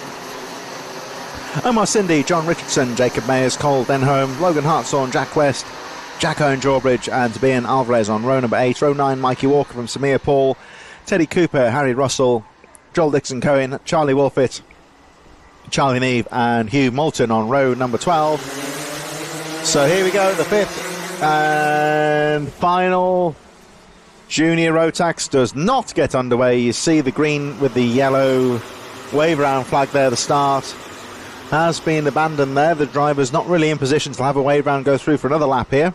Omar Cindy, John Richardson, Jacob Mayers, Cole Denholm, Logan Hartshorn, Jack West, Jack Owen Jawbridge and Tobian Alvarez on row number 8. Row 9, Mikey Walker from Samir Paul, Teddy Cooper, Harry Russell, Joel Dixon Cohen, Charlie Wolfett, Charlie Neve and Hugh Moulton on row number 12. So here we go, the 5th and final junior rotax does not get underway. You see the green with the yellow wave around flag there. The start has been abandoned there. The driver's not really in position to have a wave round go through for another lap here.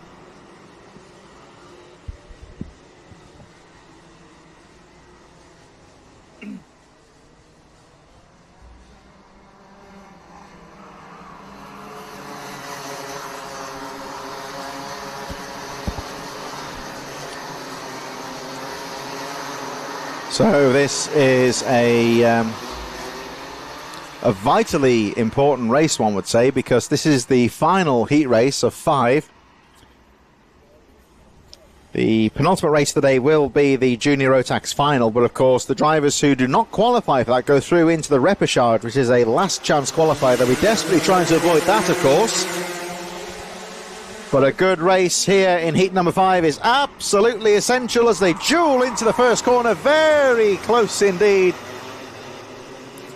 So this is a vitally important race, one would say, because this is the final heat race of 5. The penultimate race of the day will be the junior rotax final, but of course the drivers who do not qualify for that go through into the repechage, which is a last chance qualifier. They'll be desperately trying to avoid that, of course. But a good race here in heat number 5 is absolutely essential as they duel into the first corner. Very close indeed.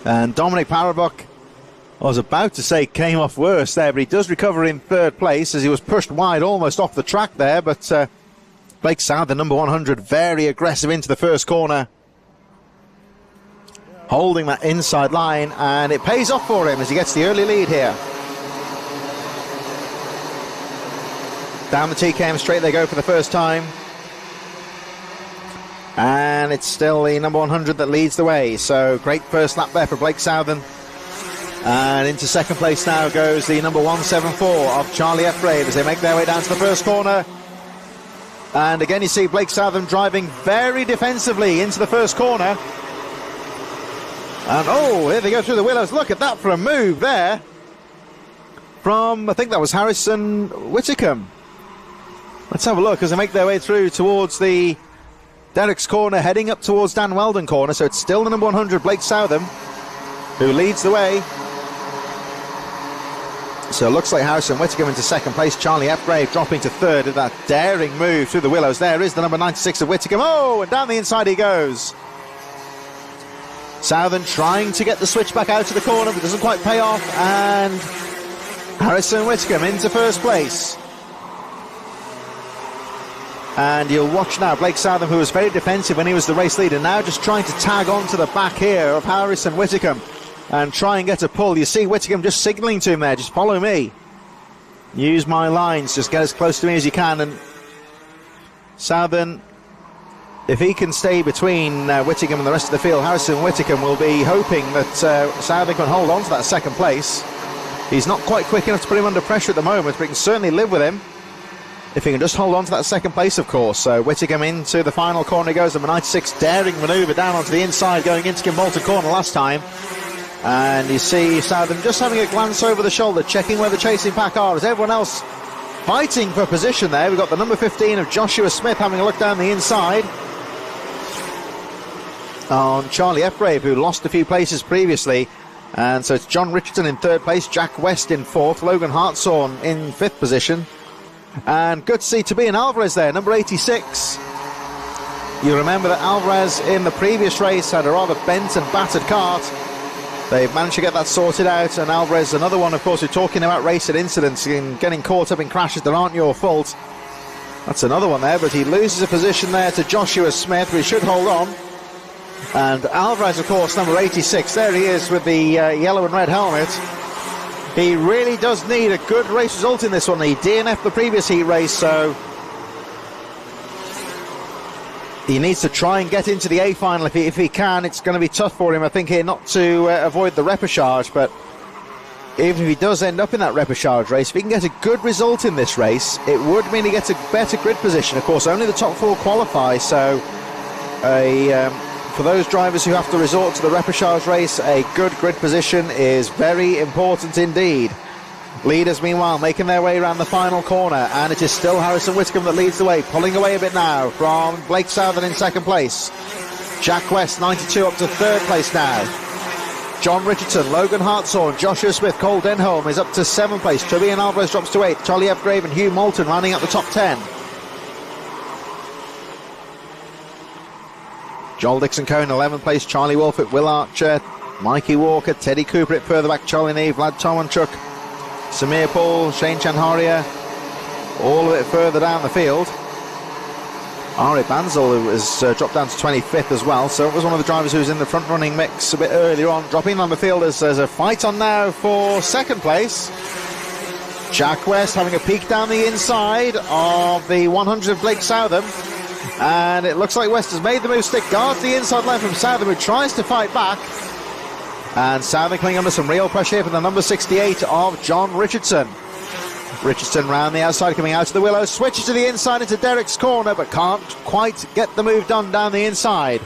And Dominic Powerbuck, I was about to say came off worse there, but he does recover in 3rd place as he was pushed wide almost off the track there. But Blake South, the number 100, very aggressive into the first corner, holding that inside line, and it pays off for him as he gets the early lead here. Down the TKM straight they go for the first time. And it's still the number 100 that leads the way. So great first lap there for Blake Southern. And into second place now goes the number 174 of Charlie Upgrave as they make their way down to the first corner. And again you see Blake Southern driving very defensively into the first corner. And oh, here they go through the willows. Look at that for a move there from, I think that was Harrison Whittingham. Let's have a look as they make their way through towards the Derek's corner, heading up towards Dan Weldon corner. So it's still the number 100, Blake Southern, who leads the way. So it looks like Harrison Whittaker into second place. Charlie Epgrave dropping to third in that daring move through the willows. There is the number 96 of Whittaker. Oh, and down the inside he goes. Southern trying to get the switch back out to the corner, but doesn't quite pay off. And Harrison Whittaker into first place. And you'll watch now Blake Southern, who was very defensive when he was the race leader, now just trying to tag on to the back here of Harrison Whittaker and try and get a pull. You see Whittaker just signalling to him there, just follow me. Use my lines, just get as close to me as you can. And Southern, if he can stay between Whittaker and the rest of the field, Harrison Whittaker will be hoping that Southern can hold on to that second place. He's not quite quick enough to put him under pressure at the moment, but he can certainly live with him if he can just hold on to that second place, of course. So Whittaker into the final corner he goes. Number 96 daring manoeuvre down onto the inside, going into Kimbolton corner last time. And you see Southern just having a glance over the shoulder, checking where the chasing pack are, as everyone else fighting for position there. We've got the number 15 of Joshua Smith having a look down the inside on Charlie Epgrave, who lost a few places previously. And so it's John Richardson in third place, Jack West in fourth, Logan Hartshorn in fifth position. And good to see Tobias Alvarez there, number 86. You remember that Alvarez in the previous race had a rather bent and battered kart. They've managed to get that sorted out, and Alvarez, another one, of course, we're talking about racing incidents and getting caught up in crashes that aren't your fault. That's another one there, but he loses a position there to Joshua Smith, we should hold on. And Alvarez, of course, number 86, there he is with the yellow and red helmet. He really does need a good race result in this one. He DNF'd the previous heat race, so he needs to try and get into the A final if he can. It's going to be tough for him, I think, here not to avoid the repechage, but even if he does end up in that repechage race, if he can get a good result in this race, it would mean he gets a better grid position. Of course, only the top four qualify, so for those drivers who have to resort to the repechage race, a good grid position is very important indeed. Leaders, meanwhile, making their way around the final corner, and it is still Harrison Whittaker that leads the way, pulling away a bit now from Blake Southern in second place. Jack West, 92, up to third place now. John Richardson, Logan Hartshorn, Joshua Smith, Cole Denholm is up to seventh place. Tobias Alvarez drops to 8th. Charlie Epgrave and Hugh Moulton rounding up the top 10. Joel Dixon-Cohen, 11th place. Charlie Wolfett, Will Archer, Mikey Walker, Teddy Cooper at further back, Charlie Neve, Vlad Tomanchuk, Samir Paul, Shane Chanharia, all of it further down the field. Ari Banzel, who has dropped down to 25th as well, so it was one of the drivers who was in the front running mix a bit earlier on. Dropping on the field as there's a fight on now for second place. Jack West having a peek down the inside of the 100 of Blake Southern, and it looks like West has made the move, stick guards the inside line from Southern, who tries to fight back. And Southern coming under some real pressure here for the number 68 of John Richardson. Richardson round the outside, coming out to the willows, switches to the inside into Derek's corner, but can't quite get the move done down the inside.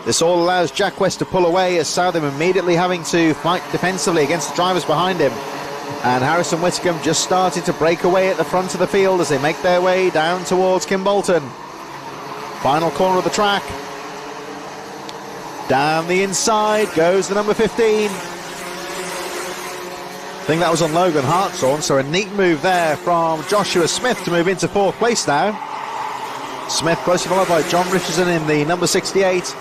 This all allows Jack West to pull away, as Southern immediately having to fight defensively against the drivers behind him. And Harrison Whittaker just started to break away at the front of the field as they make their way down towards Kimbolton. Final corner of the track. Down the inside goes the number 15. I think that was on Logan Hartshorn, so a neat move there from Joshua Smith to move into fourth place now. Smith closely followed by John Richardson in the number 68,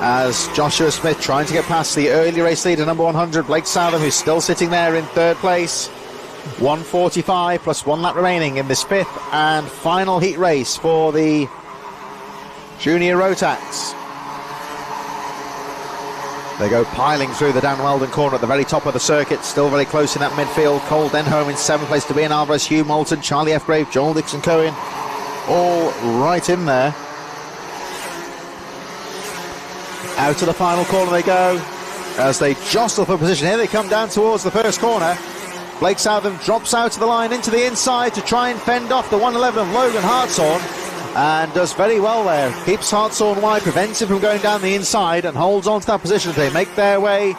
as Joshua Smith trying to get past the early race leader, number 100, Blake Southern, who's still sitting there in third place. 1:45 plus 1 lap remaining in this fifth and final heat race for the Junior Rotax. They go piling through the Dan Weldon corner at the very top of the circuit, still very close in that midfield. Cole Denholm in seventh place, Tobias Alvarez, Hugh Moulton, Charlie Epgrave, Joel Dixon-Cohen, all right in there. Out to the final corner they go, as they jostle for position. Here they come down towards the first corner. Blake Southern drops out of the line into the inside to try and fend off the 111 of Logan Hartshorn, and does very well there. Keeps Hartshorn wide, prevents him from going down the inside, and holds on to that position as they make their way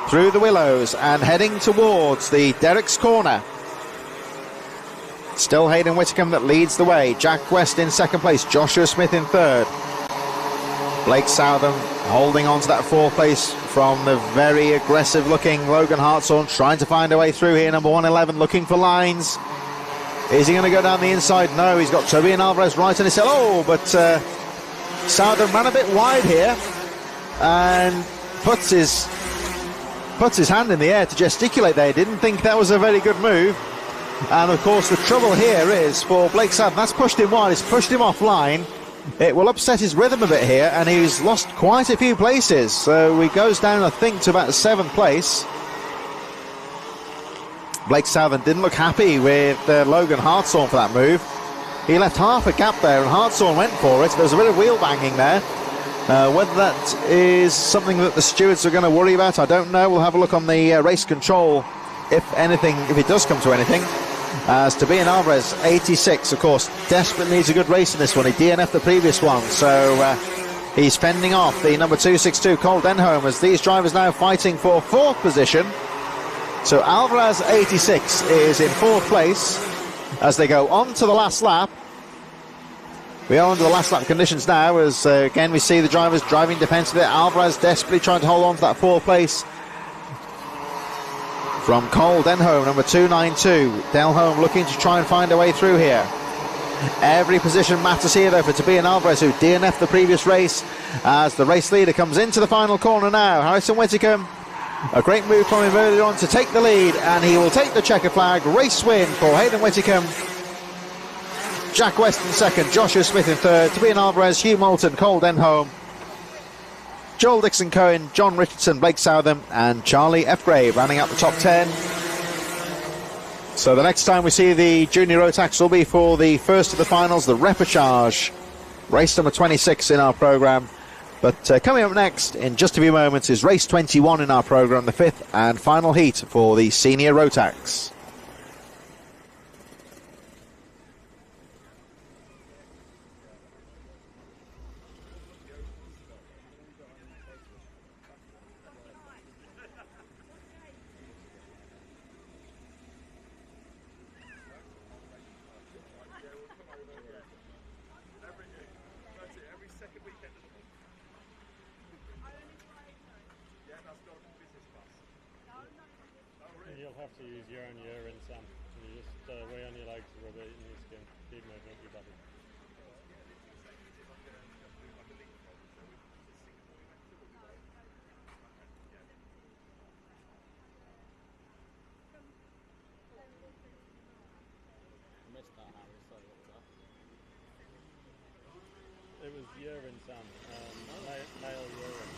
through the willows and heading towards the Derek's corner. Still Hayden Whittaker that leads the way. Jack West in second place, Joshua Smith in third. Blake Southern holding on to that 4th place from the very aggressive looking Logan Hartshorn, trying to find a way through here. Number 111 looking for lines. Is he going to go down the inside? No, he's got Tobias Alvarez right on his tail. Oh, but Southern ran a bit wide here and puts his hand in the air to gesticulate there. Didn't think that was a very good move. And of course the trouble here is for Blake Southern, that's pushed him wide, it's pushed him offline. It will upset his rhythm a bit here, and he's lost quite a few places. So he goes down, I think, to about 7th place. Blake Southern didn't look happy with Logan Hartshorn for that move. He left half a gap there, and Hartshorn went for it. There was a bit of wheel banging there. Whether that is something that the stewards are going to worry about, I don't know. We'll have a look on the race control, if anything, if it does come to anything. As Tobias Alvarez, 86, of course, desperately needs a good race in this one. He DNF'd the previous one, so he's fending off the number 262, Cole Denholm, as these drivers now fighting for 4th position. So Alvarez, 86, is in 4th place as they go on to the last lap. We are under the last lap conditions now, as again we see the drivers driving defensively. Alvarez desperately trying to hold on to that 4th place from Cole Denholm, number 292. Denholm looking to try and find a way through here. Every position matters here though for Tobias Alvarez, who DNF'd the previous race, as the race leader comes into the final corner now. Harrison Whittaker, a great move from him earlier on to take the lead, and he will take the checker flag. Race win for Hayden Whittaker. Jack West in 2nd, Joshua Smith in 3rd, Tobias Alvarez, Hugh Moulton, Cole Denholm, Joel Dixon-Cohen, John Richardson, Blake Southern, and Charlie F. Gray rounding out the top 10. So the next time we see the junior rotax will be for the first of the finals, the repechage, race number 26 in our programme. But coming up next in just a few moments is race 21 in our programme, the 5th and final heat for the senior rotax. You'll have to use your own urine, Sam. You just weigh on your legs, rub it in your skin, keep moving up your body. I missed that, Harry. Sorry about that. It was urine, Sam. Male urine.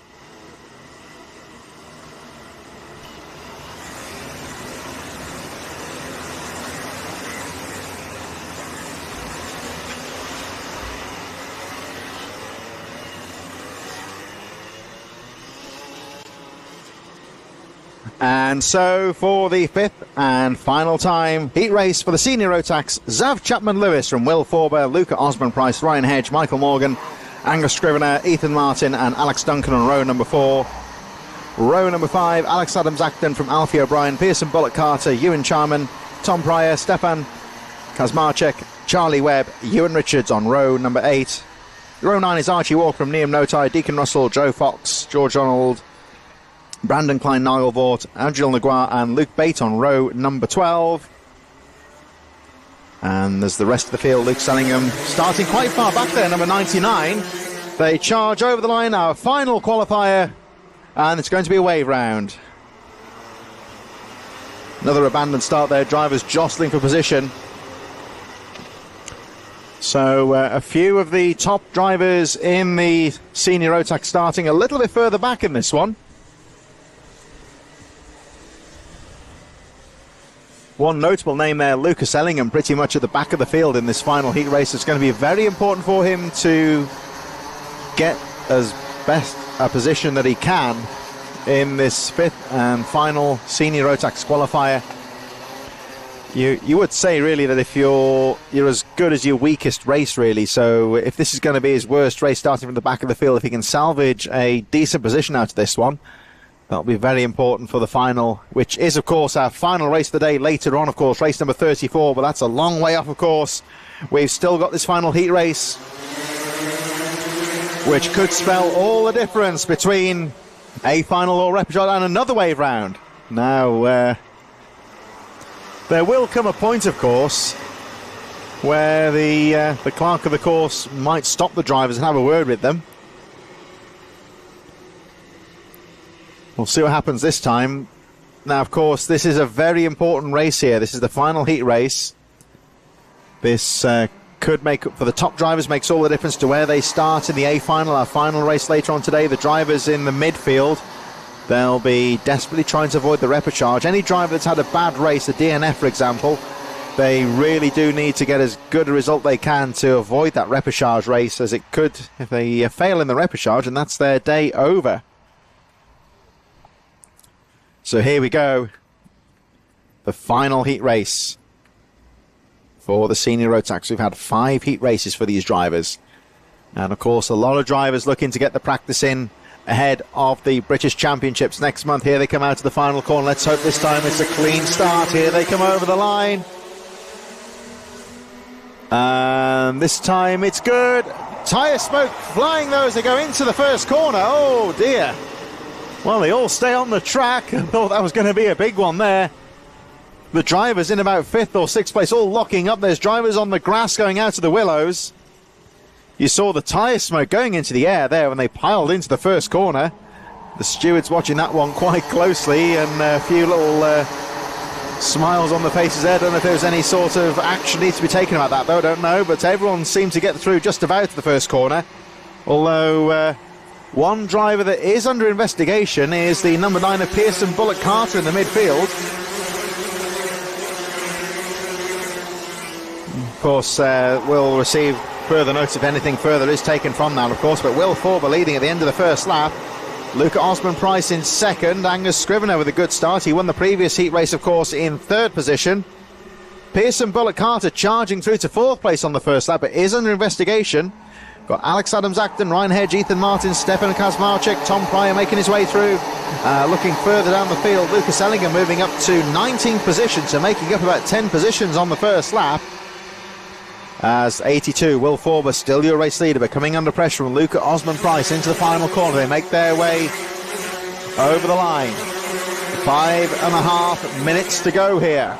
And so for the 5th and final time heat race for the senior rotax, Zav Chapman-Lewis from Will Forber, Luca Osborne-Price, Ryan Hedge, Michael Morgan, Angus Scrivener, Ethan Martin and Alex Duncan on row number 4. Row number 5, Alex Adams-Acton from Alfie O'Brien, Pearson Bullock-Carter, Ewan Charman, Tom Pryor, Stefan Kazmarczyk, Charlie Webb, Ewan Richards on row number 8. Row 9 is Archie Walker from Neum Notai, Deacon Russell, Joe Fox, George Donald, Brandon Klein, Niall Vaught, Angel Naguar and Luke Bate on row number 12. And there's the rest of the field. Luke Sellingham starting quite far back there, number 99. They charge over the line now, final qualifier, and it's going to be a wave round. Another abandoned start there, drivers jostling for position. So a few of the top drivers in the senior rotax starting a little bit further back in this one. One notable name there, Lucas Ellingham, pretty much at the back of the field in this final heat race. It's going to be very important for him to get as best a position that he can in this 5th and final senior rotax qualifier. You would say really that if you're as good as your weakest race really, so if this is going to be his worst race starting from the back of the field, if he can salvage a decent position out of this one, that'll be very important for the final, which is, of course, our final race of the day. Later on, of course, race number 34, but that's a long way off, of course. We've still got this final heat race. which could spell all the difference between a final or repechage and another wave round. Now, there will come a point, of course, where the clerk of the course might stop the drivers and have a word with them. We'll see what happens this time. Now, of course, this is a very important race here. This is the final heat race. This could make, for the top drivers, makes all the difference to where they start in the A final, our final race later on today. The drivers in the midfield, they'll be desperately trying to avoid the repechage. Any driver that's had a bad race, the DNF for example, they really do need to get as good a result they can to avoid that repechage race, as it could, if they fail in the repechage, and that's their day over. So here we go, the final heat race for the senior rotax. We've had 5 heat races for these drivers, and of course a lot of drivers looking to get the practice in ahead of the British Championships next month. Here they come out to the final corner. Let's hope this time it's a clean start. Here they come over the line, and this time it's good. Tyre smoke flying though as they go into the first corner. Oh dear. Well, they all stay on the track. I thought that was going to be a big one there. The drivers in about 5th or 6th place, all locking up. There's drivers on the grass going out of the willows. You saw the tyre smoke going into the air there when they piled into the first corner. The stewards watching that one quite closely, and a few little smiles on the faces there. Don't know if there was any sort of action needs to be taken about that, though. I don't know, but everyone seemed to get through just about to the first corner. Although one driver that is under investigation is the number 9 of Pearson Bullock Carter in the midfield. Of course, we'll receive further notes if anything further is taken from that, of course. But Will Forber leading at the end of the first lap. Luca Osman-Price in 2nd. Angus Scrivener with a good start. He won the previous heat race, of course, in 3rd position. Pearson Bullock Carter charging through to 4th place on the first lap, but is under investigation. Got Alex Adams-Acton, Ryan Hedge, Ethan Martin, Stefan Kazmarczyk, Tom Pryor making his way through. Looking further down the field, Lucas Ellinger moving up to 19th position, so making up about 10 positions on the first lap. As 82, Will Forber, still your race leader, but coming under pressure from Luca Osman-Price into the final corner. They make their way over the line. 5.5 minutes to go here.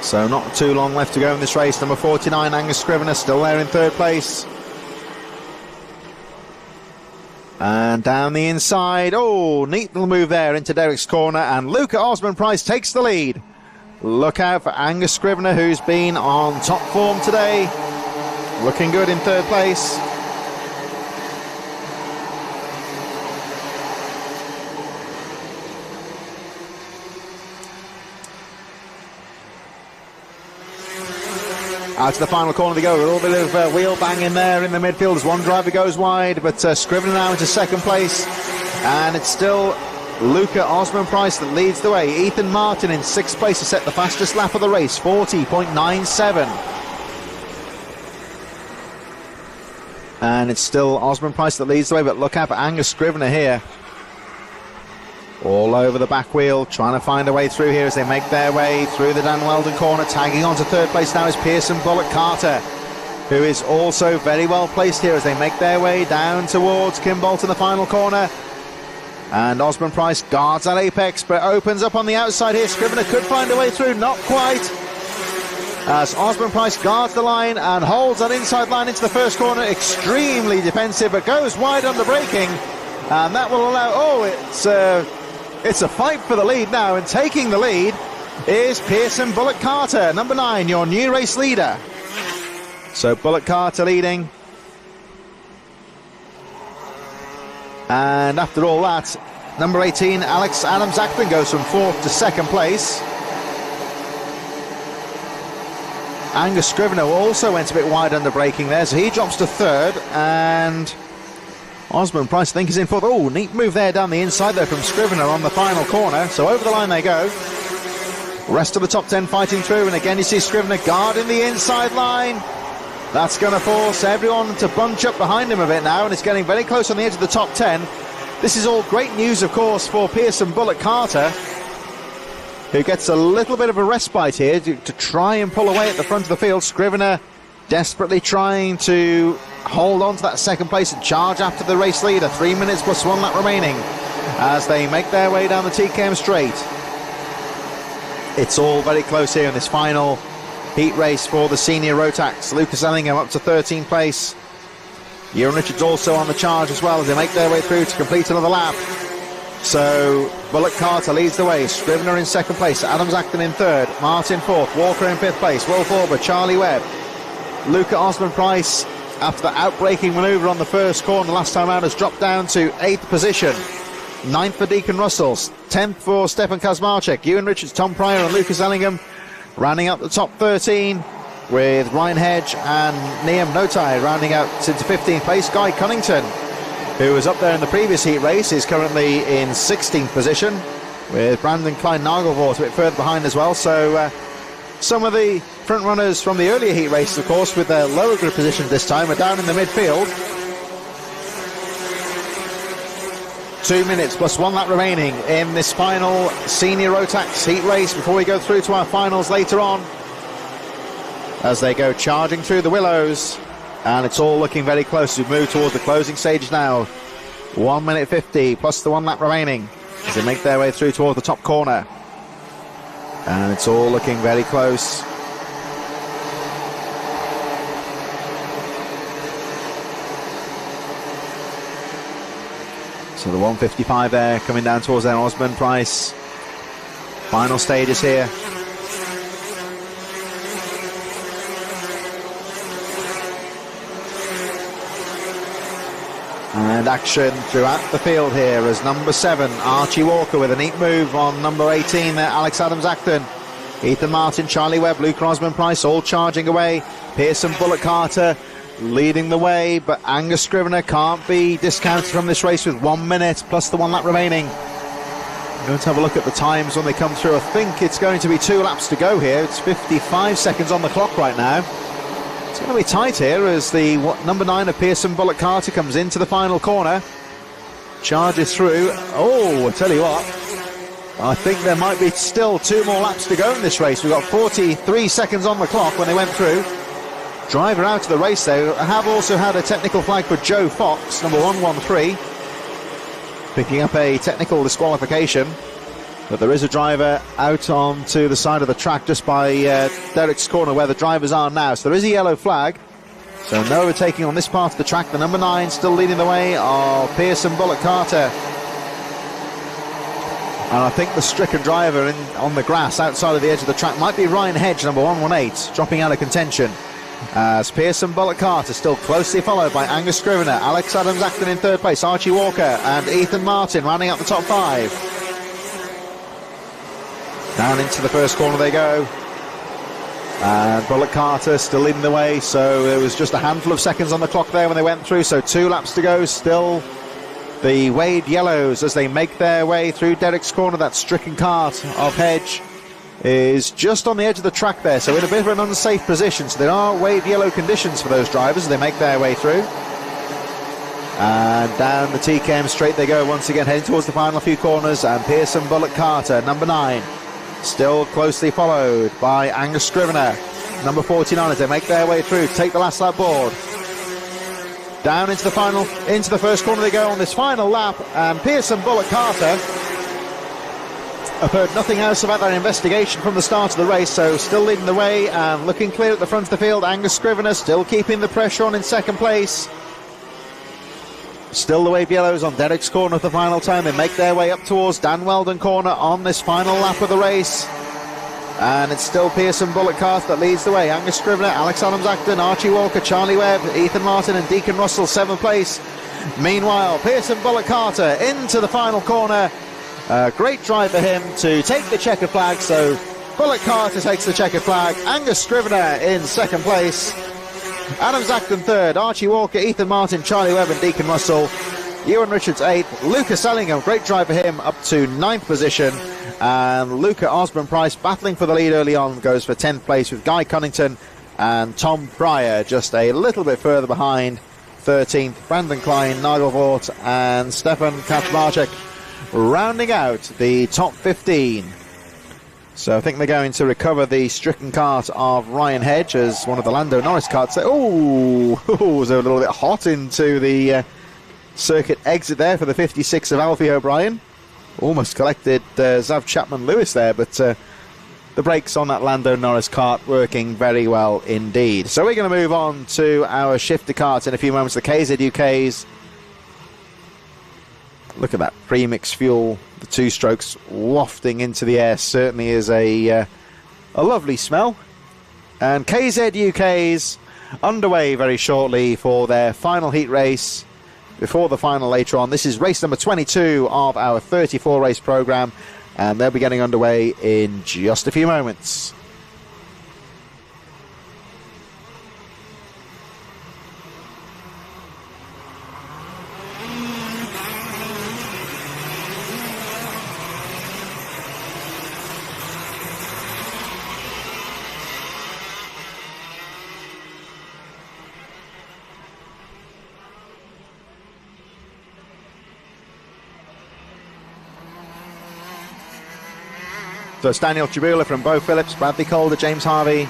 So not too long left to go in this race. Number 49, Angus Scrivener, still there in 3rd place. And down the inside, oh, neat little move there into Derek's corner, and Luca Osman-Price takes the lead. Look out for Angus Scrivener, who's been on top form today. Looking good in 3rd place. Out to the final corner they go. A little bit of wheel banging there in the midfield as one driver goes wide, but Scrivener now into 2nd place, and it's still Luca Osman-Price that leads the way. Ethan Martin in 6th place to set the fastest lap of the race, 40.97. And it's still Osman-Price that leads the way, but look out for Angus Scrivener here. All over the back wheel, trying to find a way through here as they make their way through the Dan Weldon corner. Tagging on to 3rd place now is Pearson Bullock Carter, who is also very well placed here as they make their way down towards Kimbolt in the final corner. And Osman-Price guards that apex, but opens up on the outside here. Scrivener could find a way through, not quite. As Osman-Price guards the line and holds that inside line into the first corner. Extremely defensive, but goes wide on the braking. And that will allow, it's a fight for the lead now, and taking the lead is Pearson Bullock Carter, number 9, your new race leader. So Bullock Carter leading. And after all that, number 18, Alex Adams-Acton, goes from 4th to 2nd place. Angus Scrivener also went a bit wide under braking there, so he drops to 3rd, and Osman-Price, I think, is in 4th. Oh, neat move there down the inside there from Scrivener on the final corner. So over the line they go. Rest of the top 10 fighting through, and again you see Scrivener guarding the inside line. That's going to force everyone to bunch up behind him a bit now, and it's getting very close on the edge of the top 10. This is all great news, of course, for Pearson Bullock Carter, who gets a little bit of a respite here to try and pull away at the front of the field. Scrivener desperately trying to hold on to that second place and charge after the race leader. 3 minutes plus 1 lap remaining as they make their way down the TKM straight. It's all very close here in this final heat race for the senior rotax. Lucas Ellingham up to 13th place. Ewan Richards also on the charge as well as they make their way through to complete another lap. So Bullock Carter leads the way, Scrivener in second place, Adams Acton in third, Martin fourth, Walker in fifth place, Wolf Orber, Charlie Webb, Luca Osman Price, after the outbreaking manoeuvre on the first corner last time out, has dropped down to 8th position. 9th for Deacon Russell, 10th for Stefan Kazmarczyk, Ewan Richards, Tom Pryor and Lucas Ellingham rounding up the top 13, with Ryan Hedge and Liam Notai rounding out into 15th place. Guy Cunnington, who was up there in the previous heat race, is currently in 16th position, with Brandon Klein-Nagelvort a bit further behind as well. So some of the front runners from the earlier heat races, of course, with their lower grid positions this time, are down in the midfield. 2 minutes plus 1 lap remaining in this final senior rotax heat race before we go through to our finals later on, as they go charging through the willows, and it's all looking very close. We've moved towards the closing stage now. 1 minute 50 plus the 1 lap remaining as they make their way through towards the top corner, and it's all looking very close. So the 155 there coming down towards their Osman Price. Final stages here. And action throughout the field here as number 7, Archie Walker, with a neat move on number 18 there, Alex Adams Acton. Ethan Martin, Charlie Webb, Luke Osman Price all charging away. Pearson Bullock Carter leading the way, but Angus Scrivener can't be discounted from this race with 1 minute plus the 1 lap remaining. I'm going to have a look at the times when they come through. I think it's going to be 2 laps to go here. It's 55 seconds on the clock right now. It's going to be tight here as the number 9 of Pearson Bullock Carter comes into the final corner, charges through. Oh, I tell you what, I think there might be still 2 more laps to go in this race. We've got 43 seconds on the clock when they went through. Driver out of the race though. I have also had a technical flag for Joe Fox, number 113, picking up a technical disqualification. But there is a driver out onto the side of the track just by Derek's corner where the drivers are now. So there is a yellow flag. So no overtaking on this part of the track. The number 9 still leading the way of Pearson Bullock Carter. And I think the stricken driver on the grass outside of the edge of the track might be Ryan Hedge, number 118, dropping out of contention. As Pearson Bullock Carter still closely followed by Angus Scrivener, Alex Adams Acton in third place, Archie Walker and Ethan Martin rounding out the top 5. Down into the first corner they go, and Bullock Carter still leading the way. So there was just a handful of seconds on the clock there when they went through, so 2 laps to go. Still the Wade Yellows as they make their way through Derek's corner. That stricken cart of Hedge is just on the edge of the track there, so in a bit of an unsafe position. So there are Wade Yellow conditions for those drivers as they make their way through. And down the TKM straight they go once again, heading towards the final few corners. And Pearson Bullock Carter, number 9, still closely followed by Angus Scrivener, number 49, as they make their way through, take the last lap board. Down into the first corner they go on this final lap, and Pearson Bullock Carter, I've heard nothing else about that investigation from the start of the race, so still leading the way and looking clear at the front of the field. Angus Scrivener still keeping the pressure on in second place. Still the Wave Yellows on Derek's corner for the final time. They make their way up towards Dan Weldon corner on this final lap of the race. And it's still Pearson Bullock Carter that leads the way. Angus Scrivener, Alex Adams Acton, Archie Walker, Charlie Webb, Ethan Martin and Deacon Russell, 7th place. Meanwhile, Pearson Bullock Carter into the final corner. Great drive for him to take the checkered flag. So Bullock Carter takes the checkered flag. Angus Scrivener in second place. Adams Acton third, Archie Walker, Ethan Martin, Charlie Webb and Deacon Russell. Ewan Richards 8th, Lucas Ellingham, great drive for him, up to 9th position. And Luca Osborne Price, battling for the lead early on, goes for 10th place with Guy Cunnington and Tom Pryor just a little bit further behind. 13th, Brandon Klein, Nagelvort and Stefan Kacmarczyk rounding out the top 15. So I think they're going to recover the stricken kart of Ryan Hedge as one of the Lando Norris karts. Oh, it was a little bit hot into the circuit exit there for the 56 of Alfie O'Brien. Almost collected Zav Chapman-Lewis there, but the brakes on that Lando Norris kart working very well indeed. So we're going to move on to our shifter karts in a few moments. The KZUK's. Look at that premix fuel, the two strokes wafting into the air. Certainly is a lovely smell. And KZUK's underway very shortly for their final heat race before the final later on. This is race number 22 of our 34 race program, and they'll be getting underway in just a few moments. So it's Daniel Tribula from Bo Phillips, Bradley Calder, James Harvey,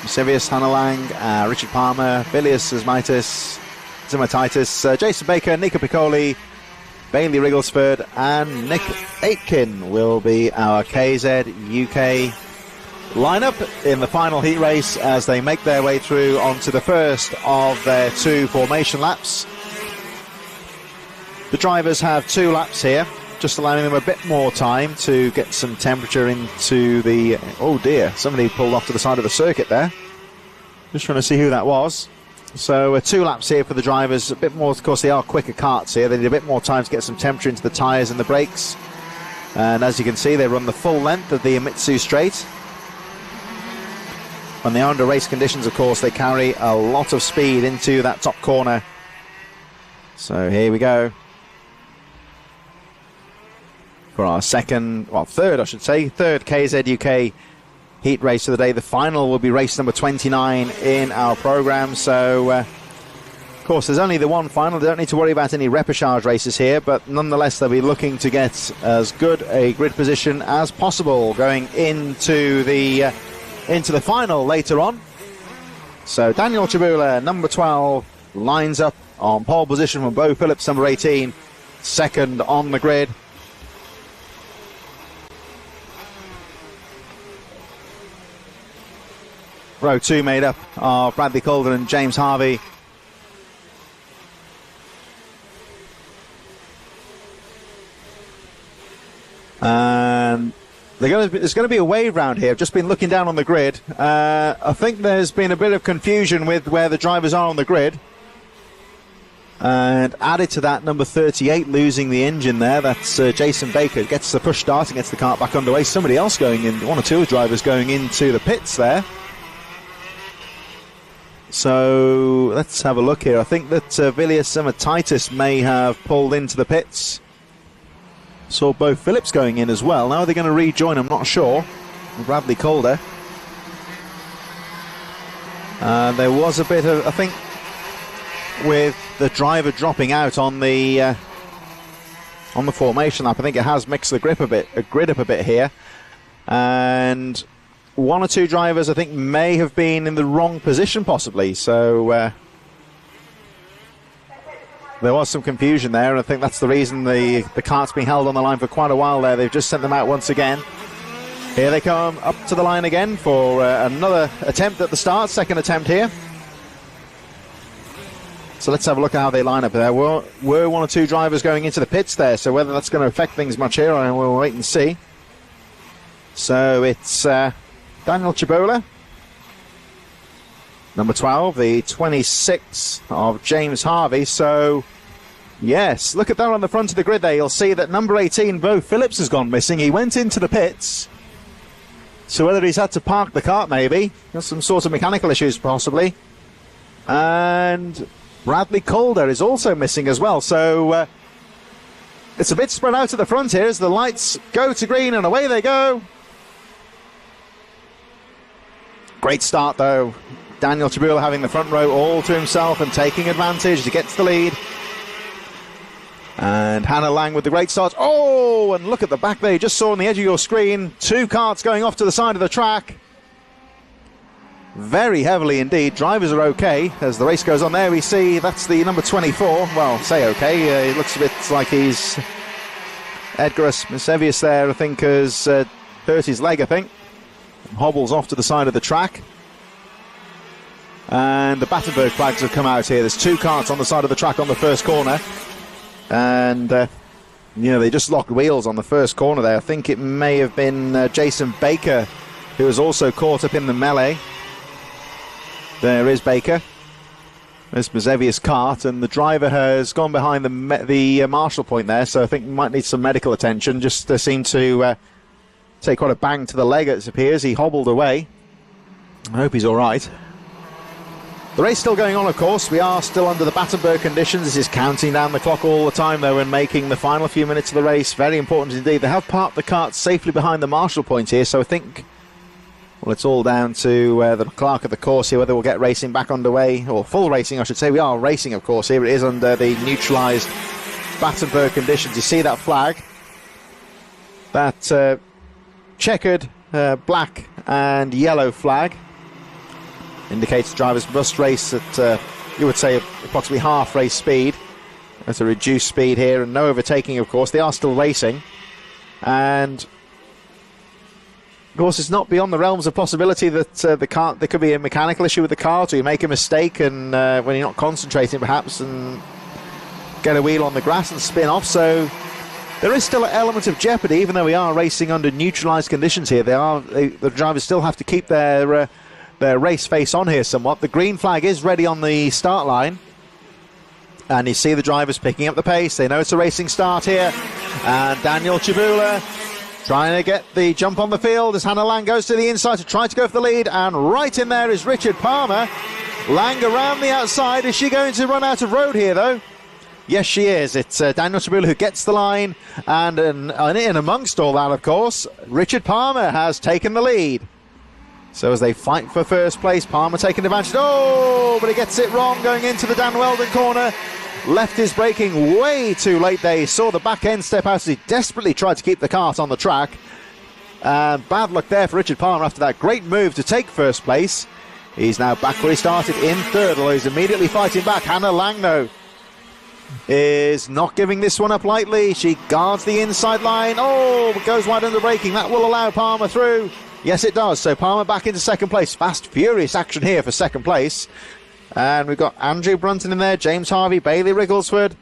Sivius Hanalang, Richard Palmer, Vilius Zimatitis, Jason Baker, Nico Piccoli, Bailey Rigglesford, and Nick Aitken will be our KZ UK lineup in the final heat race as they make their way through onto the first of their two formation laps. The drivers have 2 laps here, just allowing them a bit more time to get some temperature into the... Oh dear, somebody pulled off to the side of the circuit there. Just trying to see who that was. So 2 laps here for the drivers, a bit more, of course they are quicker karts here, they need a bit more time to get some temperature into the tyres and the brakes. And as you can see, they run the full length of the Amitsu straight. When they are under race conditions, of course, they carry a lot of speed into that top corner. So here we go. For our third KZ UK heat race of the day. The final will be race number 29 in our programme. So, of course, there's only the one final. They don't need to worry about any repechage races here, but nonetheless, they'll be looking to get as good a grid position as possible going into the final later on. So, Daniel Tribula, number 12, lines up on pole position from Bo Phillips, number 18, second on the grid. Row 2 made up of Bradley Calder and James Harvey. And there's going to be a wave round here. I've just been looking down on the grid. I think there's been a bit of confusion with where the drivers are on the grid. And added to that, number 38 losing the engine there. That's Jason Baker. Gets the push start and gets the kart back underway. Somebody else going in, one or two drivers going into the pits there. So let's have a look here. I think that Vilius Zimatitis may have pulled into the pits. Saw Bo Phillips going in as well. Now are they going to rejoin? I'm not sure. Bradley Calder. There was a bit of, I think, with the driver dropping out on the formation lap. I think it has mixed the grid up a bit here, and one or two drivers I think may have been in the wrong position possibly. So there was some confusion there, and I think that's the reason the kart's been held on the line for quite a while there. They've just sent them out once again. Here they come up to the line again for another attempt at the start, second attempt here. So let's have a look at how they line up. There were one or two drivers going into the pits there, so whether that's going to affect things much here, we'll wait and see. So it's Daniel Chibola, number 12, the 26 of James Harvey. So, yes, look at that on the front of the grid there. You'll see that number 18, Bo Phillips, has gone missing. He went into the pits. So whether he's had to park the kart, maybe. There's some sort of mechanical issues, possibly. And Bradley Calder is also missing as well. So it's a bit spread out at the front here as the lights go to green and away they go. Great start, though. Daniel Tribula having the front row all to himself and taking advantage. He gets the lead. And Hannah Lang with the great start. Oh, and look at the back there. You just saw on the edge of your screen, 2 karts going off to the side of the track. Very heavily indeed. Drivers are okay as the race goes on. There we see that's the number 24. Well, say okay. It looks a bit like he's Edgaras Misevius there, I think, has hurt his leg, I think. Hobbles off to the side of the track. And the Battenberg flags have come out here. There's 2 karts on the side of the track on the first corner. And, they just locked wheels on the first corner there. I think it may have been Jason Baker who was also caught up in the melee. There is Baker. There's Misevius' kart, and the driver has gone behind the marshal point there, so I think he might need some medical attention. Just seemed to take quite a bang to the leg, it appears. He hobbled away. I hope he's all right. The race still going on, of course. We are still under the Battenberg conditions. This is counting down the clock all the time, though, and making the final few minutes of the race very important indeed. They have parked the kart safely behind the marshal point here, so I think, well, it's all down to the clerk of the course here, whether we'll get racing back underway, or full racing, I should say. We are racing, of course, here. It is under the neutralised Battenberg conditions. You see that flag? That checkered black and yellow flag indicates drivers must race at, you would say, approximately half race speed. That's a reduced speed here, and no overtaking, of course. They are still racing. And, of course, it's not beyond the realms of possibility that there could be a mechanical issue with the car, or you make a mistake and when you're not concentrating, perhaps, and get a wheel on the grass and spin off. So there is still an element of jeopardy, even though we are racing under neutralised conditions here. The drivers still have to keep their race face on here somewhat. The green flag is ready on the start line, and you see the drivers picking up the pace. They know it's a racing start here, and Daniel Chibula trying to get the jump on the field as Hannah Lang goes to the inside to try to go for the lead, and right in there is Richard Palmer. Lang around the outside. Is she going to run out of road here, though? Yes, she is. It's Daniel Chibula who gets the line, and in amongst all that, of course, Richard Palmer has taken the lead. So as they fight for first place, Palmer taking advantage. Oh, but he gets it wrong going into the Dan Weldon corner. Left his braking way too late there. He saw the back end step out as he desperately tried to keep the kart on the track. Bad luck there for Richard Palmer after that great move to take first place. He's now back where he started in third, although he's immediately fighting back. Hannah Lang, though, is not giving this one up lightly. She guards the inside line. Oh, goes wide under braking. That will allow Palmer through. Yes, it does. So Palmer back into second place. Fast, furious action here for second place. And we've got Andrew Brunton in there, James Harvey, Bailey Rigglesford.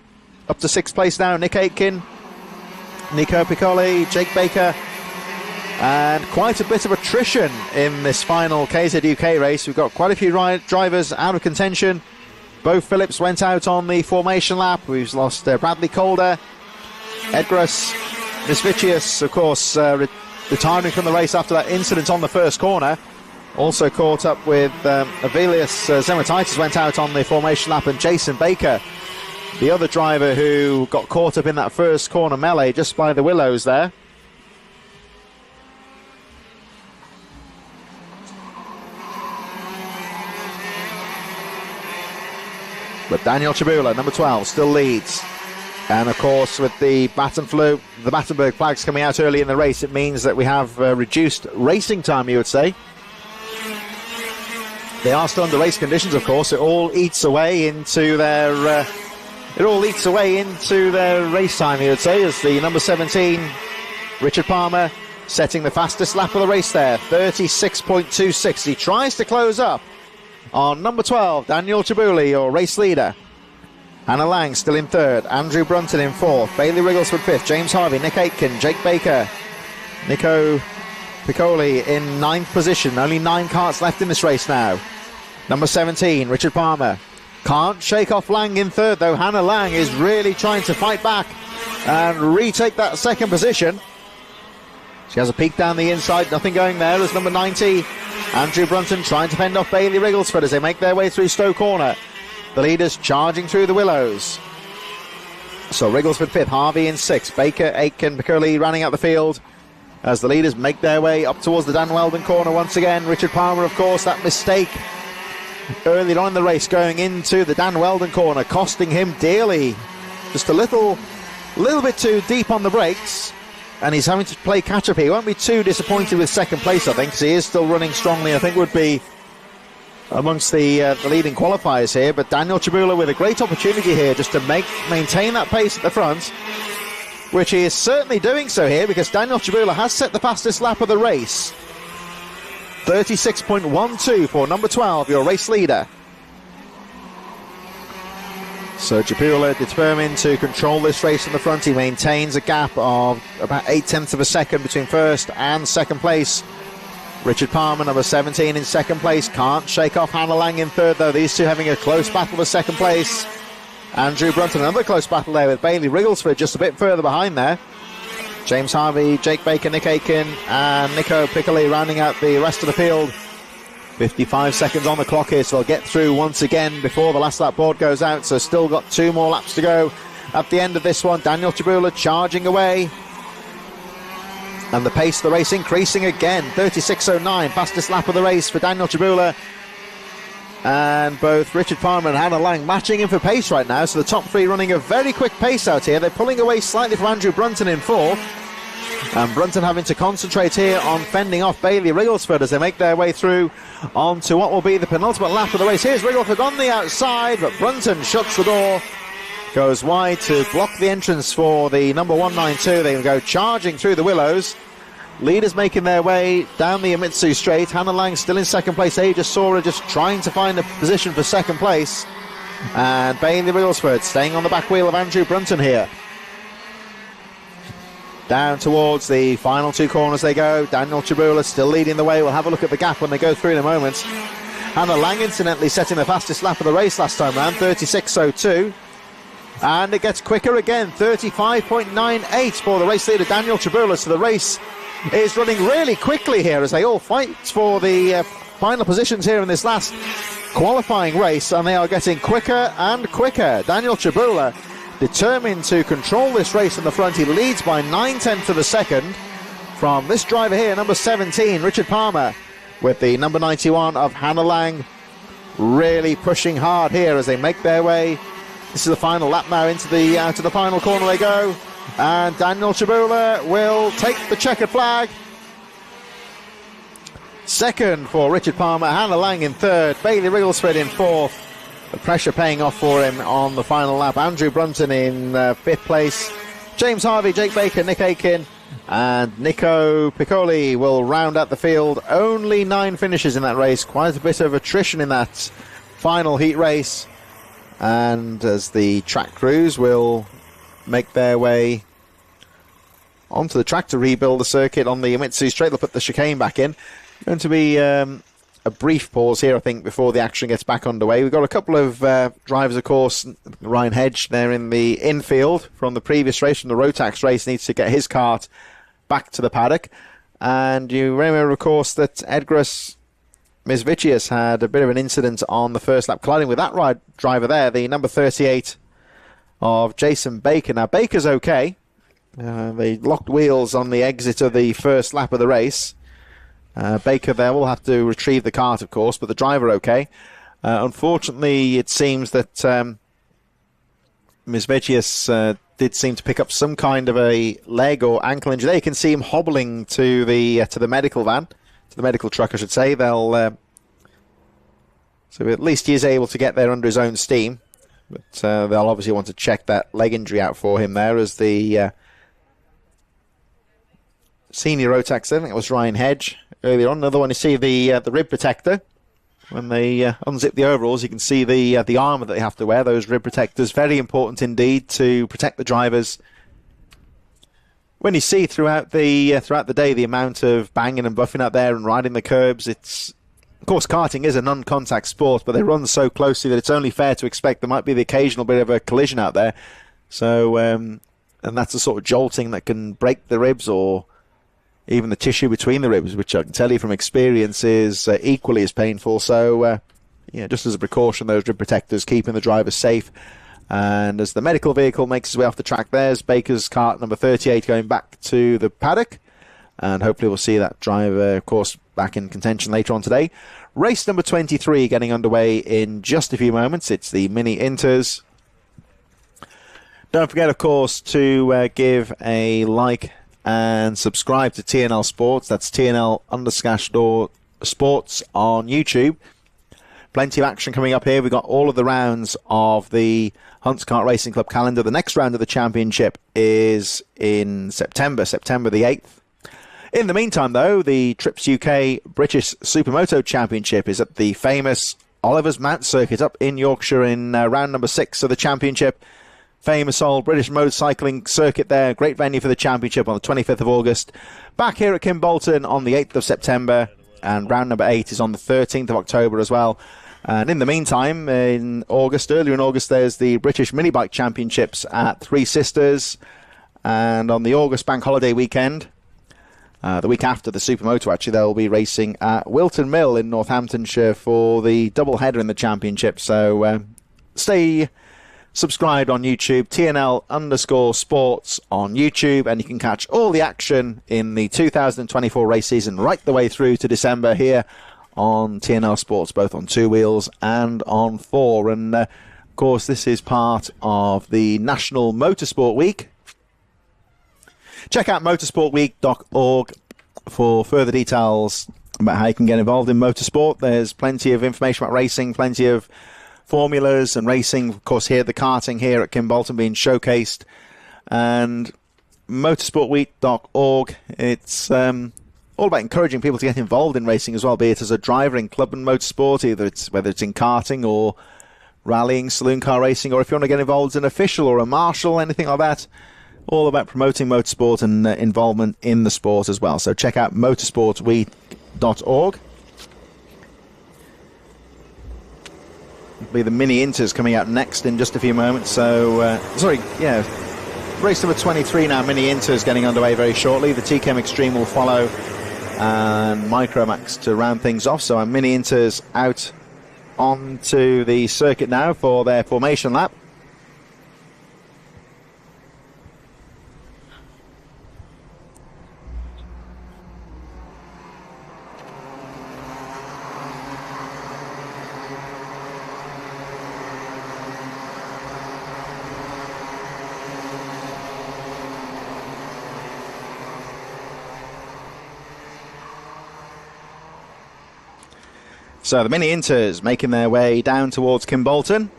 Up to sixth place now, Nick Aitken, Nico Piccoli, Jake Baker. And quite a bit of attrition in this final KZUK race. We've got quite a few drivers out of contention. Bo Phillips went out on the formation lap. We've lost Bradley Calder. Edgaras Misvicius, of course, retiring from the race after that incident on the first corner. Also caught up with Avelius Zemataitis went out on the formation lap, and Jason Baker, the other driver who got caught up in that first corner melee just by the willows there. But Daniel Chibula, number 12, still leads. And, of course, with the Battenberg flags coming out early in the race, it means that we have reduced racing time, you would say. They are still under race conditions, of course. It all eats away into their race time, you would say, as the number 17, Richard Palmer, setting the fastest lap of the race there, 36.26. He tries to close up on number 12, Daniel Chibula, your race leader. Hannah Lang still in third, Andrew Brunton in fourth, Bailey Rigglesford fifth, James Harvey, Nick Aitken, Jake Baker, Nico Piccoli in ninth position. Only 9 karts left in this race now. Number 17, Richard Palmer. Can't shake off Lang in third, though. Hannah Lang is really trying to fight back and retake that second position. She has a peek down the inside, nothing going there as number 90, Andrew Brunton, trying to fend off Bailey Rigglesford as they make their way through Stowe Corner. The leaders charging through the willows. So Rigglesford fifth, Harvey in sixth, Baker, Aitken, Piccoli running out the field as the leaders make their way up towards the Dan Weldon corner once again. Richard Palmer, of course, that mistake early on in the race going into the Dan Weldon corner, costing him dearly. Just a little A little bit too deep on the brakes, and he's having to play catch-up here. He won't be too disappointed with second place, I think, because he is still running strongly. I think would be amongst the leading qualifiers here, but Daniel Chabula with a great opportunity here just to maintain that pace at the front, which he is certainly doing so here, because Daniel Chabula has set the fastest lap of the race. 36.12 for number 12, your race leader. So Chabula determined to control this race in the front. He maintains a gap of about 0.8 of a second between first and second place. Richard Palmer, number 17, in second place. Can't shake off Hannah Lang in third, though. These two having a close battle for second place. Andrew Brunton, another close battle there with Bailey Rigglesford just a bit further behind there. James Harvey, Jake Baker, Nick Aiken, and Nico Piccoli rounding out the rest of the field. 55 seconds on the clock here, so they'll get through once again before the last lap board goes out. So still got 2 more laps to go at the end of this one. Daniel Chabula charging away. And the pace of the race increasing again. 36.09, fastest lap of the race for Daniel Chabula. And both Richard Palmer and Hannah Lang matching in for pace right now. So the top 3 running a very quick pace out here. They're pulling away slightly from Andrew Brunton in 4th. And Brunton having to concentrate here on fending off Bailey Rigglesford as they make their way through onto what will be the penultimate lap of the race. Here's Rigglesford on the outside, but Brunton shuts the door. Goes wide to block the entrance for the number 192. They go charging through the willows. Leaders making their way down the Amitsu straight. Hannah Lang still in second place. There you just saw her just trying to find a position for second place. And Bailey Rigglesford staying on the back wheel of Andrew Brunton here. Down towards the final 2 corners they go. Daniel Chabula still leading the way. We'll have a look at the gap when they go through in a moment. Hannah Lang incidentally setting the fastest lap of the race last time round, 36.02. And it gets quicker again, 35.98 for the race leader Daniel Chabula. So the race is running really quickly here as they all fight for the final positions here in this last qualifying race, and they are getting quicker and quicker. Daniel Chabula determined to control this race in the front. He leads by 0.9 of a second from this driver here, number 17, Richard Palmer, with the number 91 of Hannah Lang really pushing hard here as they make their way. This is the final lap now. Into the final corner they go, and Daniel Chabula will take the checkered flag. Second for Richard Palmer, Hannah Lang in third, Bailey Rigglesford in 4th. The pressure paying off for him on the final lap. Andrew Brunton in 5th place. James Harvey, Jake Baker, Nick Aiken, and Nico Piccoli will round out the field. Only 9 finishes in that race. Quite a bit of attrition in that final heat race. And as the track crews will make their way onto the track to rebuild the circuit on the Amitsu straight, they'll put the chicane back in. Going to be a brief pause here, I think, before the action gets back underway. We've got a couple of drivers, of course. Ryan Hedge there in the infield from the previous race, from the Rotax race, needs to get his kart back to the paddock. And you remember, of course, that Edgaras Misvicius had a bit of an incident on the first lap, colliding with that driver there, the number 38 of Jason Baker. Now, Baker's okay. They locked wheels on the exit of the first lap of the race. Baker there will have to retrieve the kart, of course, but the driver okay. Unfortunately, it seems that Misvicius did seem to pick up some kind of a leg or ankle injury. There you can see him hobbling to the medical van. To the medical truck, I should say. So at least he is able to get there under his own steam. But they'll obviously want to check that leg injury out for him there as the senior Rotax. I think it was Ryan Hedge earlier on. Another one, you see the rib protector. When they unzip the overalls, you can see the armour that they have to wear, those rib protectors. Very important indeed to protect the drivers. When you see throughout the day the amount of banging and buffing out there and riding the curbs, it's, of course, karting is a non-contact sport, but they run so closely that it's only fair to expect there might be the occasional bit of a collision out there. So, and that's the sort of jolting that can break the ribs or even the tissue between the ribs, which I can tell you from experience is equally as painful. So, just as a precaution, those rib protectors keeping the drivers safe. And as the medical vehicle makes its way off the track, there's Baker's kart number 38 going back to the paddock. And hopefully we'll see that driver, of course, back in contention later on today. Race number 23 getting underway in just a few moments. It's the Mini Inters. Don't forget, of course, to give a like and subscribe to TNL Sports. That's TNL_Sports on YouTube. Plenty of action coming up here. We've got all of the rounds of the Hunts Kart Racing Club calendar. The next round of the championship is in September the 8th. In the meantime, though, the Trips UK British Supermoto Championship is at the famous Oliver's Mount circuit up in Yorkshire in round number 6 of the championship. Famous old British motorcycling circuit there. Great venue for the championship on the 25th of August. Back here at Kimbolton on the 8th of September. And round number 8 is on the 13th of October as well. And in the meantime, earlier in August, there's the British Mini Bike Championships at Three Sisters. And on the August bank holiday weekend, the week after the Supermoto, actually, they'll be racing at Wilton Mill in Northamptonshire for the double header in the championship. So stay subscribed on YouTube, TNL_Sports on YouTube, and you can catch all the action in the 2024 race season right the way through to December here on TNL Sports, both on 2 wheels and on 4. And of course, this is part of the National Motorsport Week. Check out motorsportweek.org for further details about how you can get involved in motorsport. There's plenty of information about racing, plenty of formulas and racing, of course, here, the karting here at Kimbolton being showcased. And motorsportweek.org, it's all about encouraging people to get involved in racing as well, be it as a driver in club and motorsport, whether it's in karting or rallying, saloon car racing, or if you want to get involved as an official or a marshal, anything like that. All about promoting motorsport and involvement in the sport as well. So check out motorsportweek.org. Be the mini inters coming out next in just a few moments. So race number 23 now, mini inters getting underway very shortly. The TChem Extreme will follow, and Micromax to round things off. So our mini inters out onto the circuit now for their formation lap. So the mini inters making their way down towards Kimbolton.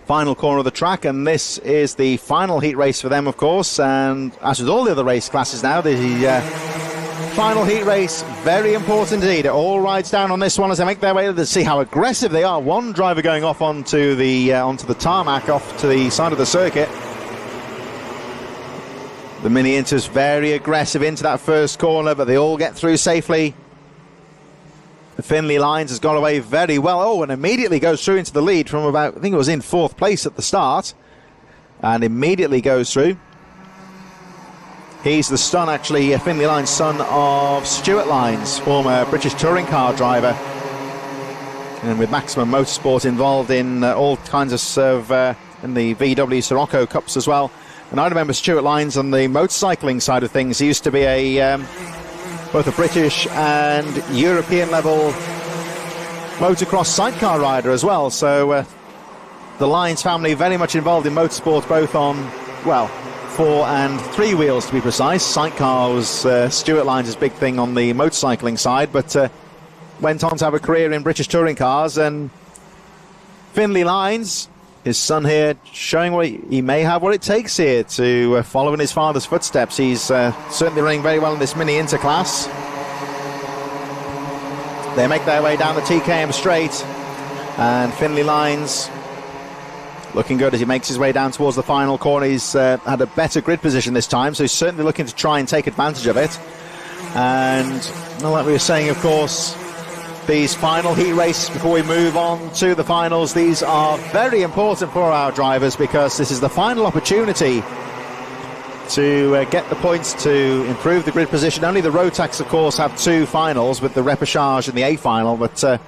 Final corner of the track, and this is the final heat race for them, of course. And as with all the other race classes now, the final heat race, very important indeed. It all rides down on this one as they make their way to see how aggressive they are. One driver going off onto the tarmac, off to the side of the circuit. The mini inters very aggressive into that first corner, but they all get through safely. Finley Lines has got away very well. And immediately goes through into the lead from about, I think it was in 4th place at the start. And immediately goes through. He's the son, actually, Finley Lines, son of Stuart Lines, former British touring car driver. And with Maximum Motorsport involved in all kinds of in the VW Sirocco Cups as well. And I remember Stuart Lines on the motorcycling side of things. He used to be both a British and European level motocross sidecar rider as well. So the Lines family very much involved in motorsport, both on, 4 and 3 wheels to be precise. Sidecar was Stuart Lines' big thing on the motorcycling side, but went on to have a career in British touring cars. And Finley Lines, his son here, showing he may have what it takes here to follow in his father's footsteps. He's certainly running very well in this mini inter class. They make their way down the TKM straight, and Finley Lines looking good as he makes his way down towards the final corner. He's had a better grid position this time, so he's certainly looking to try and take advantage of it. And like we were saying, of course, these final heat races before we move on to the finals, these are very important for our drivers, because this is the final opportunity to get the points to improve the grid position. Only the rotax, of course, have 2 finals, with the repechage in the A final, but the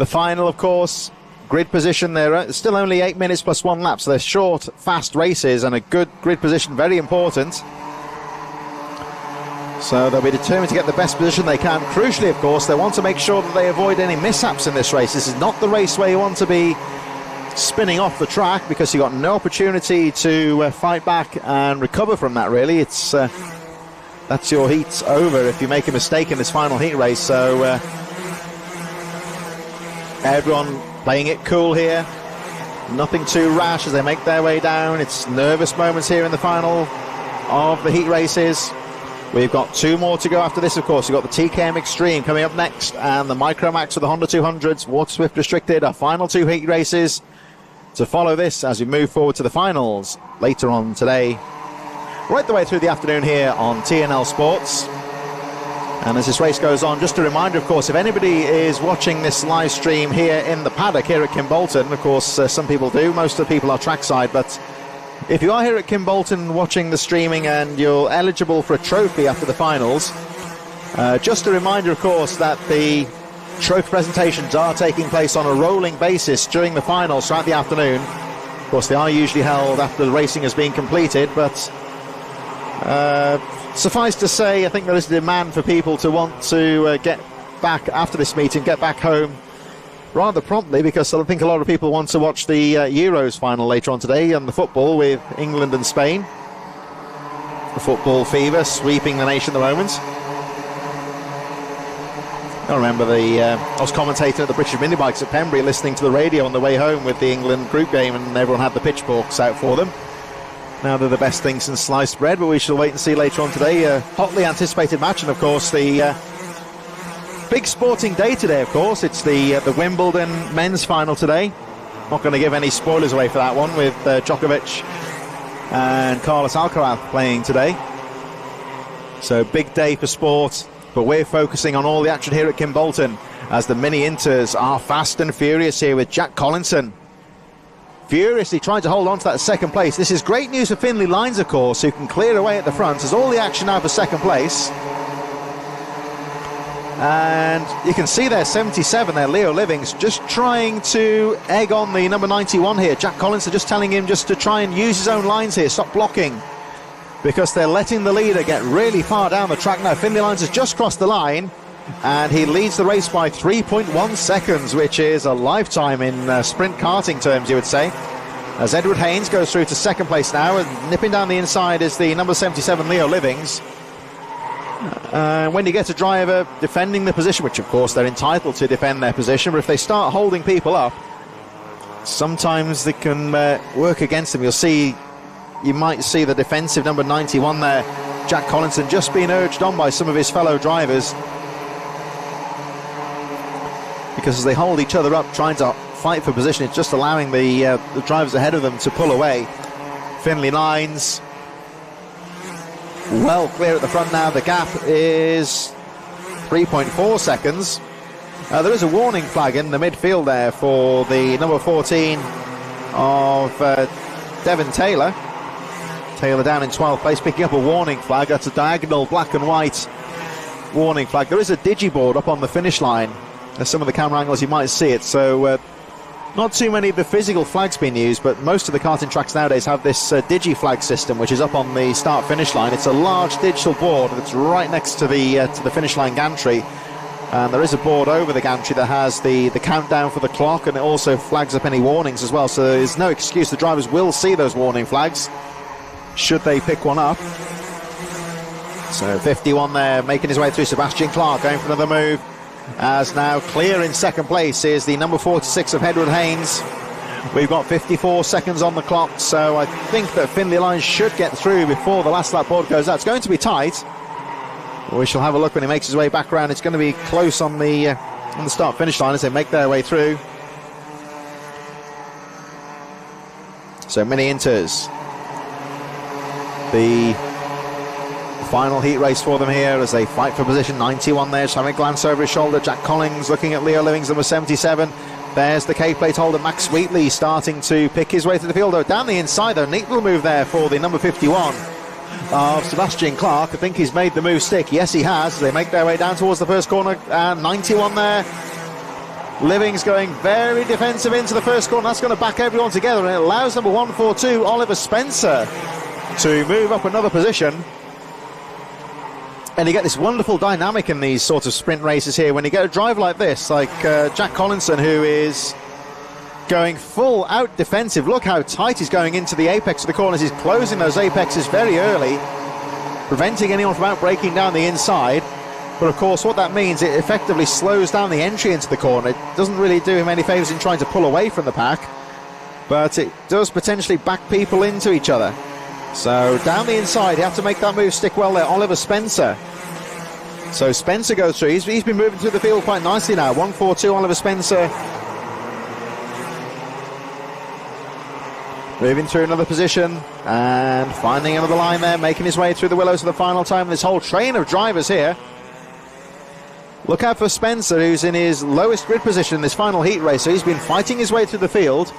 final, of course, grid position, they're still only 8 minutes plus 1 lap, so they're short, fast races, and a good grid position, very important. So they'll be determined to get the best position they can. Crucially, of course, they want to make sure that they avoid any mishaps in this race. This is not the race where you want to be spinning off the track because he got no opportunity to fight back and recover from that, really. It's that's your heat's over if you make a mistake in this final heat race. So everyone playing it cool here, nothing too rash as they make their way down. It's nervous moments here in the final of the heat races. We've got 2 more to go after this, of course. We've got the TKM Extreme coming up next, and the Micromax with the Honda 200s, Water Swift Restricted, our final 2 heat races to follow this as we move forward to the finals later on today, right the way through the afternoon here on TNL Sports. And as this race goes on, just a reminder, of course, if anybody is watching this live stream here in the paddock here at Kimbolton, of course, some people do, most of the people are trackside, but if you are here at Kimbolton watching the streaming and you're eligible for a trophy after the finals, just a reminder, of course, that the trophy presentations are taking place on a rolling basis during the finals throughout the afternoon. Of course, they are usually held after the racing has been completed, but suffice to say, I think there is a demand for people to want to get back after this meeting, get back home rather promptly, because I think a lot of people want to watch the Euros final later on today and the football with England and Spain. The football fever sweeping the nation at the moment. I remember I was commentating at the British Mini Bikes at Pembrey, listening to the radio on the way home with the England group game, and everyone had the pitchforks out for them. Now they're the best thing since sliced bread, but we shall wait and see later on today. A hotly anticipated match, and of course the big sporting day today, of course. It's the Wimbledon men's final today. Not going to give any spoilers away for that one, with Djokovic and Carlos Alcaraz playing today. So big day for sport, but we're focusing on all the action here at Kimbolton as the mini inters are fast and furious here with Jack Collinson furiously trying to hold on to that second place. This is great news for Finlay Lines, of course, who can clear away at the front. There's all the action now for second place. And you can see there, 77 there, Leo Livings, just trying to egg on the number 91 here. Jack Collinson just telling him just to try and use his own lines here, stop blocking, because they're letting the leader get really far down the track now. Finlay Lines has just crossed the line, and he leads the race by 3.1 seconds, which is a lifetime in sprint karting terms, you would say. As Edward Haynes goes through to second place now, and nipping down the inside is the number 77, Leo Livings. When you get a driver defending the position, which of course they're entitled to defend their position, but if they start holding people up, sometimes they can work against them. You might see the defensive number 91 there, Jack Collinson, just being urged on by some of his fellow drivers, because as they hold each other up trying to fight for position, it's just allowing the drivers ahead of them to pull away. Finlay Lines well clear at the front now. The gap is 3.4 seconds. There is a warning flag in the midfield there for the number 14 of Devon Taylor. Taylor down in 12th place, picking up a warning flag. That's a diagonal black and white warning flag. There is a digiboard up on the finish line. There's some of the camera angles, you might see it. So not too many of the physical flags being used, but most of the karting tracks nowadays have this digi flag system, which is up on the start finish line. It's a large digital board that's right next to the finish line gantry, and there is a board over the gantry that has the countdown for the clock, and it also flags up any warnings as well. So there's no excuse, the drivers will see those warning flags should they pick one up. So 51 there, making his way through. Sebastian Clark going for another move, as now clear in second place is the number 46 of Edward Haynes. We've got 54 seconds on the clock, so I think that Finlay Lines should get through before the last lap board goes out. It's going to be tight. We shall have a look when he makes his way back around. It's going to be close on the start finish line as they make their way through. So mini inters, the final heat race for them here as they fight for position. 91 there, just having a glance over his shoulder. Jack Collins looking at Leo Livings, number 77. There's the K-plate holder, Max Wheatley, starting to pick his way to the field. Down the inside, though, neat little move there for the number 51 of Sebastian Clark. I think he's made the move stick. Yes, he has. They make their way down towards the first corner, and 91 there. Livings going very defensive into the first corner. That's going to back everyone together, and it allows number 142, Oliver Spencer, to move up another position. And you get this wonderful dynamic in these sorts of sprint races here when you get a driver like this, like Jack Collinson, who is going full out defensive. Look how tight he's going into the apex of the corners. He's closing those apexes very early, preventing anyone from out breaking down the inside. But of course, what that means, it effectively slows down the entry into the corner. It doesn't really do him any favours in trying to pull away from the pack, but it does potentially back people into each other. So down the inside, you have to make that move stick well there. Oliver Spencer. So Spencer goes through. He's been moving through the field quite nicely now. 1-4-2, Oliver Spencer. Moving through another position and finding another line there, making his way through the willows for the final time. This whole train of drivers here. Look out for Spencer, who's in his lowest grid position in this final heat race. So he's been fighting his way through the field.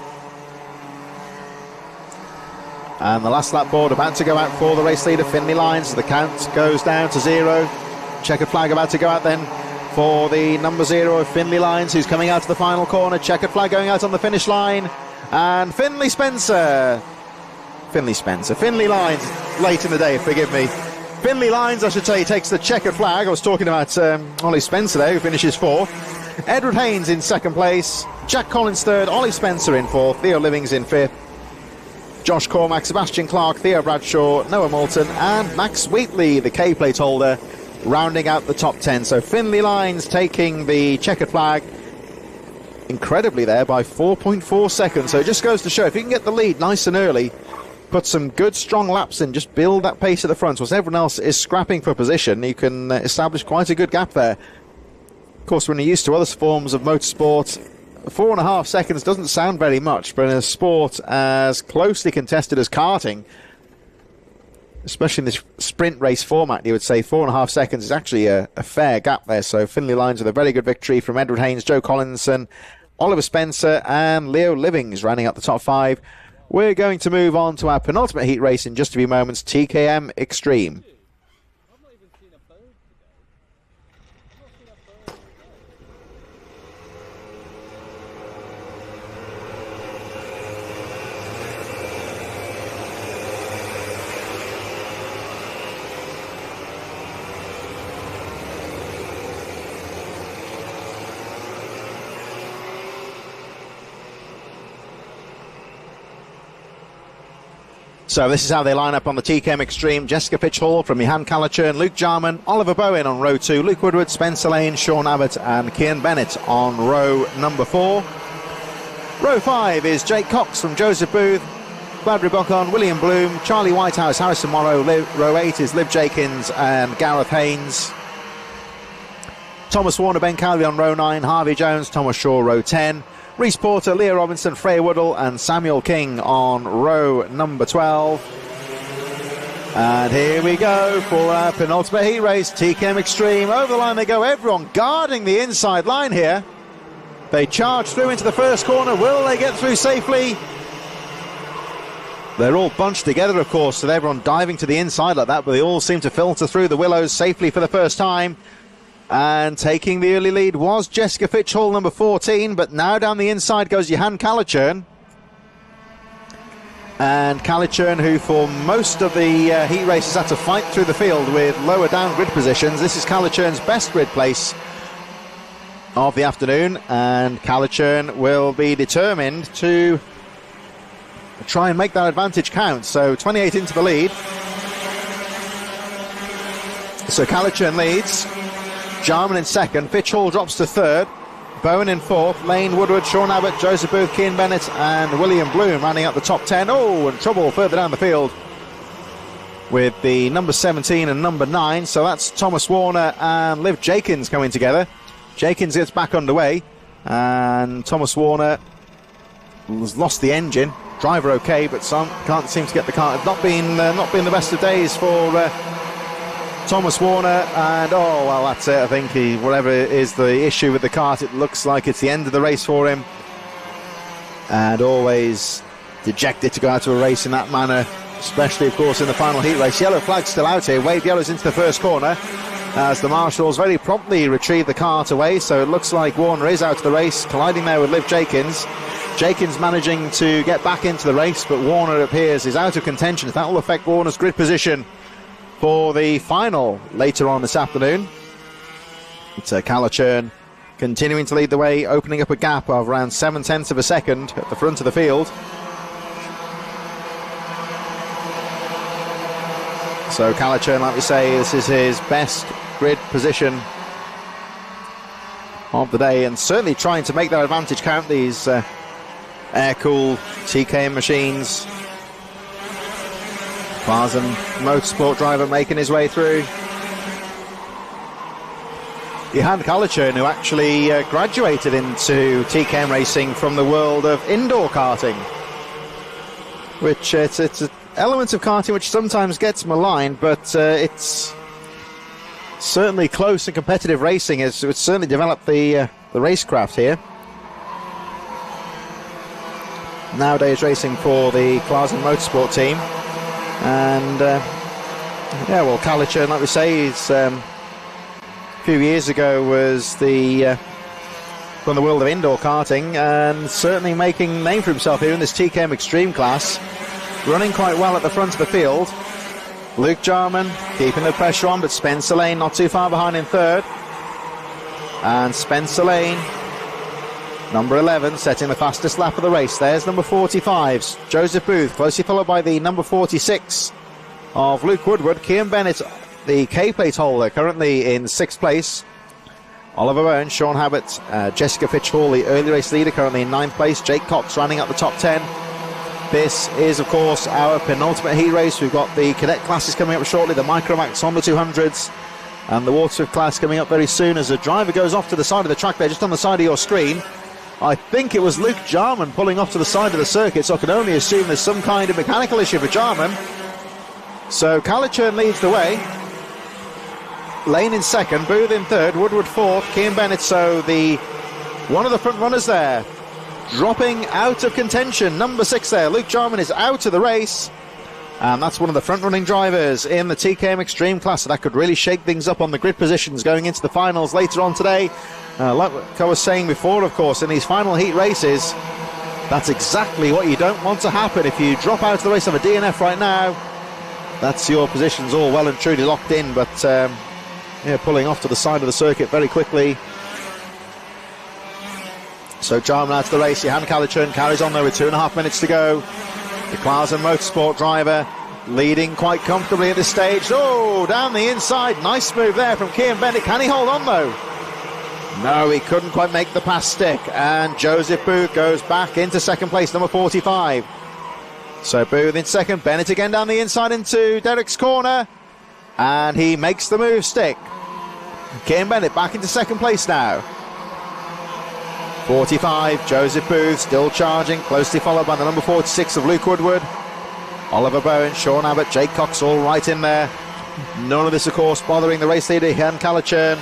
And the last lap board about to go out for the race leader, Finlay Lyons. The count goes down to 0. Checkered flag about to go out then for the number 0 of Finlay Lyons, who's coming out to the final corner. Checkered flag going out on the finish line. And Finlay Lyons, late in the day, forgive me. Finlay Lyons, I should say, takes the checkered flag. I was talking about Ollie Spencer there, who finishes 4th. Edward Haynes in 2nd place. Jack Collins 3rd. Ollie Spencer in 4th. Theo Livings in 5th. Josh Cormack, Sebastian Clark, Theo Bradshaw, Noah Moulton, and Max Wheatley, the K-plate holder, rounding out the top 10. So Finlay Lyons taking the checkered flag incredibly there by 4.4 seconds. So it just goes to show, if you can get the lead nice and early, put some good strong laps in, just build that pace at the front, whilst everyone else is scrapping for position, you can establish quite a good gap there. Of course, when you're used to other forms of motorsport, 4.5 seconds doesn't sound very much, but in a sport as closely contested as karting, especially in this sprint race format, you would say 4.5 seconds is actually a fair gap there. So Finlay Lyons with a very good victory from Edward Haynes, Joe Collinson, Oliver Spencer and Leo Livings rounding out the top 5. We're going to move on to our penultimate heat race in just a few moments, TKM Extreme. So this is how they line up on the TKM Extreme. Jessica Fitch-Hall from Johan Calichurn, Luke Jarman, Oliver Bowen on row 2, Luke Woodward, Spencer Lane, Sean Abbott and Kian Bennett on row number 4. Row 5 is Jake Cox from Joseph Booth, Gladry Buckhorn, William Bloom, Charlie Whitehouse, Harrison Morrow. Row 8 is Liv Jakins and Gareth Haynes. Thomas Warner, Ben Calvi on row 9, Harvey Jones, Thomas Shaw row 10. Reese Porter, Leah Robinson, Freya Woodall and Samuel King on row number 12. And here we go for our penultimate heat race, TKM Extreme. Over the line they go, everyone guarding the inside line here. They charge through into the first corner. Will they get through safely? They're all bunched together, of course, with everyone diving to the inside like that, but they all seem to filter through the willows safely for the first time. And taking the early lead was Jessica Fitch-Hall, number 14, but now down the inside goes Johan Calichurn. And Calichurn, who for most of the heat races had to fight through the field with lower down grid positions. This is Calichurn's best grid place of the afternoon, and Calichurn will be determined to try and make that advantage count. So 28 into the lead. So Calichurn leads. Jarman in 2nd, Fitch-Hall drops to 3rd, Bowen in 4th, Lane, Woodward, Sean Abbott, Joseph Booth, Kian Bennett and William Bloom rounding out the top 10. Oh, and trouble further down the field with the number 17 and number 9. So that's Thomas Warner and Liv Jakins coming together. Jakins gets back underway and Thomas Warner has lost the engine. Driver okay, but can't seem to get the car. Not been the best of days for Thomas Warner, and oh well, that's it. I think whatever is the issue with the kart, it looks like it's the end of the race for him, and always dejected to go out to a race in that manner, especially of course in the final heat race. Yellow flag still out here, wave yellows into the first corner as the marshals very promptly retrieve the kart away. So it looks like Warner is out of the race, colliding there with Liv Jakins. Jakins managing to get back into the race, but Warner appears is out of contention. That will affect Warner's grid position for the final later on this afternoon. It's Calichurn continuing to lead the way, opening up a gap of around 0.7 of a second at the front of the field. So Calichurn, like we say, this is his best grid position of the day, and certainly trying to make that advantage count. These air-cooled TKM machines. Klazen motorsport driver making his way through. Johan Calichurn, who actually graduated into TKM racing from the world of indoor karting, which it's an element of karting which sometimes gets maligned, but it's certainly close and competitive racing. It's certainly developed the racecraft here. Nowadays racing for the Klazen motorsport team, and yeah, well, Calichurn, like we say, he's a few years ago was from the world of indoor karting, and certainly making a name for himself here in this TKM Extreme class, running quite well at the front of the field. Luke Jarman keeping the pressure on, but Spencer Lane not too far behind in third, and Spencer Lane, number 11, setting the fastest lap of the race. There's number 45, Joseph Booth, closely followed by the number 46 of Luke Woodward. Cian Bennett, the K-plate holder, currently in 6th place. Oliver Bowen, Sean Habit, Jessica Fitch-Hall, the early race leader, currently in 9th place. Jake Cox running up the top 10. This is, of course, our penultimate heat race. We've got the cadet classes coming up shortly, the Micromax Honda 200s, and the Waterswift class coming up very soon as the driver goes off to the side of the track there, just on the side of your screen. I think it was Luke Jarman pulling off to the side of the circuit, so I can only assume there's some kind of mechanical issue for Jarman. So Calichurn leads the way. Lane in second, Booth in third, Woodward fourth, Cian Bennett, so one of the front runners there, dropping out of contention. Number 6 there, Luke Jarman, is out of the race, and that's one of the front-running drivers in the TKM Extreme class. So that could really shake things up on the grid positions going into the finals later on today. Like I was saying before, of course, in these final heat races, that's exactly what you don't want to happen. If you drop out of the race of a DNF right now, that's your positions all well and truly locked in, but yeah, pulling off to the side of the circuit very quickly. So Jarman out of the race. Johan Calichurn carries on there with 2.5 minutes to go. The Klazen motorsport driver leading quite comfortably at this stage. Oh, down the inside. Nice move there from Cian Bennett. Can he hold on though? No, he couldn't quite make the pass stick. And Joseph Booth goes back into second place, number 45. So Booth in second. Bennett again down the inside into Derek's corner. And he makes the move stick. Cian Bennett back into second place now. 45, Joseph Booth still charging, closely followed by the number 46 of Luke Woodward. Oliver Bowen, Sean Abbott, Jake Cox all right in there. None of this, of course, bothering the race leader, Johan Calichurn.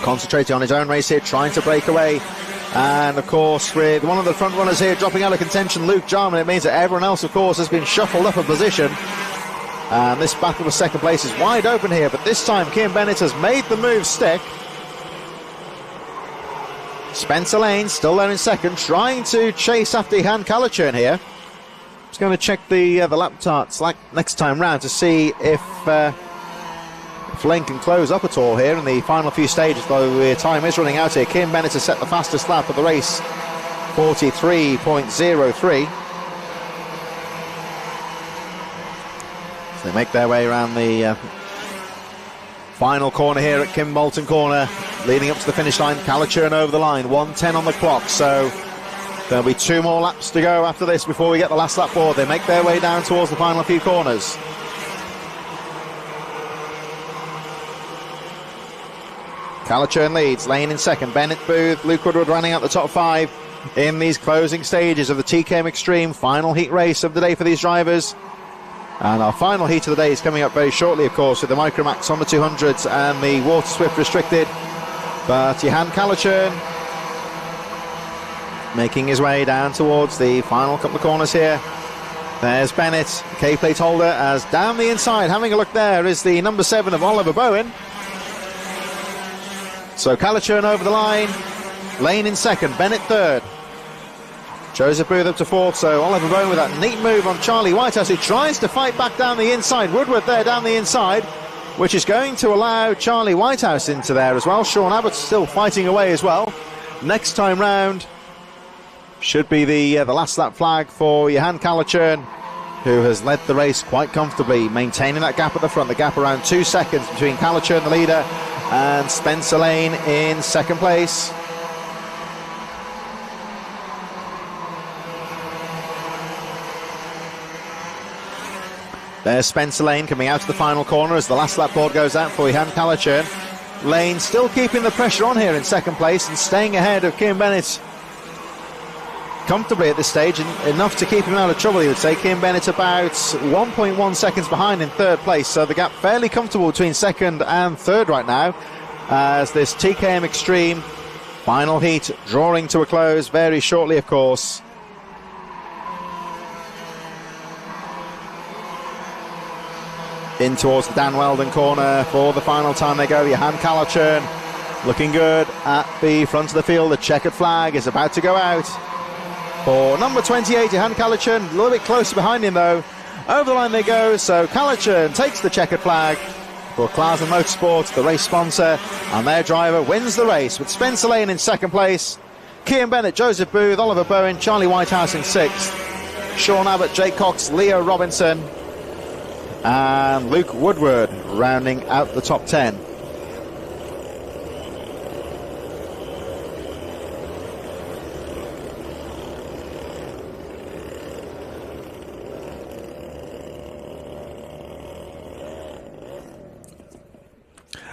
Concentrating on his own race here, trying to break away. And, of course, with one of the front runners here dropping out of contention, Luke Jarman, it means that everyone else, of course, has been shuffled up a position. And this battle for second place is wide open here, but this time Cian Bennett has made the move stick. Spencer Lane still there in second, trying to chase after Johan Calichurn here. Just going to check the lap charts like next time round to see if Lane can close up at all here in the final few stages, though the time is running out here. Cian Bennett has set the fastest lap of the race, 43.03. So they make their way around the final corner here at Kimbolton Corner, leading up to the finish line. Calichurn over the line, 1:10 on the clock, so there'll be 2 more laps to go after this before we get the last lap board. They make their way down towards the final few corners. Calichurn leads, Lane in second, Bennett, Booth, Luke Woodward running out the top 5 in these closing stages of the TKM Extreme final heat race of the day for these drivers. And our final heat of the day is coming up very shortly, of course, with the Micromax Honda 200s and the Waterswift Restricted. But Johan Calichurn making his way down towards the final couple of corners here. There's Bennett, K-plate holder, as down the inside, having a look there, is the number 7 of Oliver Bowen. So Calichurn over the line, Lane in second, Bennett third. Joseph Booth up to fourth, so Oliver Bowen with that neat move on Charlie Whitehouse, who tries to fight back down the inside. Woodward there down the inside. which is going to allow Charlie Whitehouse into there as well. Sean Abbott's still fighting away as well. Next time round should be the last lap flag for Johan Kalachern, who has led the race quite comfortably, maintaining that gap at the front. The gap around 2 seconds between Kalachern, the leader, and Spencer Lane in second place. There's Spencer Lane coming out to the final corner as the last lap board goes out for Johan Kalachern. Lane still keeping the pressure on here in second place and staying ahead of Cian Bennett comfortably at this stage, and enough to keep him out of trouble, he would say. Cian Bennett about 1.1 seconds behind in third place, so the gap fairly comfortable between second and third right now, as this TKM Extreme final heat drawing to a close very shortly, of course. In towards the Dan Weldon corner for the final time they go. Johan Kalachern looking good at the front of the field. The checkered flag is about to go out for number 28, Johan Kalachern. A little bit closer behind him though. Over the line they go, so Kalachern takes the checkered flag for Clausen Motorsport, the race sponsor, and their driver wins the race with Spencer Lane in second place, Cian Bennett, Joseph Booth, Oliver Bowen, Charlie Whitehouse in sixth, Sean Abbott, Jake Cox, Leo Robinson, and Luke Woodward rounding out the top 10.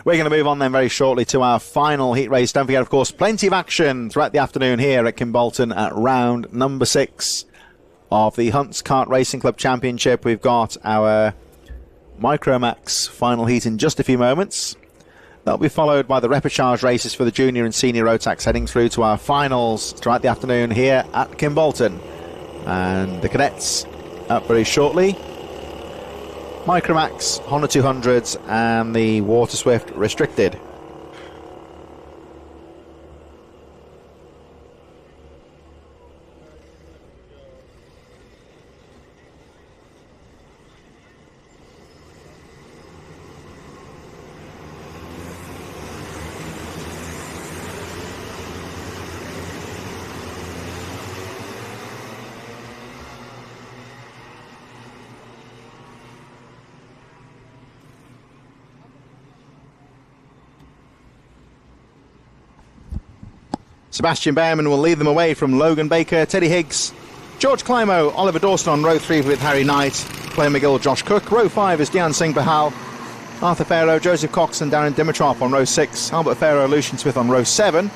We're going to move on then very shortly to our final heat race. Don't forget, of course, plenty of action throughout the afternoon here at Kimbolton at round number 6 of the Hunts Kart Racing Club Championship. We've got our Micromax final heat in just a few moments. That'll be followed by the repechage races for the junior and senior rotax, heading through to our finals throughout the afternoon here at Kimbolton. And the cadets up very shortly. Micromax, Honda 200s and the Water Swift Restricted. Sebastian Behrman will lead them away from Logan Baker, Teddy Higgs, George Climo, Oliver Dawson on row 3 with Harry Knight, Claire McGill, Josh Cook. Row 5 is Dian Singh Bahal, Arthur Farrow, Joseph Cox and Darren Dimitrov on row 6, Albert Farrow, Lucian Smith on row 7,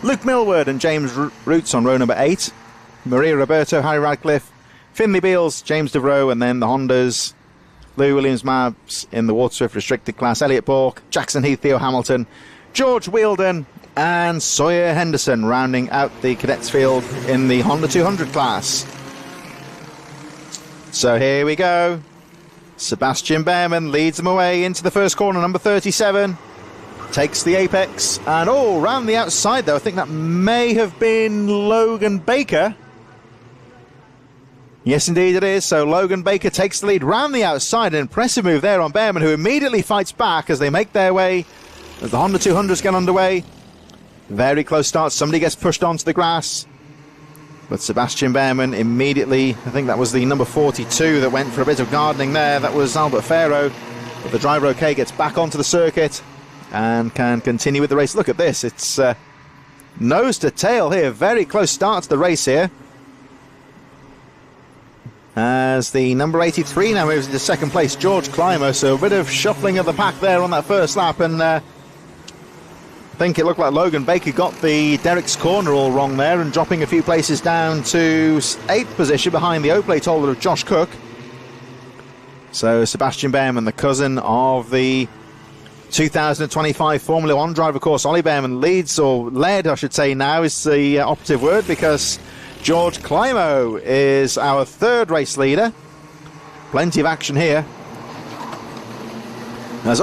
Luke Millward and James Roots on row number 8, Maria Roberto, Harry Radcliffe, Finley Beals, James DeVroe, and then the Hondas, Lou Williams-Mabs in the Water Swift Restricted class, Elliot Bork, Jackson Heath, Theo Hamilton, George Wheeldon, and Sawyer Henderson rounding out the cadets field in the Honda 200 class. So here we go. Sebastian Behrman leads them away into the first corner. Number 37 takes the apex, and round the outside though, I think that may have been Logan Baker. Yes, indeed it is. So Logan Baker takes the lead round the outside. An impressive move there on Behrman, who immediately fights back as they make their way, as the Honda 200s get underway. Very close start. Somebody gets pushed onto the grass. But Sebastian Behrman immediately, I think that was the number 42 that went for a bit of gardening there. That was Albert Farrow. But the driver okay gets back onto the circuit and can continue with the race. Look at this. It's nose to tail here. Very close start to the race here. As the number 83 now moves into second place, George Climo. So a bit of shuffling of the pack there on that first lap. And I think it looked like Logan Baker got the Derek's corner all wrong there and dropping a few places down to 8th position behind the O-plate holder of Josh Cook. So Sebastian Behrman, the cousin of the 2025 Formula 1 driver, of course, Ollie Behrman leads, or led I should say now is the operative word, because George Climo is our third race leader. Plenty of action here. And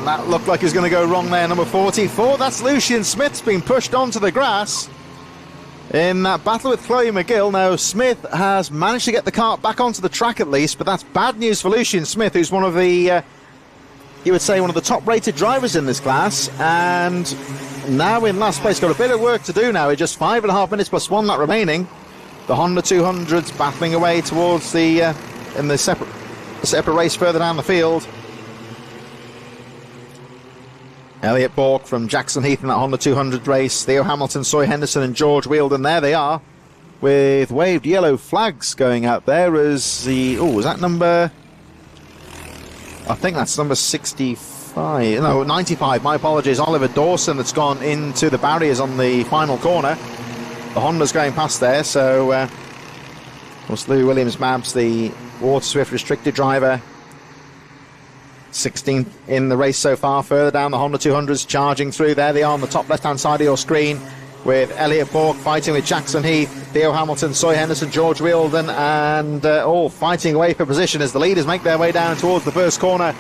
that looked like it was going to go wrong there. Number 44, that's Lucian Smith's been pushed onto the grass in that battle with Chloe McGill. Now, Smith has managed to get the kart back onto the track at least, but that's bad news for Lucian Smith, who's one of the you would say, one of the top-rated drivers in this class, and now in last place. Got a bit of work to do now. It's just 5.5 minutes plus 1 lap remaining. The Honda 200s battling away towards the in the separate race further down the field. Elliot Bourke from Jackson Heath in that Honda 200 race. Theo Hamilton, Soy Henderson and George Wheeldon, there they are, with waved yellow flags going out there as the... Oh, is that number... I think that's number 65. No, 95. My apologies. Oliver Dawson that's gone into the barriers on the final corner. The Honda's going past there, so... of course, Lou Williams-Mabs, the Water Swift restricted driver, 16th in the race so far. Further down, the Honda 200s charging through. There they are on the top left-hand side of your screen, with Elliot Bourke fighting with Jackson Heath, Theo Hamilton, Soy Henderson, George Wheeldon, and all fighting away for position as the leaders make their way down towards the first corner.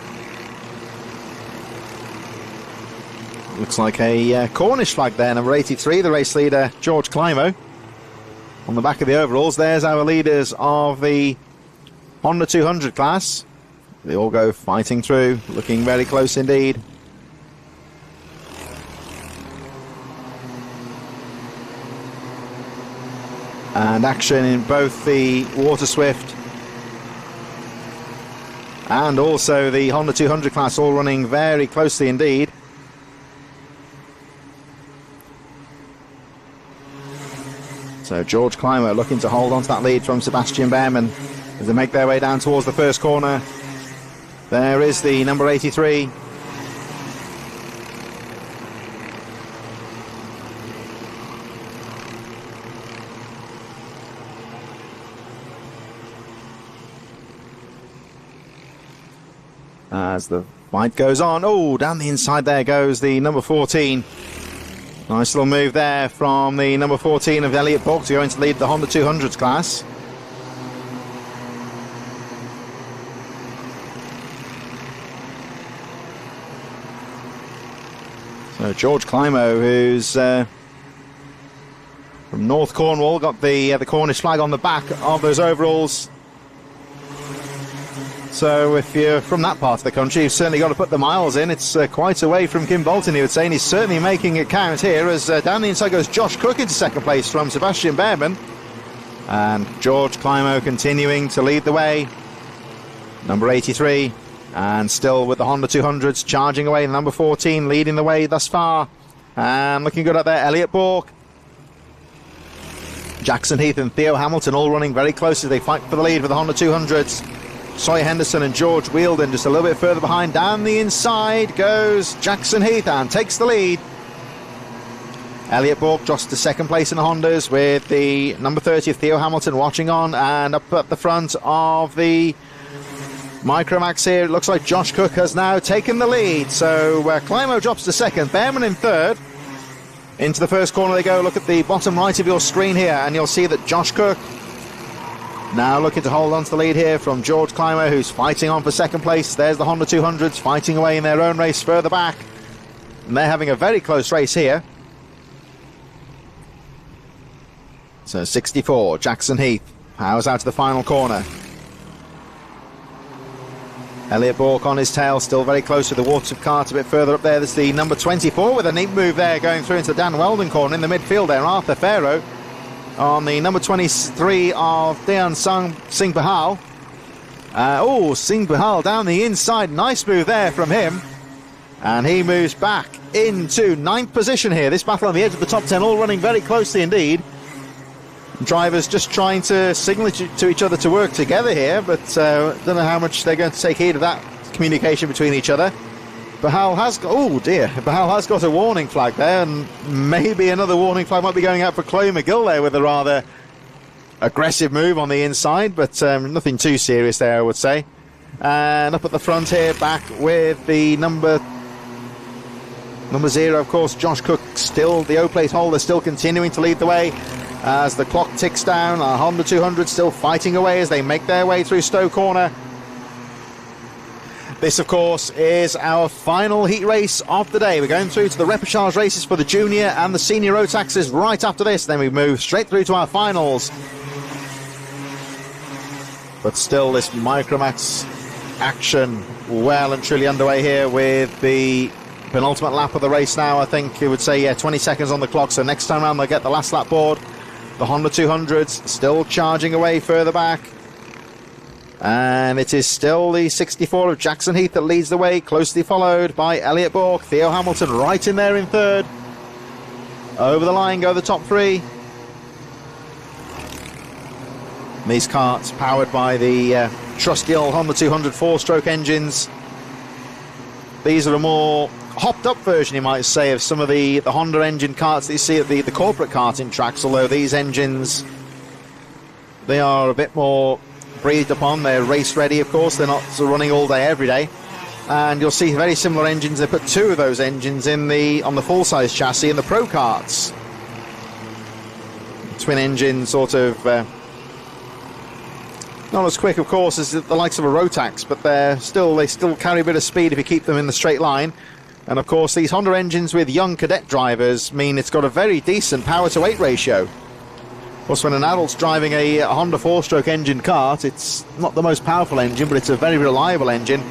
Looks like a Cornish flag there, number 83, the race leader, George Climo. On the back of the overalls, there's our leaders of the Honda 200 class. They all go fighting through, looking very close indeed. And action in both the Water Swift and also the Honda 200 class, all running very closely indeed. So George Climo looking to hold on to that lead from Sebastian Behrman as they make their way down towards the first corner. There is the number 83. As the fight goes on, oh, down the inside there goes the number 14. Nice little move there from the number 14 of Elliot Bourke to go into lead the Honda 200s class. So George Climo, who's from North Cornwall, got the Cornish flag on the back of those overalls. So if you're from that part of the country, you've certainly got to put the miles in. It's quite away from Kim Bolton, he would say, and he's certainly making it count here as down the inside goes Josh Cook into second place from Sebastian Behrman. And George Climo continuing to lead the way. Number 83. And still with the Honda 200s charging away. Number 14 leading the way thus far. And looking good out there, Elliot Bourke. Jackson Heath and Theo Hamilton all running very close as they fight for the lead with the Honda 200s. Soy Henderson and George Wheeldon just a little bit further behind. Down the inside goes Jackson Heath and takes the lead. Elliot Bourke just to second place in the Hondas with the number 30 of Theo Hamilton watching on. And up at the front of the Micromax here, it looks like Josh Cook has now taken the lead. So Climo drops to second, Behrman in third. Into the first corner they go. Look at the bottom right of your screen here and you'll see that Josh Cook now looking to hold on to the lead here from George Climo, who's fighting on for second place. There's the Honda 200s fighting away in their own race further back. And they're having a very close race here. So 64, Jackson Heath powers out to the final corner. Elliot Bourke on his tail, still very close to the Water Kart a bit further up there. There's the number 24 with a neat move there going through into the Dan Weldon corner in the midfield there. Arthur Farrow on the number 23 of Deon Singh Bahal. Singh Bahal down the inside. Nice move there from him. And he moves back into 9th position here. This battle on the edge of the top 10, all running very closely indeed. Drivers just trying to signal to each other to work together here, but don't know how much they're going to take heed of that communication between each other. Bahal has got a warning flag there, and maybe another warning flag might be going out for Chloe McGill there with a rather aggressive move on the inside, but nothing too serious there, I would say. And up at the front here, back with the number 0, of course, Josh Cook, still the O-plate holder, still continuing to lead the way. As the clock ticks down, our Honda 200 still fighting away as they make their way through Stowe Corner. This, of course, is our final heat race of the day. We're going through to the repechage races for the junior and the senior rotaxes right after this. Then we move straight through to our finals. But still, this Micromax action well and truly underway here with the penultimate lap of the race now. I think it would say, yeah, 20 seconds on the clock, so next time around they'll get the last lap board. The Honda 200s still charging away further back, and it is still the 64 of Jackson Heath that leads the way, closely followed by Elliot Bourke. Theo Hamilton right in there in third. Over the line go the top three. These carts powered by the trusty old Honda 200 four-stroke engines. These are a more hopped up version, you might say, of some of the Honda engine carts that you see at the corporate karting tracks, although these engines, they are a bit more breathed upon. They're race ready, of course. They're not running all day every day, and you'll see very similar engines. They put two of those engines in on the full-size chassis in the pro karts. Twin engine, sort of not as quick, of course, as the likes of a rotax, but they still carry a bit of speed if you keep them in the straight line. And of course, these Honda engines with young cadet drivers mean it's got a very decent power to weight ratio. Of course, when an adult's driving a Honda four-stroke engine kart, it's not the most powerful engine, but it's a very reliable engine,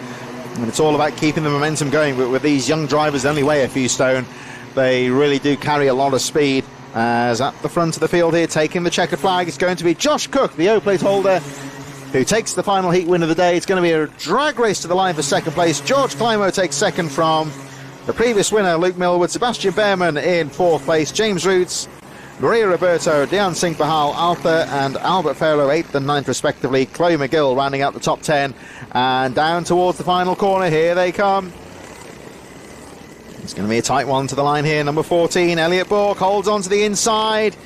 and it's all about keeping the momentum going. But with these young drivers, they only weigh a few stone. They really do carry a lot of speed. As at the front of the field here, taking the checkered flag, it's going to be Josh Cook, the O-plate holder, who takes the final heat win of the day. It's going to be a drag race to the line for second place. George Climo takes second from the previous winner, Luke Millwood. Sebastian Behrman in fourth place. James Roots, Maria Roberto, Dion Singh Bahal, Alpha and Albert Farrow 8th and 9th respectively. Chloe McGill rounding out the top 10. And down towards the final corner, here they come. It's going to be a tight one to the line here. Number 14, Elliot Bourke, holds on to the inside.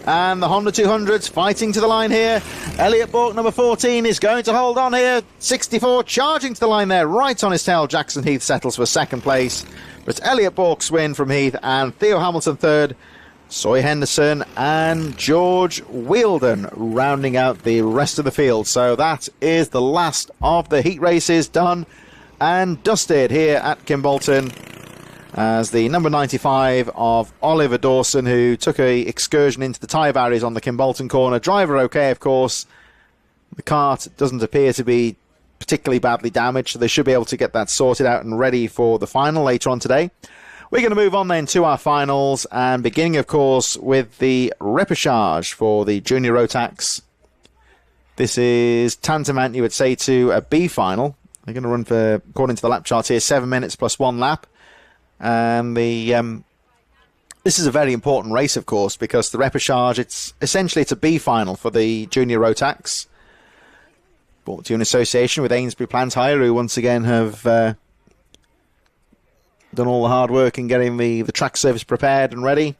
And the Honda 200s fighting to the line here. Elliot Bourke, number 14, is going to hold on here. 64 charging to the line there, right on his tail. Jackson Heath settles for second place. But Elliot Bourke's win from Heath, and Theo Hamilton third. Soy Henderson and George Wheeldon rounding out the rest of the field. So that is the last of the heat races done and dusted here at Kimbolton, as the number 95 of Oliver Dawson, who took a excursion into the tyre barriers on the Kimbolton corner. Driver okay, of course. The kart doesn't appear to be particularly badly damaged, so they should be able to get that sorted out and ready for the final later on today. We're going to move on then to our finals, and beginning, of course, with the repechage for the junior rotax. This is tantamount, you would say, to a B final. They're going to run for, according to the lap chart here, 7 minutes plus 1 lap. And this is a very important race, of course, because the repechage, it's a B final for the junior rotax. Brought to you in association with Ainsbury Plant Hire, who once again have done all the hard work in getting the track service prepared and ready.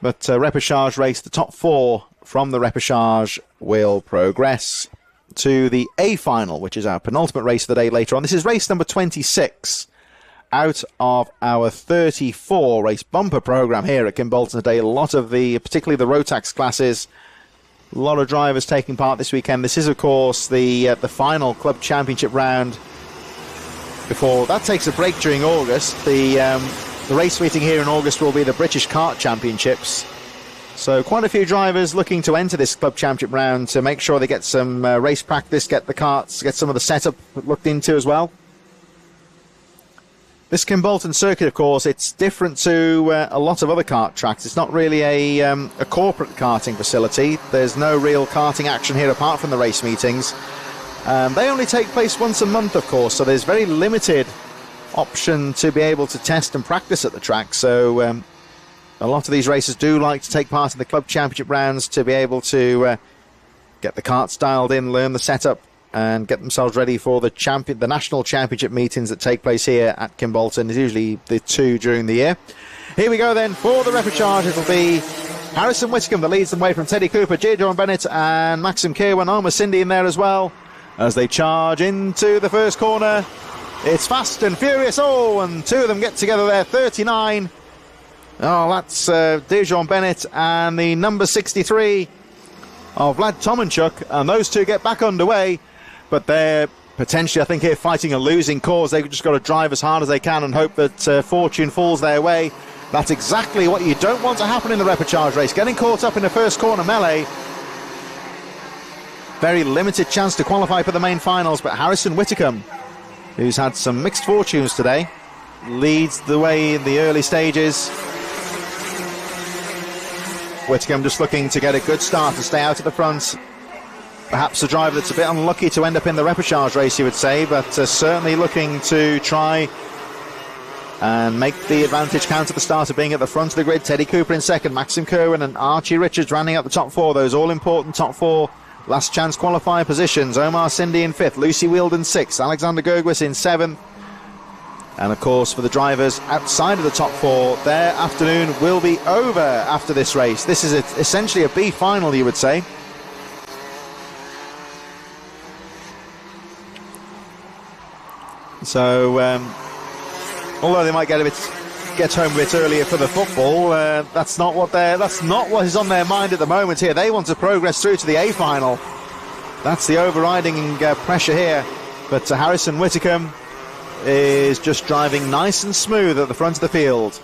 But repechage race, the top 4 from the repechage will progress to the A final, which is our penultimate race of the day later on. This is race number 26 out of our 34 race bumper program here at Kimbolton today. A lot of particularly the rotax classes, a lot of drivers taking part this weekend. This is, of course, the final club championship round before that takes a break during August. The race meeting here in August will be the British Kart Championships. So quite a few drivers looking to enter this club championship round to make sure they get some race practice, get the karts, get some of the setup looked into as well. This Kimbolton circuit, of course, it's different to a lot of other kart tracks. It's not really a corporate karting facility. There's no real karting action here apart from the race meetings. They only take place once a month, of course, so there's very limited option to be able to test and practice at the track. So a lot of these racers do like to take part in the club championship rounds to be able to get the karts dialed in, learn the setup, and get themselves ready for the national championship meetings that take place here at Kimbolton. It's usually the 2 during the year. Here we go then for the repechage. It'll be Harrison Whitcomb that leads them away from Teddy Cooper, J. John Bennett and Maxim Kirwan. Almost Cindy in there as well as they charge into the first corner. It's fast and furious. Oh, and 2 of them get together there. 39. Oh, that's Dejan Bennett and the number 63 of Vlad Tomanchuk, and those 2 get back underway. But they're potentially, I think, here fighting a losing cause. They've just got to drive as hard as they can and hope that fortune falls their way. That's exactly what you don't want to happen in the repechage race. Getting caught up in the first corner melee. Very limited chance to qualify for the main finals, but Harrison Whitcomb who's had some mixed fortunes today, leads the way in the early stages. Whitcomb just looking to get a good start to stay out at the front. Perhaps a driver that's a bit unlucky to end up in the repechage race, you would say, but certainly looking to try and make the advantage count at the start of being at the front of the grid. Teddy Cooper in second, Maxim Kerwin and Archie Richards rounding up the top four, those all-important top four last chance qualifier positions. Omar Cindy in fifth, Lucy Wheeldon sixth, Alexander Gergwis in seventh. And of course, for the drivers outside of the top four, their afternoon will be over after this race. This is essentially a B final, you would say. So, although they might get home a bit earlier for the football, that's not what is on their mind at the moment here. They want to progress through to the A final. That's the overriding pressure here. But Harrison Whitcomb is just driving nice and smooth at the front of the field.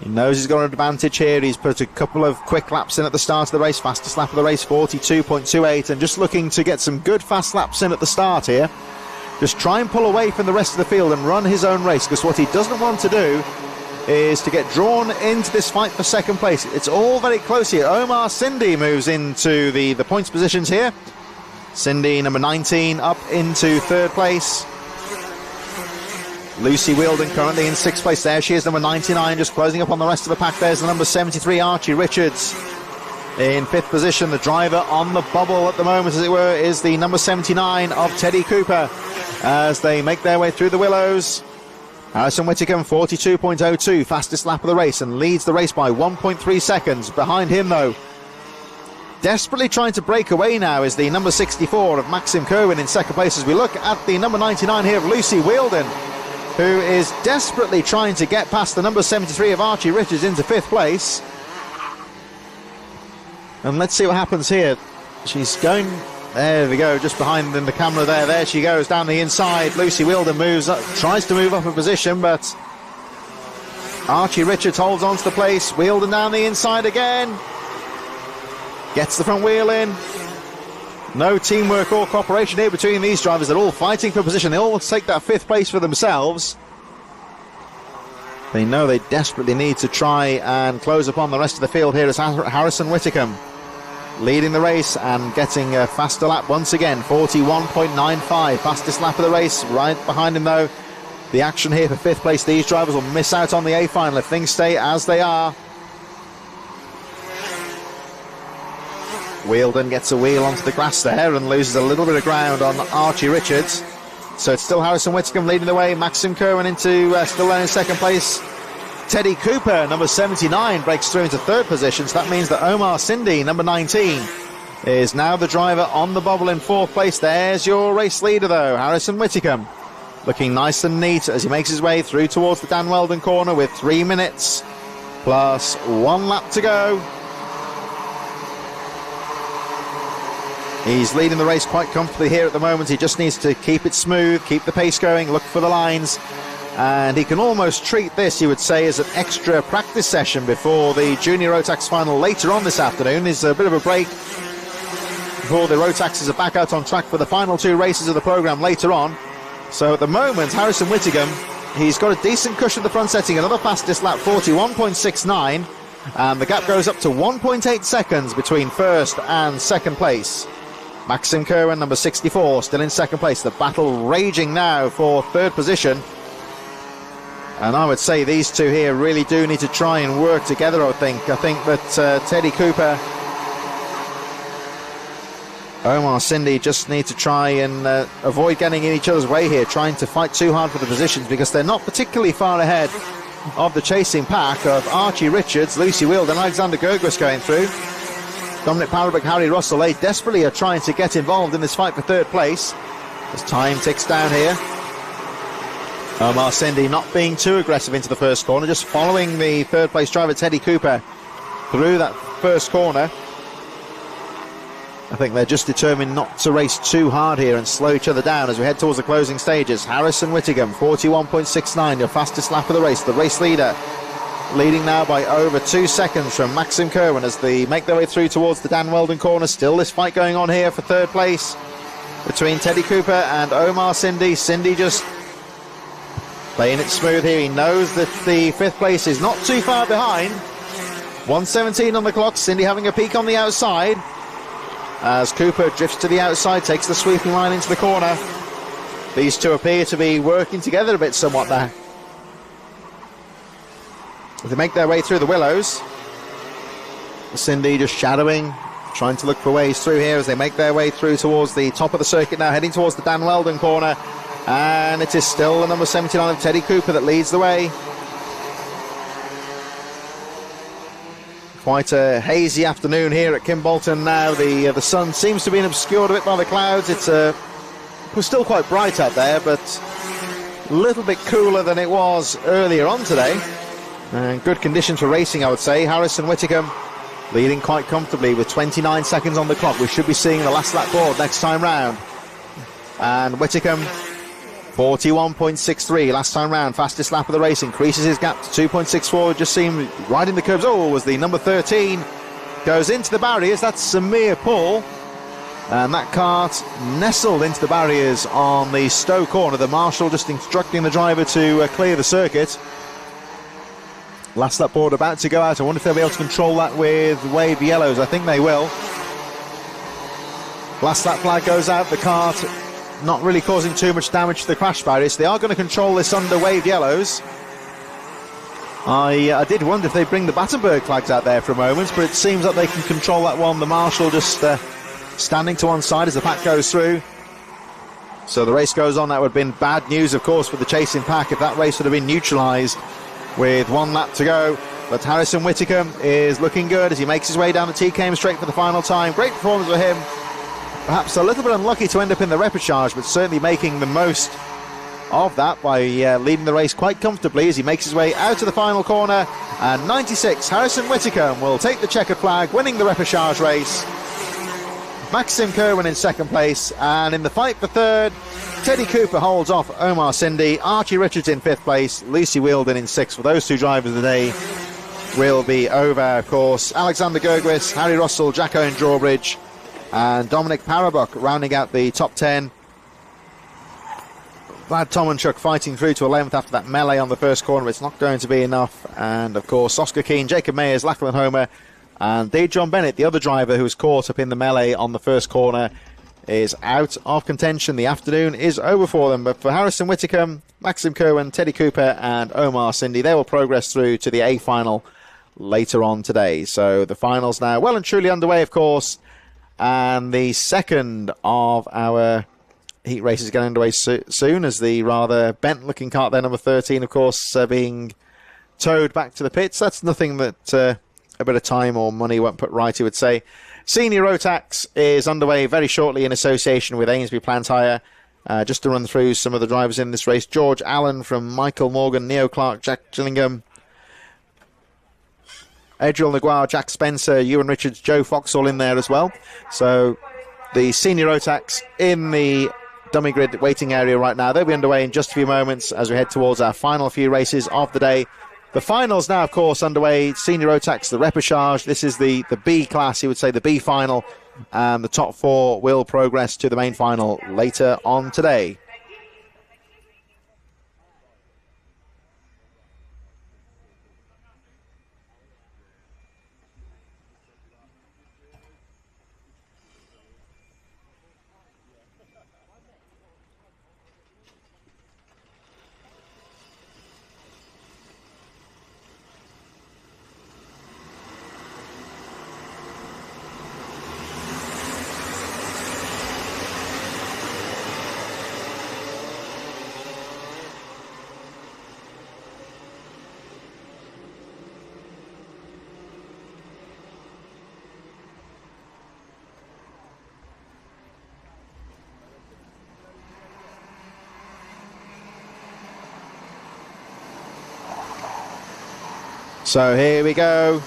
He knows he's got an advantage here. He's put a couple of quick laps in at the start of the race. Fastest lap of the race, 42.28, and just looking to get some good fast laps in at the start here. Just try and pull away from the rest of the field and run his own race, because what he doesn't want to do is to get drawn into this fight for second place. It's all very close here. Omar Cindy moves into the points positions here. Cindy, number 19, up into third place. Lucy Wheeldon currently in sixth place. There she is, number 99, just closing up on the rest of the pack. There's the number 73, Archie Richards, in fifth position. The driver on the bubble at the moment, as it were, is the number 79 of Teddy Cooper as they make their way through the willows. Harrison Whitcomb, 42.02, fastest lap of the race, and leads the race by 1.3 seconds. Behind him, though, desperately trying to break away now, is the number 64 of Maxim Kerwin in second place, as we look at the number 99 here of Lucy Wheeldon, who is desperately trying to get past the number 73 of Archie Richards into fifth place. And let's see what happens here. She's going, there we go, just behind in the camera there. There she goes down the inside. Lucy Wheeldon moves up, tries to move up a position, but Archie Richards holds on to the place. Wheeldon down the inside again. Gets the front wheel in. No teamwork or cooperation here between these drivers. They're all fighting for position. They all take that fifth place for themselves. They know they desperately need to try and close upon the rest of the field here as Harrison Whitcomb leading the race and getting a faster lap once again. 41.95, fastest lap of the race. Right behind him, though, the action here for fifth place. These drivers will miss out on the A final if things stay as they are. Wheeldon gets a wheel onto the grass there and loses a little bit of ground on Archie Richards. So it's still Harrison Whitcomb leading the way. Maxim Kerwin into still there in second place. Teddy Cooper, number 79, breaks through into third position. So that means that Omar Cindy, number 19, is now the driver on the bubble in fourth place. There's your race leader, though, Harrison Whitcomb, looking nice and neat as he makes his way through towards the Dan Weldon corner with 3 minutes plus 1 lap to go. He's leading the race quite comfortably here at the moment. He just needs to keep it smooth, keep the pace going, look for the lines, and he can almost treat this, you would say, as an extra practice session before the junior rotax final later on this afternoon. There's a bit of a break before the rotaxes are back out on track for the final 2 races of the programme later on. So at the moment, Harrison Whitcomb, he's got a decent cushion at the front, setting another fastest lap, 41.69, and the gap goes up to 1.8 seconds between first and second place. Maxim Kerwin, number 64, still in second place. The battle raging now for third position. And I would say these two here really do need to try and work together, I think. I think that Teddy Cooper, Omar Cindy just need to try and avoid getting in each other's way here, trying to fight too hard for the positions, because they're not particularly far ahead of the chasing pack of Archie Richards, Lucy Wheeldon and Alexander Gergwis going through. Dominic Parabrook, Harry Russell, they desperately are trying to get involved in this fight for third place as time ticks down here. Omar Cindy not being too aggressive into the first corner, just following the third place driver Teddy Cooper through that first corner. I think they're just determined not to race too hard here and slow each other down as we head towards the closing stages. Harrison Whitcomb, 41.69, your fastest lap of the race, the race leader, leading now by over 2 seconds from Maxim Kerwin as they make their way through towards the Dan Weldon corner. Still this fight going on here for third place. between Teddy Cooper and Omar Cindy. Cindy just playing it smooth here. He knows that the 5th place is not too far behind. 1:17 on the clock. Cindy having a peek on the outside as Cooper drifts to the outside, takes the sweeping line into the corner. These two appear to be working together a bit somewhat now. They make their way through the willows. Cindy just shadowing, trying to look for ways through here as they make their way through towards the top of the circuit now, heading towards the Dan Weldon corner. And it is still the number 79 of Teddy Cooper that leads the way. Quite a hazy afternoon here at Kimbolton now. The sun seems to be obscured a bit by the clouds. It was still quite bright out there, but a little bit cooler than it was earlier on today. And good conditions for racing, I would say. Harrison Whittingham leading quite comfortably with 29 seconds on the clock. We should be seeing the last lap board next time round. And Whittingham, 41.63 last time round, fastest lap of the race, increases his gap to 2.64. Just seemed riding the curbs. Oh, was the number 13 goes into the barriers. That's Samir Paul, and that kart nestled into the barriers on the Stowe corner. The marshal just instructing the driver to clear the circuit. Last lap board about to go out. I wonder if they'll be able to control that with wave yellows. I think they will. Last lap flag goes out. The kart not really causing too much damage to the crash barriers. They are going to control this under wave yellows. I did wonder if they bring the Battenberg flags out there for a moment, but it seems like they can control that one. The marshal just standing to one side as the pack goes through. So the race goes on. That would have been bad news, of course, for the chasing pack if that race would have been neutralised with 1 lap to go. But Harrison Whittingham is looking good as he makes his way down the TKM straight for the final time. Great performance for him. Perhaps a little bit unlucky to end up in the repechage, but certainly making the most of that by leading the race quite comfortably as he makes his way out to the final corner. And 96, Harrison Whittingham will take the checkered flag, winning the repechage race. Maxim Kerwin in 2nd place, and in the fight for 3rd, Teddy Cooper holds off Omar Cindy. Archie Richards in 5th place, Lucy Wheeldon in 6th. For those two drivers of the day will be over, of course. Alexander Gergwis, Harry Russell, Jack Owen Drawbridge, and Dominic Parabuck rounding out the top 10. Vlad Tomanchuk fighting through to 11th after that melee on the first corner. It's not going to be enough. And of course, Oscar Keane, Jacob Mayers, Lachlan Homer, and Dave John Bennett, the other driver who was caught up in the melee on the first corner, is out of contention. The afternoon is over for them. But for Harrison Whittingham, Maxim Kerwin, Teddy Cooper, and Omar Cindy, they will progress through to the A final later on today. So the finals now well and truly underway, of course. And the second of our heat races getting underway soon, as the rather bent-looking kart there, number 13, of course, being towed back to the pits. That's nothing that a bit of time or money won't put right, he would say. Senior Rotax is underway very shortly in association with Amesbury Plant Hire. Just to run through some of the drivers in this race: George Allen from Michael Morgan, Neo Clark, Jack Gillingham, Edril Naguar, Jack Spencer, Ewan Richards, Joe Fox all in there as well. So the Senior Rotax in the dummy grid waiting area right now. They'll be underway in just a few moments as we head towards our final few races of the day. The finals now, of course, underway. Senior Rotax, the repechage. This is the B class, you would say, the B final. And the top 4 will progress to the main final later on today. So here we go.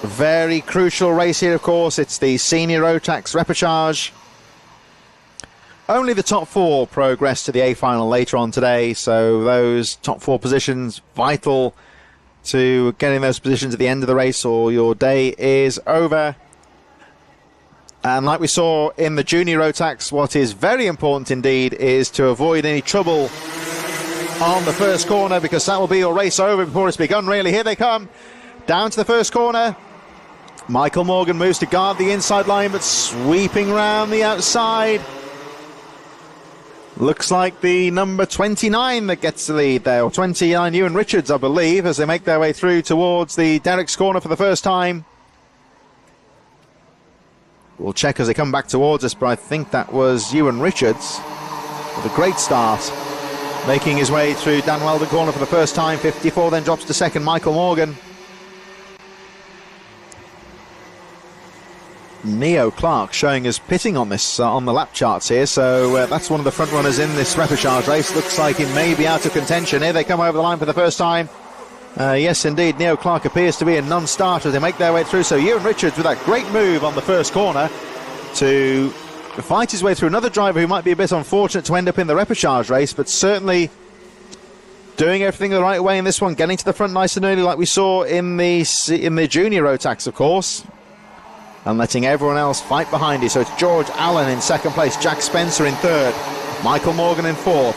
Very crucial race here, of course. It's the Senior Rotax repechage. Only the top 4 progress to the A final later on today, so those top 4 positions vital to getting those positions at the end of the race, or your day is over. And like we saw in the junior rotax, what is very important indeed is to avoid any trouble on the first corner, because that will be your race over before it's begun, really. Here they come, down to the first corner. Michael Morgan moves to guard the inside line, but sweeping round the outside. Looks like the number 29 that gets the lead there, or 29, Ewan Richards, I believe, as they make their way through towards the Derrick's corner for the first time. We'll check as they come back towards us, but I think that was Ewan Richards with a great start, making his way through Dan Weldon corner for the first time. 54 then drops to second, Michael Morgan. Neo Clark showing us pitting on this on the lap charts here, so that's one of the front runners in this repechage race. Looks like he may be out of contention. Here they come over the line for the first time. Yes, indeed, Neo Clark appears to be a non-starter as they make their way through. So Ewan Richards with that great move on the first corner to fight his way through another driver who might be a bit unfortunate to end up in the repechage race, but certainly doing everything the right way in this one, getting to the front nice and early like we saw in the junior rotax, of course, and letting everyone else fight behind you. So it's George Allen in second place, Jack Spencer in third, Michael Morgan in fourth.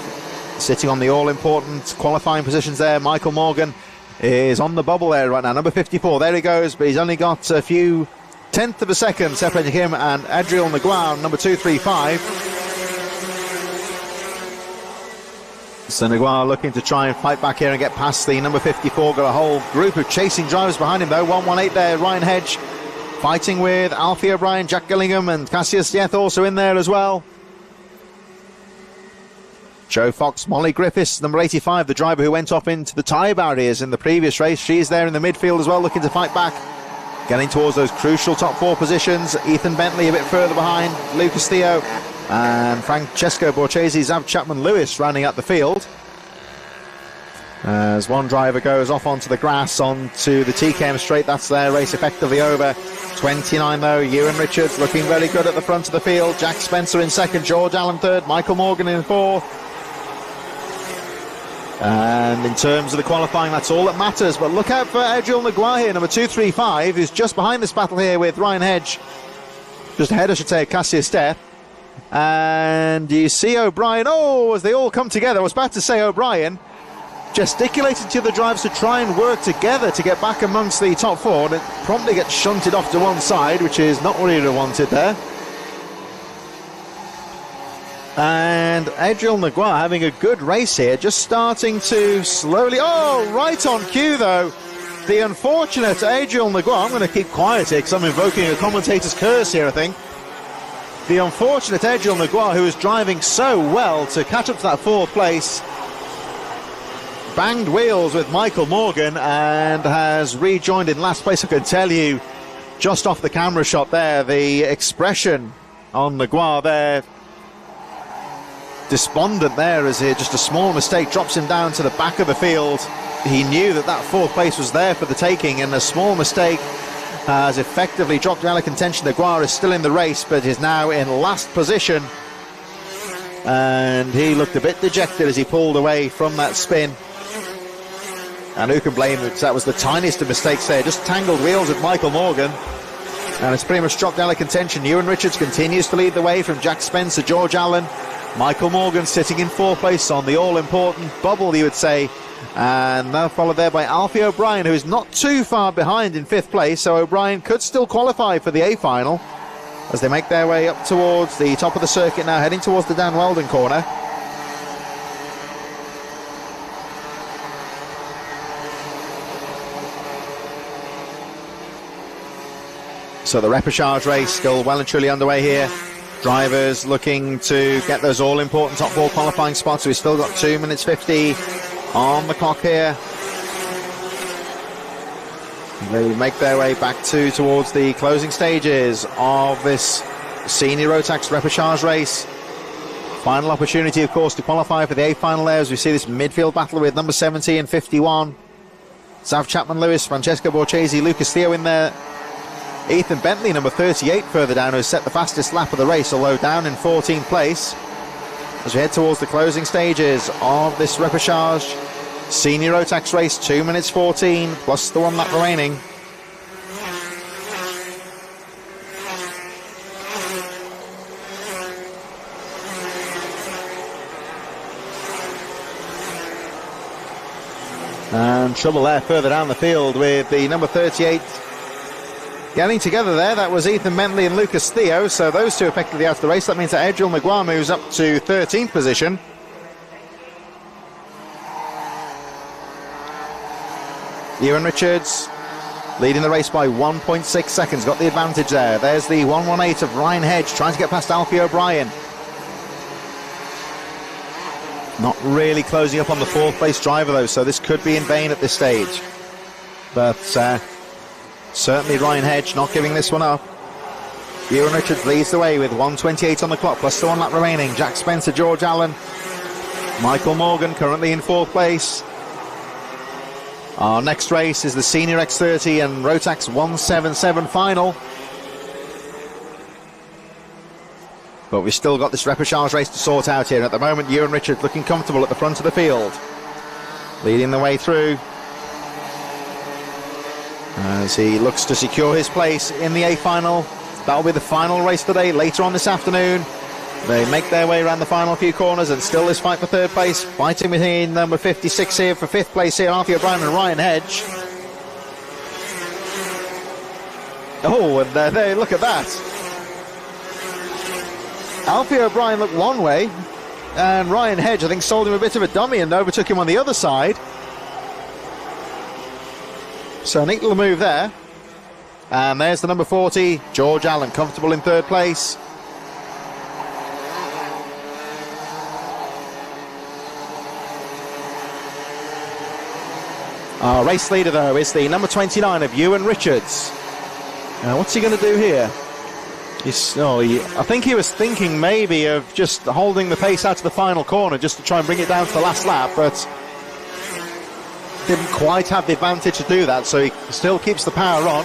Sitting on the all-important qualifying positions there, Michael Morgan is on the bubble there right now, number 54. There he goes, but he's only got a few tenth of a second separating him and Adriel Naguin, number 235. So Naguin looking to try and fight back here and get past the number 54. Got a whole group of chasing drivers behind him though. 118 there, Ryan Hedge fighting with Alfie O'Brien, Jack Gillingham and Cassius Dieth also in there as well. Joe Fox, Molly Griffiths, number 85, the driver who went off into the tyre barriers in the previous race. She's there in the midfield as well, looking to fight back, getting towards those crucial top four positions. Ethan Bentley a bit further behind, Lucas Theo and Francesco Borchesi, Zav Chapman-Lewis rounding out the field. As one driver goes off onto the grass, onto the TKM straight, that's their race effectively over. 29 though, Ewan Richards looking very good at the front of the field. Jack Spencer in second, George Allen third, Michael Morgan in fourth. And in terms of the qualifying, that's all that matters. But look out for Adriel Naguin here, number 235, who's just behind this battle here with Ryan Hedge. Just ahead, I should say, of Cassius Death. And you see O'Brien, as they all come together. I was about to say O'Brien gesticulating to the drivers to try and work together to get back amongst the top four. And it promptly gets shunted off to one side, which is not what he'd have wanted there. And Adriel Naguin having a good race here, just starting to slowly, right on cue though, the unfortunate Adriel Naguin. I'm going to keep quiet here because I'm invoking a commentator's curse here, I think. The unfortunate Adriel Naguin, who is driving so well to catch up to that fourth place, banged wheels with Michael Morgan and has rejoined in last place. I can tell you, just off the camera shot there, the expression on Naguin there, despondent there, as he just a small mistake drops him down to the back of the field. He knew that fourth place was there for the taking, and a small mistake has effectively dropped him out of contention. Naguin is still in the race, but is now in last position, and he looked a bit dejected as he pulled away from that spin. And who can blame him, because that was the tiniest of mistakes there. Just tangled wheels with Michael Morgan, and it's pretty much dropped out of contention. Ewan Richards continues to lead the way from Jack Spencer, George Allen. Michael Morgan sitting in fourth place on the all-important bubble, you would say. And now followed there by Alfie O'Brien, who is not too far behind in fifth place. So O'Brien could still qualify for the A-final as they make their way up towards the top of the circuit now, heading towards the Dan Weldon corner. So the repechage race still well and truly underway here. Drivers looking to get those all-important top four qualifying spots. We've still got 2 minutes 50 on the clock here. They make their way back towards the closing stages of this senior rotax repechage race. Final opportunity, of course, to qualify for the A-final there, as we see this midfield battle with number 70 and 51. Zav Chapman-Lewis, Francesco Borchesi, Lucas Theo in there. Ethan Bentley, number 38, further down, who has set the fastest lap of the race, although down in 14th place. As we head towards the closing stages of this repechage senior rotax race, 2 minutes 14, plus the 1 lap remaining. And trouble there further down the field with the number 38 getting together there. That was Ethan Bentley and Lucas Theo, so those two effectively out of the race. That means that Adriel Naguar moves up to 13th position. Ewan Richards leading the race by 1.6 seconds, got the advantage there. There's the 1:18 of Ryan Hedge trying to get past Alfie O'Brien. Not really closing up on the 4th place driver though, so this could be in vain at this stage. But certainly Ryan Hedge not giving this one up. Ewan Richards leads the way with 1:28 on the clock, plus the 1 lap remaining. Jack Spencer, George Allen, Michael Morgan currently in 4th place. Our next race is the Senior X30 and Rotax 177 final. But we've still got this repechage race to sort out here. At the moment, Ewan Richards looking comfortable at the front of the field, leading the way through as he looks to secure his place in the A final. That'll be the final race today, later on this afternoon. They make their way around the final few corners, and still this fight for 3rd place. Fighting between number 56 here for 5th place here, Alfie O'Brien and Ryan Hedge. Oh, and there, look at that. Alfie O'Brien looked one way, and Ryan Hedge, I think, sold him a bit of a dummy and overtook him on the other side. So a neat little move there. And there's the number 40, George Allen, comfortable in 3rd place. Our race leader, though, is the number 29 of Ewan Richards. Now, what's he going to do here? I think he was thinking maybe of just holding the pace out to the final corner just to try and bring it down to the last lap, but didn't quite have the advantage to do that, so he still keeps the power on.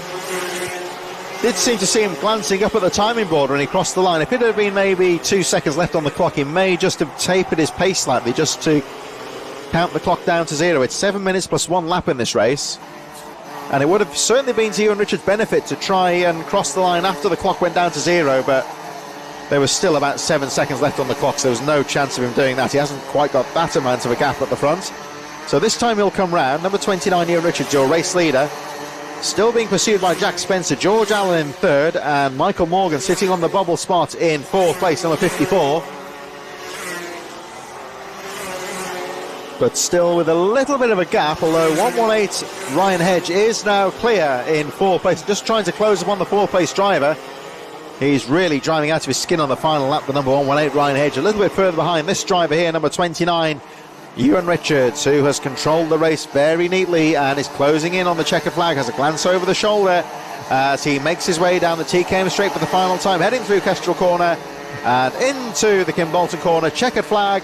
Did seem to see him glancing up at the timing board when he crossed the line. If it had been maybe 2 seconds left on the clock, he may just have tapered his pace slightly just to count the clock down to 0. It's 7 minutes plus 1 lap in this race, and it would have certainly been to Ewan Richards' benefit to try and cross the line after the clock went down to 0, but there was still about 7 seconds left on the clock, so there was no chance of him doing that. He hasn't quite got that amount of a gap at the front, so this time he'll come round. Number 29 Ewan Richards, your race leader, still being pursued by Jack Spencer, George Allen in 3rd, and Michael Morgan sitting on the bubble spot in 4th place, number 54. But still with a little bit of a gap, although 1:18 Ryan Hedge is now clear in 4th place, just trying to close upon the 4th place driver. He's really driving out of his skin on the final lap, the number 1:18 Ryan Hedge, a little bit further behind this driver here, number 29 Ewan Richards, who has controlled the race very neatly and is closing in on the checkered flag, has a glance over the shoulder as he makes his way down the TKM straight for the final time, heading through Kestrel Corner and into the Kimbolton Corner. Checkered flag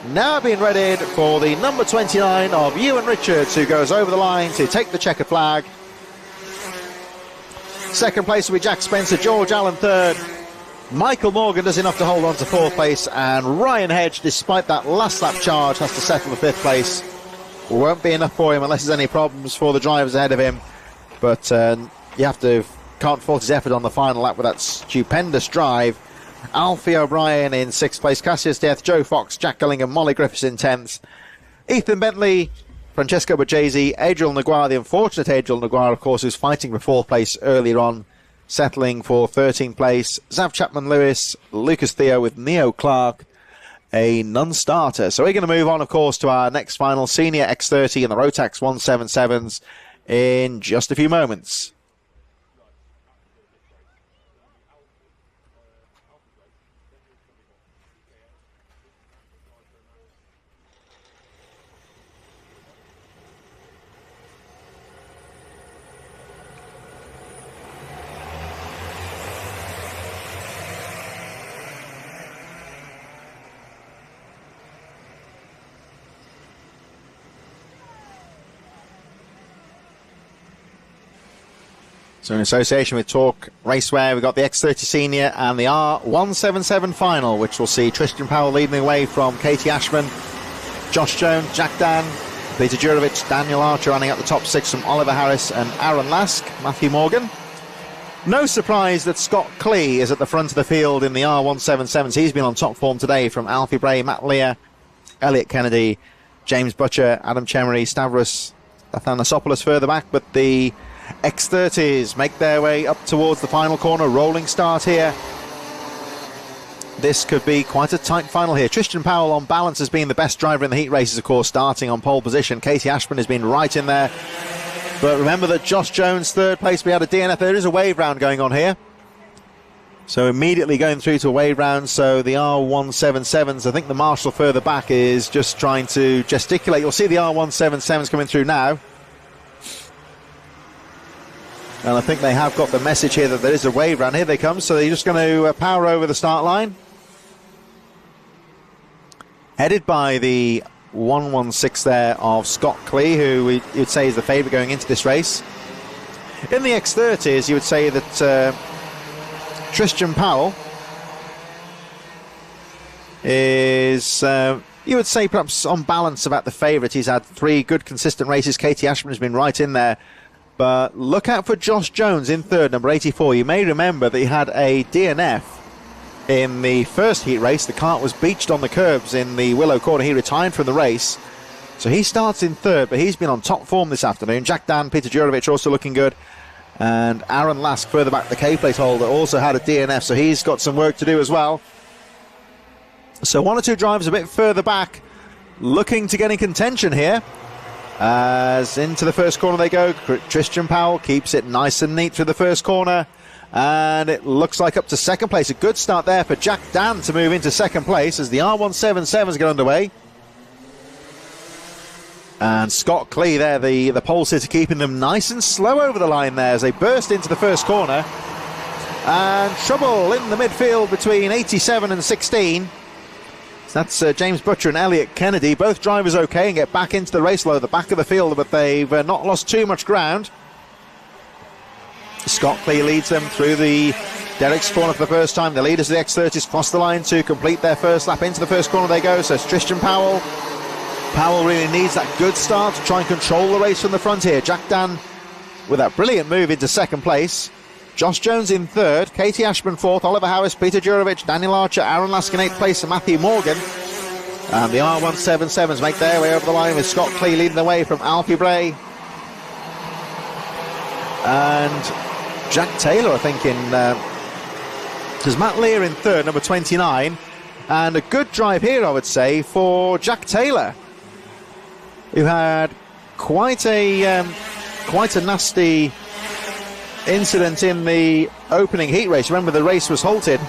now being readied for the number 29 of Ewan Richards, who goes over the line to take the checkered flag. 2nd place will be Jack Spencer, George Allen 3rd. Michael Morgan does enough to hold on to 4th place, and Ryan Hedge, despite that last lap charge, has to settle for 5th place. Won't be enough for him unless there's any problems for the drivers ahead of him, but can't fault his effort on the final lap with that stupendous drive. Alfie O'Brien in 6th place, Cassius Death, Joe Fox, Jack Gillingham, Molly Griffiths in 10th. Ethan Bentley, Francesco Borghese, Adriel Naguar, the unfortunate Adriel Naguar, of course, who's fighting for 4th place earlier on, settling for 13th place. Zav Chapman-Lewis, Lucas Theo with Neo Clark, a non-starter. So we're going to move on, of course, to our next final, Senior X30 and the Rotax 177s in just a few moments. So in association with Talk Raceway, we've got the X30 Senior and the R177 final, which will see Tristan Powell leading the way from Katie Ashman, Josh Jones, Jack Dan, Peter Jurovic, Daniel Archer running at the top 6 from Oliver Harris and Aaron Lask, Matthew Morgan. No surprise that Scott Klee is at the front of the field in the R177s. He's been on top form today from Alfie Bray, Matt Lear, Elliot Kennedy, James Butcher, Adam Chemery, Stavros Athanasopoulos further back, but the X30s make their way up towards the final corner. Rolling start here. This could be quite a tight final here. Tristan Powell on balance has been the best driver in the heat races, of course, starting on pole position. Katie Ashburn has been right in there. But remember that Josh Jones, third place, we had a DNF. There is a wave round going on here. So immediately going through to a wave round. So the R177s, I think the marshal further back is just trying to gesticulate. You'll see the R177s coming through now. And I think they have got the message here that there is a wave round. Here they come. So they're just going to power over the start line. Headed by the 116 there of Scott Clee, who you'd say is the favourite going into this race. In the X30s, you would say that Tristan Powell is, you would say, perhaps on balance about the favourite. He's had 3 good consistent races. Katie Ashburn has been right in there. But look out for Josh Jones in third, number 84. You may remember that he had a DNF in the first heat race. The kart was beached on the curbs in the Willow corner. He retired from the race, so he starts in third, but he's been on top form this afternoon. Jack Dan, Peter Jurovic also looking good, and Aaron Lask further back, the K-plate holder, also had a DNF, so he's got some work to do as well. So 1 or 2 drivers a bit further back looking to get in contention here. As into the first corner they go. Tristan Powell keeps it nice and neat through the first corner. And it looks like up to second place. A good start there for Jack Dan to move into second place as the R177s get underway. And Scott Clee there, the pole sitter, keeping them nice and slow over the line there as they burst into the first corner. And trouble in the midfield between 87 and 16. So that's James Butcher and Elliot Kennedy. Both drivers okay and get back into the race low at the back of the field, but they've not lost too much ground. Scott Clee leads them through the Derek's corner for the first time. The leaders of the X30s cross the line to complete their first lap. Into the first corner they go. So it's Tristan Powell. Powell really needs that good start to try and control the race from the front here. Jack Dan with that brilliant move into second place. Josh Jones in third. Katie Ashburn fourth. Oliver Harris, Peter Jurovic, Daniel Archer, Aaron Lask in eighth place, and Matthew Morgan. And the R177s make their way over the line with Scott Clee leading the way from Alfie Bray. And Jack Taylor, I think, in there's Matt Lear in third, number 29, and a good drive here, I would say, for Jack Taylor, who had quite a nasty incident in the opening heat race. Remember, the race was halted,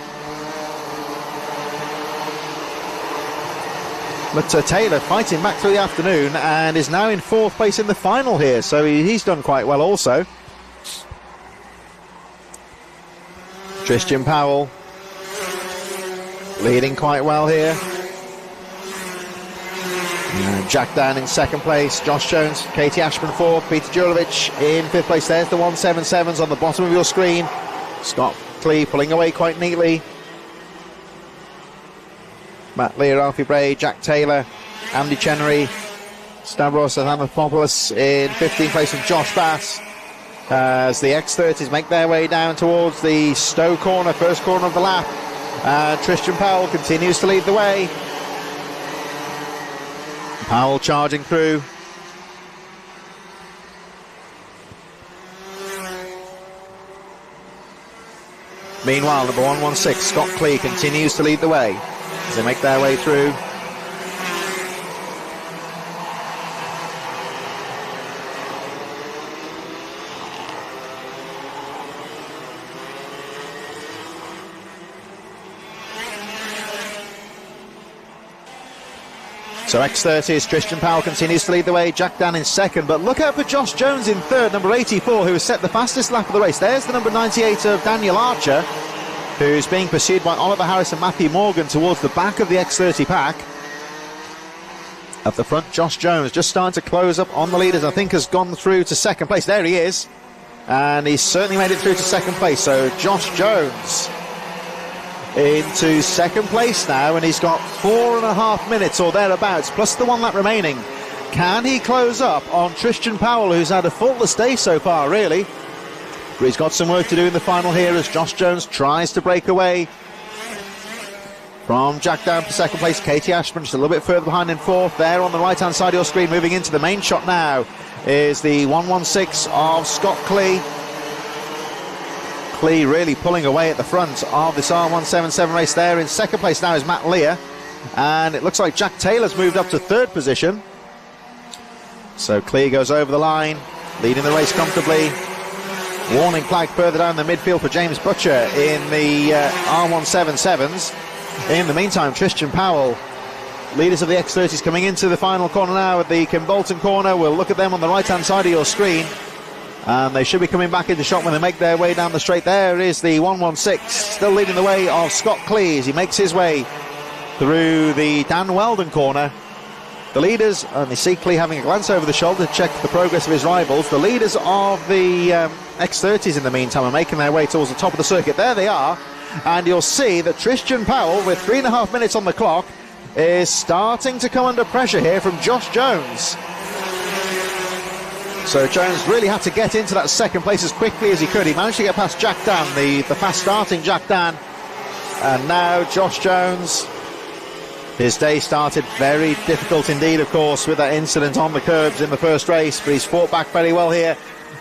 but Taylor fighting back through the afternoon and is now in fourth place in the final here, so he's done quite well also. Tristan Powell leading quite well here. Jack Dan in second place. Josh Jones, Katie Ashburn fourth. Peter Jurovic in fifth place. There's the 177s on the bottom of your screen. Scott Clee pulling away quite neatly. Matt Lear, Alfie Bray, Jack Taylor, Andy Chenery, Stavros Athanasopoulos in 15th place, and Josh Bass. As the X30s make their way down towards the Stowe corner, first corner of the lap. And Tristan Powell continues to lead the way. Powell charging through. Meanwhile, number 116, Scott Clee, continues to lead the way as they make their way through. So X30's Tristan Powell continues to lead the way, Jack Dan in second, but look out for Josh Jones in third, number 84, who has set the fastest lap of the race. There's the number 98 of Daniel Archer, who's being pursued by Oliver Harris and Matthew Morgan towards the back of the X30 pack. At the front, Josh Jones just starting to close up on the leaders. I think has gone through to second place. There he is, and he's certainly made it through to second place. So Josh Jones into second place now, and he's got 4.5 minutes or thereabouts, plus the 1 lap remaining. Can he close up on Tristan Powell, who's had a faultless day so far, really? But he's got some work to do in the final here as Josh Jones tries to break away from Jack down for second place. Katie Ashburn just a little bit further behind in fourth. There on the right-hand side of your screen, moving into the main shot now is the 116 of Scott Clee. Clee really pulling away at the front of this R177 race there. In second place now is Matt Lear, and it looks like Jack Taylor's moved up to third position. So Clee goes over the line, leading the race comfortably. Warning flag further down the midfield for James Butcher in the R177s. In the meantime, Tristan Powell, leaders of the X30s, coming into the final corner now at the Kimbolton corner. We'll look at them on the right-hand side of your screen. And they should be coming back into shot when they make their way down the straight. There is the 116, still leading the way of Scott Clee as he makes his way through the Dan Weldon corner. The leaders, and you see Clee having a glance over the shoulder to check the progress of his rivals. The leaders of the X30s in the meantime are making their way towards the top of the circuit. There they are, and you'll see that Tristan Powell, with 3.5 minutes on the clock, is starting to come under pressure here from Josh Jones. So Jones really had to get into that second place as quickly as he could. He managed to get past Jack Dan, the fast starting Jack Dan, and now Josh Jones. His day started very difficult indeed, of course, with that incident on the curbs in the first race, but he's fought back very well here.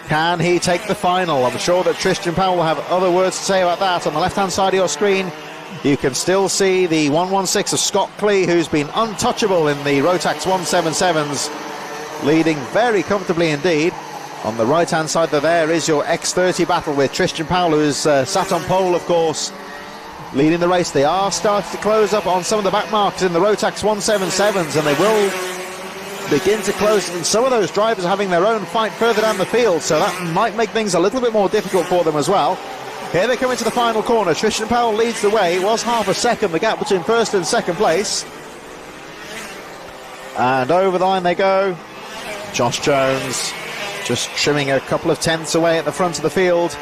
Can he take the final? I'm sure that Tristan Powell will have other words to say about that. On the left-hand side of your screen, you can still see the 116 of Scott Clee, who's been untouchable in the Rotax 177s, leading very comfortably indeed. On the right-hand side there is your X30 battle with Tristan Powell, who's sat on pole, of course, leading the race. They are starting to close up on some of the back marks in the Rotax 177s, and they will begin to close, and some of those drivers are having their own fight further down the field, so that might make things a little bit more difficult for them as well. Here they come into the final corner. Tristan Powell leads the way. It was half a second, the gap between first and second place. And over the line they go. Josh Jones just trimming a couple of tenths away at the front of the field.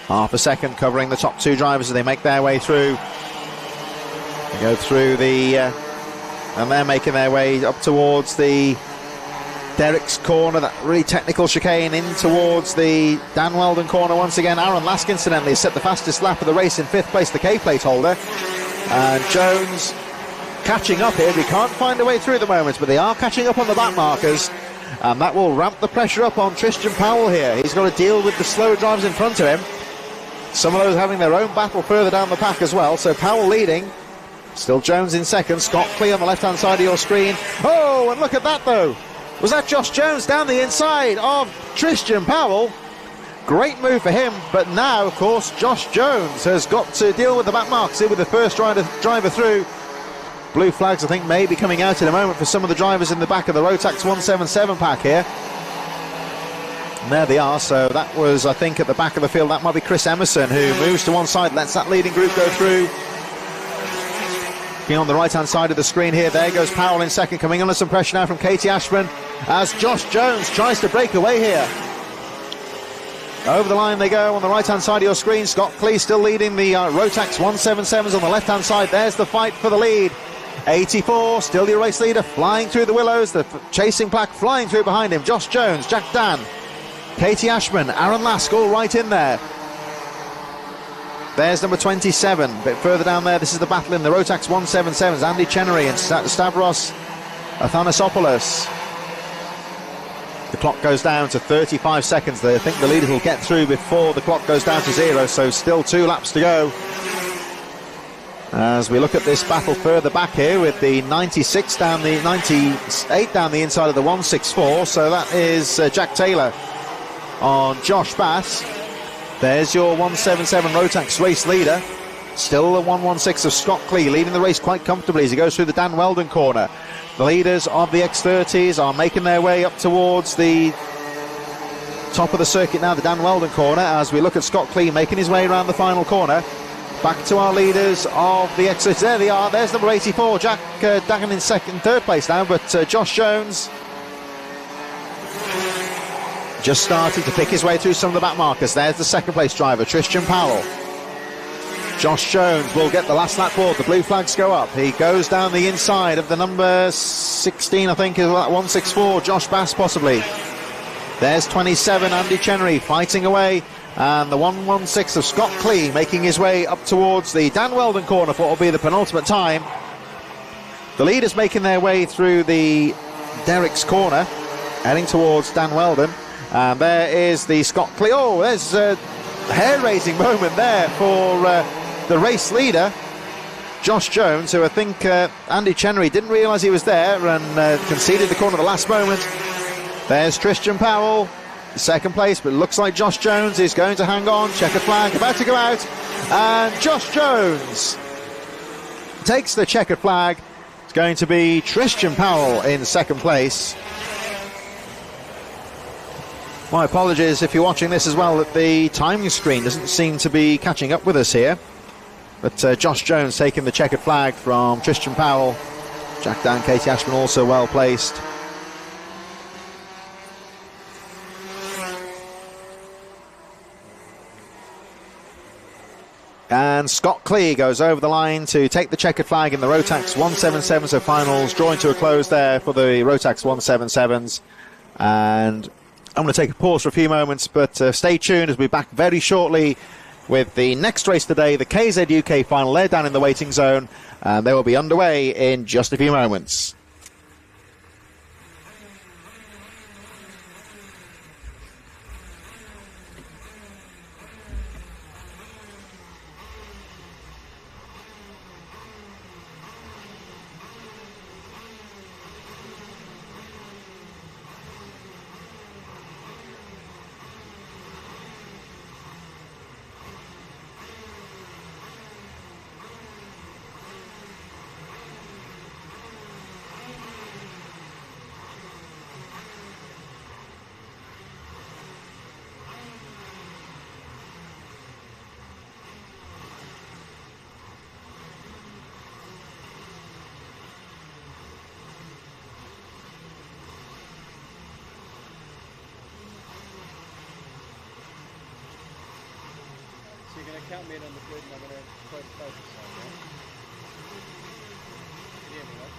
Half a second covering the top two drivers as they make their way through. They go through the... and they're making their way up towards the Derrick's corner, that really technical chicane, in towards the Dan Weldon corner once again. Aaron Lask, incidentally, set the fastest lap of the race in fifth place, the K-plate holder. And Jones catching up here. We can't find a way through at the moment, but they are catching up on the back markers, and that will ramp the pressure up on Tristan Powell here. He's got to deal with the slow drivers in front of him. Some of those having their own battle further down the pack as well. So Powell leading. Still Jones in second. Scott Clee on the left-hand side of your screen. Oh, and look at that, though. Was that Josh Jones down the inside of Tristan Powell? Great move for him. But now, of course, Josh Jones has got to deal with the back marks here with the first driver through. Blue flags, I think, may be coming out in a moment for some of the drivers in the back of the Rotax 177 pack here. And there they are. So that was, I think, at the back of the field. That might be Chris Emerson, who moves to one side, lets that leading group go through. On the right-hand side of the screen here, there goes Powell in second, coming under some pressure now from Katie Ashburn as Josh Jones tries to break away here. Over the line they go on the right-hand side of your screen. Scott Clee still leading the Rotax 177s on the left-hand side. There's the fight for the lead. 84, still your race leader, flying through the willows. The chasing pack flying through behind him. Josh Jones, Jack Dan, Katie Ashburn, Aaron Lask, all right in there. There's number 27, a bit further down there. This is the battle in the Rotax 177s. Andy Chenery and Stavros Athanasopoulos. The clock goes down to 35 seconds. I think the leaders will get through before the clock goes down to 0, so still 2 laps to go. As we look at this battle further back here with the 98 down the inside of the 164, so that is Jack Taylor on Josh Bass. There's your 177 Rotax race leader. Still the 116 of Scott Clee leading the race quite comfortably as he goes through the Dan Weldon corner. The leaders of the X30s are making their way up towards the top of the circuit now, the Dan Weldon corner, as we look at Scott Clee making his way around the final corner. Back to our leaders of the X30s. There they are. There's number 84, Jack Dagan in third place now, but Josh Jones just starting to pick his way through some of the back markers. There's the second place driver, Tristan Powell. Josh Jones will get the last lap forward. The blue flags go up. He goes down the inside of the number 16, I think, is that 164, Josh Bass possibly. There's 27, Andy Chenery fighting away. And the 116 of Scott Clee making his way up towards the Dan Weldon corner for what will be the penultimate time. The leaders making their way through the Derrick's corner. heading towards Dan Weldon. And there is the Scott Clee. Oh, there's a hair-raising moment there for the race leader, Josh Jones, who I think Andy Chenery didn't realise he was there and conceded the corner at the last moment. There's Tristan Powell, second place, but it looks like Josh Jones is going to hang on. Checkered flag about to go out, and Josh Jones takes the checkered flag. It's going to be Tristan Powell in second place. My apologies if you're watching this as well, that the timing screen doesn't seem to be catching up with us here. But Josh Jones taking the checkered flag from Tristan Powell. Jack Dan, Katie Ashman also well placed. And Scott Clee goes over the line to take the checkered flag in the Rotax 177. So finals drawing to a close there for the Rotax 177s. And I'm going to take a pause for a few moments, but stay tuned as we'll be back very shortly with the next race today, the KZ UK final. They're down in the waiting zone, and they will be underway in just a few moments. Count me in on the grid and I'm going to try to focus on that. Can you hear me, right?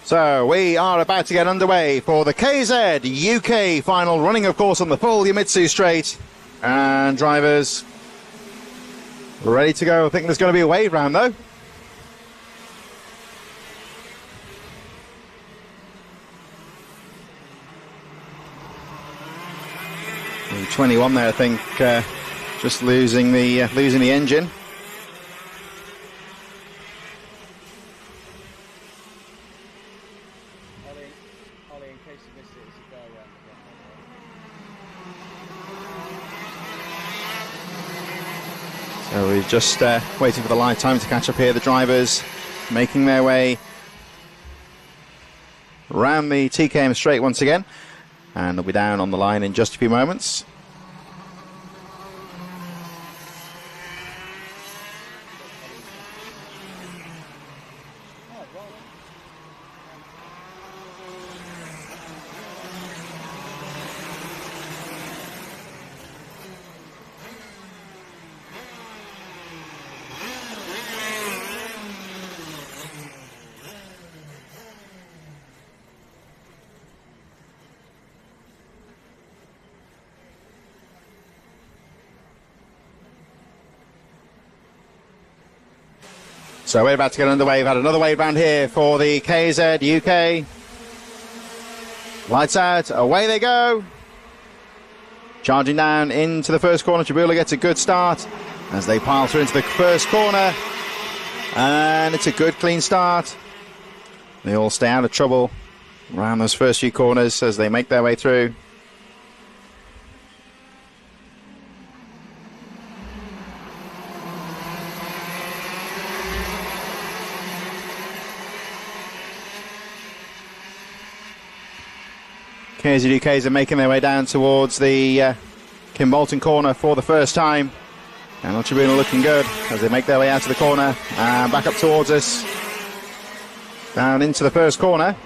So we are about to get underway for the KZ UK final, running of course on the full Yamitsu straight, and drivers ready to go. I think there's going to be a wave round though. And 21 there, I think, just losing the engine. So we're just waiting for the live time to catch up here. The drivers making their way around the TKM straight once again. and they'll be down on the line in just a few moments. So we're about to get underway. We've had another wave round here for the KZ UK. Lights out, away they go. Charging down into the first corner. Jabula gets a good start as they pile through into the first corner. And it's a good, clean start. They all stay out of trouble around those first few corners as they make their way through. KZ UKs are making their way down towards the Kimbolton corner for the first time. And Tribuna looking good as they make their way out of the corner and back up towards us. Down into the first corner.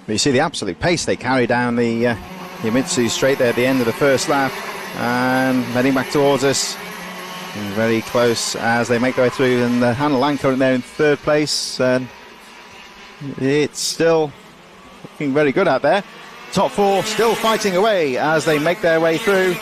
But you see the absolute pace they carry down the Yamitsu straight there at the end of the first lap, and heading back towards us. And very close as they make their way through, and Hannah Lang currently there in third place, and it's still looking very good out there. Top four still fighting away as they make their way through.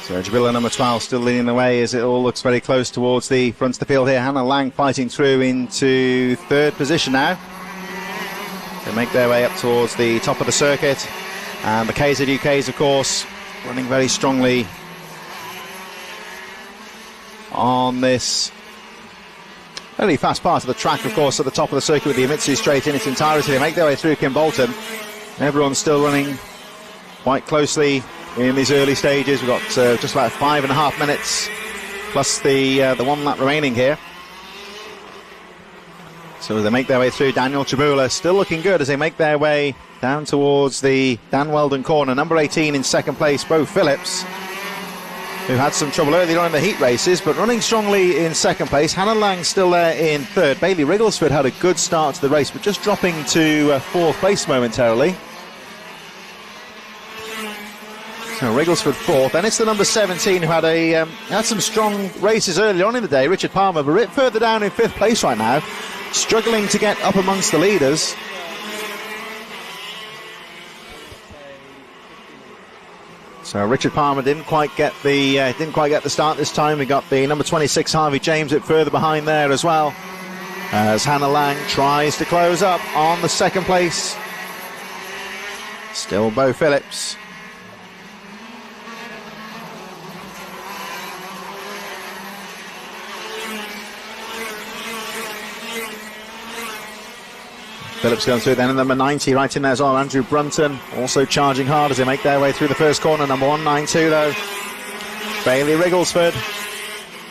So Jabila number 12 still leading the way as it all looks very close towards the front of the field here. Hannah Lang fighting through into third position now. They make their way up towards the top of the circuit. And the KZ UKs, of course, running very strongly on this fairly fast part of the track, of course, at the top of the circuit with the Yamitsu straight in its entirety. They make their way through Kimbolton. Everyone's still running quite closely in these early stages. We've got just about 5.5 minutes plus the 1 lap remaining here. So as they make their way through, Daniel Tribula still looking good as they make their way down towards the Dan Weldon corner. Number 18 in second place, Bo Phillips, who had some trouble earlier on in the heat races, but running strongly in second place. Hannah Lang still there in third. Bailey Rigglesford had a good start to the race, but just dropping to fourth place momentarily. So Rigglesford fourth. Then it's the number 17 who had some strong races earlier on in the day, Richard Palmer, but a bit further down in fifth place right now, struggling to get up amongst the leaders. So Richard Palmer didn't quite get the start this time. We got the number 26 Harvey James a bit further behind there as well, as Hannah Lang tries to close up on the second place. Still Bo Phillips. Phillips going through then, and number 90 right in there as well, Andrew Brunton, also charging hard as they make their way through the first corner. Number 192 though, Bailey Rigglesford,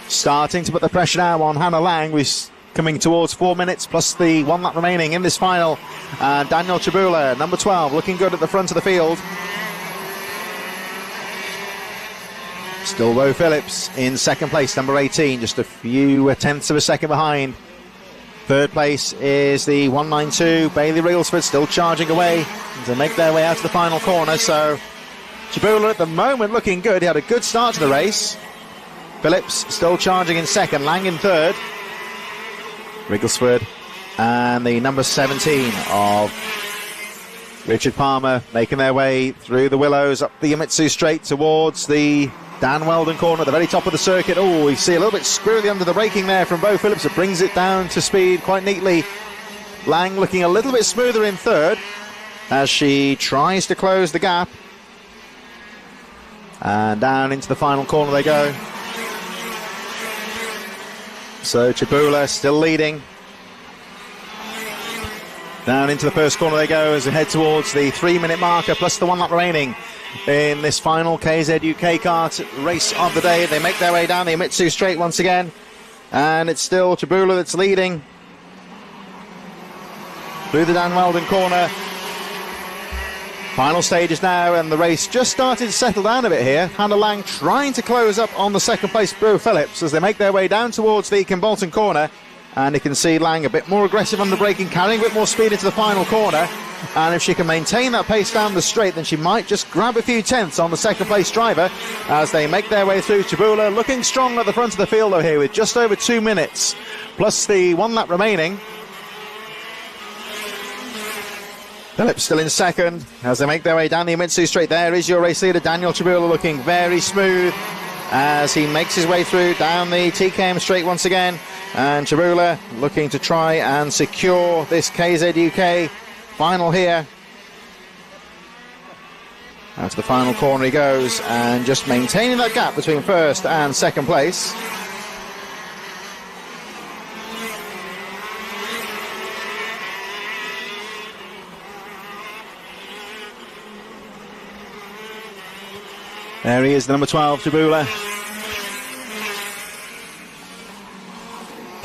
starting to put the pressure now on Hannah Lang, who's coming towards 4 minutes plus the 1 lap remaining in this final. Daniel Tribula, number 12, looking good at the front of the field. Still Bo Phillips in second place, number 18, just a few tenths of a second behind Third place is the 192, Bailey Regalsford, still charging away to make their way out to the final corner. So Chabula at the moment looking good. He had a good start to the race. Phillips still charging in second, Lang in third. Regalsford and the number 17 of Richard Palmer making their way through the Willows up the Yamitsu Straight towards the Dan Weldon corner at the very top of the circuit. Oh, you see a little bit squirrely under the braking there from Bo Phillips. It brings it down to speed quite neatly. Lang looking a little bit smoother in third as she tries to close the gap. And down into the final corner they go. So Chabula still leading. Down into the first corner they go as they head towards the 3-minute marker plus the 1 lap remaining in this final KZ UK kart race of the day. They make their way down the Yamitsu Straight once again, and it's still Chabula that's leading through the Dan Weldon corner. Final stages now, and the race just started to settle down a bit here. Hannah Lang trying to close up on the second place Bo Phillips as they make their way down towards the Kimbolton corner. And you can see Lang a bit more aggressive on the braking, carrying a bit more speed into the final corner. And if she can maintain that pace down the straight, then she might just grab a few tenths on the second place driver as they make their way through. Chabula looking strong at the front of the field though here with just over 2 minutes plus the 1 lap remaining. Phillips still in second as they make their way down the Yamitsu Straight. There is your race leader, Daniel Chabula, looking very smooth as he makes his way through down the TKM Straight once again. And Chabula looking to try and secure this KZ UK final here. Out to the final corner he goes, and just maintaining that gap between first and second place. There he is, the number 12, Chabula.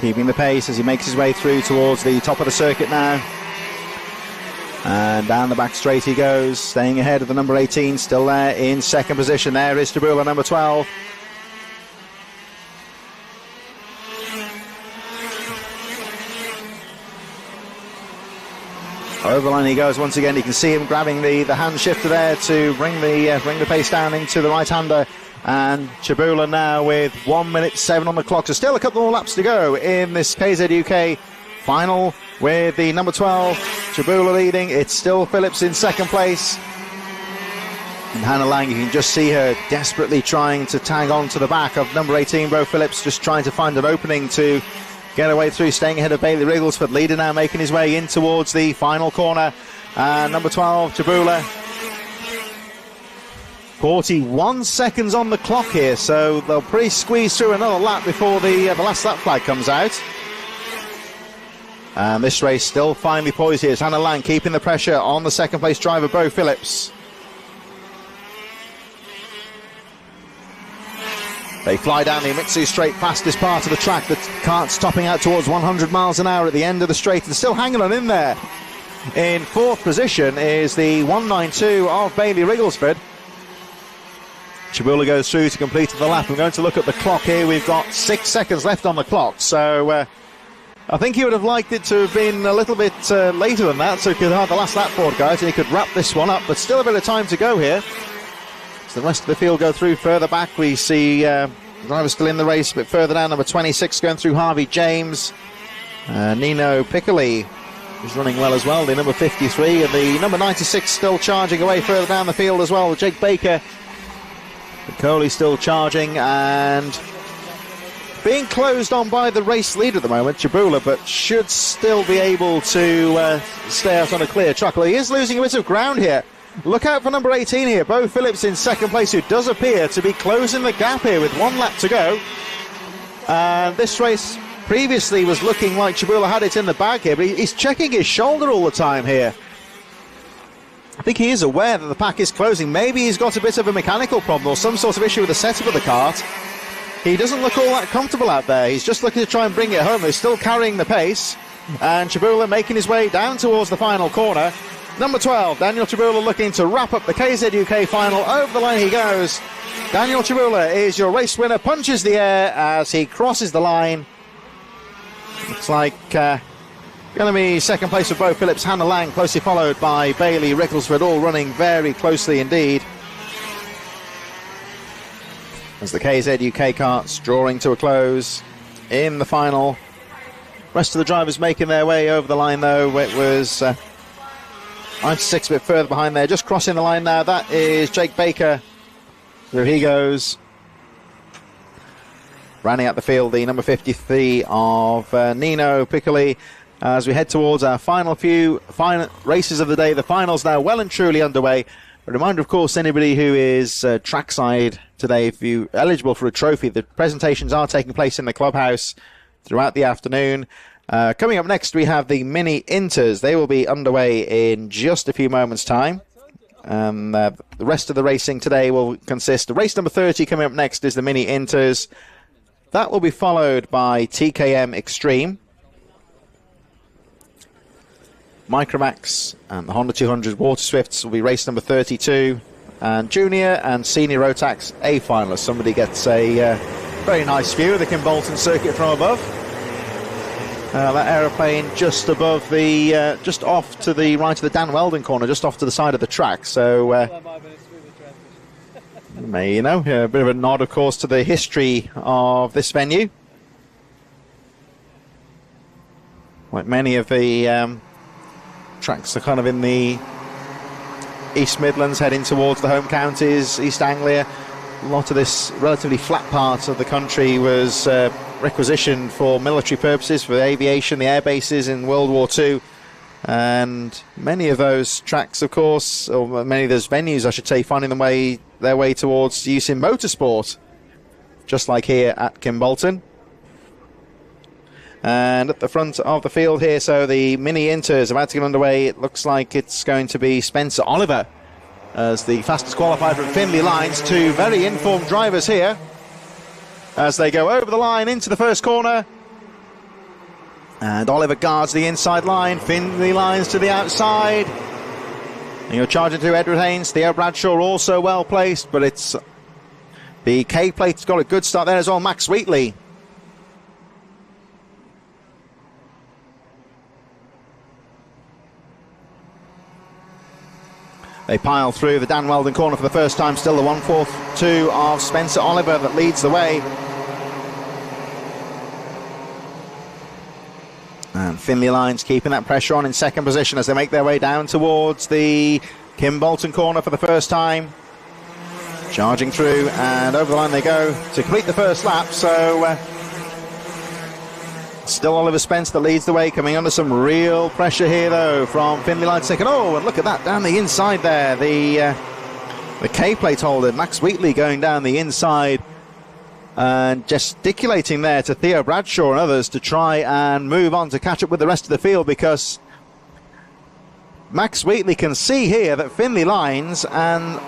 Keeping the pace as he makes his way through towards the top of the circuit now. And down the back straight he goes, staying ahead of the number 18, still there in second position. There is Chabula, number 12. Over the line he goes once again. You can see him grabbing the hand shifter there to bring the pace down into the right-hander. And Chabula now with 1 minute 7 on the clock. So still a couple more laps to go in this KZ UK final with the number 12, Chabula leading. It's still Phillips in second place. And Hannah Lang, you can just see her desperately trying to tag on to the back of number 18, Bo Phillips, just trying to find an opening to get away through, staying ahead of Bailey Regalsford. Leader now making his way in towards the final corner. And number 12, Chabula. 41 seconds on the clock here, so they'll pretty squeeze through another lap before the last lap flag comes out. And this race still finely poised here. It's Hannah Lang keeping the pressure on the second place driver, Bo Phillips. They fly down the Yamitsu Straight, fastest part of the track. The kart's topping out towards 100 miles an hour at the end of the straight, and still hanging on in there. In fourth position is the 192 of Bailey Regalsford. Chabula goes through to complete the lap. I'm going to look at the clock here. We've got 6 seconds left on the clock, so I think he would have liked it to have been a little bit later than that, so he could have the last lap for it, guys, and he could wrap this one up, but still a bit of time to go here. So the rest of the field go through further back. We see drivers still in the race, a bit further down. Number 26 going through, Harvey James. Nino Piccoli is running well as well, the number 53, and the number 96 still charging away further down the field as well. Jake Baker. Coley still charging and being closed on by the race leader at the moment, Chabula, but should still be able to stay out on a clear track. Well, he is losing a bit of ground here. Look out for number 18 here, Bo Phillips in second place, who does appear to be closing the gap here with 1 lap to go. And this race previously was looking like Chabula had it in the bag here, but he's checking his shoulder all the time here. I think he is aware that the pack is closing. Maybe he's got a bit of a mechanical problem or some sort of issue with the setup of the kart. He doesn't look all that comfortable out there. He's just looking to try and bring it home. He's still carrying the pace. And Chabula making his way down towards the final corner. Number 12, Daniel Chabula, looking to wrap up the KZ UK final. Over the line he goes. Daniel Chabula is your race winner. Punches the air as he crosses the line. Looks like Going to be second place for Bo Phillips, Hannah Lang, closely followed by Bailey Ricklesford, all running very closely indeed. As the KZ UK karts drawing to a close in the final. Rest of the drivers making their way over the line though. It was 96 a bit further behind there, just crossing the line now. That is Jake Baker. There he goes. Rounding out the field, the number 53 of Nino Piccoli. As we head towards our final races of the day, the finals now well and truly underway. A reminder, of course, anybody who is trackside today, if you're eligible for a trophy, the presentations are taking place in the clubhouse throughout the afternoon. Coming up next, we have the Mini Inters. They will be underway in just a few moments' time. The rest of the racing today will consist of race number 30. Coming up next is the Mini Inters. That will be followed by TKM Extreme, Micromax and the Honda 200 Water Swifts will be race number 32, and junior and senior rotax A finalists. Somebody gets a very nice view of the Kim Bolton circuit from above. That aeroplane just above the, just off to the right of the Dan Weldon corner, just off to the side of the track. So, you know, a bit of a nod, of course, to the history of this venue. Like many of the tracks are kind of in the East Midlands, heading towards the home counties, East Anglia. A lot of this relatively flat part of the country was requisitioned for military purposes, for aviation, the air bases in World War II. And many of those tracks, of course, or many of those venues, I should say, finding their way towards use in motorsport, just like here at Kimbolton. And at the front of the field here, so the Mini Inters about to get underway. It looks like it's going to be Spencer Oliver as the fastest qualifier from Findlay Lines. Two very informed drivers here as they go over the line into the first corner. And Oliver guards the inside line. Findlay Lines to the outside. And you're charging through Edward Haynes. Theo Bradshaw also well placed, but it's the K-Plate's got a good start there as well. Max Wheatley. They pile through the Dan Weldon corner for the first time. Still the 1-4-2 of Spencer Oliver that leads the way. And Findlay Lines keeping that pressure on in second position as they make their way down towards the Kimbolton corner for the first time. Charging through and over the line they go to complete the first lap. So still Oliver Spence that leads the way, coming under some real pressure here though from Findlay Lines second. Oh, and look at that down the inside there. The K-plate holder, Max Wheatley, going down the inside and gesticulating there to Theo Bradshaw and others to try and move on to catch up with the rest of the field, because Max Wheatley can see here that Findlay Lines and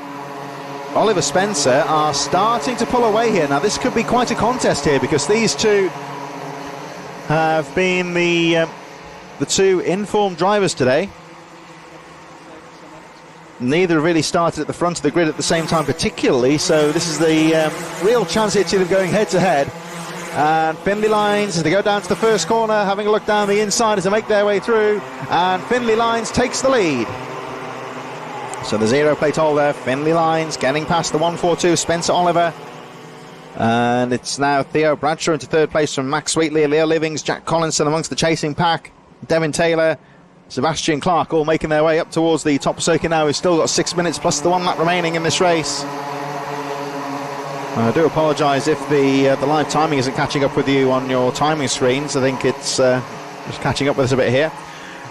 Oliver Spencer are starting to pull away here. Now this could be quite a contest here, because these two have been the two informed drivers today. Neither have really started at the front of the grid at the same time particularly, so this is the real chance here to them going head to head. And Findlay Lines, as they go down to the first corner, having a look down the inside as they make their way through, and Findlay Lines takes the lead. So the zero plate holder, Findlay Lines, getting past the 1-4-2 Spencer Oliver. And it's now Theo Bradshaw into third place from Max Wheatley, Leo Livings, Jack Collinson amongst the chasing pack, Devin Taylor, Sebastian Clark all making their way up towards the top circuit now. We've still got 6 minutes plus the 1 lap remaining in this race. I do apologise if the live timing isn't catching up with you on your timing screens. I think it's just catching up with us a bit here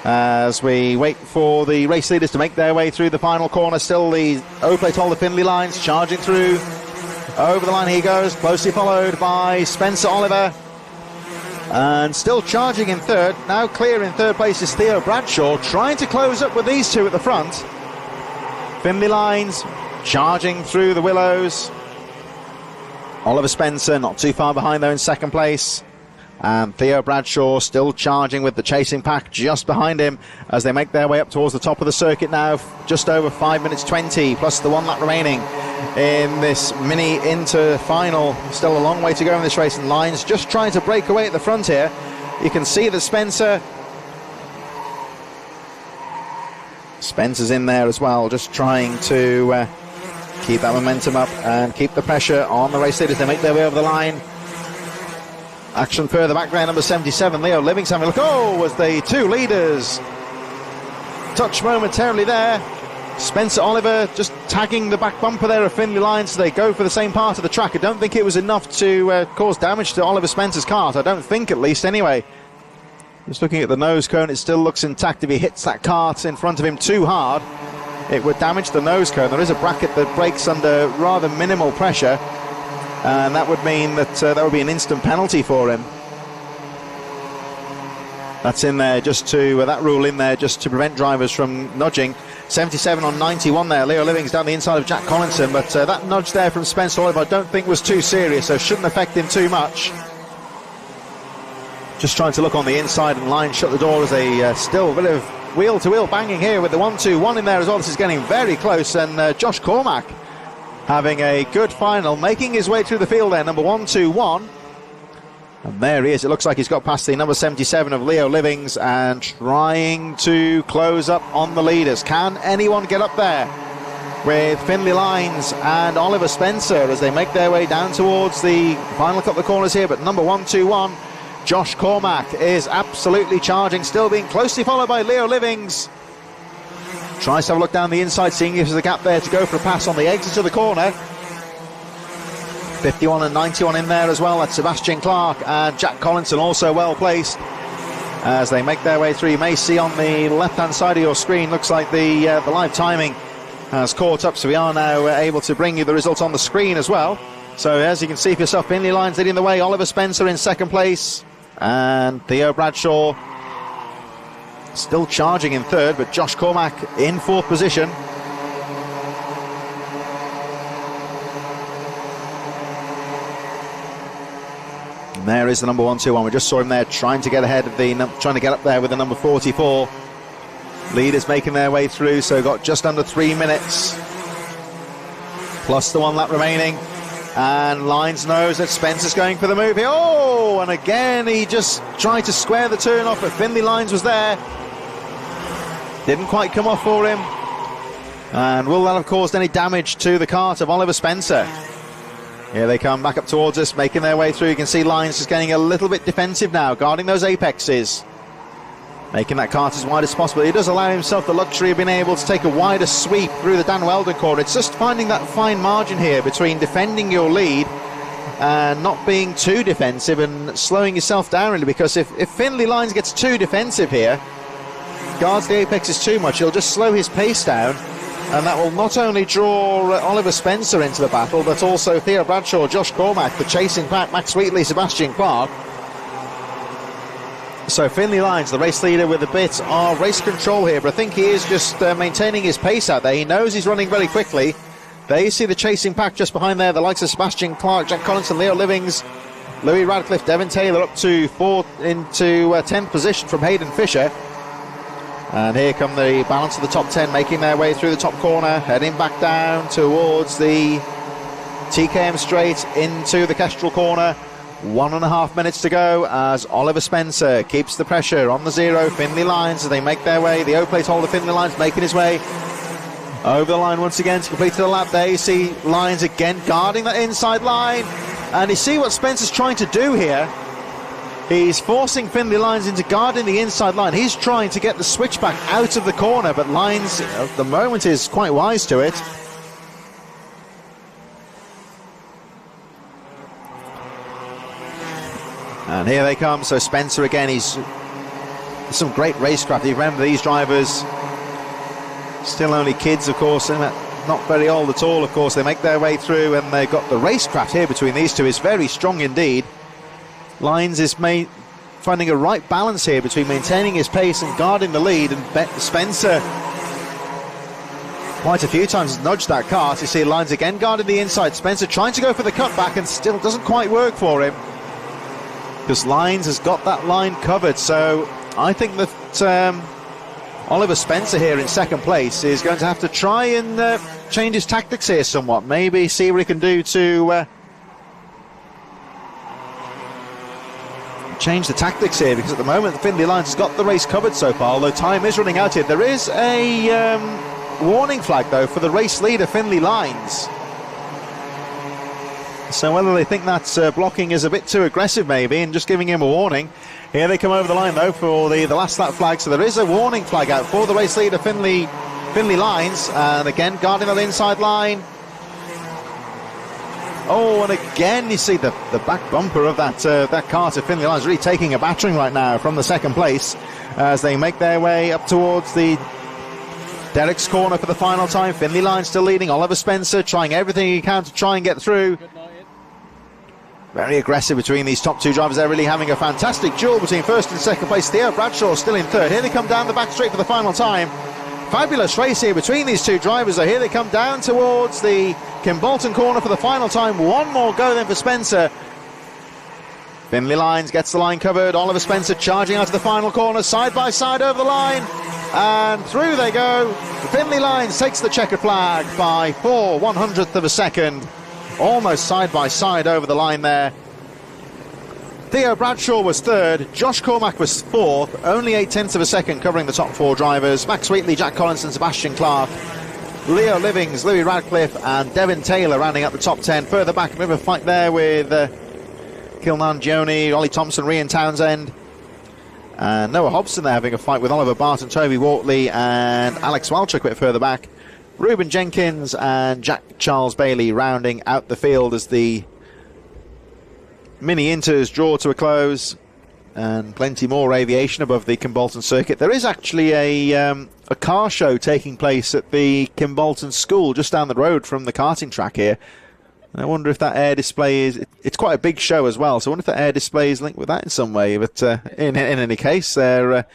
as we wait for the race leaders to make their way through the final corner. Still the O-plate holder Findlay Lines charging through. Over the line he goes, closely followed by Spencer Oliver. And still charging in third. Now clear in third place is Theo Bradshaw, trying to close up with these two at the front. Findlay Lines charging through the willows. Oliver Spencer not too far behind though in second place. And Theo Bradshaw still charging with the chasing pack just behind him as they make their way up towards the top of the circuit now. Just over 5 minutes 20 plus the 1 lap remaining in this Mini Inter final. Still a long way to go in this race, and Lines just trying to break away at the front here. You can see that Spencer Spencer's in there as well, just trying to keep that momentum up and keep the pressure on the race leaders. They make their way over the line. Action further back there, number 77, Leo Livings having a look. Oh, as the two leaders touch momentarily there. Spencer Oliver just tagging the back bumper there of Finlay Lyons, so they go for the same part of the track. I don't think it was enough to cause damage to Oliver Spencer's kart. I don't think, at least, anyway. Just looking at the nose cone, it still looks intact. If he hits that kart in front of him too hard, it would damage the nose cone. There is a bracket that breaks under rather minimal pressure, and that would mean that that would be an instant penalty for him. That's in there just to that rule in there just to prevent drivers from nudging. 77 on 91 there. Leo Livings down the inside of Jack Collinson, but that nudge there from Spencer Oliver I don't think was too serious, so shouldn't affect him too much. Just trying to look on the inside, and Lyons shut the door as they still a bit of wheel-to-wheel banging here with the 1-2-1 in there as well. This is getting very close, and Josh Cormack having a good final, making his way through the field there, number 1-2-1. And there he is. It looks like he's got past the number 77 of Leo Livings and trying to close up on the leaders. Can anyone get up there with Finlay Lyons and Oliver Spencer as they make their way down towards the final couple of corners here? But number 1-2-1, Josh Cormack, is absolutely charging, still being closely followed by Leo Livings. Tries to have a look down the inside, seeing if there's a gap there to go for a pass on the exit of the corner. 51 and 91 in there as well. That's Sebastian Clark and Jack Collinson, also well placed as they make their way through. You may see on the left hand side of your screen, looks like the live timing has caught up, so we are now able to bring you the results on the screen as well. So as you can see for yourself, Finlay Lyons leading the way, Oliver Spencer in second place, and Theo Bradshaw still charging in third, but Josh Cormack in fourth position. And there is the number 1-2-1. We just saw him there trying to get ahead of trying to get up there with the number 44. Leaders making their way through, so got just under 3 minutes plus the 1 lap remaining. And Lyons knows that Spencer's going for the move here. Oh, and again he just tried to square the turn off, but Finlay Lyons was there. Didn't quite come off for him. And will that have caused any damage to the kart of Oliver Spencer? Here they come back up towards us, making their way through. You can see Lyons just getting a little bit defensive now, guarding those apexes, making that kart as wide as possible. He does allow himself the luxury of being able to take a wider sweep through the Dan Weldon corner. It's just finding that fine margin here between defending your lead and not being too defensive and slowing yourself down, really, because if Finlay Lyons gets too defensive here, guards the apexes too much, he'll just slow his pace down, and that will not only draw Oliver Spencer into the battle, but also Theo Bradshaw, Josh Cormack, the chasing pack, Max Wheatley, Sebastian Clark. So Finlay Lyons, the race leader, with a bit of race control here, but I think he is just maintaining his pace out there. He knows he's running very quickly. There you see the chasing pack just behind there, the likes of Sebastian Clark, Jack Collinson, Leo Livings, Louis Radcliffe, Devon Taylor up to 10th position from Hayden Fisher. And here come the balance of the top 10, making their way through the top corner, heading back down towards the TKM straight into the Kestrel corner. 1.5 minutes to go as Oliver Spencer keeps the pressure on the zero. Finlay Lyons as they make their way. The O-plate holder Finlay Lyons making his way over the line once again to complete the lap. There you see Lyons again guarding that inside line. And you see what Spencer's trying to do here. He's forcing Finlay Lyons into guarding the inside line. He's trying to get the switchback out of the corner, but Lyons at the moment is quite wise to it. And here they come. So Spencer again, he's some great racecraft. You remember these drivers, still only kids, of course, not very old at all, of course. They make their way through, and they've got the racecraft here between these two is very strong indeed. Lyons is finding a right balance here between maintaining his pace and guarding the lead, and Spencer quite a few times has nudged that kart. You see Lyons again guarding the inside. Spencer trying to go for the cutback and still doesn't quite work for him, because Lyons has got that line covered. So I think that Oliver Spencer here in second place is going to have to try and change his tactics here somewhat. Maybe see what he can do to change the tactics here, because at the moment Findlay Lines has got the race covered so far, although time is running out here. There is a warning flag though for the race leader Findlay Lines, so whether they think that's blocking is a bit too aggressive maybe and just giving him a warning. Here they come over the line though for the last lap flag, so there is a warning flag out for the race leader Findlay Lines, and again guarding that inside line. Oh, and again you see the back bumper of that car to Findlay Lines really taking a battering right now from the second place as they make their way up towards the Derek's corner for the final time. Findlay Lines still leading. Oliver Spencer trying everything he can to try and get through. Very aggressive between these top two drivers. They're really having a fantastic duel between first and second place. Theo Bradshaw still in third. Here they come down the back straight for the final time. Fabulous race here between these two drivers. So here they come down towards the Kimbolton corner for the final time. One more go then for Spencer. Findlay Lines gets the line covered. Oliver Spencer charging out to the final corner, side by side over the line, and through they go. Findlay Lines takes the checkered flag by 4/100th of a second, almost side by side over the line there. Theo Bradshaw was third, Josh Cormack was fourth, only 8/10 of a second covering the top four drivers. Max Wheatley, Jack Collinson, Sebastian Clark, Leo Livings, Louis Radcliffe and Devin Taylor rounding up the top 10. Further back, a bit of a fight there with Kilnan Joni, Ollie Thompson, Rian Townsend, and Noah Hobson there having a fight with Oliver Barton, Toby Wortley and Alex Walchuk a bit further back. Ruben Jenkins and Jack Charles Bailey rounding out the field as the mini inters draw to a close, and plenty more aviation above the Kimbolton circuit. There is actually a car show taking place at the Kimbolton School just down the road from the karting track here. And I wonder if that air display is... It's quite a big show as well, so I wonder if that air display is linked with that in some way. But in any case, they're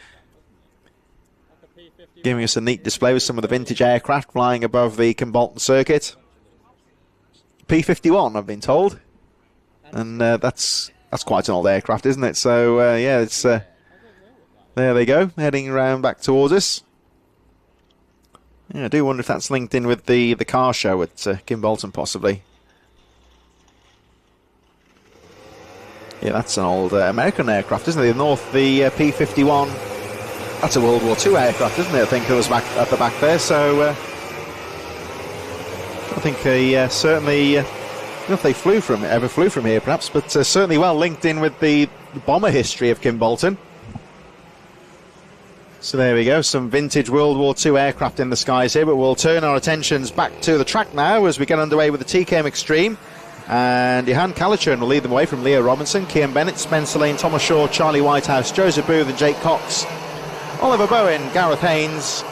giving us a neat display with some of the vintage aircraft flying above the Kimbolton circuit. P-51, I've been told. And that's quite an old aircraft, isn't it? So yeah, it's there they go, heading around back towards us. Yeah, I do wonder if that's linked in with the car show at Kimbolton, possibly. Yeah, that's an old American aircraft, isn't it? The P-51. That's a World War II aircraft, isn't it? I think it was back at the back there. So I think certainly. I don't know if they ever flew from here perhaps, but certainly well linked in with the bomber history of Kimbolton. So there we go, some vintage World War II aircraft in the skies here, but we'll turn our attentions back to the track now as we get underway with the TKM Extreme. And Johan Calichurn will lead them away from Leo Robinson, Cian Bennett, Spencer Lane, Thomas Shaw, Charlie Whitehouse, Joseph Booth and Jake Cox, Oliver Bowen, Gareth Haynes,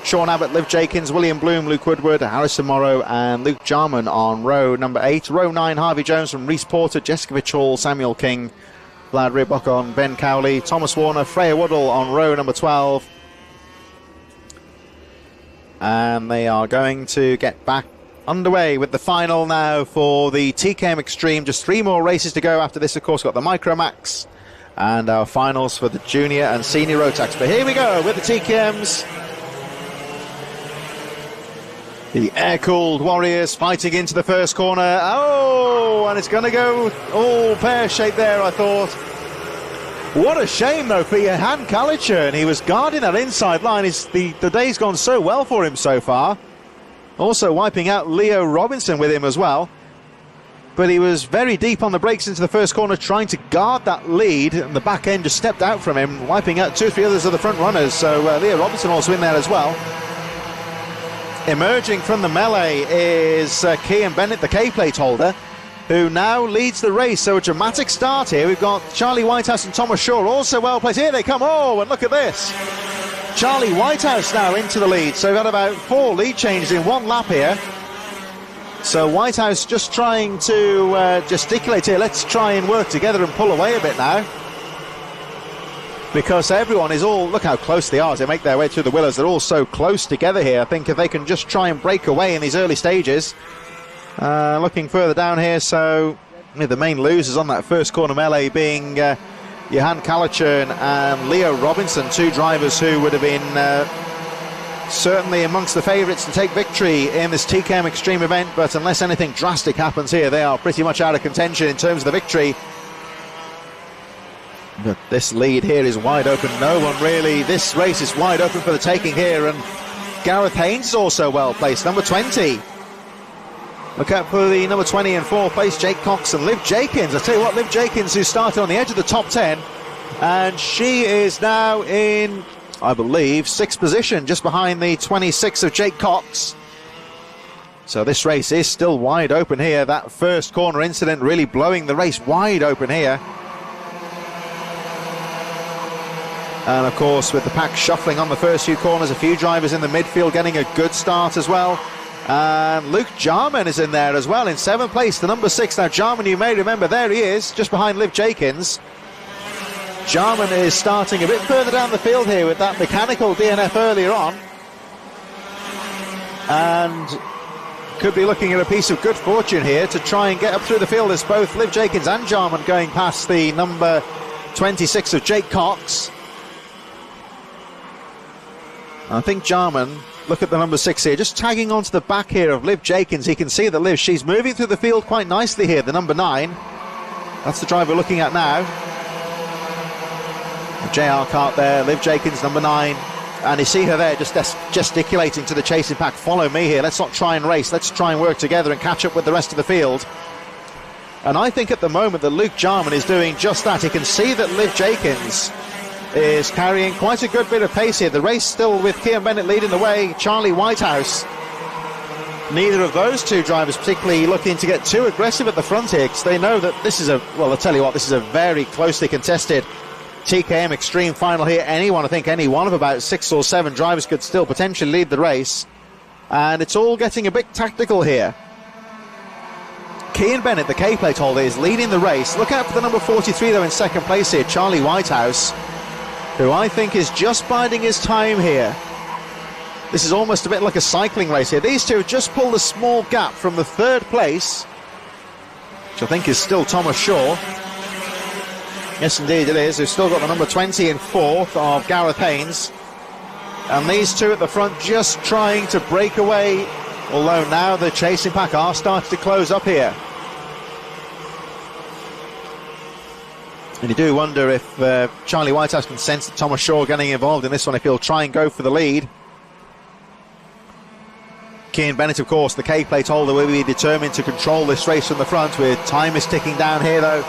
Sean Abbott, Liv Jakins, William Bloom, Luke Woodward, Harrison Morrow and Luke Jarman on row number 8. Row 9, Harvey Jones from Reese Porter, Jessica Hall, Samuel King, Vlad Ribok on Ben Cowley, Thomas Warner, Freya Woodall on row number 12. And they are going to get back underway with the final now for the TKM Extreme. Just 3 more races to go after this. Of course, got the Micromax and our finals for the junior and senior rotax. But here we go with the TKMs. The air-cooled Warriors fighting into the first corner. Oh, and it's going to go all pear-shaped there, I thought. What a shame, though, for Johan Calichurn. He was guarding that inside line. The day's gone so well for him so far. Also wiping out Leo Robinson with him as well. But he was very deep on the brakes into the first corner, trying to guard that lead, and the back end just stepped out from him, wiping out 2 or 3 others of the front runners. So Leo Robinson also in there as well. Emerging from the melee is Cian Bennett, the K-plate holder, who now leads the race. So a dramatic start here. We've got Charlie Whitehouse and Thomas Shaw also well placed. Here they come. Oh, and look at this. Charlie Whitehouse now into the lead. So we've got about 4 lead changes in 1 lap here. So Whitehouse just trying to gesticulate here. Let's try and work together and pull away a bit now. Because everyone is all, look how close they are as they make their way through the willows. They're all so close together here. I think if they can just try and break away in these early stages. Looking further down here, so the main losers on that first corner melee being Johan Calichurn and Leo Robinson, 2 drivers who would have been certainly amongst the favourites to take victory in this TKM Extreme event. But unless anything drastic happens here, they are pretty much out of contention in terms of the victory. But this lead here is wide open. No one really, this race is wide open for the taking here, and Gareth Haynes is also well placed, number 20. Look out for the number 20 in 4th place, Jake Cox and Liv Jakins. I tell you what, Liv Jakins, who started on the edge of the top 10, and she is now in, I believe, 6th position, just behind the 26 of Jake Cox. So this race is still wide open here. That first corner incident really blowing the race wide open here. And of course, with the pack shuffling on the first few corners, a few drivers in the midfield getting a good start as well. And Luke Jarman is in there as well in 7th place, the number 6. Now Jarman, you may remember, there he is, just behind Liv Jakins. Jarman is starting a bit further down the field here with that mechanical DNF earlier on. And could be looking at a piece of good fortune here to try and get up through the field, as both Liv Jakins and Jarman going past the number 26 of Jake Cox. I think Jarman, look at the number 6 here, just tagging onto the back here of Liv Jakins. He can see that Liv, she's moving through the field quite nicely here, the number 9. That's the driver we're looking at now. The JR kart there, Liv Jakins, number 9. And you see her there just gesticulating to the chasing pack, follow me here, let's not try and race, let's try and work together and catch up with the rest of the field. And I think at the moment that Luke Jarman is doing just that. He can see that Liv Jakins is carrying quite a good bit of pace here. The race still with Kian Bennett leading the way, Charlie Whitehouse. Neither of those two drivers particularly looking to get too aggressive at the front here, because they know that this is a, well, I'll tell you what, this is a very closely contested TKM Extreme final here. Anyone, I think any one of about 6 or 7 drivers could still potentially lead the race. And it's all getting a bit tactical here. Kian Bennett, the K-plate holder, is leading the race. Look out for the number 43 though in 2nd place here, Charlie Whitehouse, who I think is just biding his time here. This is almost a bit like a cycling race here. These two have just pulled a small gap from the 3rd place, which I think is still Thomas Shaw. Yes, indeed it is. We've still got the number 20 in 4th of Gareth Haynes. And these two at the front just trying to break away, although now the chasing pack are starting to close up here. And you do wonder if Charlie Whitehouse can sense that Thomas Shaw getting involved in this one, if he'll try and go for the lead. Kian Bennett, of course, the K-plate holder, will be determined to control this race from the front, with time is ticking down here though.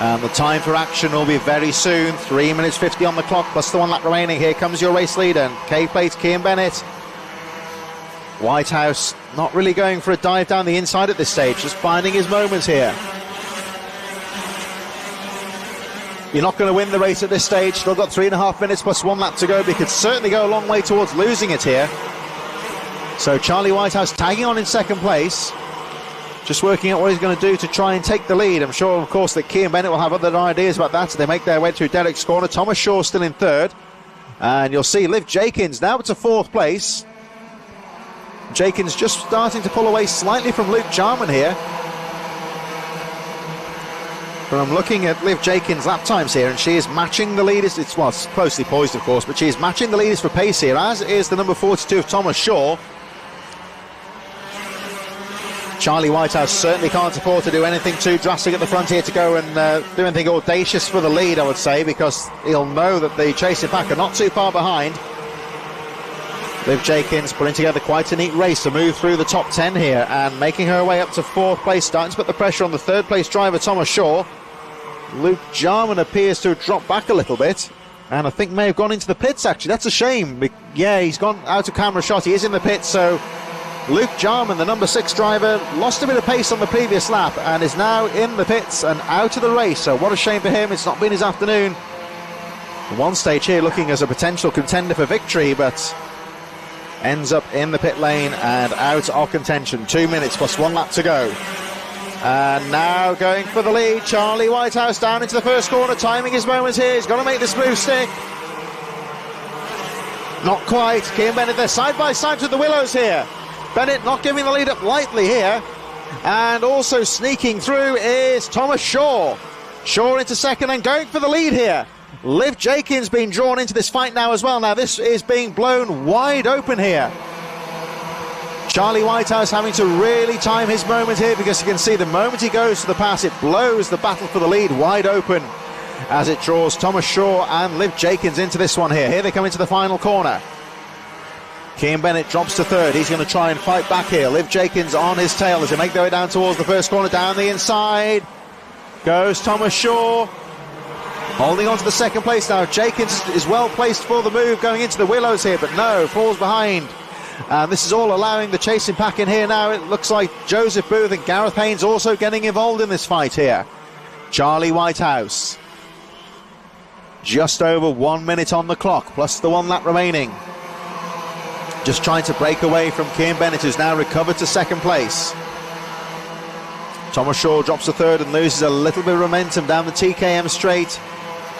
And the time for action will be very soon. 3 minutes 50 on the clock, plus the 1 lap remaining. Here comes your race leader, K-plate, Kian Bennett. Whitehouse not really going for a dive down the inside at this stage, just finding his moments here. You're not going to win the race at this stage. Still got 3.5 minutes plus 1 lap to go, but he could certainly go a long way towards losing it here. So Charlie Whitehouse tagging on in 2nd place, just working out what he's going to do to try and take the lead. I'm sure, of course, that Kian Bennett will have other ideas about that as they make their way through Derek's corner. Thomas Shaw still in 3rd. And you'll see Liv Jakins now to 4th place. Jakins just starting to pull away slightly from Luke Jarman here. But I'm looking at Liv Jakins' lap times here, and she is matching the leaders. It's closely poised, of course, but she is matching the leaders for pace here, as is the number 42 of Thomas Shaw. Charlie Whitehouse certainly can't afford to do anything too drastic at the front here to go and do anything audacious for the lead, I would say, because he'll know that the chasing pack are not too far behind. Liv Jakins putting together quite a neat race to move through the top 10 here and making her way up to 4th place, starting to put the pressure on the 3rd place driver Thomas Shaw. Luke Jarman appears to have dropped back a little bit, and I think may have gone into the pits actually. That's a shame. Yeah, he's gone out of camera shot. He is in the pits, so Luke Jarman, the number 6 driver, lost a bit of pace on the previous lap and is now in the pits and out of the race. So what a shame for him. It's not been his afternoon. At one stage here looking as a potential contender for victory, but ends up in the pit lane and out of contention. 2 minutes plus 1 lap to go. And now going for the lead, Charlie Whitehouse down into the first corner, timing his moments here. He's got to make this move stick. Not quite. Kian Bennett there side by side with the Willows here. Bennett not giving the lead up lightly here. And also sneaking through is Thomas Shaw. Shaw into 2nd and going for the lead here. Liv Jakins being drawn into this fight now as well. Now this is being blown wide open here. Charlie Whitehouse having to really time his moment here, because you can see the moment he goes to the pass, it blows the battle for the lead wide open. as it draws Thomas Shaw and Liv Jenkins into this one here. Here they come into the final corner. Cian Bennett drops to third. He's going to try and fight back here. Liv Jenkins on his tail as they make their way down towards the first corner. Down the inside goes Thomas Shaw, holding on to the second place now. Jenkins is well placed for the move going into the willows here, but no, falls behind. And this is all allowing the chasing pack in here now. It looks like Joseph Booth and Gareth Haynes also getting involved in this fight here. Charlie Whitehouse, just over 1 minute on the clock, plus the 1 lap remaining. Just trying to break away from Cian Bennett, who's now recovered to second place. Thomas Shaw drops to third and loses a little bit of momentum down the TKM straight.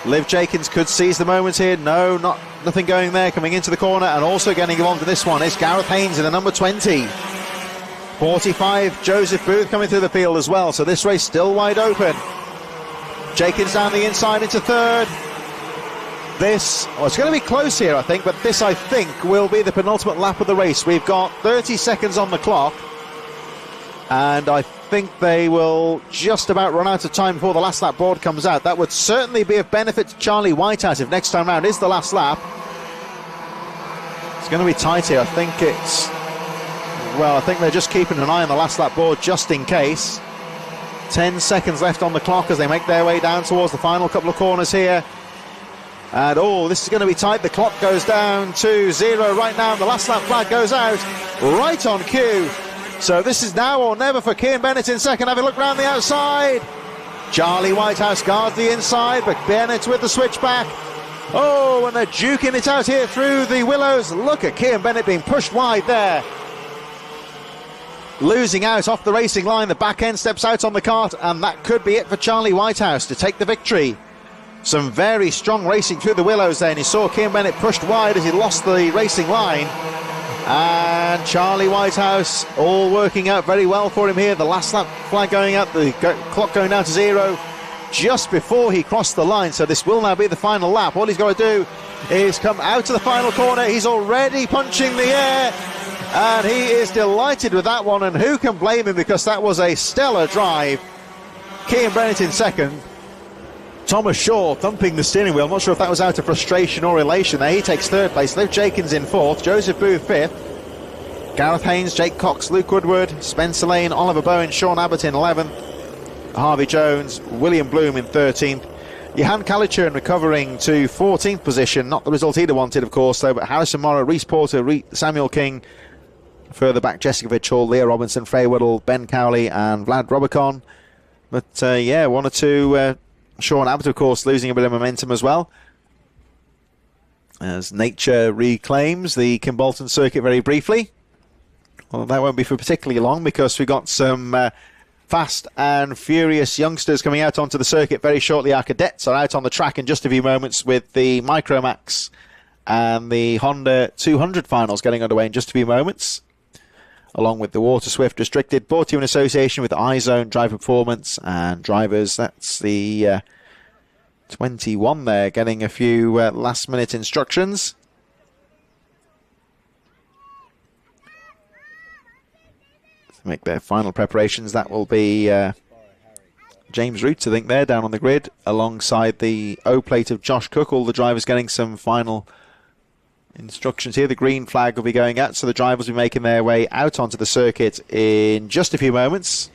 Liv Jenkins could seize the moment here. No, nothing going there. Coming into the corner and also getting involved in this one is Gareth Haynes in the number 20. 45, Joseph Booth coming through the field as well. So this race still wide open. Jenkins down the inside into third. It's going to be close here, I think, but this, I think, will be the penultimate lap of the race. We've got 30 seconds on the clock, and I think they will just about run out of time before the last lap board comes out. That would certainly be of benefit to Charlie Whitehouse if next time round is the last lap. It's going to be tight here. I think they're just keeping an eye on the last lap board just in case. 10 seconds left on the clock as they make their way down towards the final couple of corners here. And this is going to be tight. The clock goes down to 0 right now. The last lap flag goes out right on cue. So this is now or never for Cian Bennett in second. Have a look round the outside. Charlie Whitehouse guards the inside, but Bennett with the switchback. And they're duking it out here through the willows. Look at Cian Bennett being pushed wide there. Losing out off the racing line. The back end steps out on the kart, and that could be it for Charlie Whitehouse to take the victory. Some very strong racing through the willows there, and you saw Cian Bennett pushed wide as he lost the racing line. And Charlie Whitehouse all working out very well for him here. The last lap flag going out, the clock going down to 0 just before he crossed the line. So this will now be the final lap. All he's got to do is come out to the final corner. He's already punching the air, and he is delighted with that one. And who can blame him, because that was a stellar drive. Cian Bennett in second. Thomas Shaw thumping the steering wheel. I'm not sure if that was out of frustration or elation there. He takes third place. Liv Jenkins in fourth. Joseph Booth fifth. Gareth Haynes, Jake Cox, Luke Woodward, Spencer Lane, Oliver Bowen, Sean Abbott in 11th. Harvey Jones, William Bloom in 13th. Johan Kalichern recovering to 14th position. Not the result he'd have wanted, of course, though, but Harrison Morrow, Reese Porter, Samuel King. Further back, Jessica Vitchell, Leah Robinson, Frey Whittle, Ben Cowley and Vlad Robicon. But, one or two... Sean Abbott, of course, losing a bit of momentum as well, as nature reclaims the Kimbolton circuit very briefly. Well, that won't be for particularly long, because we've got some fast and furious youngsters coming out onto the circuit very shortly. Our cadets are out on the track in just a few moments, with the Micromax and the Honda 200 finals getting underway in just a few moments, along with the Water Swift Restricted, brought to you in association with iZone Drive Performance and Drivers. That's the 21 there, getting a few last-minute instructions. To make their final preparations, that will be James Roots, I think, there, down on the grid, alongside the O-plate of Josh Cook. All the drivers getting some final instructions here. The green flag will be going out, so the drivers will be making their way out onto the circuit in just a few moments.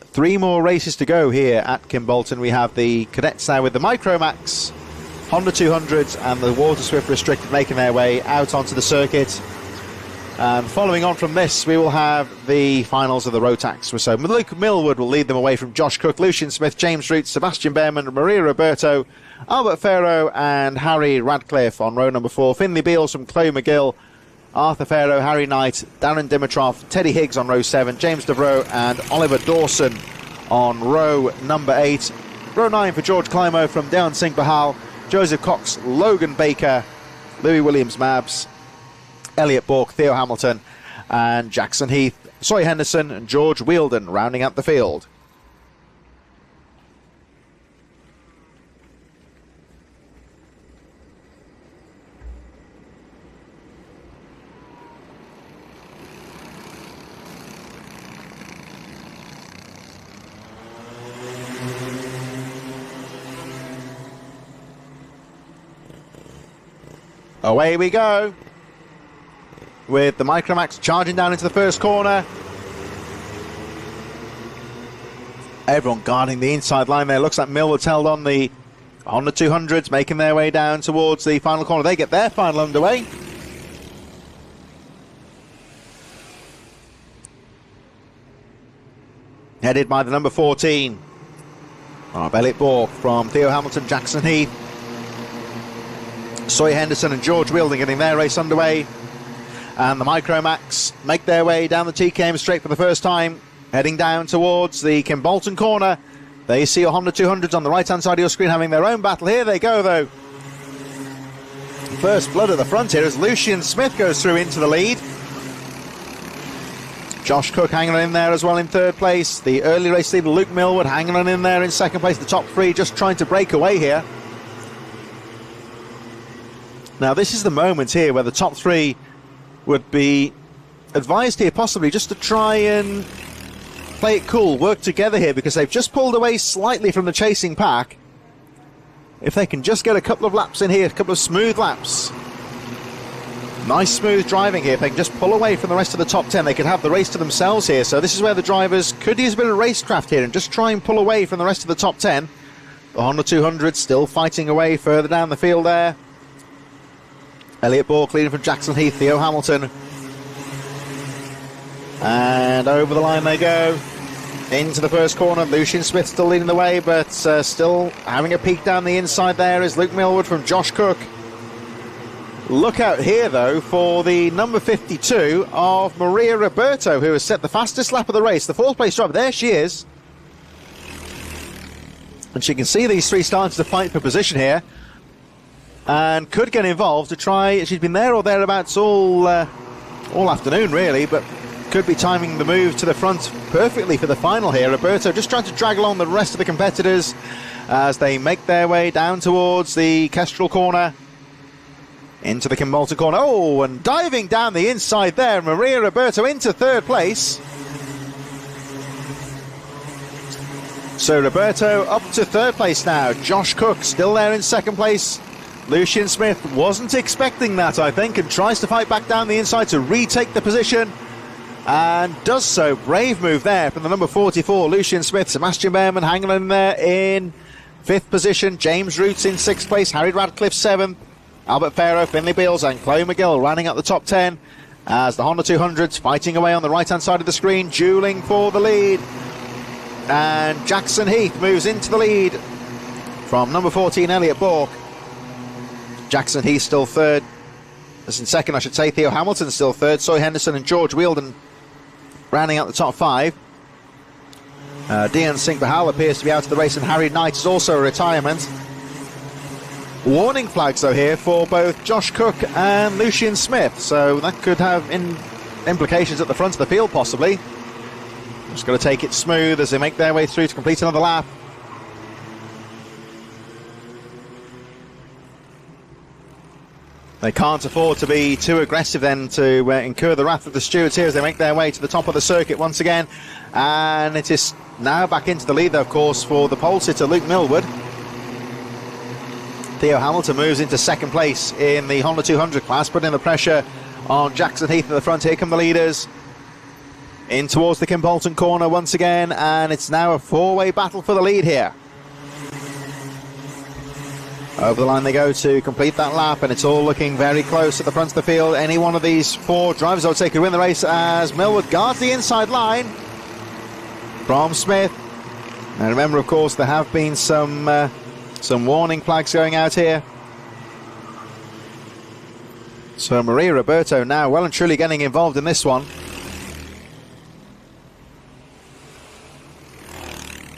3 more races to go here at Kimbolton. We have the cadets now with the Micromax, Honda 200s and the Water Swift Restricted making their way out onto the circuit. And following on from this, we will have the finals of the rotax. So Luke Millwood will lead them away from Josh Cook, Lucian Smith, James Root, Sebastian Behrman, Maria Roberto, Albert Farrow and Harry Radcliffe on row number 4. Finley Beals from Chloe McGill, Arthur Farrow, Harry Knight, Darren Dimitrov, Teddy Higgs on row 7, James Devroe and Oliver Dawson on row number 8. Row 9 for George Climo from Deon Singh Bahal, Joseph Cox, Logan Baker, Louis Williams Mabs, Elliot Bork, Theo Hamilton and Jackson Heath, Soy Henderson and George Wheeldon rounding out the field. Away we go, with the Micromax charging down into the first corner. Everyone guarding the inside line there. Looks like Millwood's held on the Honda 200s, making their way down towards the final corner. They get their final underway. Headed by the number 14 of Elliot Bork from Theo Hamilton, Jackson Heath, Sawyer Henderson and George Wheeldon getting their race underway. And the Micromax make their way down the TKM straight for the first time, heading down towards the Kimbolton corner. They see your Honda 200s on the right-hand side of your screen having their own battle. Here they go, though. First blood at the front here as Lucian Smith goes through into the lead. Josh Cook hanging on in there as well in third place. The early race leader Luke Millwood hanging on in there in second place. The top three just trying to break away here. Now this is the moment here where the top three would be advised here possibly just to try and play it cool, work together here, because they've just pulled away slightly from the chasing pack. If they can just get a couple of laps in here, a couple of smooth laps. Nice smooth driving here. If they can just pull away from the rest of the top 10, they could have the race to themselves here. So this is where the drivers could use a bit of racecraft here and just try and pull away from the rest of the top 10. The Honda 200 still fighting away further down the field there. Elliot Bork leading from Jackson Heath, Theo Hamilton. And over the line they go. Into the first corner. Lucian Smith still leading the way, but still having a peek down the inside there is Luke Millwood from Josh Cook. Look out here, though, for the number 52 of Maria Roberto, who has set the fastest lap of the race. The fourth place driver, there she is. And she can see these three starting to fight for position here. And could get involved to try. She's been there or thereabouts all afternoon, really, but could be timing the move to the front perfectly for the final here. Roberto just trying to drag along the rest of the competitors as they make their way down towards the Kestrel corner. Into the Kimbolton corner. Oh, and diving down the inside there, Maria Roberto into third place. So Roberto up to third place now. Josh Cook still there in second place. Lucian Smith wasn't expecting that, I think, and tries to fight back down the inside to retake the position. And does so. Brave move there from the number 44, Lucian Smith. Sebastian Behrman hanging in there in fifth position. James Roots in sixth place. Harry Radcliffe seventh. Albert Farrow, Finley Beals and Chloe McGill running up the top 10 as the Honda 200s fighting away on the right-hand side of the screen, dueling for the lead. And Jackson Heath moves into the lead from number 14, Elliot Bork. Jackson Heath still third. As in second, I should say. Theo Hamilton still third. Soy Henderson and George Wheeldon rounding out the top five. Dian Singh Bahal appears to be out of the race, and Harry Knight is also a retirement. Warning flags, though, here for both Josh Cook and Lucian Smith, so that could have implications at the front of the field, possibly. Just got to take it smooth as they make their way through to complete another lap. They can't afford to be too aggressive then to incur the wrath of the stewards here as they make their way to the top of the circuit once again. And it is now back into the lead, though, of course, for the pole sitter Luke Millwood. Theo Hamilton moves into second place in the Honda 200 class, putting the pressure on Jackson Heath at the front. Here come the leaders in towards the Kimbolton corner once again, and it's now a four-way battle for the lead here. Over the line they go to complete that lap, and it's all looking very close at the front of the field. Any one of these four drivers, I would say, could win the race as Millwood guards the inside line from Smith. And remember, of course, there have been some warning flags going out here. So Maria Roberto now well and truly getting involved in this one.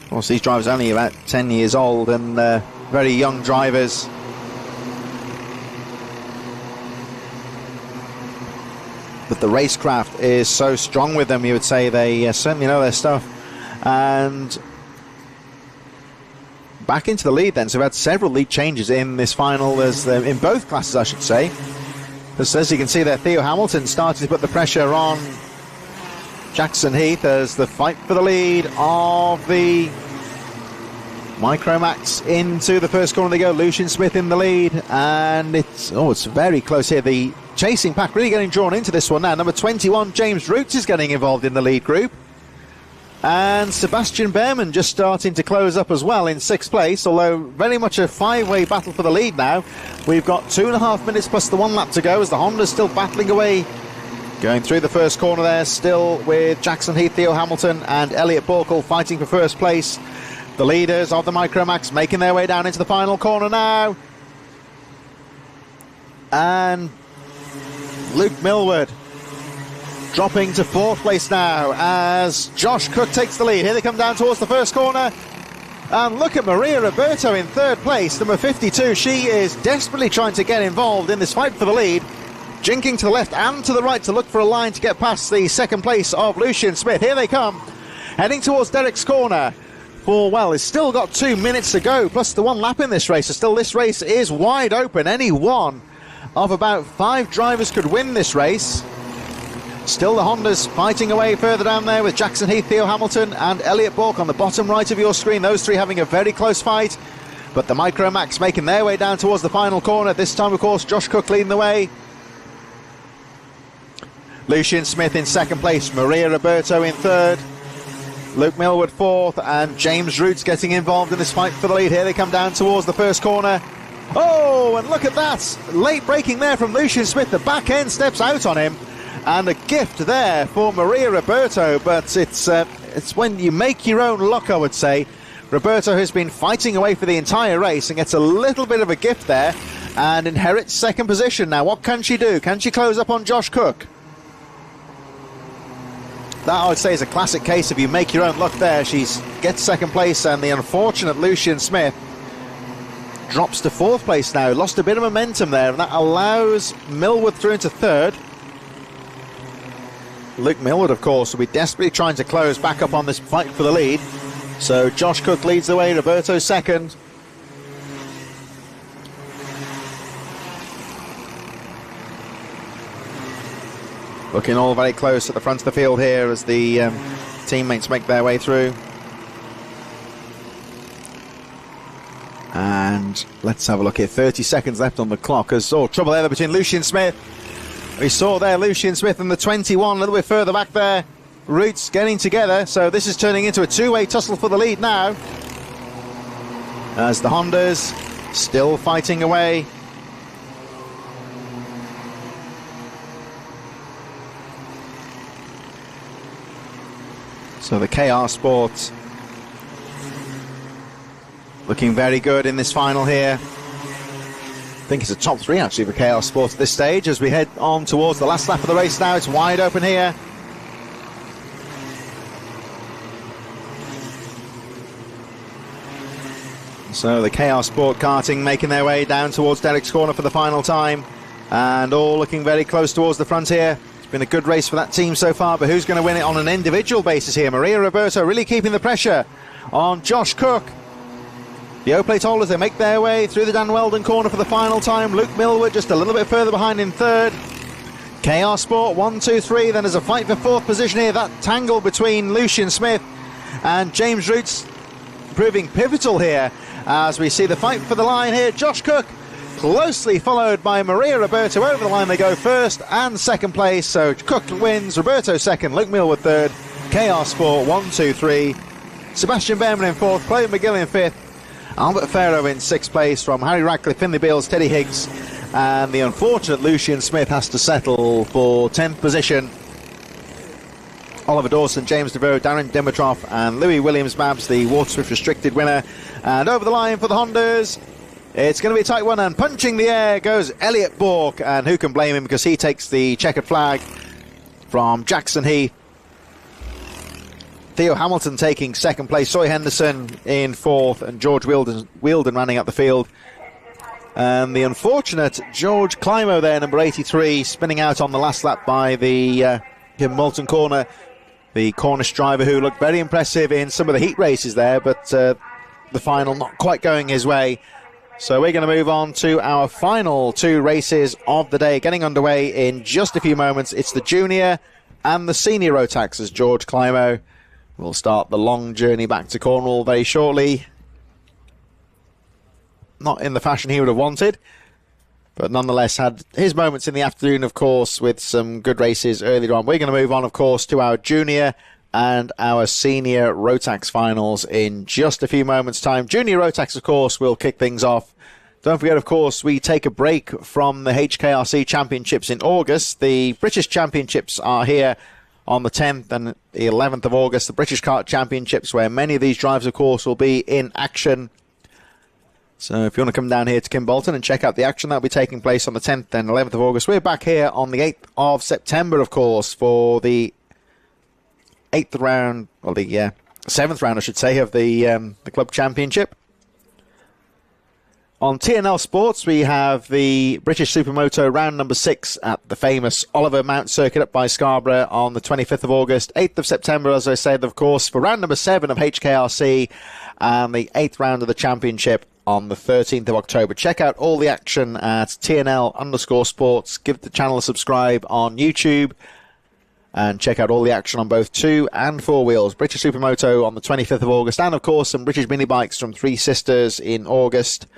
Of course, these drivers are only about 10 years old and very young drivers. But the racecraft is so strong with them, you would say. They certainly know their stuff. And back into the lead then, so we've had several lead changes in this final, in both classes, I should say. As you can see there, Theo Hamilton starting to put the pressure on Jackson Heath as the fight for the lead of the Micromax into the first corner they go. Lucian Smith in the lead, and it's very close here. The chasing pack really getting drawn into this one now. Number 21, James Roots, is getting involved in the lead group, and Sebastian Behrman just starting to close up as well in 6th place, although very much a 5-way battle for the lead now. We've got 2.5 minutes plus the 1 lap to go as the Honda's still battling away, going through the first corner there, still with Jackson Heath, Theo Hamilton and Elliot Borkle fighting for first place. The leaders of the Micromax making their way down into the final corner now. And Luke Millward dropping to 4th place now as Josh Cook takes the lead. Here they come down towards the first corner. And look at Maria Roberto in 3rd place, number 52. She is desperately trying to get involved in this fight for the lead, jinking to the left and to the right to look for a line to get past the 2nd place of Lucian Smith. Here they come, heading towards Derek's corner. It's still got 2 minutes to go, plus the 1 lap in this race. So still, this race is wide open. Any one of about 5 drivers could win this race. Still the Hondas fighting away further down there with Jackson Heath, Theo Hamilton and Elliot Bork on the bottom right of your screen. Those 3 having a very close fight. But the Micromax making their way down towards the final corner. This time, of course, Josh Cook leading the way. Lucian Smith in 2nd place, Maria Roberto in 3rd. Luke Millward 4th, and James Roots getting involved in this fight for the lead. Here they come down towards the first corner. Oh, and look at that. Late braking there from Lucian Smith. The back end steps out on him. And a gift there for Maria Roberto. But it's when you make your own luck, I would say. Roberto has been fighting away for the entire race and gets a little bit of a gift there and inherits 2nd position. Now, what can she do? Can she close up on Josh Cook? That, I would say, is a classic case of you make your own luck there. She gets 2nd place, and the unfortunate Lucian Smith drops to 4th place now. Lost a bit of momentum there, and that allows Millward through into 3rd. Luke Millward, of course, will be desperately trying to close back up on this fight for the lead. So Josh Cook leads the way, Roberto 2nd. Looking all very close at the front of the field here as the teammates make their way through. And let's have a look here. 30 seconds left on the clock. As trouble there between Lucian Smith. We saw there Lucian Smith and the 21 a little bit further back there. Roots getting together. So this is turning into a 2-way tussle for the lead now, as the Hondas still fighting away. So the KR Sports looking very good in this final here. I think it's a top 3 actually for KR Sports at this stage as we head on towards the last lap of the race now. It's wide open here. So the KR Sport karting making their way down towards Derek's corner for the final time, and all looking very close towards the front here. Been a good race for that team so far, but who's going to win it on an individual basis here? Maria Roberto really keeping the pressure on Josh Cook. The O-plate holders, they make their way through the Dan Weldon corner for the final time. Luke Millward just a little bit further behind in 3rd. KR Sport 1, 2, 3. Then there's a fight for 4th position here. That tangle between Lucian Smith and James Roots proving pivotal here as we see the fight for the line here. Josh Cook closely followed by Maria Roberto. Over the line they go 1st and 2nd place. So Cook wins, Roberto 2nd, Luke Millward 3rd, KR Sport 1, 2, 3. Sebastian Behrman in 4th, Chloe McGill in 5th, Albert Farrow in 6th place from Harry Radcliffe, Finley Beals, Teddy Higgs, and the unfortunate Lucian Smith has to settle for 10th position. Oliver Dawson, James DeVoe, Darren Dimitrov and Louis Williams-Babs, the Waterswift Restricted winner. And over the line for the Hondas, it's going to be a tight one, and punching the air goes Elliot Bork, and who can blame him because he takes the checkered flag from Jackson Heath. Theo Hamilton taking 2nd place, Soy Henderson in 4th, and George Wielden running up the field. And the unfortunate George Climo there, number 83, spinning out on the last lap by the Moulton corner. The Cornish driver who looked very impressive in some of the heat races there, but the final not quite going his way. So we're going to move on to our final 2 races of the day, getting underway in just a few moments. It's the junior and the senior rotax as George Climo will start the long journey back to Cornwall very shortly. not in the fashion he would have wanted, but nonetheless had his moments in the afternoon, of course, with some good races earlier on. We're going to move on, of course, to our junior and our senior Rotax finals in just a few moments' time. Junior Rotax, of course, will kick things off. Don't forget, of course, we take a break from the HKRC Championships in August. The British Championships are here on the 10th and the 11th of August. The British Kart Championships, where many of these drivers, of course, will be in action. So if you want to come down here to Kimbolton and check out the action, that'll be taking place on the 10th and 11th of August. We're back here on the 8th of September, of course, for the 8th round, or the 7th round, I should say, of the Club Championship. On TNL Sports, we have the British Supermoto round number 6 at the famous Oliver Mount Circuit up by Scarborough on the 25th of August. 8th of September, as I said, of course, for round number 7 of HKRC and the 8th round of the championship on the 13th of October. Check out all the action at TNL_sports. Give the channel a subscribe on YouTube and check out all the action on both 2 and 4 wheels. British Supermoto on the 25th of August, and of course some British mini bikes from Three Sisters in August.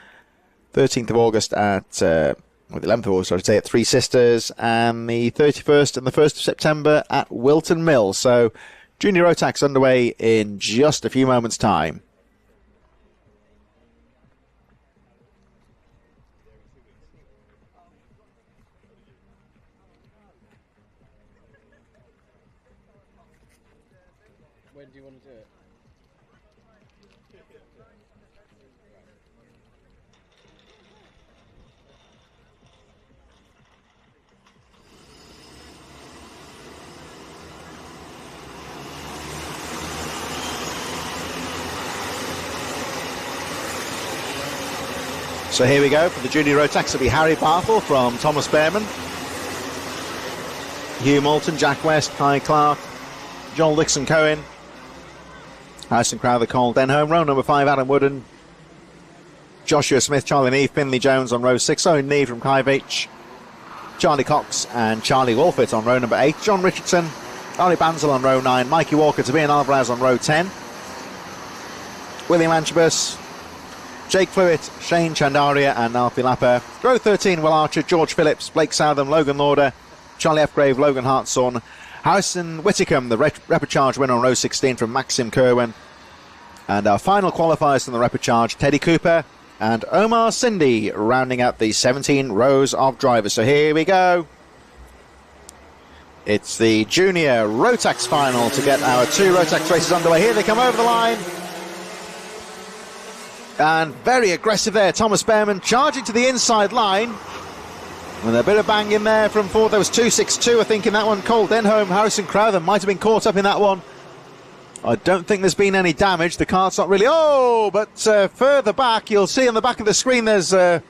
13th of August at, the 11th of August, I should say, at Three Sisters, and the 31st and the 1st of September at Wilton Mill. So, Junior Rotax underway in just a few moments' time. When do you want to do it? So here we go for the Junior Rotax. It'll be Harry Bartle from Thomas Behrman, Hugh Moulton, Jack West, Kai Clark, Joel Dixon Cohen, Harrison Crowther, Cole Denholm. Row number 5, Adam Wooden, Joshua Smith, Charlie Neve, Finley Jones on row 6, Owen Neve from Kivich, Charlie Cox and Charlie Wolfett on row number 8, John Richardson, Ollie Banzel on row 9, Mikey Walker, Tobias Alvarez on row 10, William Anchibus, Jake Flewitt, Shane Chandaria and Alfie Lapper. Row 13, Will Archer, George Phillips, Blake Southam, Logan Lauder, Charlie F. Grave, Logan Hartson, Harrison Whitticombe, the repechage winner on row 16 from Maxim Kerwin. And our final qualifiers from the repechage, Teddy Cooper and Omar Cindy, rounding out the 17 rows of drivers. So here we go. It's the Junior Rotax final to get our 2 Rotax races underway. Here they come over the line. And very aggressive there, Thomas Behrman charging to the inside line. With a bit of bang in there from 4. There was 2.62, I think, in that one. Cole Denholm, Harrison Crowther might have been caught up in that one. I don't think there's been any damage. The cart's not really... Oh, but further back, you'll see on the back of the screen there's a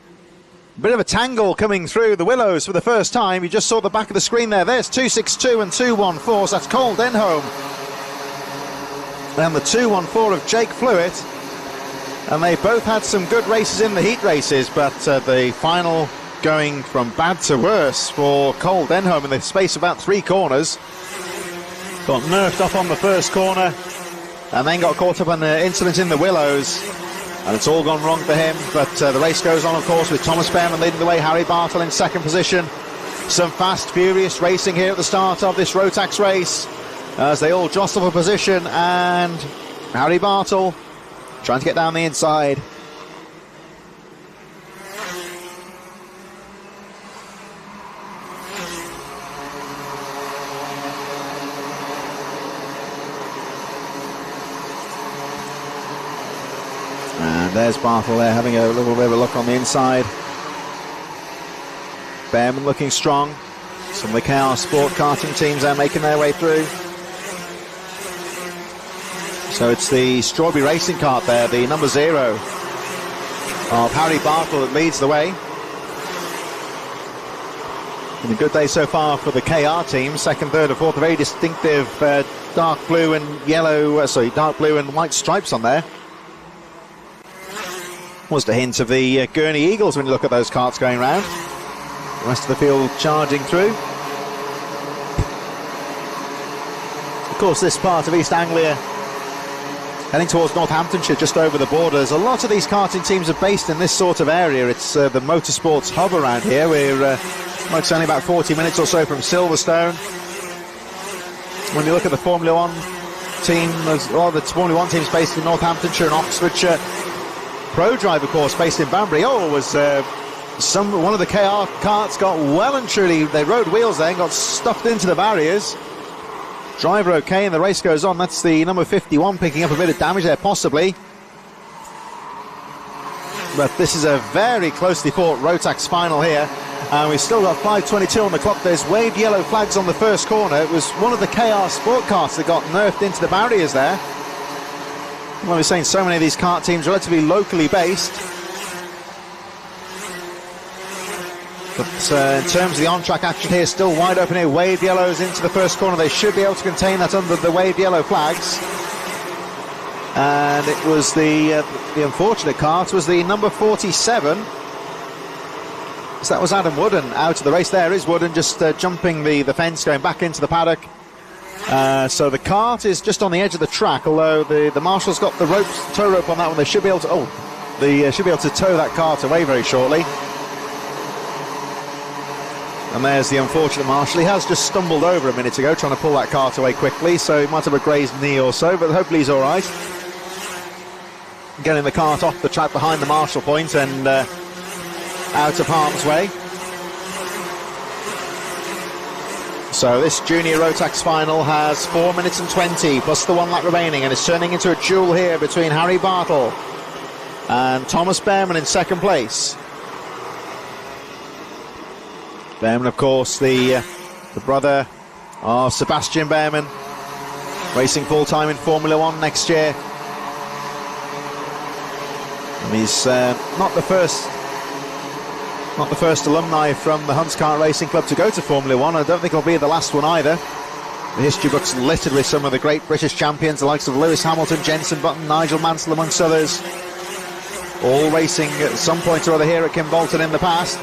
bit of a tangle coming through the willows for the first time. You just saw the back of the screen there. There's 2.62 and 2.14, so that's Cole Denholm. And the 2.14 of Jake Flewitt. And they both had some good races in the heat races, but the final going from bad to worse for Cole Denholm in the space of about 3 corners. Got nerfed off on the first corner and then got caught up on the incident in the willows, and it's all gone wrong for him. But the race goes on, of course, with Thomas Behrman leading the way, Harry Bartle in second position. Some fast, furious racing here at the start of this Rotax race as they all jostle for position, and Harry Bartle trying to get down the inside. And there's Bartle there having a little bit of a look on the inside. Behrman looking strong. Some of the KR Sport karting teams are making their way through. So it's the Strawberry Racing Kart there, the number 0 of Harry Bartle that leads the way. Been a good day so far for the KR team. Second, third and fourth, very distinctive dark blue and yellow, dark blue and white stripes on there. Was the hint of the Gurney Eagles when you look at those karts going round. The rest of the field charging through. Of course, this part of East Anglia heading towards Northamptonshire, just over the borders. A lot of these karting teams are based in this sort of area. It's the motorsports hub around here. It's only about 40 minutes or so from Silverstone. When you look at the Formula 1 team, the Formula 1 team's based in Northamptonshire and Oxfordshire. Pro Drive, of course, based in Banbury. One of the KR karts got well and truly, they rode wheels there and got stuffed into the barriers. Driver okay, and the race goes on. That's the number 51 picking up a bit of damage there, possibly. But this is a very closely fought rotax final here. And we've still got 5:22 on the clock. There's waved yellow flags on the first corner. It was one of the KR Sport karts that got nerfed into the barriers there. Well, we're saying so many of these kart teams are relatively locally based. But in terms of the on-track action here, still wide open here. Waved yellows into the first corner. They should be able to contain that under the waved yellow flags. And it was the unfortunate kart was the number 47. So that was Adam Wooden out of the race. There is Wooden just jumping the fence, going back into the paddock. So the kart is just on the edge of the track, although the marshal's got the tow rope on that one. They should be able to tow that kart away very shortly. And there's the unfortunate marshal. He has just stumbled over a minute ago trying to pull that kart away quickly, so he might have a grazed knee or so, but hopefully he's all right. Getting the kart off the track behind the marshal point and out of harm's way. So this junior rotax final has 4 minutes and 20 plus the 1 lap remaining, and it's turning into a duel here between Harry Bartle and Thomas Behrman in second place. Behrman, of course, the brother of Sebastian Behrman, racing full-time in Formula 1 next year. And he's not the first alumni from the Hunts Kart Racing Club to go to Formula 1. I don't think he'll be the last one either. The history book's littered with some of the great British champions, the likes of Lewis Hamilton, Jenson Button, Nigel Mansell, amongst others, all racing at some point or other here at Kimbolton in the past.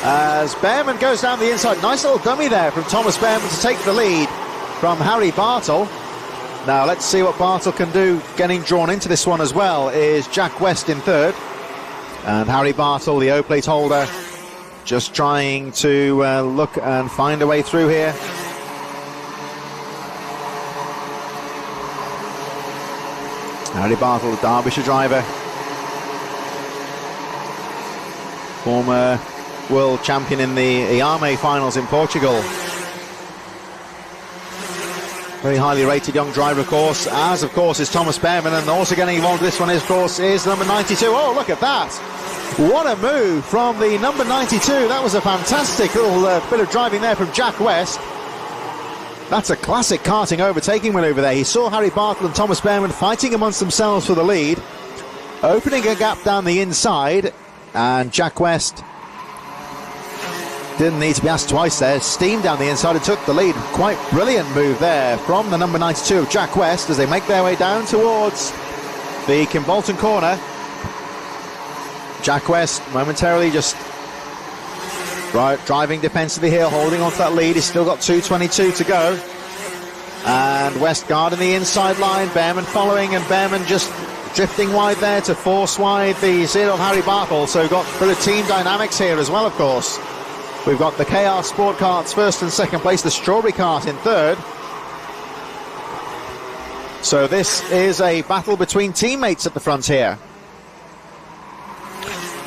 As Behrman goes down the inside, nice little dummy there from Thomas Behrman to take the lead from Harry Bartle. Now let's see what Bartle can do. Getting drawn into this one as well is Jack West in third, and Harry Bartle, the O-plate holder, just trying to look and find a way through here. Harry Bartle, the Derbyshire driver, former world champion in the IAME finals in Portugal. Very highly rated young driver, of course, as of course is Thomas Behrman, and also getting involved in this one is, of course, is number 92. Oh, look at that! What a move from the number 92. That was a fantastic little bit of driving there from Jack West. That's a classic karting overtaking maneuver there. He saw Harry Bartle and Thomas Behrman fighting amongst themselves for the lead, opening a gap down the inside, and Jack West didn't need to be asked twice there, steamed down the inside and took the lead. Quite brilliant move there from the number 92 of Jack West as they make their way down towards the Kimbolton corner. Jack West momentarily just driving defensively here, holding on to that lead. He's still got 2:22 to go. And West guarding the inside line, Behrman following, and Behrman just drifting wide there to force wide the zero of Harry Bartle. So we've got a bit of team dynamics here as well, of course. We've got the KR Sport karts first and second place, the Strawberry kart in third. So this is a battle between teammates at the front here.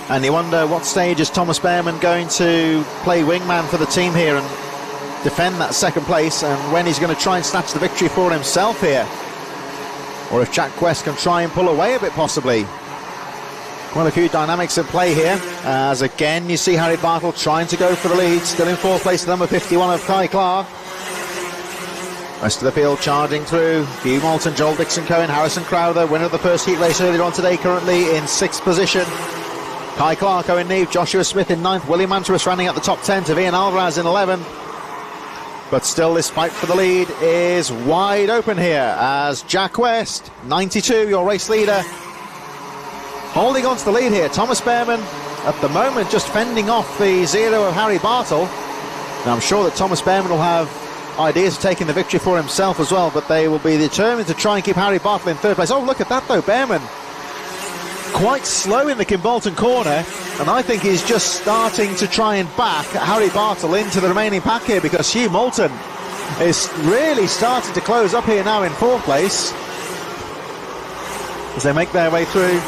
And you wonder what stage is Thomas Behrman going to play wingman for the team here and defend that second place, and when he's going to try and snatch the victory for himself here. Or if Jack West can try and pull away a bit possibly. Well, a few dynamics at play here, as again you see Harry Bartle trying to go for the lead, still in fourth place, number 51 of Kai Clark. Rest of the field charging through. Hugh Moulton, Joel Dixon-Cohen, Harrison Crowther, winner of the first heat race earlier on today, currently in 6th position. Kai Clark, Owen Neve, Joshua Smith in 9th, William Antrus running at the top 10 to Ian Alvarez in 11th. But still this fight for the lead is wide open here as Jack West, 92, your race leader, holding on to the lead here. Thomas Behrman at the moment just fending off the zero of Harry Bartle. Now I'm sure that Thomas Behrman will have ideas of taking the victory for himself as well, but they will be determined to try and keep Harry Bartle in third place. Oh, look at that though, Behrman quite slow in the Kimbolton corner, and I think he's just starting to try and back Harry Bartle into the remaining pack here, because Hugh Moulton is really starting to close up here now in fourth place as they make their way through.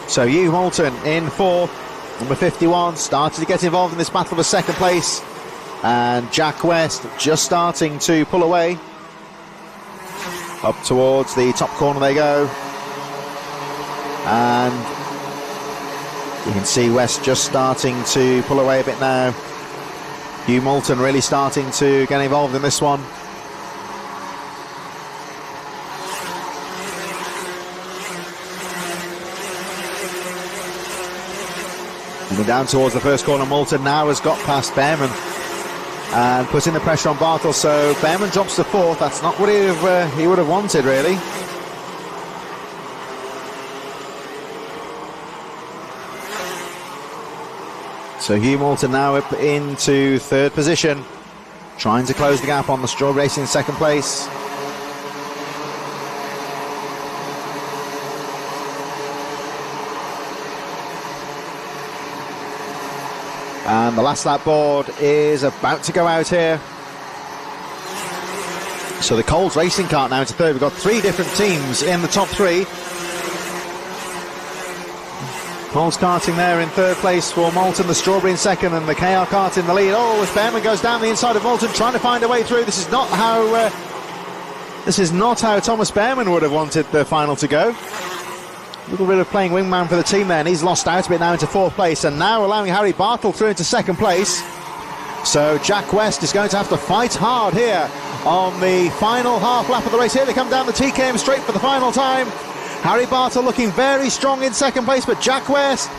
So Hugh Moulton in fourth, number 51, started to get involved in this battle for second place, and Jack West just starting to pull away. Up towards the top corner they go, and you can see West just starting to pull away a bit now. Hugh Moulton really starting to get involved in this one. Moving down towards the first corner, Moulton now has got past Behrman and putting the pressure on Bartle, so Behrman drops to fourth. That's not what he would have wanted, really. So Hugh Moulton now up into third position, trying to close the gap on the Strawberry Racing in second place. And the last lap board is about to go out here. So the Coles Racing Kart now into third. We've got three different teams in the top three. Coles Karting there in third place for Moulton, the Strawberry in second, and the KR Kart in the lead. Oh, as Behrman goes down the inside of Moulton, trying to find a way through. This is not how Thomas Behrman would have wanted the final to go. A little bit of playing wingman for the team there, and he's lost out a bit now into fourth place, and now allowing Harry Bartle through into second place. So Jack West is going to have to fight hard here on the final half lap of the race. Here they come down the TKM straight for the final time. Harry Bartle looking very strong in second place, but Jack West,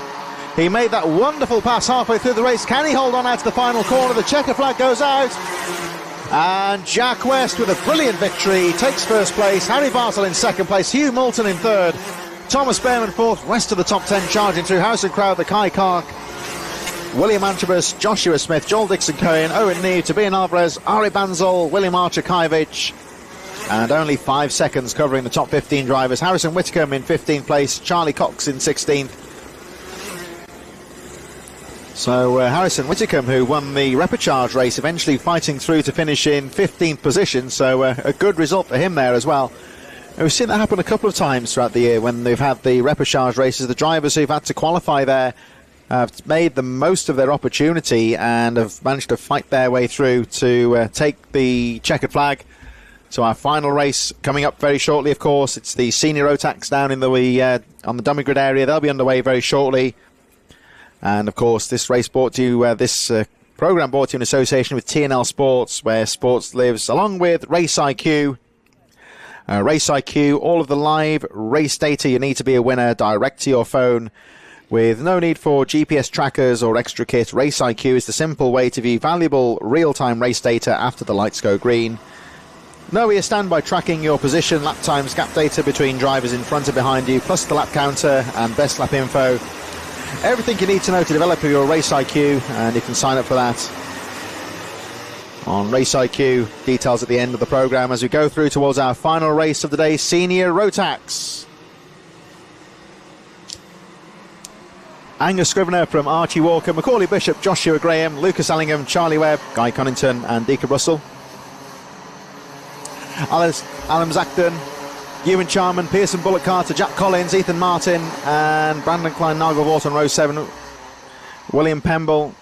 he made that wonderful pass halfway through the race. Can he hold on out to the final corner? The checker flag goes out, and Jack West with a brilliant victory takes first place. Harry Bartle in second place, Hugh Moulton in third, Thomas Behrman fourth, rest of the top 10 charging through. Harrison Crowd, the Kai Kark, William Antrobus, Joshua Smith, Joel Dixon-Cohen, Owen Neve, Tobias Alvarez, Ari Banzol, William Archer-Kivich, and only 5 seconds covering the top 15 drivers. Harrison Whitcomb in 15th place, Charlie Cox in 16th. So Harrison Whitcomb, who won the repechage race, eventually fighting through to finish in 15th position, so a good result for him there as well. We've seen that happen a couple of times throughout the year when they've had the repechage races. The drivers who've had to qualify there have made the most of their opportunity and have managed to fight their way through to take the checkered flag. So our final race coming up very shortly, of course. It's the senior rotax down in the on the dummy grid area. They'll be underway very shortly. And of course, this race brought to you, this program brought to you in association with TNL Sports, where sports lives, along with Race IQ. Race IQ, all of the live race data you need to be a winner direct to your phone with no need for GPS trackers or extra kit. Race IQ is the simple way to view valuable real-time race data after the lights go green. Know where you stand by tracking your position, lap times, gap data between drivers in front and behind you, plus the lap counter and best lap info. Everything you need to know to develop your Race IQ, and you can sign up for that on Race IQ. Details at the end of the programme as we go through towards our final race of the day, Senior Rotax. Angus Scrivener from Archie Walker, Macaulay Bishop, Joshua Graham, Lucas Allingham, Charlie Webb, Guy Connington and Deacon Russell. Alan Zackton, Ewan Charman, Pearson Bullock Carter, Jack Collins, Ethan Martin and Brandon Klein, Nigel Wharton, row 7, William Pemble,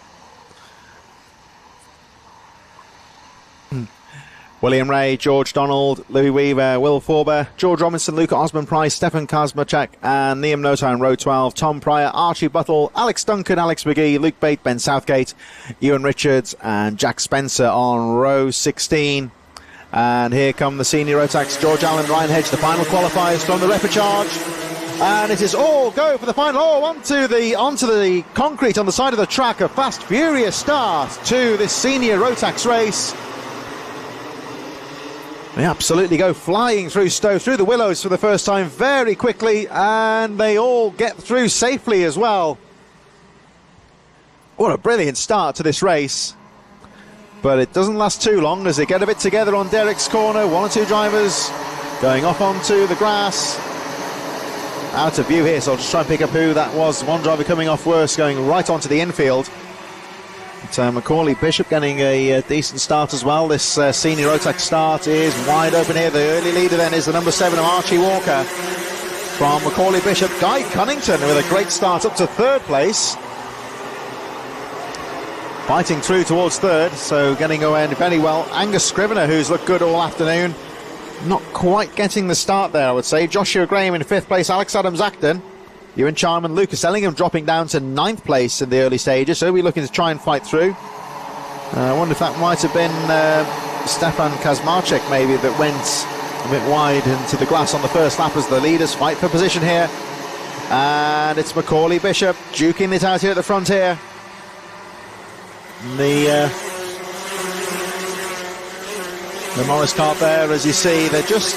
William Ray, George Donald, Louis Weaver, Will Forber, George Robinson, Luca Osman Price, Stefan Kazmachek and Liam Notar in row 12, Tom Pryor, Archie Buttle, Alex Duncan, Alex McGee, Luke Bate, Ben Southgate, Ewan Richards and Jack Spencer on row 16. And here come the senior Rotax, George Allen, Ryan Hedge, the final qualifiers from the repechage. And it is all go for the final. Oh, onto the concrete on the side of the track. A fast, furious start to this senior Rotax race. They absolutely go flying through Stowe, through the willows for the first time very quickly, and they all get through safely as well. What a brilliant start to this race. but it doesn't last too long as they get a bit together on Derek's corner. One or two drivers going off onto the grass. Out of view here, so I'll just try and pick up who that was. One driver coming off worse, going right onto the infield. But, Macaulay Bishop getting a decent start as well. This senior rotax start is wide open here. The early leader then is the number 7 of Archie Walker from Macaulay Bishop. Guy Cunnington with a great start up to third place. Fighting through towards third, so getting away very well. Angus Scrivener, who's looked good all afternoon, not quite getting the start there, I would say. Joshua Graham in 5th place, Alex Adams-Acton. Ewan Charman, Lucas Ellingham dropping down to 9th place in the early stages, so we're looking to try and fight through. I wonder if that might have been Stefan Kazmarczyk maybe that went a bit wide into the glass on the first lap as the leaders fight for position here. And it's Macaulay Bishop duking it out here at the front here. The Morris cart there, as you see, they're just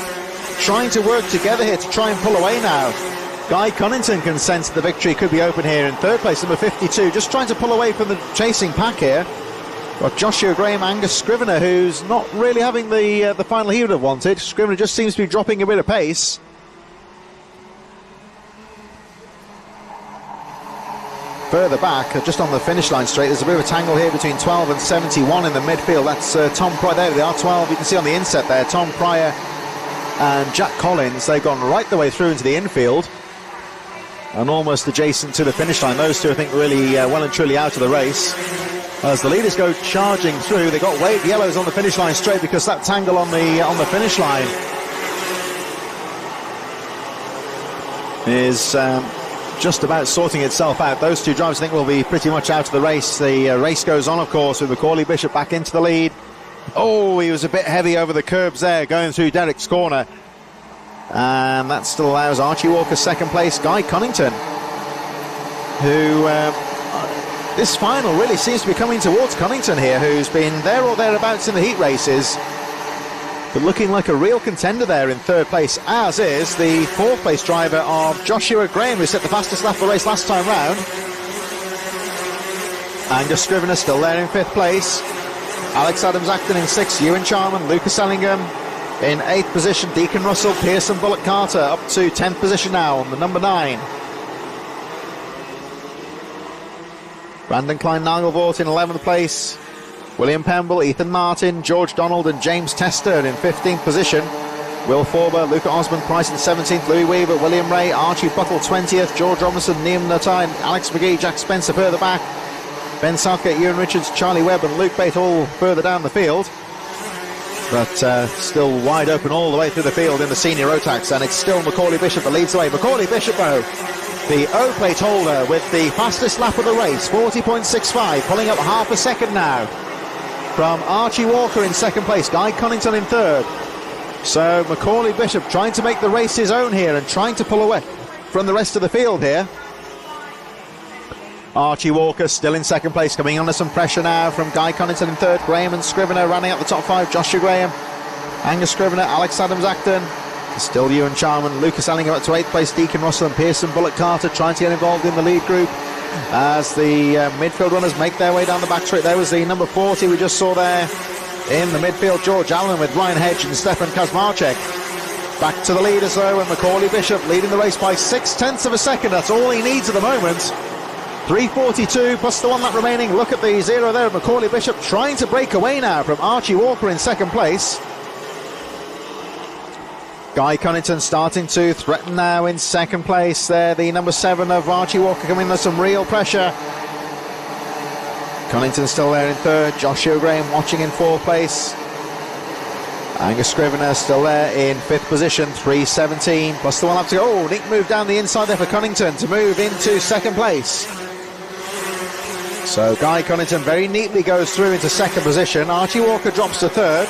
trying to work together here to try and pull away now. Guy Cunnington can sense the victory could be open here in third place, number 52, just trying to pull away from the chasing pack here. Got Joshua Graham, Angus Scrivener, who's not really having the final he would have wanted. Scrivener just seems to be dropping a bit of pace. Further back, just on the finish line straight, there's a bit of a tangle here between 12 and 71 in the midfield. That's Tom Pryor. There they are, 12. You can see on the inset there, Tom Pryor and Jack Collins. They've gone right the way through into the infield and almost adjacent to the finish line. Those two, I think, really well and truly out of the race. As the leaders go charging through, they got waved yellows on the finish line straight because that tangle on the finish line is just about sorting itself out. Those two drivers, I think, will be pretty much out of the race. The race goes on, of course, with Macaulay Bishop back into the lead. Oh, he was a bit heavy over the curbs there, going through Derek's corner. And that still allows Archie Walker second place. Guy Cunnington, who this final really seems to be coming towards Cunnington here, who's been there or thereabouts in the heat races, but looking like a real contender there in third place, as is the 4th place driver of Joshua Graham, who set the fastest lap of the race last time round. Angus Scrivener still there in 5th place. Alex Adams-Acton in 6th, Ewan Charman, Lucas Ellingham in 8th position, Deacon Russell, Pearson Bullock Carter up to 10th position now on the number 9. Brandon Klein-Nagelvort in 11th place. William Pemble, Ethan Martin, George Donald and James Tester in 15th position. Will Forber, Luca Osmond Price in 17th, Louis Weaver, William Ray, Archie Buttle 20th, George Robinson, Liam Nuttine, Alex McGee, Jack Spencer further back. Ben Southgate, Ewan Richards, Charlie Webb and Luke Bate all further down the field. But still wide open all the way through the field in the senior rotax, and it's still Macaulay Bishop that leads the way. Macaulay Bishop, though, the O-plate holder with the fastest lap of the race, 40.65, pulling up half a second now from Archie Walker in second place, Guy Cunnington in third. So Macaulay Bishop trying to make the race his own here and trying to pull away from the rest of the field here. Archie Walker still in second place, coming under some pressure now from Guy Cunnington in third. Graham and Scrivener running out the top 5. Joshua Graham, Angus Scrivener, Alex Adams-Acton, still Ewan Charman, Lucas Ellingham up to 8th place, Deacon Russell and Pearson Bullock Carter trying to get involved in the lead group as the midfield runners make their way down the back straight. There was the number 40 we just saw there in the midfield, George Allen, with Ryan Hedge and Stefan Kazmarczyk. Back to the leaders though, and Macaulay Bishop leading the race by 0.6 of a second. That's all he needs at the moment. 3:42 plus the 1 lap remaining. Look at the 0 there. Macaulay Bishop trying to break away now from Archie Walker in second place. Guy Cunnington starting to threaten now in second place there. The number 7 of Archie Walker coming under some real pressure. Cunnington still there in third. Joshua Graham watching in 4th place. Angus Scrivener still there in 5th position, 3:17 plus the 1 lap to go. Oh, Nick moved down the inside there for Cunnington to move into second place. So Guy Cunnington very neatly goes through into second position. Archie Walker drops to third,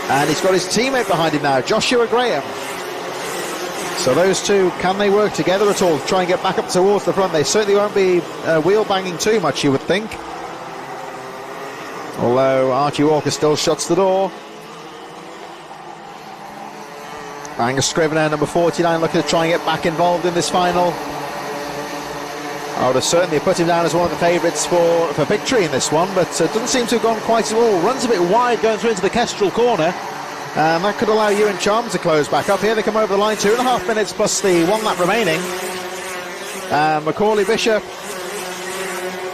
and he's got his teammate behind him now, Joshua Graham. So those two, can they work together at all to try and get back up towards the front? They certainly won't be wheel banging too much, you would think. Although Archie Walker still shuts the door. Angus Scrivener, number 49, looking to try and get back involved in this final. I would have certainly put him down as one of the favourites for victory in this one, but doesn't seem to have gone quite as well. Runs a bit wide going through into the Kestrel corner, and that could allow Ewan Charman to close back up. Here they come over the line, 2.5 minutes plus the 1 lap remaining. And Macaulay Bishop,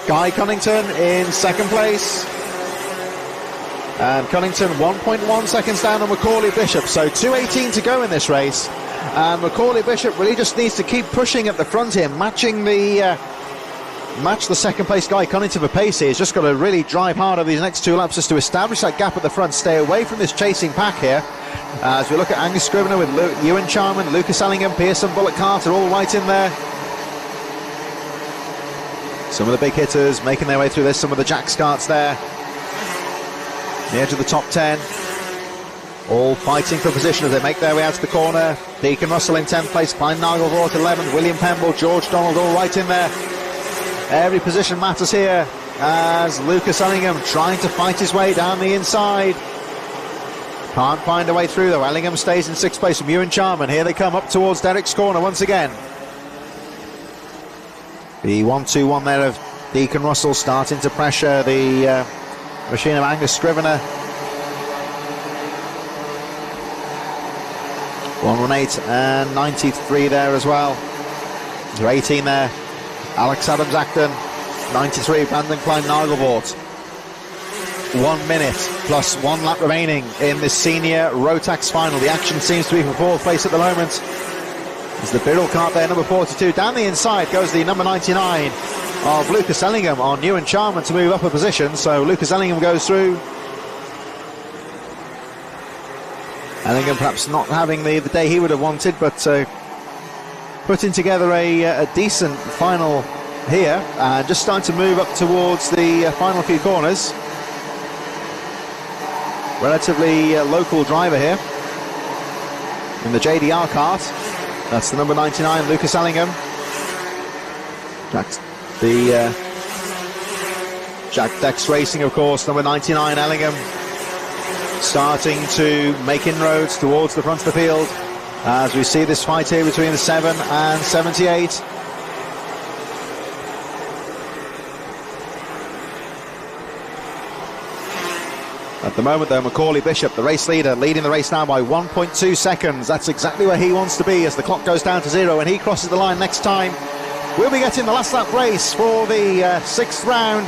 Guy Cunnington in second place. And Cunnington 1.1 seconds down on Macaulay Bishop, so 2:18 to go in this race. And Macaulay Bishop really just needs to keep pushing at the front here, match the second place Guy Cunnington for pace here. He's just got to really drive hard over these next 2 laps just to establish that gap at the front, stay away from this chasing pack here. As we look at Angus Scrivener with Ewan Charman, Lucas Ellingham, Pearson, Bullock Carter all right in there. Some of the big hitters making their way through this, some of the Jack Scarts there. The edge of the top 10. All fighting for position as they make their way out to the corner. Deacon Russell in 10th place, Klein Nagelvort 11th, William Pemble, George Donald all right in there. Every position matters here as Lucas Ellingham trying to fight his way down the inside. Can't find a way through though. Ellingham stays in 6th place from Ewan Charman. Here they come up towards Derek's corner once again. The 1-2-1 there of Deacon Russell starting to pressure the machine of Angus Scrivener. 118 and 93 there as well. 18 there. Alex Adams Acton. 93 Brandon Klein Nagelvort. 1 minute plus 1 lap remaining in the senior rotax final. The action seems to be for 4th place at the moment. There's the Birrell cart there, number 42. Down the inside goes the number 99 of Lucas Ellingham on Ewan Charman to move up a position. So Lucas Ellingham goes through. Ellingham perhaps not having the day he would have wanted, but putting together a decent final here. Just starting to move up towards the final few corners. Relatively local driver here in the JDR cart. That's the number 99, Lucas Ellingham. Jack Dex Racing, of course, number 99, Ellingham. Starting to make inroads towards the front of the field as we see this fight here between the 7 and 78. At the moment though, Macaulay Bishop, the race leader, leading the race now by 1.2 seconds. That's exactly where he wants to be as the clock goes down to 0 and he crosses the line next time. We'll be getting the last lap race for the 6th round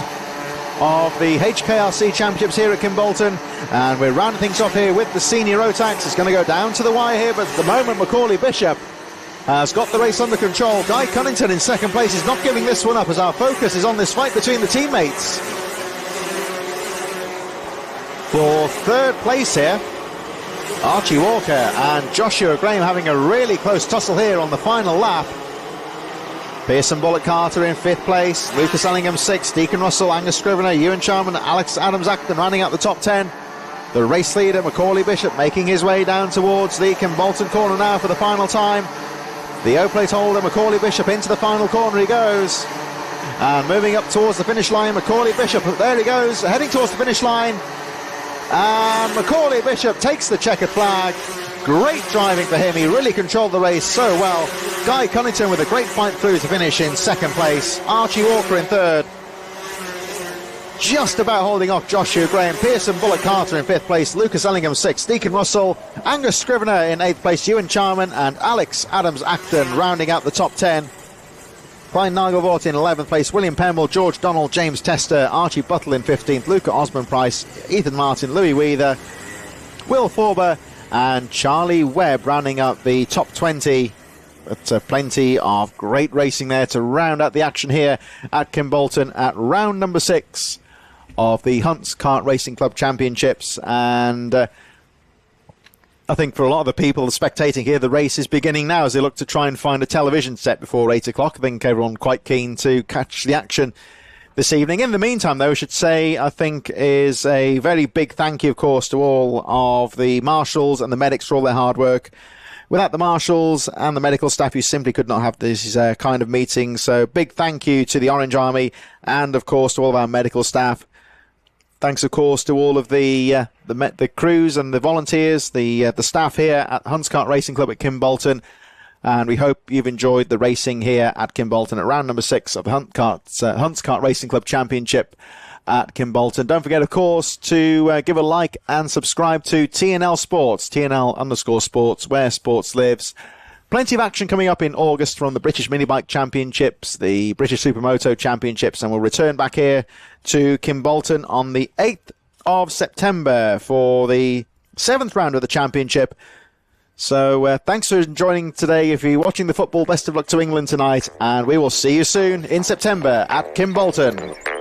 of the HKRC Championships here at Kimbolton, and we're rounding things off here with the senior rotax. It's going to go down to the wire here, but at the moment Macaulay Bishop has got the race under control. Guy Cunnington in 2nd place is not giving this one up as our focus is on this fight between the teammates. For 3rd place here, Archie Walker and Joshua Graham having a really close tussle here on the final lap. Pearson Bullock Carter in 5th place, Lucas Ellingham 6th, Deacon Russell, Angus Scrivener, Ewan Charman, Alex Adams Acton rounding out the top 10. The race leader, Macaulay Bishop, making his way down towards the Kimbolton corner now for the final time. The O-plate holder, Macaulay Bishop, into the final corner he goes. And moving up towards the finish line, Macaulay Bishop, there he goes, heading towards the finish line. And Macaulay Bishop takes the checkered flag. Great driving for him, he really controlled the race so well. Guy Cunnington with a great fight through to finish in 2nd place. Archie Walker in 3rd. Just about holding off Joshua Graham. Pearson Bullock Carter in 5th place. Lucas Ellingham 6th. Deacon Russell. Angus Scrivener in 8th place. Ewan Charman and Alex Adams Acton rounding out the top 10. Klein Nagelvort in 11th place. William Pemble, George Donald, James Tester, Archie Buttle in 15th. Luca Osborne Price, Ethan Martin, Louis Weather, Will Forber and Charlie Webb rounding up the top 20. But plenty of great racing there to round out the action here at Kimbolton at round number 6 of the Hunts Kart Racing Club Championships. And I think for a lot of the people spectating here, the race is beginning now as they look to try and find a television set before 8 o'clock. I think everyone quite keen to catch the action this evening. In the meantime, though, I should say, I think is a very big thank you, of course, to all of the marshals and the medics for all their hard work. Without the marshals and the medical staff, you simply could not have this kind of meeting. So big thank you to the Orange Army and, of course, to all of our medical staff. Thanks, of course, to all of the crews and the volunteers, the staff here at Hunts Kart Racing Club at Kimbolton. And we hope you've enjoyed the racing here at Kimbolton at round number 6 of the Hunts Kart Racing Club Championship at Kimbolton. Don't forget, of course, to give a like and subscribe to TNL Sports, TNL_sports, where sports lives. Plenty of action coming up in August from the British Minibike Championships, the British Supermoto Championships, and we'll return back here to Kimbolton on the 8th of September for the 7th round of the championship. So thanks for joining today. If you're watching the football, best of luck to England tonight, and we will see you soon in September at Kimbolton.